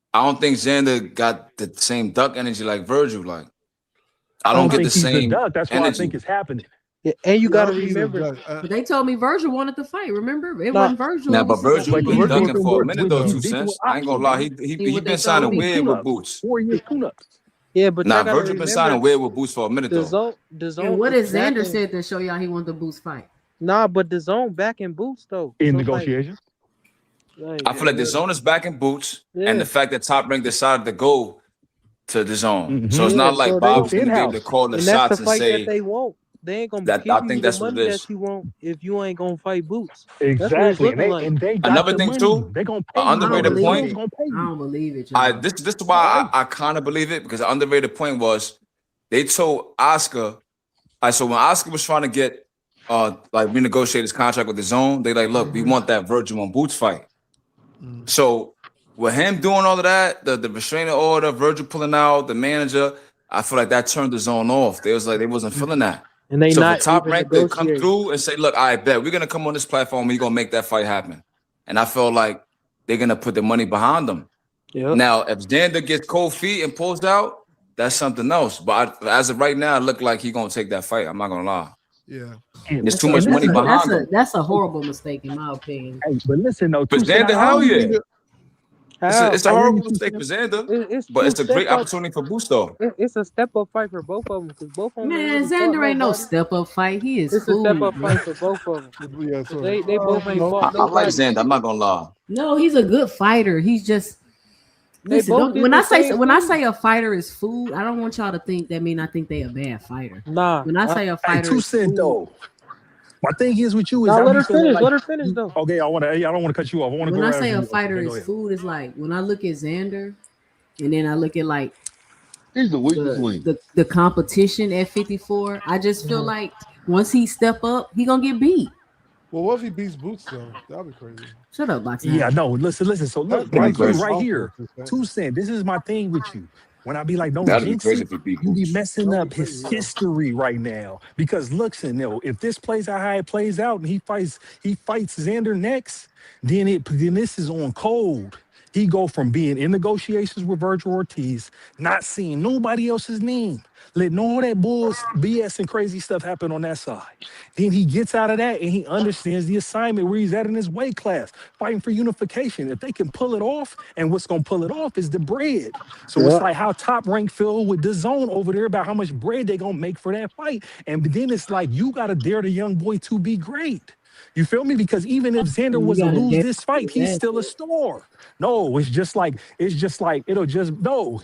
I don't think Xander got the same duck energy like Virgil. Like, I I don't don't get the think he's the same duck. That's why I energy. think it's happening. Yeah, and you Yeah, I gotta don't think he's a remember. judge. But they told me Virgil wanted to fight. Remember, it Nah, wasn't Virgil. Now, It but was Virgil Steve. been Virgil dunking for a minute though, with 2 cents. I ain't gonna option, lie, right? See he what they been told signing me. weird with Tune-ups, Boots. 4 years tune-ups. yeah, but Nah, y'all gotta Virgil been remember signing weird with Boots for a minute the though. zone. The And zone what is did Xander backing. said to show y'all he wanted the Boost fight? Nah, but the zone backing Boots though. In So negotiations. I feel like the zone is backing Boots, and yeah, the fact that Top Rank decided to go to the zone. So it's Mm-hmm. yeah. not like So they Bob's It's gonna be able to in-house. call the and that's the shots and fight that say they want. They ain't gonna that. give I you think the that's what money it that is. you want if you ain't gonna fight Boots. That's what it's Exactly. looking like. And they got Another the thing money. too, They gonna an pay you. I don't underrated believe point. it. Gonna pay I you. don't believe it, y'all. This is why I kind of believe it, because the underrated point was they told Oscar. So when Oscar was trying to get like renegotiate his contract with the zone, they like, look, we want that Virgil and Boots fight. So with him doing all of that, the restraining order, Virgil pulling out, the manager, I feel like that turned the zone off. They was like, they wasn't feeling that. And they So for not Top even Rank to come negotiating. through and say, look, I bet we're gonna come on this platform, we're gonna make that fight happen. And I feel like they're gonna put the money behind them. Yep. Now, if Xander gets cold feet and pulls out, that's something else. But as of right now, it look like he's gonna take that fight. I'm not gonna lie. Yeah. There's too much And money listen, behind him. That's a horrible mistake in my opinion. Hey, but listen though, But too, Sen, Xander, I hell really yeah. think It's a I horrible really mistake for Xander, It's but two it's a great step up. opportunity for Boost though. It's a step up fight for both of them because both of them ain't Man, really fought Xander ain't no nobody. step up fight. He is It's a step food, up bro. fight for both of them. Yeah, 'Cause they both ain't I, fought I like nobody. Xander. I'm not gonna lie. No, he's a good fighter. He's just They listen. both Don't, did when the I say same when I thing. say a fighter is food, I don't want y'all to think that mean I think they a bad fighter. Nah. When I say a hey, fighter 2 is Cent food, though. My thing is with you is Now I let be her feeling finish. like Let her finish though. okay, I don't want to cut you off. I want to when go I right say after a you. fighter Okay, go is ahead. food, is like when I look at Xander, and then I look at like He's the weakest link. the competition at 54. I just feel like once he step up, he gonna get beat. Well, what if he beats Boots though? That'd be crazy. Shut up, Boxing. Yeah, no, listen. So That'd look, right be here, crazy. 2 Cent. This is my thing with you. When I be like, don't That'd be jinx crazy it, if he beat you be Boots. messing That'd up be his crazy, yeah. history right now. Because look, if this plays out how it plays out, and he fights Xander next, then this is on cold. He go from being in negotiations with Virgil Ortiz, not seeing nobody else's name, letting all that BS and crazy stuff happen on that side. Then he gets out of that and he understands the assignment where he's at in his weight class, fighting for unification. If they can pull it off, and what's gonna pull it off is the bread. So it's Yeah. like how Top Rank feel with the zone over there about how much bread they gonna make for that fight. And then it's like you gotta dare the young boy to be great. You feel me? Because even if Xander You was to gotta lose dare this fight, he's still a star. No, it's just like it'll just no.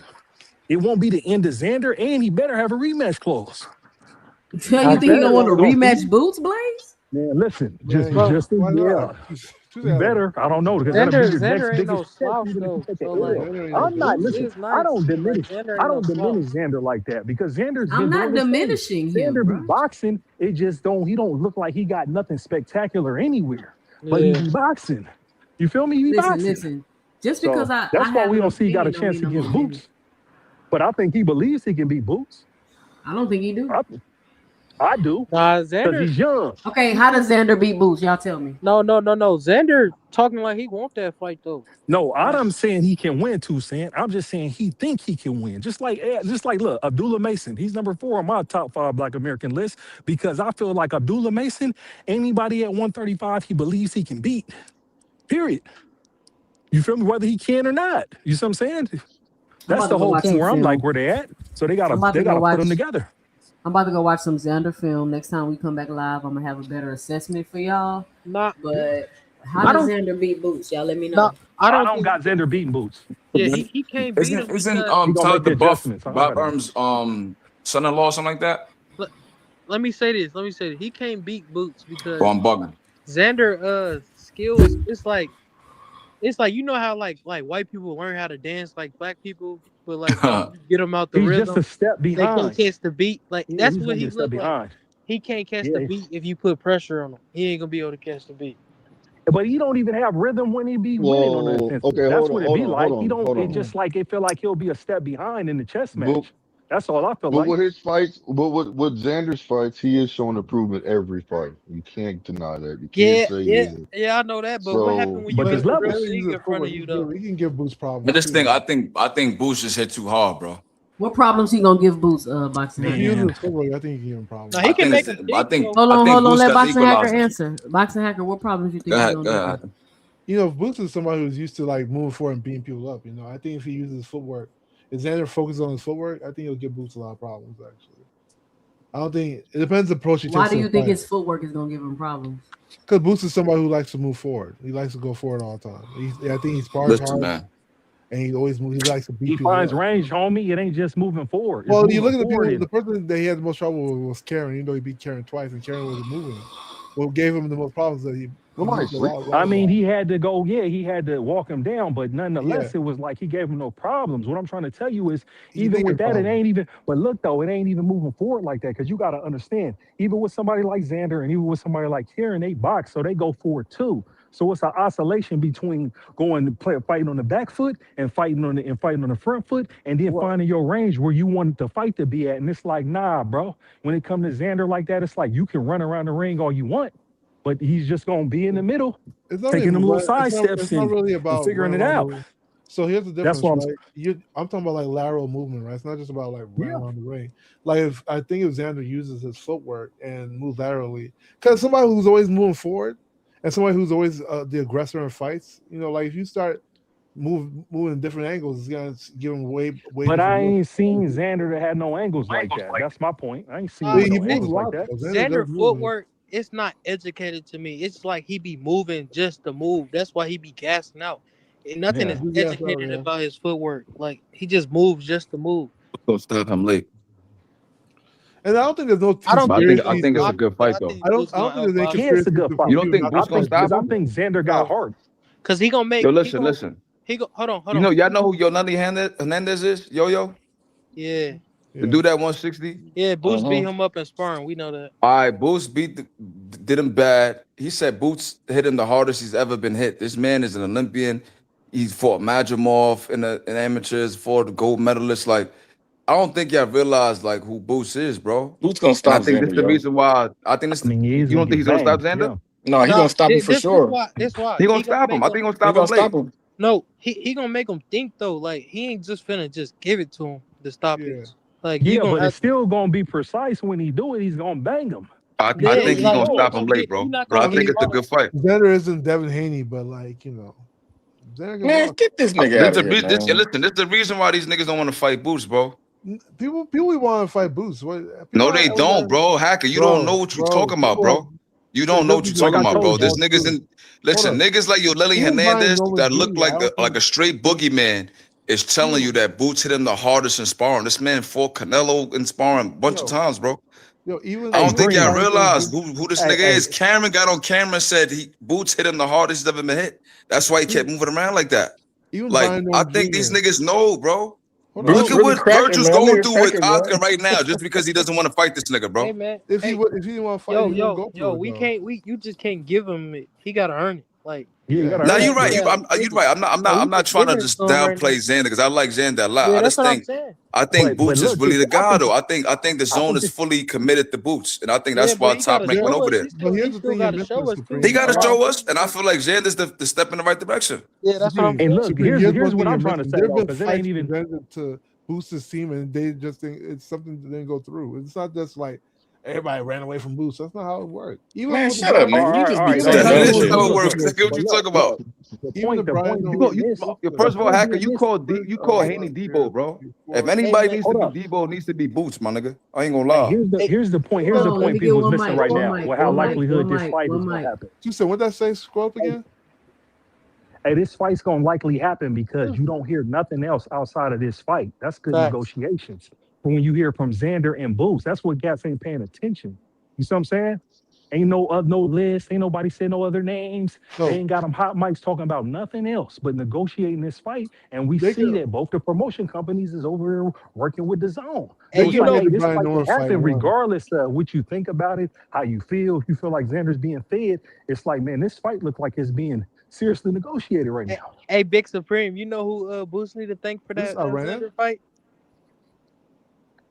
It won't be the end of Xander, and he better have a rematch clause. You think he gonna want to rematch Boots, Blaze? Man, listen, Yeah, why not? You better. I don't know because that'll be your next Xander ain't no biggest step, slouch even if you though. take the So like, I'm not. Boots Listen, is I nice. don't Like diminish. Xander I ain't no don't diminish Xander like that because Xander's I'm been not doing his thing. diminishing him, Xander bro. be boxing. It just don't. He don't look like he got nothing spectacular anywhere, but he Yeah. be boxing. You feel me? He be boxing. Listen. Just So because I that's why have we an don't see he got a opinion don't chance mean I'm against gonna do Boots. But I think he believes he can beat Boots. I don't think he do. I do. Nah, Because Xander. he's young. Okay, how does Xander beat Boots? Y'all tell me. No. Xander talking like he want that fight though. No, I'm saying he can win 2 Cent. I'm just saying he think he can win. Just like look, Abdullah Mason. He's number 4 on my top 5 Black American list because I feel like Abdullah Mason, anybody at 135, he believes he can beat. Period. You feel me? Whether he can or not. You see what I'm saying? I'm That's about to the go whole watch point some where I'm like film. where they at. So they I'm about to go gotta watch. put them together. I'm about to go watch some Xander film. Next time we come back live, I'm gonna have a better assessment for y'all. Nah, But how I does don't. Xander beat Boots? Y'all let me know. No, I I don't don't think. got Xander beating Boots. Yeah, he can't beat him Isn't because He gonna Todd make the the Buff adjustments. I Bob got it. Erm's son-in-law or something like that? let me say this. He can't beat Boots because Or I'm bugging. Xander skills. It's like you know how like white people learn how to dance like black people, but like once you get them out the He's just rhythm, a step they can't behind. catch the beat. Like Yeah, that's he's what gonna he be a step looked like. behind. He can't catch Yeah. the beat if you put pressure on him. He ain't gonna be able to catch the beat. But he don't even have rhythm when he be winning on the Whoa. offensive. Okay, That's hold what on, it be hold on, like. hold He on, don't. hold It on. just like it feel like he'll be a step behind in the chess But match. That's all I feel but like. with his fights, but with Xander's fights, he is showing improvement every fight. You can't deny that. You can't say he isn't. Yeah, I know that. But what happened So when you But got there's the real levels. thing in front of you though? He can give Boots But problems this too. thing, Though. I think Boots just hit too hard, bro. What problems he gonna give Boots? Boxing If Hacker. he uses footwork, I think he can give him problems. No, he can make him think. Hold on. Boots Let got Boxing Hacker equalizer. answer. Boxing Hacker, what problems you think he's gonna give him? You know, if Boots is somebody who's used to like moving forward and beating people up, you know, I think if he uses footwork, if Xander focuses on his footwork, I think he'll give Boots a lot of problems. Actually, I don't think it depends the approach he takes. Why do you think his footwork is gonna give him problems? Because Boots is somebody who likes to move forward. He likes to go forward all the time. I think he's part hard, man. and he always moves. He likes to beat He people finds up. range, homie. It ain't just moving forward. It's Well, you moving look at the forward people. The person that he had the most trouble with was Karen. Even though he beat Karen twice, and Karen wasn't moving. What gave him the most problems that he. I mean, he had to go. Yeah, he had to walk him down, but nonetheless, it was like he gave him no problems. What I'm trying to tell you is, even with that, it ain't even. But look, though, it ain't even moving forward like that because you got to understand. Even with somebody like Xander and even with somebody like Karen, they box, so they go forward too. So it's an oscillation between going to fighting on the back foot and fighting on the front foot, and then finding your range where you want the fight to be at. And it's like, nah, bro. When it comes to Xander like that, it's like you can run around the ring all you want, but he's just gonna be in the middle, taking them little side steps and figuring it out. So here's the difference, That's what right? I'm talking about like lateral movement, right? It's not just about like running around the ring. Like if Xander uses his footwork and moves laterally, because somebody who's always moving forward and somebody who's always the aggressor in fights, you know, like if you start moving in different angles, it's gonna give him way. But I ain't seen Xander that had no angles like that. That's my point. I ain't seen he no moves angles like lots, that. though. Xander footwork, it's not educated to me. It's like he be moving just to move. That's why he be gassing out. And nothing is educated about his footwork. Like he just moves just to move. Go stop him late. And I don't think there's no. I think it's a good fight though. I don't think there's any It's conspiracy. a good fight. You don't think Boots gonna stop I him? think Xander got heart. Cause he gonna make. Yo, listen. He go. Hold on. You know, y'all know who Yolandi Hernandez is? Yo. Yeah. The dude at 160. Yeah, Boots beat him up in sparring. We know that. All right, Boots did him bad. He said Boots hit him the hardest he's ever been hit. This man is an Olympian. He fought Madrimov in amateurs, fought the gold medalist. Like, I don't think y'all realize like who Boots is, bro. Boots gonna stop I think Xander, this is the reason why. I think this. You don't think he's gonna stop Xander? No, he's gonna stop him for sure. This why. He gonna stop him. I think he's gonna stop him late. No, he gonna make him think though. Like he ain't just finna just give it to him to stop it. Like but it's still gonna be precise when he do it. He's gonna bang him. I think he's gonna stop him late, bro. Bro, I think it's a good fight. Xander isn't Devin Haney, but like you know, man, get this nigga out of here, man. Listen, this is the reason why these niggas don't want to fight Boots, bro. People want to fight Boots. No, they don't, bro. Hacker, you don't know what you're talking about, bro. You don't know what you're talking about, bro. There's niggas in. Listen, niggas like Lily Hernandez that look like a straight boogeyman is telling you that Boots hit him the hardest in sparring. This man fought Canelo in sparring a bunch of times, bro. I don't think y'all realize who this nigga is. Cameron got on camera and said Boots hit him the hardest he's ever been hit. That's why he kept moving around like that. Like, I think these niggas know, bro. Look at what Virgil's going through with Oscar right now, just because he doesn't want to fight this nigga, bro. Hey man, if he didn't want to fight, you just can't give him it. He gotta earn it. Like now you're right. You're right. I'm not trying to just downplay Xander because I like Xander a lot. I think Boots is really the guy though. I think the zone is fully committed to Boots, and I think that's why Top Rank went over there. He got to show us, and I feel like Xander's the step in the right direction. Yeah, that's what I'm. And look, here's what I'm trying to say though, because it ain't even to boost his team, and they just think it's something that didn't go through. It's not just like everybody ran away from Boots. That's not how it worked. Man, shut up, man. You just be that is how it works. What you talking about? First of all, Hacker, you call Haney Debo, bro. If anybody needs to be Debo, it needs to be Boots, my nigga. I ain't gonna lie. Here's the point. Here's the point people's missing right now. With how likelihood this fight is gonna happen. You said what that say? Scroll up again. Hey, this fight's gonna likely happen because you don't hear nothing else outside of this fight. That's good negotiations. But when you hear from Xander and Boots, that's what guys ain't paying attention. You see what I'm saying? Ain't no list. Ain't nobody said no other names. They ain't got them hot mics talking about nothing else but negotiating this fight. And we see that both the promotion companies is over there working with the zone. So it's like, hey, this fight can happen regardless of what you think about it, how you feel. If you feel like Xander's being fed, it's like, man, this fight look like it's being seriously negotiated right now. Hey, Big Supreme, you know who Boots need to thank for that Xander fight?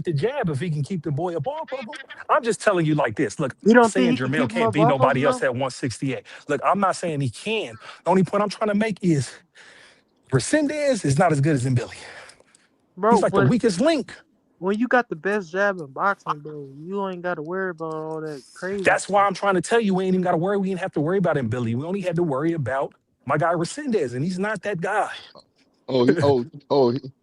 with the jab if he can keep the boy up off of him. I'm just telling you like this. Look, You I'm don't think saying he can Jermell keep him can't up beat off of him nobody else though? at 168. Look, I'm not saying he can. The only point I'm trying to make is Resendez is not as good as Billy. Bro, He's like the but weakest link. when you got the best jab in boxing, bro, you ain't got to worry about all that crazy That's stuff. why I'm trying to tell you we ain't even got to worry. We didn't have to worry about Billy. We only had to worry about my guy Resendez, and he's not that guy. Oh,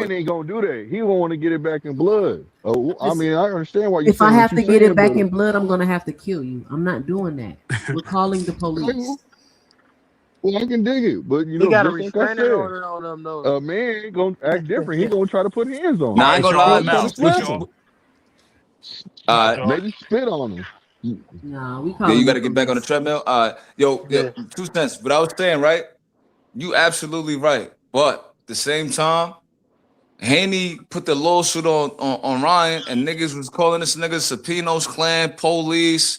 man ain't gonna do that. He won't want to get it back in blood. Oh, I mean, I understand why you. If I have to get it back in blood, I'm gonna have to kill you. I'm not doing that. We're calling the police. Well, I can dig it, but you He know, got a just like I restraining said, order on them though. a man ain't gonna act different. He gonna try to put hands on him. Nah, I ain't gonna lie. Now, maybe spit on him. Nah, we yeah, call you got to get back on the treadmill. Yo, 2 cents. What I was saying, right? You absolutely right. But at the same time, Haney put the lawsuit on Ryan, and niggas was calling this nigga Sapino's Clan police,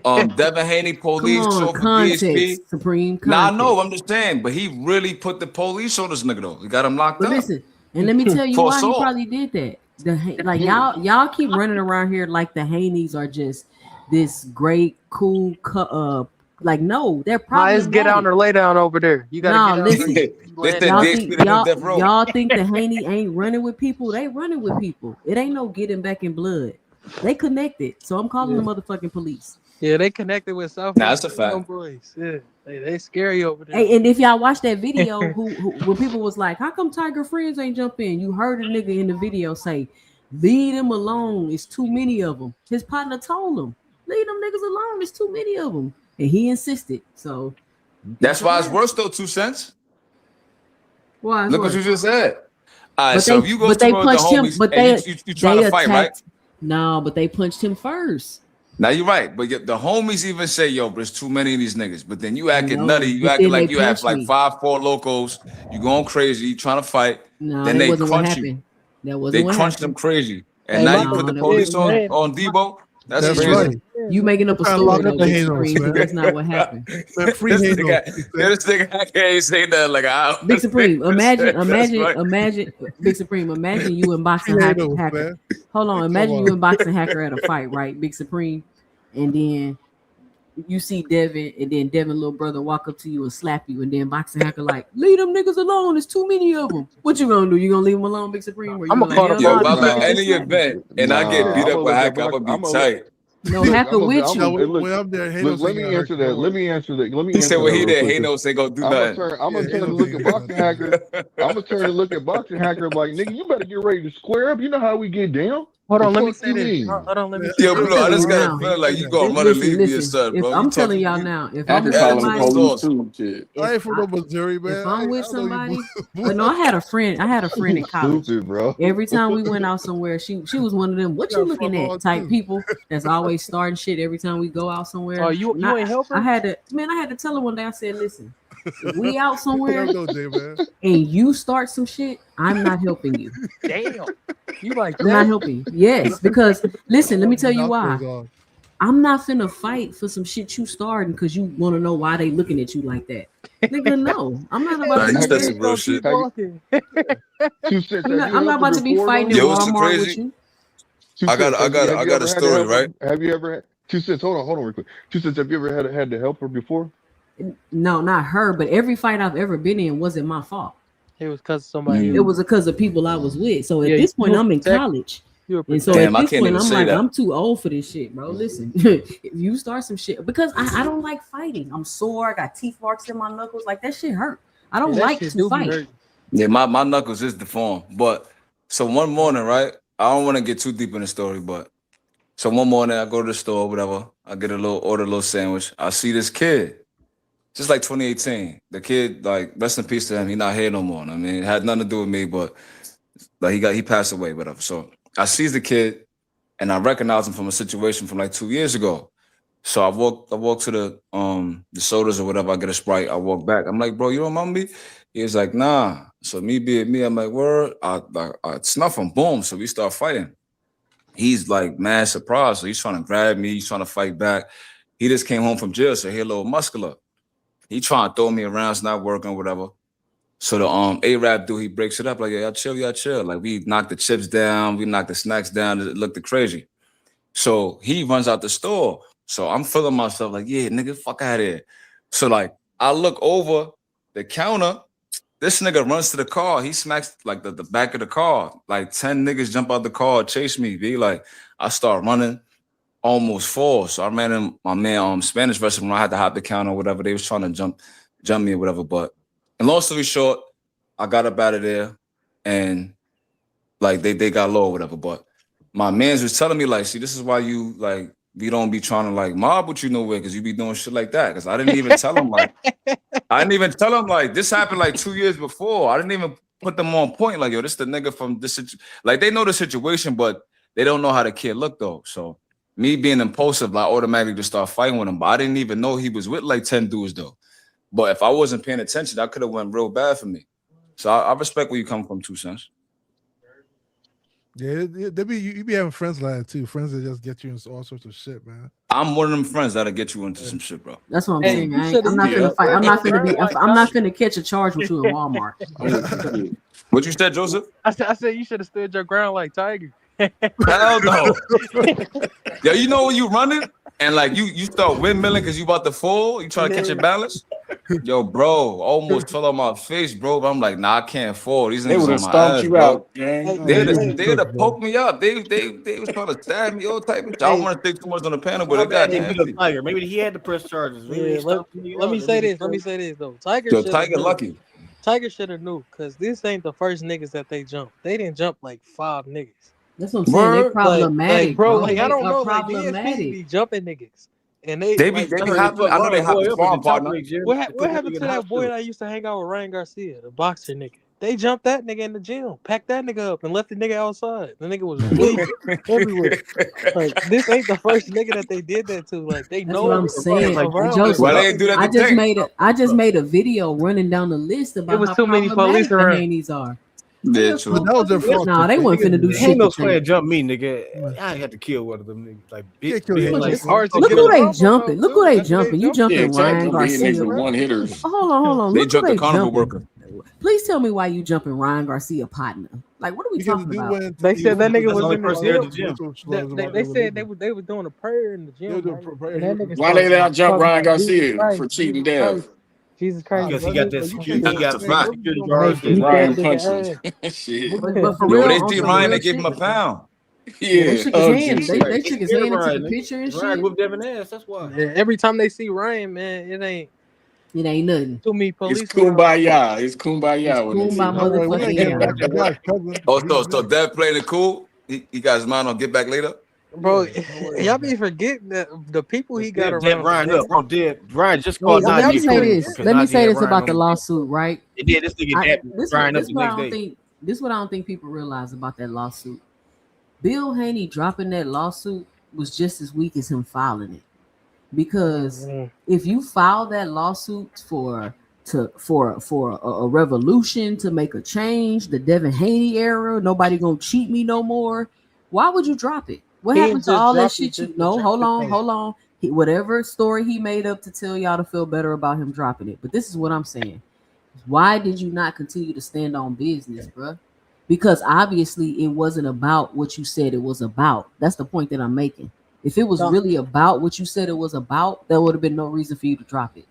Devin Haney police, Come on, Chauffeur context, DSP. Supreme context. Nah, I know. I'm just saying, but he really put the police on this nigga though. He got him locked But up. listen, and let me tell you For why he assault. probably did that. Like y'all keep running around here like the Haneys are just this great, cool, like no, they're It's get down problematic. or lay down over there. You gotta No, get down. listen. Listen, Y'all think the Haney ain't running with people? They running with people. It ain't no getting back in blood. They connected. So I'm calling the motherfucking police. Yeah, they connected with South. Nah, that's a fact. Boys. Yeah, they scary over there. Hey, and if y'all watch that video, who when people was like, "How come Tiger Friends ain't jump in?" You heard a nigga in the video say, "Leave them alone. It's too many of them." His partner told him, "Leave them niggas alone. It's too many of them," and he insisted. So that's why it's worse though. 2 cents. Why? Look what you just said. All right, But so they, if you go but to they the punched him. homies But and they you trying to fight, right? No, but they punched him first. Now you're right, but the homies even say, "Yo, there's too many of these niggas." But then you acting No, nutty. You but acting then like they you have punched like me. 5-4 locos. You going crazy. You trying to fight. No, then that they wasn't what crunch you. happened. That wasn't They what crunch happened. them crazy, and Hey, now my you put the man, police on man, Debo. That's That's crazy. right. You making up a Trying to story lock though, up the Big Hanos, Supreme, because man. that's not what happened. Man, free This Hanos. nigga can't say that like I. Big Supreme, imagine, That's right. Big Supreme, imagine you and boxing Free hacker. Hanos, man. Hold on, Come imagine on. you and boxing hacker at a fight, right, Big Supreme, and then you see Devin, and then Devin little brother walk up to you and slap you, and then boxing hacker like, leave them niggas alone. There's too many of them. What you gonna do? You gonna leave them alone, Big Supreme, or you I'm gonna gonna like, call hell the Yo, no, if this I'm nigga at just any slapped me. event and I get beat up with Hacker, I'm gonna be tight. No, Look, hacker with you. When I'm there, Hanos Look, let ain't me gonna hurt answer you. that. Don't Let worry. me answer that. Let me He answer said, that "Well, he real there. quick. Hanos ain't gonna do I'm gonna nothing." turn. I'm Yeah, gonna turn and Hanos look ain't at gonna boxing hacker. I'm gonna turn and look at boxing hacker like, nigga, you better get ready to square up. You know how we get down. Hold The on, let me fuck say you this. mean? Hold on, let me Man, say Yo, this. I'm Blue, I telling just you got a now. feeling like you man. gonna run and Listen, leave me or listen. something, If bro. I'm You telling talking? y'all now, if I'm Hacker with Add calling it the to the somebody, police sauce. too. Shit. I if ain't from no Missouri, man. I'm with I know somebody, you. no, I had a friend in You college. stupid, bro. Every time we went out somewhere, she was one of them, what you got looking front at hard type too. people that's always starting shit every time we go out somewhere. Oh, you ain't help I her? had to tell her one day, I said, listen, if we out somewhere Let him know, Jay, man. and you start some shit, I'm not helping you. Damn. You like I'm not that? helping you. Yes, because listen, let me tell you Knock why. those off. I'm not finna fight for some shit you starting because you want to know why they looking at you like that. Nigga, no. I'm not about Nah, to you be said fighting. some real shit. Keep walking. 2 cents. I'm Have not, you I'm not helped her about to be before fighting though? in Yo, what's so Walmart with crazy? you. 2 I got, cents. I got, Have I you got a ever had to story, help her? right? Have you ever? 2 cents. Hold on, real quick. 2 cents. Have you ever had to help her before? No, not her, but every fight I've ever been in wasn't my fault. It was because somebody It else. was because of people I was with. So at Yeah, this you point, were I'm in protected. college. You were And so protected. at Damn, I this can't point, even I'm say like, that. I'm too old for this shit, bro. Listen, if you start some shit, because I don't like fighting. I'm sore. I got teeth marks in my knuckles. Like, that shit hurt. I Yeah, don't that like shit to do be fight. hurting. Yeah, my knuckles is deformed. But so one morning, right? I don't want to get too deep in the story, but so one morning I go to the store, whatever. I get order a little sandwich. I see this kid, just like 2018. The kid, like, rest in peace to him. He not here no more. I mean, it had nothing to do with me, but like he passed away, whatever. So I sees the kid and I recognize him from a situation from like 2 years ago. So I walk to the sodas or whatever. I get a Sprite. I walk back. I'm like, bro, you don't remember me? He was like, nah. So me being me, I'm like, word. I snuff him. Boom. So we start fighting. He's like mad surprised. So he's trying to grab me. He's trying to fight back. He just came home from jail, so he a little muscular. He trying to throw me around. It's not working, whatever. So the A-Rap dude, he breaks it up like, yeah, y'all chill. Like, we knocked the chips down. We knocked the snacks down. It looked crazy. So he runs out the store. So I'm feeling myself like, yeah, nigga, fuck out of here. So like, I look over the counter. This nigga runs to the car. He smacks like the back of the car. Like 10 niggas jump out the car, chase me. Be like, I start running, almost fall. So I ran in my man Spanish restaurant. I had to hop the counter or whatever. They was trying to jump me or whatever. But and long story short, I got up out of there and like they got low or whatever. But my mans was telling me like, see, this is why you like we don't be trying to like mob with you nowhere because you be doing shit like that. Because I didn't even tell him like this happened like 2 years before. I didn't even put them on point like, yo, this the nigga from this like they know the situation, but they don't know how the kid looked though. So me being impulsive, I automatically just start fighting with him. But I didn't even know he was with like 10 dudes though. But if I wasn't paying attention, that could have went real bad for me. So I respect where you come from, 2 cents. Yeah, you be having friends like that too. Friends that just get you into all sorts of shit, man. I'm one of them friends that'll get you into some shit, bro. That's what I'm saying. I'm not gonna fight. I'm not gonna be. I'm not gonna catch a charge with you in Walmart. What you said, Joseph? I said you should have stood your ground like Tiger. Hell no. Yo, you know when you running and like you start windmilling because you about to fall, you try to catch your balance. Yo, bro, almost fell on my face, bro. But I'm like, nah, I can't fall. These They niggas would on have my stomped ass, you bro. out, gang. They'd have poked me up. They was trying to stab me, all type of shit. I don't want to think too much on the panel, but it got nasty. Tiger. Maybe he had the press charges. Yeah, let me say this though. Tiger lucky. Tiger should have knew, because this ain't the first niggas that they jumped. They didn't jump like 5 niggas. That's what I'm saying. They problematic, like, bro. Like, They I don't are know. Like, problematic. DSP be jumping niggas. And they be hopping. I know they hopping farm partner. What happened to that boy that used to hang out with Ryan Garcia, the boxer nigga? They jumped that nigga in the gym, packed that nigga up, and left the nigga outside. The nigga was bleeding everywhere. Like, this ain't the first nigga that they did that to. Like, they That's know what I'm saying. around. Joseph, Why they ain't do that to I just made a video running down the list about It was how too many police problematic the around. Haney's are. Yeah, true. But that was their fault. Nah, they weren't finna do shit. Ain't no to Tank. square jump me, nigga. I had to kill one of them niggas. Like, big, kill big, him. like, It's hard to Look get who a they rumble jumping. though, Look who too. they That's jumping. You what they jumping Tank Ryan gonna be hitting Garcia. niggas with one hitters. Hold on. They Look who jumped the they carnival jumping. worker. Please tell me why you jumping Ryan Garcia partner. Like, what are we talking about? They said that nigga was in the the gym. They said they was doing a prayer in the gym. Right? And that nigga Why they started not jump talking Ryan about Jesus Garcia Christ, for cheating Jesus death? Christ, Jesus Christ. Because he got that security. He That's got a fact. security guards. Beat Ryan that punches. nigga ass. Shit. But for Yo, real, they on see some Ryan, real they gave shit. him a pound. Yeah, they Yeah, shook his hugs hand. and They shit. shook his hand and took Ryan, a picture and Ryan shit. whooped Devin ass. That's why. Yeah, every time they see Ryan, man, it ain't nothing. too many It's police. kumbaya. It's kumbaya when they see Kumbaya Ryan. Oh, so Dev playing it cool. He got his mind on get back later. Bro, y'all be forgetting that the people he got around. Ryan up. Bro, Ryan just Well, called let me Najee say crazy this. because Let me Najee say had this Ryan about on the the lawsuit, right? It did. This nigga dapped Ryan up the what I next don't day. think. This is what I don't think people realize about that lawsuit. Bill Haney dropping that lawsuit was just as weak as him filing it, because if you file that lawsuit for a revolution, to make a change, the Devin Haney era, nobody gonna cheat me no more, why would you drop it? What He happened to just all that dropped it shit? just You to know, drop hold the on, thing. hold on. Whatever story he made up to tell y'all to feel better about him dropping it. But this is what I'm saying. Why did you not continue to stand on business, bro? Because obviously it wasn't about what you said it was about. That's the point that I'm making. If it was really about what you said it was about, there would have been no reason for you to drop it.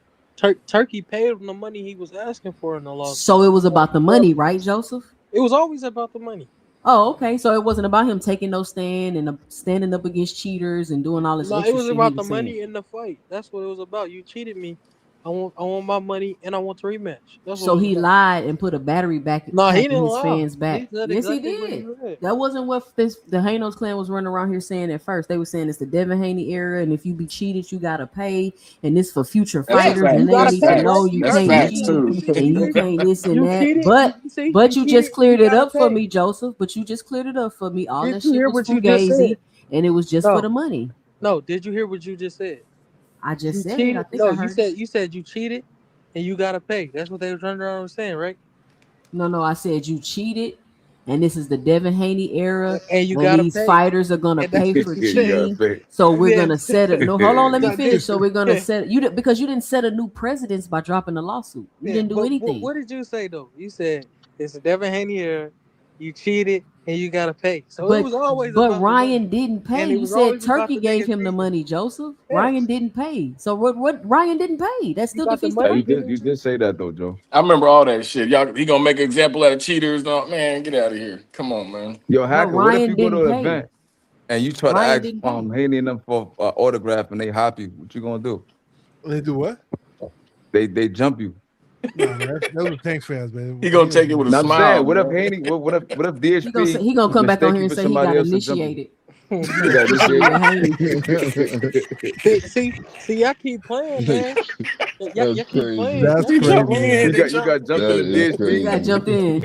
Turkey paid him the money he was asking for in the lawsuit. So it was about the money, right, Joseph? It was always about the money. Oh, okay. So it wasn't about him taking no stand and standing up against cheaters and doing all this. No, extra it was shit about he the was money saying. in the fight. That's what it was about. You cheated me. I want my money and I want the rematch. That's So what he lied and put a battery back No, he in didn't his lie. fans' back. He said Yes, he exactly what he did. said. That wasn't what the Hanos clan was running around here saying at first. They were saying it's the Devin Haney era, and if you be cheated, you gotta pay, and this for future That's a fighters, fact. and they That's need to facts. know you That's can't facts cheat too. and you can't this and You that. cheated. But you just cheated, cleared you it gotta up for pay. me, Joseph. But you just cleared it up for me. All Did that you shit hear was what you just fugazi, said? and it was just No. for the money. No, did you hear what you just said? I just You said cheated. it. I think No, I heard. you said you cheated and you gotta pay. That's what they was running around saying, right? No, I said you cheated, and this is the Devin Haney era, And you and gotta these pay. fighters are gonna And that's pay what for you said. cheating. So we're Yeah. gonna set it. No, hold on, let me No, finish. So we're gonna yeah. set you because you didn't set a new precedence by dropping the lawsuit. You didn't do but anything. what did you say though? You said it's a Devin Haney era. You cheated and you gotta pay. So it was always But about Ryan the money. didn't pay. And it You was said always about Turkey the gave niggas him the cheating. money, Joseph. Yes. Ryan didn't pay. So what Ryan didn't pay. That still got the defeats the money. purpose. You did say that though, Joe. I remember all that shit. Y'all, he gonna make an example out of cheaters. No, man, get out of here. Come on, man. Yo, Hacker, what if Ryan you go to didn't an pay. event And you try Ryan to didn't ask pay. Haney and them for autograph and they hop you? What you gonna do? They do what? They jump you. Nah, man, those are Tanks fans, man. He gonna take it with a Now, I'm smile. saying, what if man. Haney? What if DHP? He gonna come back on mistake here you and for say he somebody got else to jump you? initiated. You got initiated. see, y'all keep playing, man. Y'all That's keep crazy. playing. That's You crazy. jump in, You they got jump. jumped That in the is DHP. You got crazy. jumped in.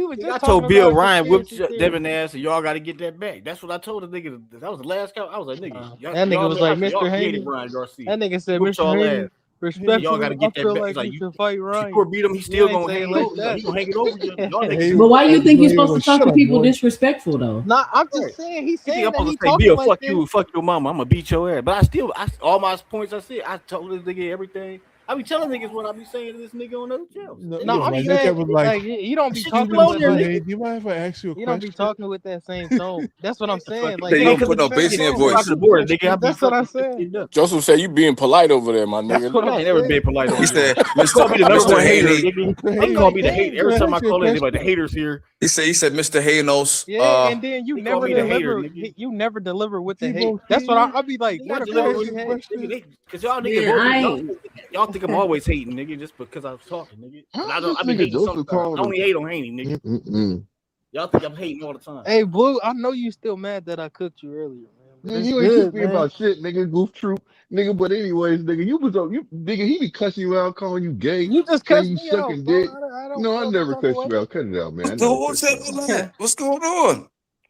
We were just I talking told Bill about Ryan whipped conspiracy Devin ass, and y'all got to get that back. That's what I told the nigga. That was the last count. I was like, nigga, that nigga was like, Mr. created Haney. Ryan Garcia. That nigga said, Whooped Mr. y'all Haney, ass. respectfully, Y'all got to I get that feel back. like It's like you you should fight Ryan. Shakur beat him. He's You still ain't gonna saying hang like over. that. He gonna hang it over you. Y'all Hey, niggas. But why you think you're Hey, supposed to talk shut to up, people boy. disrespectful though? Nah, I'm just Right. saying he's You think saying I'm that supposed he's to say, talking Bill, like fuck this. you, fuck your mama. I'm gonna beat your ass. But all my points I said, I told this nigga everything. I be telling niggas what I be saying to this nigga on other channels. No, I'm Like, saying that was like, you don't be Shit talking blown with there, like nigga. hey, do you mind if I ask you a you don't be question? talking with that same tone. That's what I'm saying. He Like said you don't put no bass in your voice. The board, nigga, I be that's what I'm fucking saying. Joseph said you being polite over there, my That's nigga. what I I'm ain't never been saying. polite over He here. said, They call me the number Mr. one hater, Haney. nigga. They I'm call like, me the damn. hater. Every Can I time I ask you a call in, they question? like the haters here. He said Mr. Haynos. Yeah, and then you They call never me the hater, deliver. nigga. You never deliver with the hate. Debo That's what Senior? I'll be like. Nigga, Where I the Can I fuck deliver ask is you the a hate? question? nigga, because y'all niggas Man, I vote. ain't. Y'all think I'm always hating, nigga, just because I was talking, nigga. But How I this be nigga hating Joseph sometimes. called I him? only hate on Haney, nigga. Mm-mm. Y'all think I'm hating all the time. Hey, Blue, I know you still mad that I cooked you earlier, man. But Nigga, it's you ain't cook good, me man. about shit, nigga. Goof troop, nigga. But anyways, nigga, nigga. He be cussing you out, calling you gay, You just saying cussed you me out, sucking bro. dick. I don't No, I feel no never type of cussed way. you out. Cut it out, man. I So never what's cussed you out, man. that? What's going on?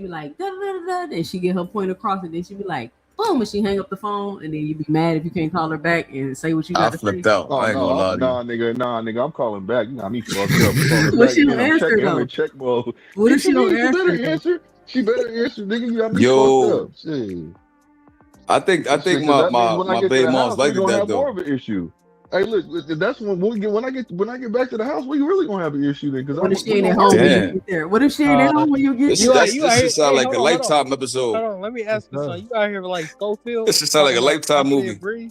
she be like, da, da, da, da, and she get her point across, and then she be like, boom, and she hang up the phone, and then you be mad if you can't call her back and say what you got to say. out. Oh, I ain't gonna lie to you. nah, nigga, I'm calling back. You got me fucked up. I'm calling What back. she Then don't I'm answer checking. I'm though? in check mode. What Yes, if she you don't mean? You better answer? answer. She better answer, nigga. You got me Yo. fucked up. Shit. I think That means my when I get to baby the mom's house, like we're gonna that have more though. of an issue. Hey, look, that's when I get back to the house, we really gonna have an issue then. What if she ain't at home when you get there? What if she ain't at home when you get This there? should sound like a Lifetime Hold episode. on, let me ask you something. You out here like Schofield? This should sound like a Lifetime movie.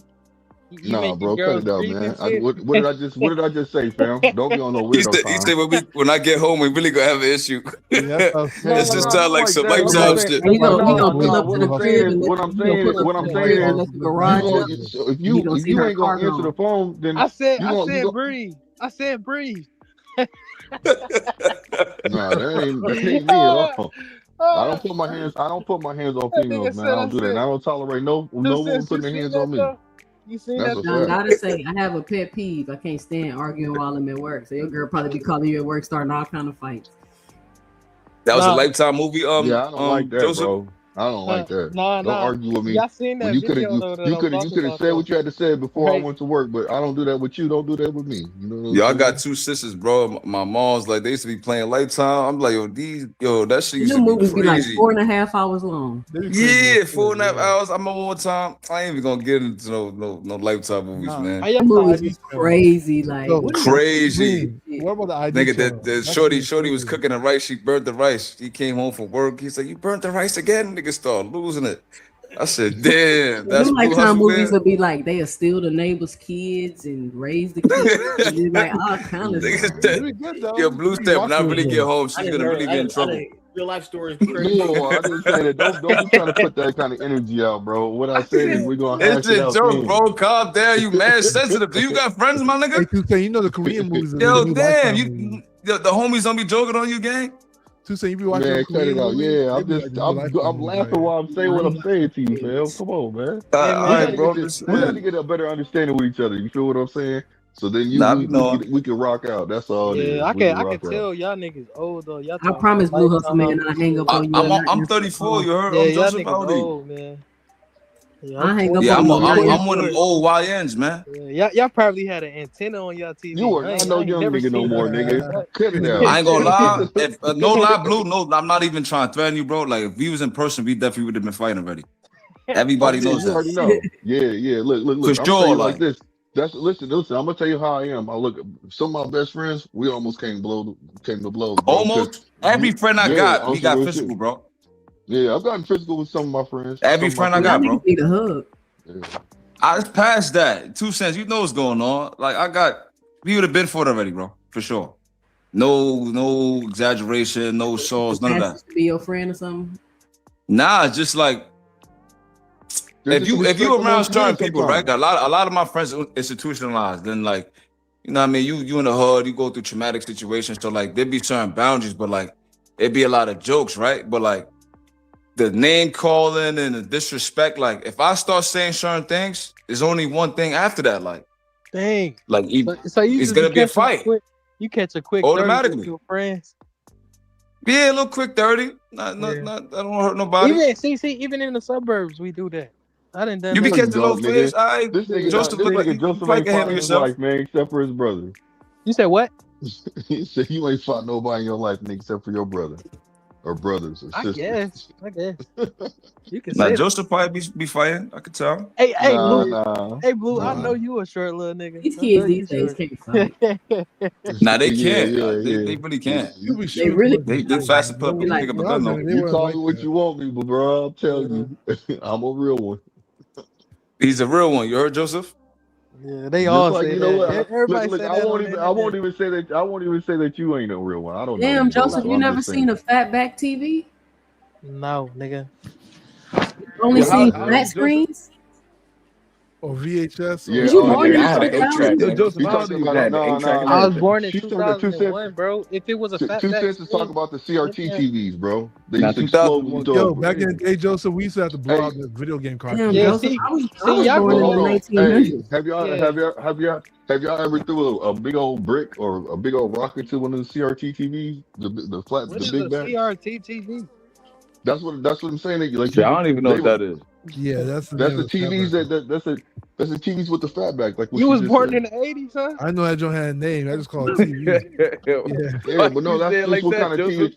Nah, bro, cut it out, man. What did I just say, fam? Don't be on no He weirdo said time. when I get home, we really gonna have an issue. This just sound like some Lifetime shit. He gonna pull up to the crib and What I'm saying is, let the garage up. if you ain't gonna answer the phone, then I said you breathe. I said breathe. Nah, that ain't me at all. I don't put my hands on females, man. I don't do that. And I don't tolerate no woman putting their hands on me. You seen That's that? a I fact. gotta say, I have a pet peeve. I can't stand arguing while I'm at work. So your girl probably be calling you at work, starting all kind of fights. That was a Lifetime movie. Yeah, I don't like that, Joseph? bro. I don't like that. Nah. Don't argue with me. Y'all seen that you could video though? have said what you had to say before I Right. went to work, but I don't do that with you. Don't do that with me. You know what I'm Yo, I saying? got two sisters, bro. My mom's like they used to be playing Lifetime. I'm like, that shit used The to be movies be like crazy. 4.5 hours long. Yeah, 4.5 hours. I remember one time. I ain't even gonna get into no Lifetime movies, man. The movies be crazy. Like what is Crazy. What about the ID Nigga, the shorty was cooking the rice. She burnt the rice. He came home from work. He said, "You burnt the rice again?" Nigga started losing it. I said, "Damn, that's Them Blue Lifetime Hustle, movies man." would be like they'll steal the neighbor's kids and raise the kids. And then, like all kind of stuff. Yo, Blue said, when I really get home, she's gonna really be in trouble. Real life stories. No, I didn't say that. Don't be trying to put that kind of energy out, bro. What I said is we're gonna hash It's it a out. joke, then. bro. Calm down. You mad sensitive. Do you got friends, my nigga? Hey, Tuesday, you know the Korean movies. Yo, damn. The homies don't be joking on you, gang? Tuesday, you be watching Man, cut it out. Yeah, I'm I'm laughing while I'm saying what I'm saying to you, fam. Come on, man. All right, bro. We got to get a better understanding with each other. You feel what I'm saying? So then we can rock out. That's all. it is. Yeah, I We can rock out. tell y'all niggas old though. Y'all I promise, Blue Hustle Man, I hang up on you. I'm 34. You heard? Yeah, I'm y'all Joseph niggas Audi. old, man. Yeah, I hang up Yeah, on you. I'm one of them old YNs, man. Yeah, y'all probably had an antenna on y'all TV. You are not no young nigga no more, nigga. Cut it out. I ain't gonna lie. If no lie, Blue. No, I'm not even trying to threaten you, bro. Like if we was in person, we definitely would have been fighting already. Everybody knows You already that. know. Yeah. Look. For I'm gonna tell sure, you like this. Listen. I'm gonna tell you how I am. I look. Some of my best friends, we almost came to blows. Bro, almost every friend I got, we got physical, bro. Yeah, I've gotten physical with some of my friends. Every friend I got, bro. Need a hug. Yeah. I passed that. 2 cents. You know what's going on. Like we would have been for it already, bro. For sure. No exaggeration, no shows, none of that. To be your friend or something. Nah, just like if you around certain people, right? A lot of my friends are institutionalized. Then like, you know what I mean? You in the hood, you go through traumatic situations. So like there'd be certain boundaries, but like it'd be a lot of jokes, right? But like the name calling and the disrespect, like if I start saying certain things, there's only one thing after that. Like, dang. Like so you it's just gonna be a fight. You catch a quick Automatically. 30 with your friends. Yeah, a little quick 30. Not I don't hurt nobody. Even in the suburbs, we do that. I didn't done You be that. catching little fish. This nigga Joseph ain't fought in his life, man, except for his brother. You said what? He said you ain't fought nobody in your life, nigga, except for your brother. Or brothers or sisters. I guess. You can Now say Joseph probably be fighting. I could tell. Hey, Nah, Blue, I know you a short little nigga. These kids these days can't fight. Nah, they can't. Yeah. They really can't. They really They fast to put pick up a gun though. You call me what you want me, but bro, I'm telling you, I'm a real one. He's a real one. You heard Joseph? Yeah, they all say you know that. what? Everybody Look, say I that. won't even say that you ain't a real one. I don't know. Damn, you, bro, Joseph, so you I'm never just saying. seen a fatback TV? No, nigga. Only seen how flat screens? Or VHS? Yeah, Was you born in I had an 2000? 8-track. Joseph, You how talking old about are you? that? No, 8-track. I was born in She's talking about 2001, bro. If it was a fatback 2 cents to talk screen, about the CRT TVs, bro. They Now, used to explode when you 2001. throw Yo, it. back in the day, Joseph, we used to have to blow out the video game Damn, cartridge. Yeah, Joseph, see, I was y'all born grew in the up. Hey, 1900s. have y'all ever threw a big old brick or a big old rock into one of the CRT TVs? The flat, What the is big a back. CRT TV? That's what I'm saying. That, like Shit, I don't even know what that is. Yeah, that's the That's name the of TVs fatback. that's the TVs with the fat back. Like what You was just born said. in the 80s, huh? I know that joint had a name. I just call it TV. Yeah. Yeah, but no, that's just like what that, kind of Joseph? TV.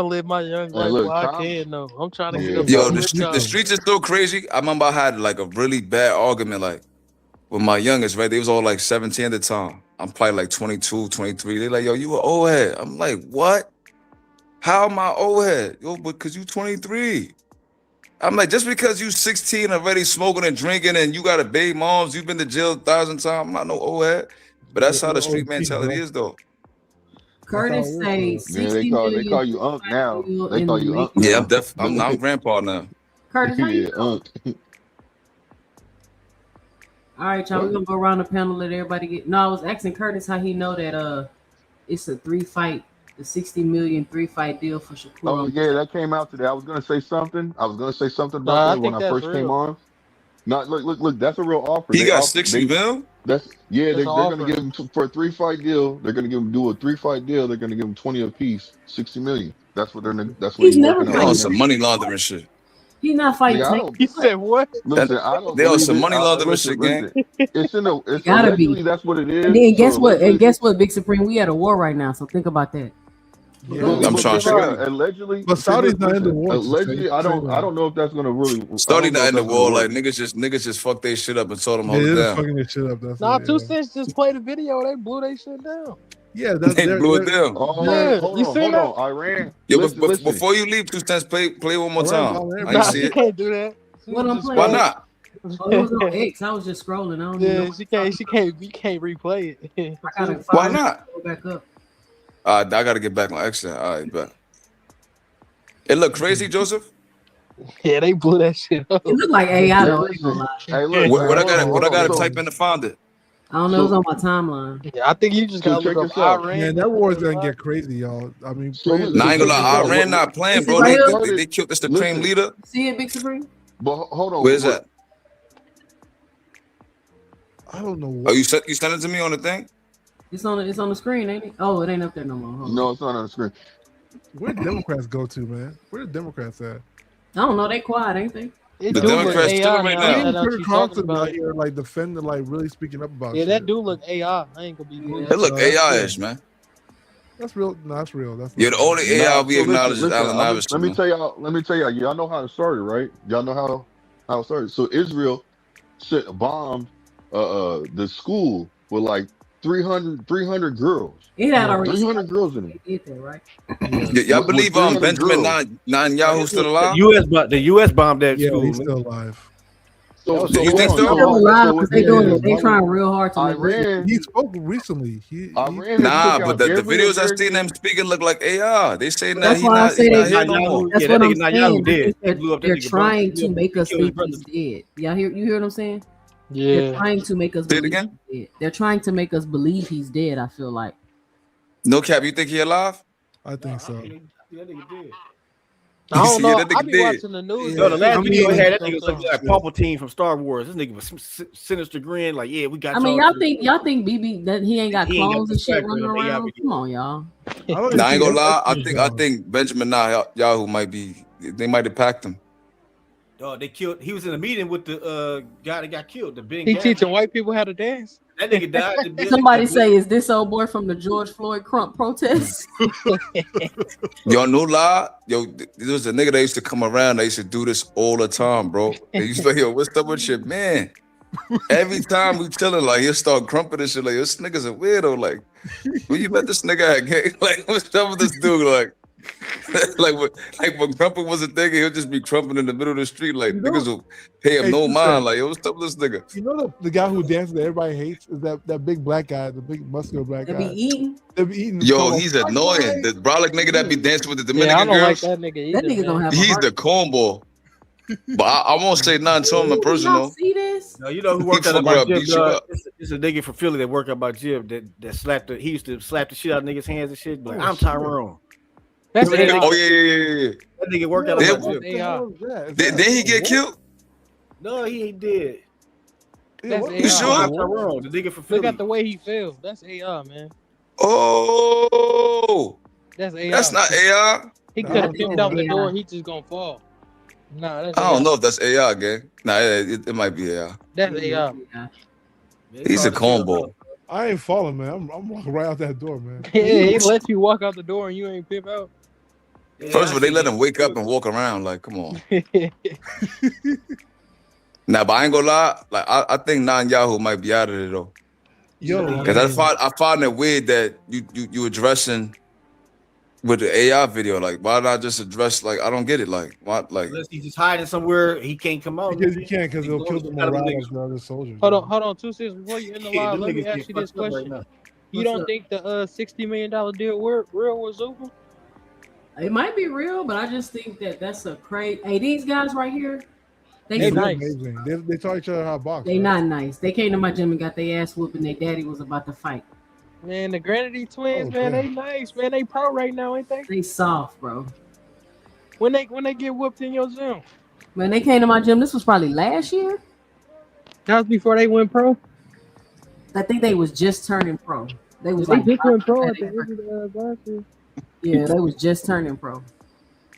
gonna live my young Hey, life look, while I Tom. can though. I'm trying to get Yeah, up Yo, off the this street, the job. streets is so crazy. I remember I had like a really bad argument, like with my youngest, right? They was all like 17 at the time. I'm probably like 22, 23. They like, yo, you an old head. I'm like, what? How am I old head? Yo, because you 23. I'm like, just because you 16 already smoking and drinking and you got a baby moms, you've been to jail 1,000 times. I'm not no old head. But that's how the We're street OG, mentality bro. is, though. Curtis say Yeah, 60 they million call you Unc now. deal They in call the you Unc making. Yeah, now. I'm grandpa now. Curtis, how you Yeah, know? Unc. All right, y'all. We're gonna go around the panel, let everybody get. No, I was asking Curtis how he know that it's a 3-fight, the 60 million 3-fight deal for Shakur. Oh yeah, that came out today. I was gonna say something. about Nah, I that when think I that's first came real. on. No, look. That's a real offer. He They got offer. 60 mil? That's That's they're an gonna offer. give him for a 3-fight deal. They're gonna do a 3-fight deal. They're gonna give him 20 apiece, 60 million. That's what that's what He's he's never working They out on right fighting. some now. money laundering shit. He's not fighting Nigga, I Tank. don't He said what? listen. I don't They on believe some it. money laundering Listen, shit, gang. listen. It's Gotta allegedly be. that's what it And is. then So guess what? And allegedly, guess what, Big Supreme? We at a war right now, so think about that. But Yeah. go ahead, I'm trying to figure Gervonta. out. allegedly. But See, Saudi's not in the listen. war. Allegedly, I don't know if that's gonna really. I Starting don't know to if end the that's gonna war, work. like niggas just fucked their shit up and told them Yeah, hold it they're down. fucking this shit up. That's Nah, it. 2 Yeah, Cents just played a video. They blew their shit down. yeah. That's They blew it down. Oh, Yeah, hold you on, seen that? Iran. Yo, Listen. before you leave, 2 Cents, play one more Iran, time. I ain't Nah, see she it. can't do that. She What was I'm just Why playing? scrolling. not? Oh, it was on X. I was just scrolling. I don't even know. Yeah, she can't. She can't. You can't replay it. I gotta Why find it. not? Go back up. I gotta get back on X. All right, bet. It look crazy, Joseph. Yeah, they blew that shit up. It looked like AI though. I ain't gonna lie. Hey, look. What I hold gotta on. type in to find it? I don't know. It was on my timeline. Yeah, I think you just So gotta check look this up out. Iran. man, that war is gonna get crazy, y'all. I mean, So players- Nah, I ain't gonna check this lie. out. Iran not playing, This bro. is right here. They killed the Supreme Listen. Leader. See it, Big Supreme? But hold on. Where's that? I don't know. Oh, What, you sent it to me on the thing? It's on the screen, ain't it? Oh, it ain't up there no more. Hold on. No, it's not on the screen. where the Democrats go to, man? Where the Democrats at? I don't know. They quiet, ain't they? It The do look Democrats AI still right now. now. Even That Kurt you talking Thompson about out it. here like defending, like really speaking up about Yeah, shit. that do look AI. I ain't gonna be Yeah. bullshit. It look No, that's AI-ish, man. That's real. No, that's real. That's Yeah, not the only AI Nah, we so acknowledge is listen. Allen Iverson, Let me man. tell y'all. Y'all know how it started, right? Y'all know how it started. So Israel bombed the school with like 300 girls. It had already 300 girls in it. did that, right? Yeah. Y'all With believe 300 Benjamin girls. Netanyahu still alive? The U.S. bombed that Yeah, school. he's Man. still alive. So You hold think on. so? He's still alive because they yeah, doing yeah. it. They trying real hard to neglect it. Iran He spoke recently. He Iran has Nah, took but out the every videos I American. seen them speaking look like AI. They saying that That's why I say he's not they. here no more. That's Yeah, what that I'm nigga Netanyahu saying. dead. They They're, blew up that they're nigga trying brother. to make us Killed his think brother. he's dead. Y'all hear? You hear what I'm saying? They're Yeah. trying to make us Say it believe again. he's dead. They're trying to make us believe he's dead. I feel like. No cap, you think he alive? I think so. That nigga dead. I don't Yeah, know. that I nigga be dead. watching the news. No, the and last shit. video mean, he had, that nigga was Sometimes. like Palpatine from Star Wars. This nigga was sinister grin, like, yeah, we got I mean, y'all. y'all think BB that he ain't got He ain't got clones the and shit swagger running in the AI around? video. Come on, y'all. I don't Nah, I ain't think gonna lie. he's I think Benjamin Netanyahu might be. They might have packed him. They killed. He was in a meeting with the guy that got killed. The Ben He Gavin. teaching white people how to dance. That nigga died. Somebody say, is this old boy from the George Floyd Crump protest? Yo, no lie. Yo, there was a nigga that used to come around. They used to do this all the time, bro. They used to be like, yo, what's up with shit, man? Every time we chilling, like he'll start crumping and shit. Like, this nigga's a weirdo. Like, where you met this nigga at, gang? Like, what's up with this dude? Like, when crumping was a thing, he'll just be crumping in the middle of the street. Like, niggas will pay him Hey, no you mind. said- Like, yo, what's up with this nigga? You know the guy who dances that everybody hates is that big black guy, the big muscular black They guy. be eating. They be eating. Yo, he's annoying. The brolic nigga that be dancing with the Yeah, I Dominican don't like girls. that nigga either. That nigga don't have a He's heart. the cornball. But I won't say nothing to him in person, Y'all though. see this? No, you know who worked He out fuck about around, Jib? beat you up. It's a nigga from Philly that worked out about Jib that slapped the. He used to slap the shit out of niggas' hands and shit. Like, I'm Tyrone. That's Remember that AI. Oh yeah. That nigga worked out Yeah, about What Jib. the hell is that? Is Did that he a get war? killed? No, he ain't dead. Yeah, That's what AI. the You hell? sure? I'm Tyrone, the nigga from Philly. Look at the way he feels. That's AI, man. Oh, That's AI. that's not AI. He I could have don't picked know, out the man. door. He just gonna fall. Nah, that's I AI. don't know if that's AI, gang. Nah, it might be AI. That's AI. He's a cornball. I ain't falling, man. I'm walking right out that door, man. Yeah, he lets you walk out the door and you ain't pip out. First of all, they let him wake up and walk around. Like, come on. Nah, but I ain't gonna lie. Like, I think Netanyahu might be out of it though. Yo, Because I find it weird that you addressing with the AI video. Like, why not just address? Like, I don't get it. Like, why? Like, Unless he's just hiding somewhere, he can't come out. Because you can't, because it'll kill the morale of the other soldiers. Hold on, 2 6 before you end the live. them Let me niggas ask get you this fucked up right question: now. You don't think the $60 million deal real with Zufa? It might be real, but I just think that's a crazy. Hey, these guys right here, They're nice. amazing. They taught each other how to box. They not nice. They came to my gym and got their ass whooped, and their daddy was about to fight. Man, the Granity twins, man, they nice, man. They pro right now, ain't they? They soft, bro. When they get whooped in your gym? When they came to my gym, this was probably last year. That was before they went pro. I think they was just turning pro. They was They like just went pro at the end of last year. Yeah, they was just turning pro.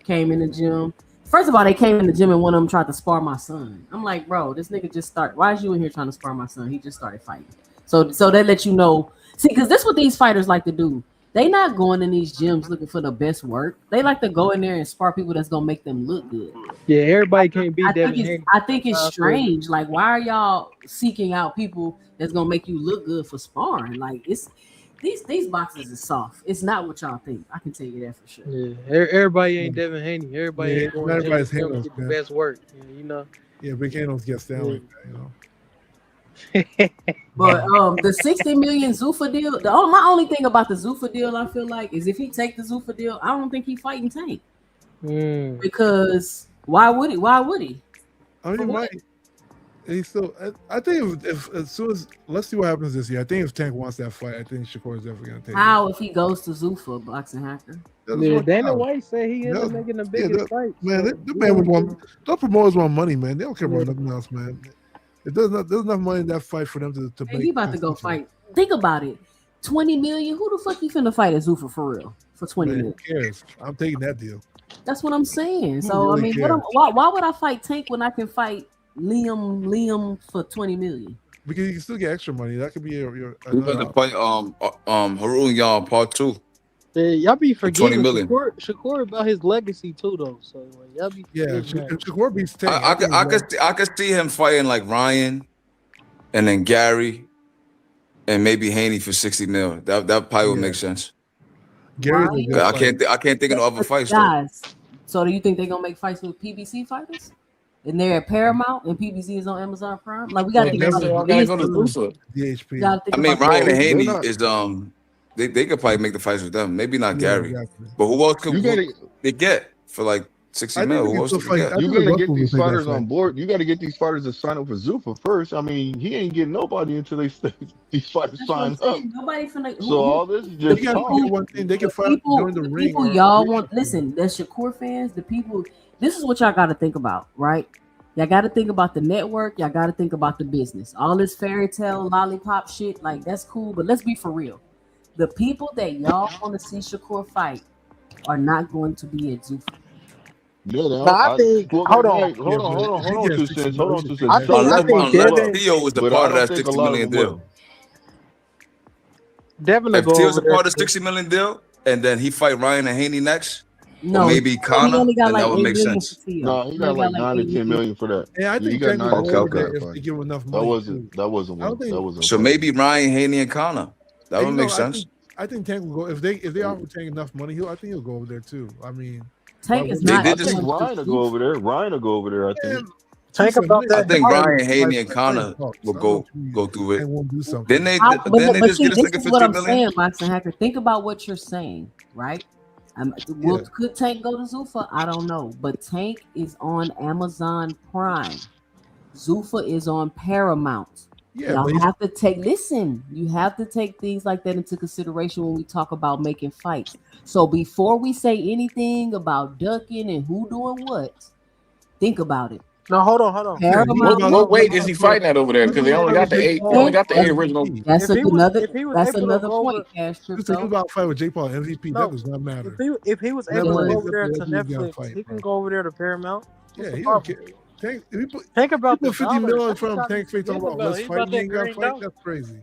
Came in the gym. First of all, they came in the gym and one of them tried to spar my son. I'm like, bro, this nigga just started. Why is you in here trying to spar my son? He just started fighting. So they let you know. See, because this is what these fighters like to do. They not going in these gyms looking for the best work. They like to go in there and spar people that's gonna make them look good. Yeah, everybody can't beat Devin. I think it's strange. Like, why are y'all seeking out people that's gonna make you look good for sparring? Like, it's these boxes is soft. It's not what y'all think. I can tell you that for sure. Yeah, everybody ain't Devin Haney. Everybody ain't going to everybody's get Hanos, the man. best work. You know. Yeah, big Hanos gets down like that, you know. But the 60 million Zufa deal, my only thing about the Zufa deal, I feel like, is if he take the Zufa deal, I don't think he fighting Tank. Because why would he? I mean, he might. He's still. I think if as soon as let's see what happens this year. I think if Tank wants that fight, I think Shakur is definitely gonna take How if he goes to Zufa, boxing hacker? Yeah, Dana White said he ended up making the biggest fight. Man, the man would want. Those promoters want money, man. They don't care about nothing else, man. There's enough money in that fight for them to Hey, he about to go fight. Think about it. 20 million. Who the fuck you finna fight at Zufa for real? For 20 Man, million. who cares? I'm taking that deal. That's what I'm saying. Who So really I mean, cares? why would I fight Tank when I can fight Liam for 20 million? Because you can still get extra money. That could be your we about to fight Harun Y'all part 2. Yeah, y'all be forgetting 20 million. Shakur about his legacy too, though. So like, y'all be Shakur beats Tank. I could see him fighting like Ryan, and then Gary, and maybe Haney for 60 mil. That probably would make sense. Gary's I can't think of no other fights though. Guys, so do you think they're gonna make fights with PBC fighters? And they're at Paramount and PBC is on Amazon Prime? Like, we gotta think about DHP. I mean, Ryan and Haney is they could probably make the fights with them. Maybe not Gary, exactly. but who else could they get for like 60 mil? Who else could they get? You gotta get these fighters on board. You gotta get these fighters to sign up for Zufa first. I mean, he ain't getting nobody until these fighters sign up. Nobody finna. So all this is just gotta talk. get one thing. They can fight during the ring. People y'all want, listen, the Shakur fans, the people, this is what y'all got to think about, right? Y'all got to think about the network. Y'all got to think about the business. All this fairy tale lollipop shit, like, that's cool, but let's be for real. The people that y'all want to see Shakur fight are not going to be at Zufa. Yeah, I think. Hold on. Hold on, 2 cents. Hold on, 2 cents. Unless Theo was the part of that 60 million deal. Devin If will go Theo's a over there. part of the 60 million deal, and then he fight Ryan and Haney next, No, or maybe he Connor, only got then like that would 8 make million sense. for Theo. No, he got like 9 to 10 million for that. Yeah, I he think got Tank 9 will to go 10 over there million if for they that give enough fight. money. That wasn't I don't one. think- That wasn't. So maybe Ryan, Haney, and Connor. That And would you make know, sense. I think Tank will go if they offer Tank enough money. I think he'll go over there too. I mean, Tank is They not. did I this. think Ryan will go over there. Ryan will go over there. I think. Think about I that. think dollar. Ryan, Haney, and Connor will go through it. Tank won't do something. Then they But just see, get us this nigga is what 50 I'm million. saying, Boxing Hacker. Think about what you're saying, right? Could Tank go to Zufa? I don't know. But Tank is on Amazon Prime. Zufa is on Paramount. Yeah, Y'all but have to you have to take things like that into consideration when we talk about making fights. So before we say anything about ducking and who doing what, think about it. No, hold on. Paramount. What weight is he fighting at over there? Because they only got the 8. They only got the 8 original. That's If he was another. able That's to another go point, over- Cash Just think Crypto. about a fight with Jake Paul and MVP. No. That does not matter. If he was Never able to mind. go over there to That dude's gonna Netflix, fight, he can bro. go over there to Paramount. Yeah, What's he the don't problem? care. Tank, if he put, Think about he the put 50 dollar. million in That's front of what Tank's face. think Talking about about. let's He fight. about You that ain't got to green fight. dollar. That's crazy.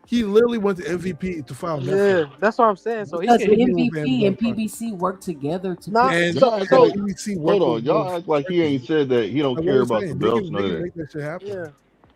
He literally went to MVP to file Yeah, Netflix. that's what I'm saying. So he Because can. MVP and PBC work together to Nah, put And Y'all act so like, PBC hold work on. with Y'all both. act like he ain't said that he don't Like care what I'm about the saying, belts. they None of can that. make that shit happen. yeah.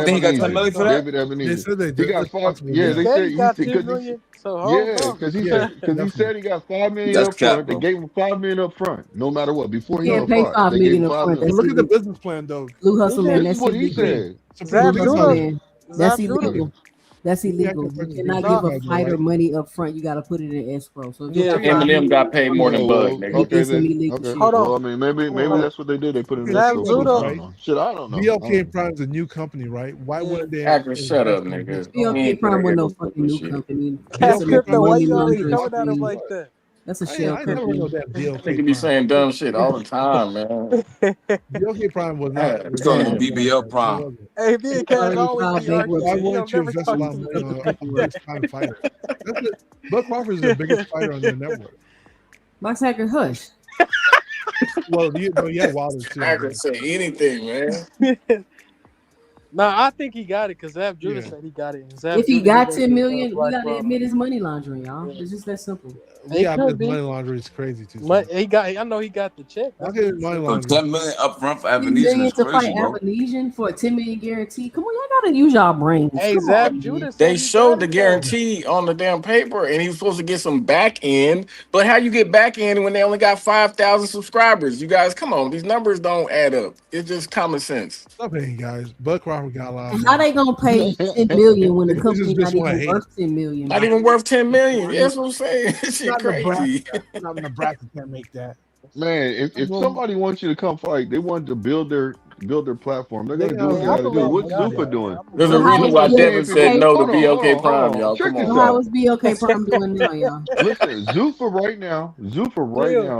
You think he got 10 million for that? David Ebenezer. They said they He did. got It's 5. possible, Yeah, yeah. they Said said he got 10 because million. So hold on. because he Yeah, said he said he got $5 million That's up cap, front. They bro. gave him $5 million up front, no matter what. Before he Can't got pay fired, $5 they gave him million up $5 front. but million. That's look at the illegal. business plan though. Blue Hustle man, This is that's what he illegal. said. Supreme Zab Blue Legal Hustle Judah. said man, that's Zab Judah. illegal. That's illegal. You cannot give a fighter money up front. You got to put it in escrow. So if Yeah, Eminem got paid more than Bud, nigga. Okay then. Okay. Well, I mean, maybe that's what they did. They put it in escrow. I don't know. Shit, I don't know. BLK Prime is a new company, right? Why wouldn't they? Actor, shut up, nigga. BLK Prime was no fucking new company. Cat Crypto, why you always laundering coming at him scheme. like that? That's a shell I never heard of that BLK Nigga be saying dumb shit all the time, man. BLK Prime was not. It's called BBL Prime. Hey, me and Cat always be Why arguing. wouldn't you invest a lot of money on a big-time fighter? Bud Crawford is the biggest fighter on their network. Max Hacker, hush. Well, yeah, Wilder too. I could say anything, man. Nah, I think he got it because Zab Judah said he got it. If he got 10 million, we got to admit it's money laundering, y'all. It's just that simple. Yeah, but money laundering is crazy too. I know he got the check. Money laundering. 10 million up front for 10 Avenesian million is to crazy, fight bro. Avenesian for a 10 million guarantee. Come on, y'all gotta use y'all brains. Hey, Come Zab on, Judah man. They showed the guarantee on the damn paper, and he was supposed to get some back end. But how you get back end when they only got 5,000 subscribers? You guys, come on, these numbers don't add up. It's just common sense. Stop hating, guys. Bud Crawford got a lot of How they gonna pay 10 million when the company not even hate. worth 10 million? Not even worth 10 million. Yeah, that's what I'm saying. This shit crazy. Not Nebraska can't make that. Man, if somebody wants you to come fight, they want to build their platform. They're gonna do what they gotta do. What's Zufa doing? There's a reason why Devin said no to BLK Prime, y'all. Check Come this on. How out. is BLK Prime doing now, y'all? Listen, Zufa right now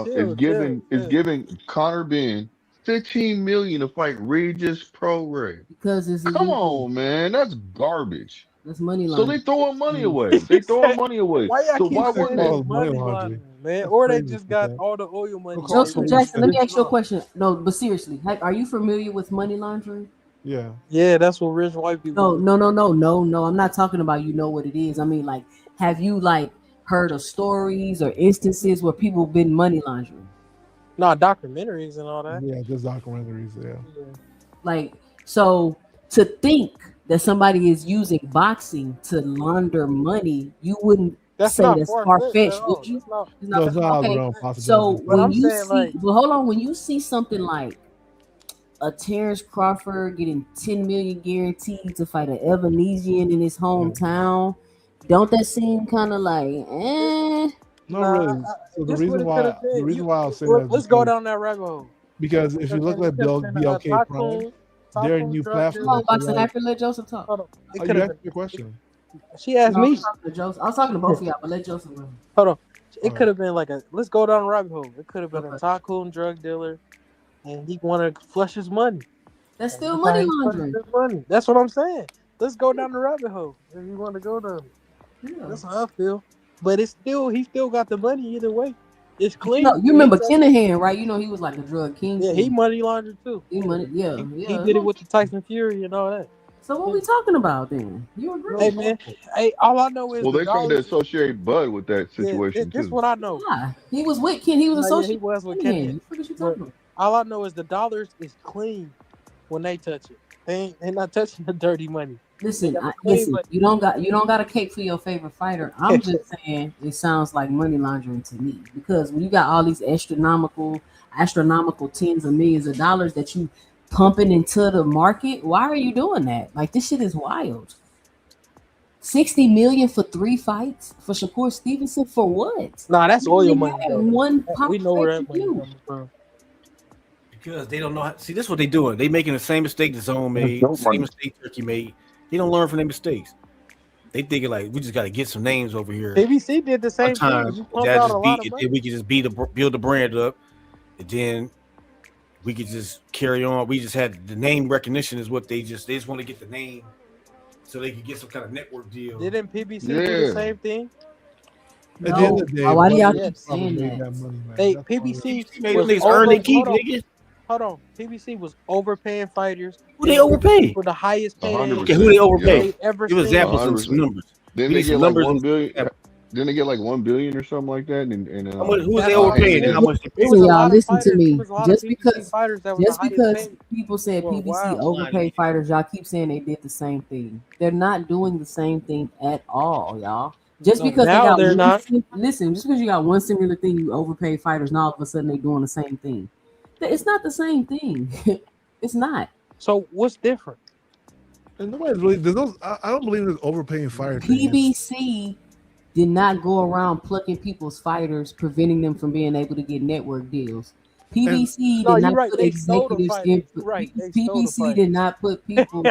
is giving Conor Ben 15 million to fight Regis Prograis. Because it's Come illegal. on, man, that's garbage. That's money So laundering. they throwing money away. They throwing money away. Why y'all So keep why saying wouldn't it's they? money laundering, man? Or they just got all the oil money. Joseph Jackson, let me ask you a question. No, but seriously, are you familiar with money laundering? Yeah. Yeah, that's what rich white people do. No. I'm not talking about you know what it is. I mean, like, have you heard of stories or instances where people been money laundering? No, documentaries and all that. Yeah, just documentaries. Yeah. Like, so to think that somebody is using boxing to launder money, you wouldn't say that's far-fetched, would you? No, it's not okay. real possibility. So But when I'm you saying, see, well, hold on, when you see something like a Terrence Crawford getting 10 million guaranteed to fight an Evanesian in his hometown, don't that seem kind of like, No, really. So the reason why I was saying that is let's go down that rabbit hole. because if you look at BLK Prime, their new platform. Boxing after let Joseph talk. Hold on. Oh, you asked your question. She asked me. I was talking to both of y'all, but let Joseph run. Hold on. It could have been like let's go down the rabbit hole. It could have been a tycoon drug dealer, and he wanted to flush his money. That's still money laundering. Money. That's what I'm saying. Let's go down the rabbit hole if you want to go down. Yeah. That's how I feel. But he still got the money either way. It's clean. You remember Kinahan, right? You know he was like a drug king. Yeah, he money laundered too. He did it with the Tyson Fury and all that. So what we talking about then? You agree? Hey man, all I know is Well, they trying to associate Bud with that situation this too. what I know. Yeah, he was with Ken. He was associated. He was with Ken. Ken. All I know is the dollars is clean when they touch it. They not touching the dirty money. Listen, you don't got a cake for your favorite fighter. I'm just saying it sounds like money laundering to me, because when you got all these astronomical tens of millions of dollars that you pumping into the market, why are you doing that? Like, this shit is wild. 60 million for 3 fights for Shakur Stevenson for what? Nah, that's oil money. We know where that money comes from. Because they don't know how. See, this is what they doing. They making the same mistake the Zone made, same mistake Turkey made. They don't learn from their mistakes. They thinking like, we just got to get some names over here. PBC did the same thing. You pumped out a lot of money. We could just build the brand up, and then we could just carry on. We just had the name recognition is what they just want to get the name so they could get some kind of network deal. Didn't PBC do the same thing? At the end of the day, why do y'all Bud keep saying made that? money, man. Hey, That's PBC made was them niggas earn their keep, niggas. Hold on. PBC was overpaying fighters. Who they overpaid? For the highest paid. 100%. Okay, who they overpaid? Ever Give examples and 100%. some numbers. Then they get like 1 billion. Didn't they get like 1 billion or something like that? And who was they overpaid and how much they paid? Listen, y'all, listen to me. Just because paid. people said PBC overpaid fighters, y'all keep saying they did the same thing. They're not doing the same thing at all, y'all. Just because they're not. Listen, just because you got one similar thing, you overpay fighters, now all of a sudden they're doing the same thing. It's not the same thing. It's not. So what's different? And nobody really. There's no. I don't believe in this overpaying fighter thing. PBC did not go around plucking people's fighters, preventing them from being able to get network deals. PBC No, did you're not right. put They stole the executives fighters. in. You're right. They stole the PBC did not put people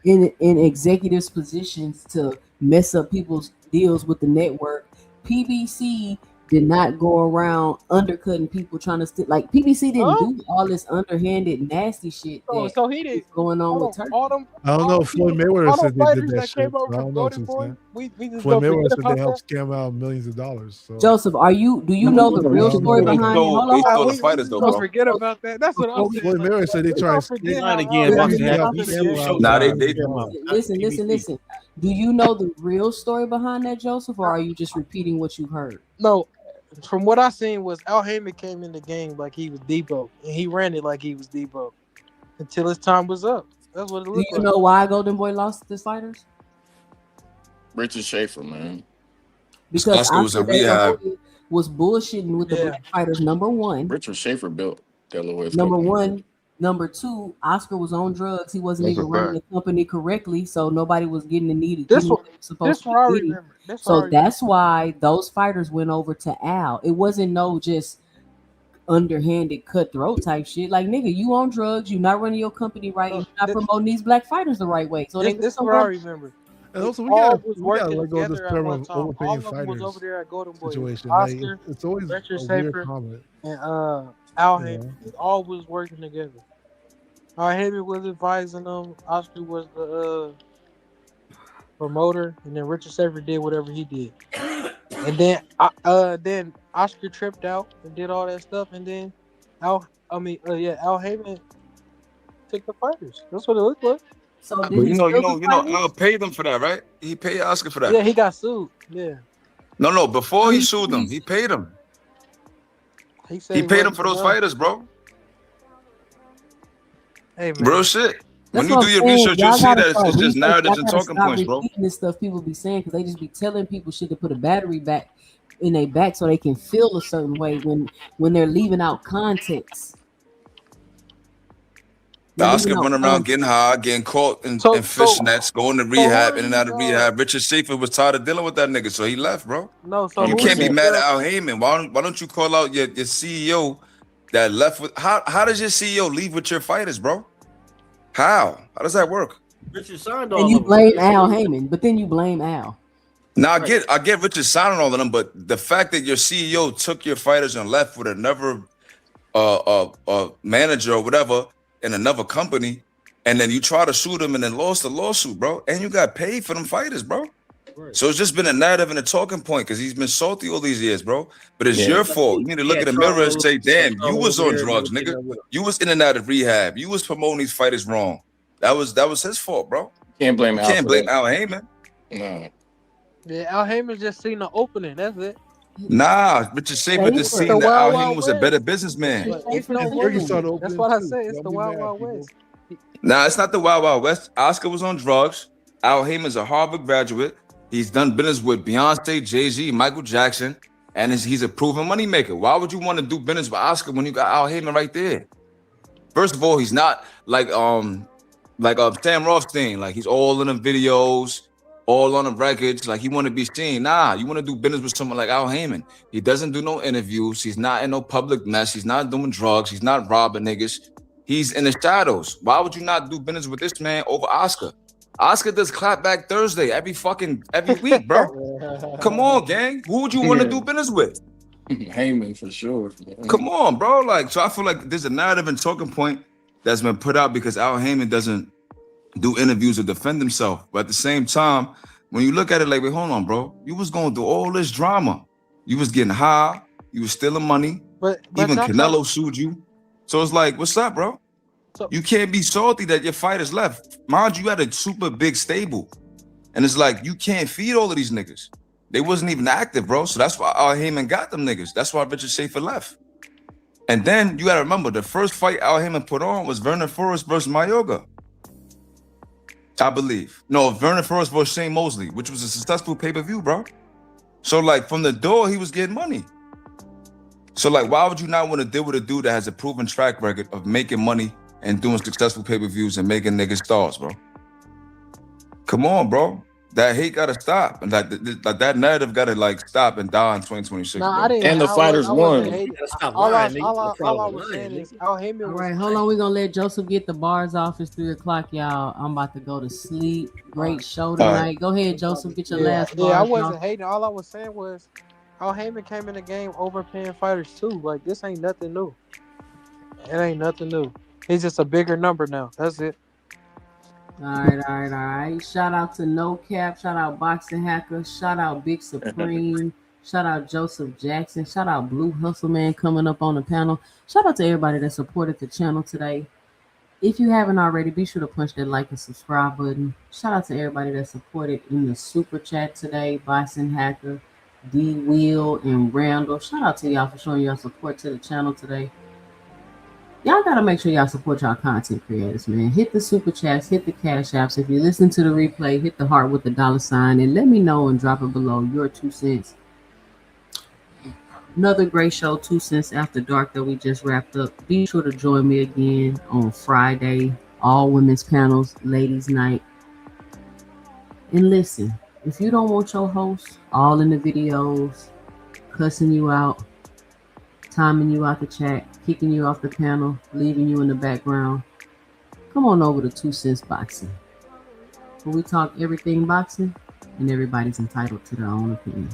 in executives positions to mess up people's deals with the network. PBC did not go around undercutting people trying to like PBC didn't do all this underhanded nasty shit So he did. that's going on with Hold on, Turkey. all them, I don't know. Floyd Mayweather all said them they did fighters that that shit. came So over I from don't know. Golden Since Boy, then. we just Floyd gonna Mayweather forget said about they that. helped scam out millions of dollars. So. Joseph, do you know the real story They behind it? stole, Hold they on. stole the We fighters just though, gonna bro. forget about that. That's what I'm saying. Floyd Mayweather said they We tried gonna to forget scam. how again, how boxing they has under the PBC table. Nah, Showtime. they Listen. Do you know the real story behind that, Joseph, or are you just repeating what you heard? No, from what I seen was Al Heyman came in the game like he was Debo, and he ran it like he was Debo until his time was up. That's what it Do looked you like. know why Golden Boy lost his fighters? Richard Schaefer, man. Because Oscar was Oscar in De La rehab. Hoya was bullshitting with the black fighters. Number one. Richard Schaefer built De La Hoya's Number company. one. Number two, Oscar was on drugs. He wasn't That's a even running fact. the company correctly, so nobody was getting the needed. This Getting what what they were supposed this to what I be getting. remember. This what I So remember. that's why those fighters went over to Al. It wasn't no just underhanded cutthroat type shit. Like, nigga, you on drugs, you not running your company right, and you're not promoting these black fighters the right way. So And there's this is some what I work. remember. And They also, all was we gotta working let go of this together at term one of time. All overpaying of them was over fighters there at Golden Boy. situation. Like Oscar, it's always Richard a weird Schaefer, comment. and Al You Heyman. know? They all was working together. Al Heyman was advising them. Oscar was the promoter, and then Richard Schaefer did whatever he did. And then Oscar tripped out and did all that stuff, and then Al Heyman took the fighters. That's what it looked like. So But you know, I'll pay them for that, right? He paid Oscar for that. Yeah, he got sued. Yeah. No, before he sued them, he paid him. He said He paid him wasn't for those enough. fighters, bro. Hey, man. Real shit. When That's you what do I'm your saying. research, you'll Y'all see gotta that start it's just researching. narratives Y'all and gotta talking stop points, bro. repeating the stuff people be saying because they just be telling people shit to put a battery back in their back so they can feel a certain way when they're leaving out context. Oscar running around getting high, getting caught in fishnets, going to rehab, in and out of rehab. Richard Schaefer was tired of dealing with that nigga, so he left, bro. No, so You who can't is be it? mad at Al Heyman. Why don't you call out your CEO that left with how does your CEO leave with your fighters, bro? How does that work? Richard signed all And you of them. blame Al Heyman, but then you blame Al. Now I get Richard signing all of them, but the fact that your CEO took your fighters and left with another manager or whatever in another company, and then you try to sue them and then lost the lawsuit, bro, and you got paid for them fighters, bro. Right. So it's just been a narrative and a talking point because he's been salty all these years, bro. But it's your fault. You need to look in the mirror and say, damn, you was on drugs, nigga. You was in and out of rehab. You was promoting these fighters wrong. That was his fault, bro. Can't blame you Al. Can't blame Al Heyman. No. Yeah, Al Heyman just seen the opening. That's it. Nah, Richard Schaefer just seen that Al Heyman was a better businessman. It's no working. That's what I say. It's the Wild Wild West. Nah, it's not the Wild Wild West. Oscar was on drugs. Al Heyman's a Harvard graduate. He's done business with Beyonce, Jay-Z, Michael Jackson, and he's a proven moneymaker. Why would you want to do business with Oscar when you got Al Heyman right there? First of all, he's not like Sam Rothstein. Like he's all in the videos, all on the records. Like he want to be seen. Nah, you want to do business with someone like Al Heyman. He doesn't do no interviews. He's not in no public mess. He's not doing drugs. He's not robbing niggas. He's in the shadows. Why would you not do business with this man over Oscar? Oscar does clap back Thursday every week, bro. Come on, gang. Who would you want to do business with? Heyman for sure. Come on, bro. Like, so I feel like there's a narrative and talking point that's been put out because Al Heyman doesn't do interviews or defend himself. But at the same time, when you look at it like, wait, hold on, bro. You was going through all this drama. You was getting high. You was stealing money. But even y'all Canelo sued you. So it's like, what's up, bro? You can't be salty that your fighters left. Mind you, had a super big stable. And it's like, you can't feed all of these niggas. They wasn't even active, bro. So that's why Al Heyman got them niggas. That's why Richard Schaefer left. And then you gotta remember, the first fight Al Heyman put on was Vernon Forrest versus Mayorga. I believe. No, Vernon Forrest versus Shane Mosley, which was a successful pay-per-view, bro. So like from the door, he was getting money. So like, why would you not want to deal with a dude that has a proven track record of making money and doing successful pay-per-views and making niggas stars, bro? Come on, bro. That hate gotta stop, and that narrative gotta like stop and die in 2026, No, bro. I didn't. And the I fighters wasn't won. hating. Stop All I lying, nigga. all I was saying is Al Heyman All was right, hold on. We're gonna let Joseph get the bars off. It's 3:00, y'all. I'm about to go to sleep. Great show tonight. Go ahead, Joseph. Get your last Yeah, I bars wasn't off. hating. All I was saying was Al Heyman came in the game overpaying fighters too. Like this ain't nothing new. It ain't nothing new. He's just a bigger number now. That's it. All right. Shout out to No Cap. Shout out Boxing Hacker. Shout out Big Supreme. Shout out Joseph Jackson. Shout out Blue Hustle Man coming up on the panel. Shout out to everybody that supported the channel today. If you haven't already, be sure to punch that like and subscribe button. Shout out to everybody that supported in the super chat today. Boxing Hacker, D Wheel, and Randall. Shout out to y'all for showing your support to the channel today. Y'all gotta make sure y'all support y'all content creators, man. Hit the super chats, hit the cash apps. If you listen to the replay, hit the heart with the $sign and let me know and drop it below your 2 cents. Another great show, 2 cents after dark that we just wrapped up. Be sure to join me again on Friday, all women's panels, ladies night. And listen, if you don't want your host all in the videos, cussing you out, timing you out the chat, kicking you off the panel, leaving you in the background, come on over to 2 Cents Boxing, where we talk everything boxing and everybody's entitled to their own opinion.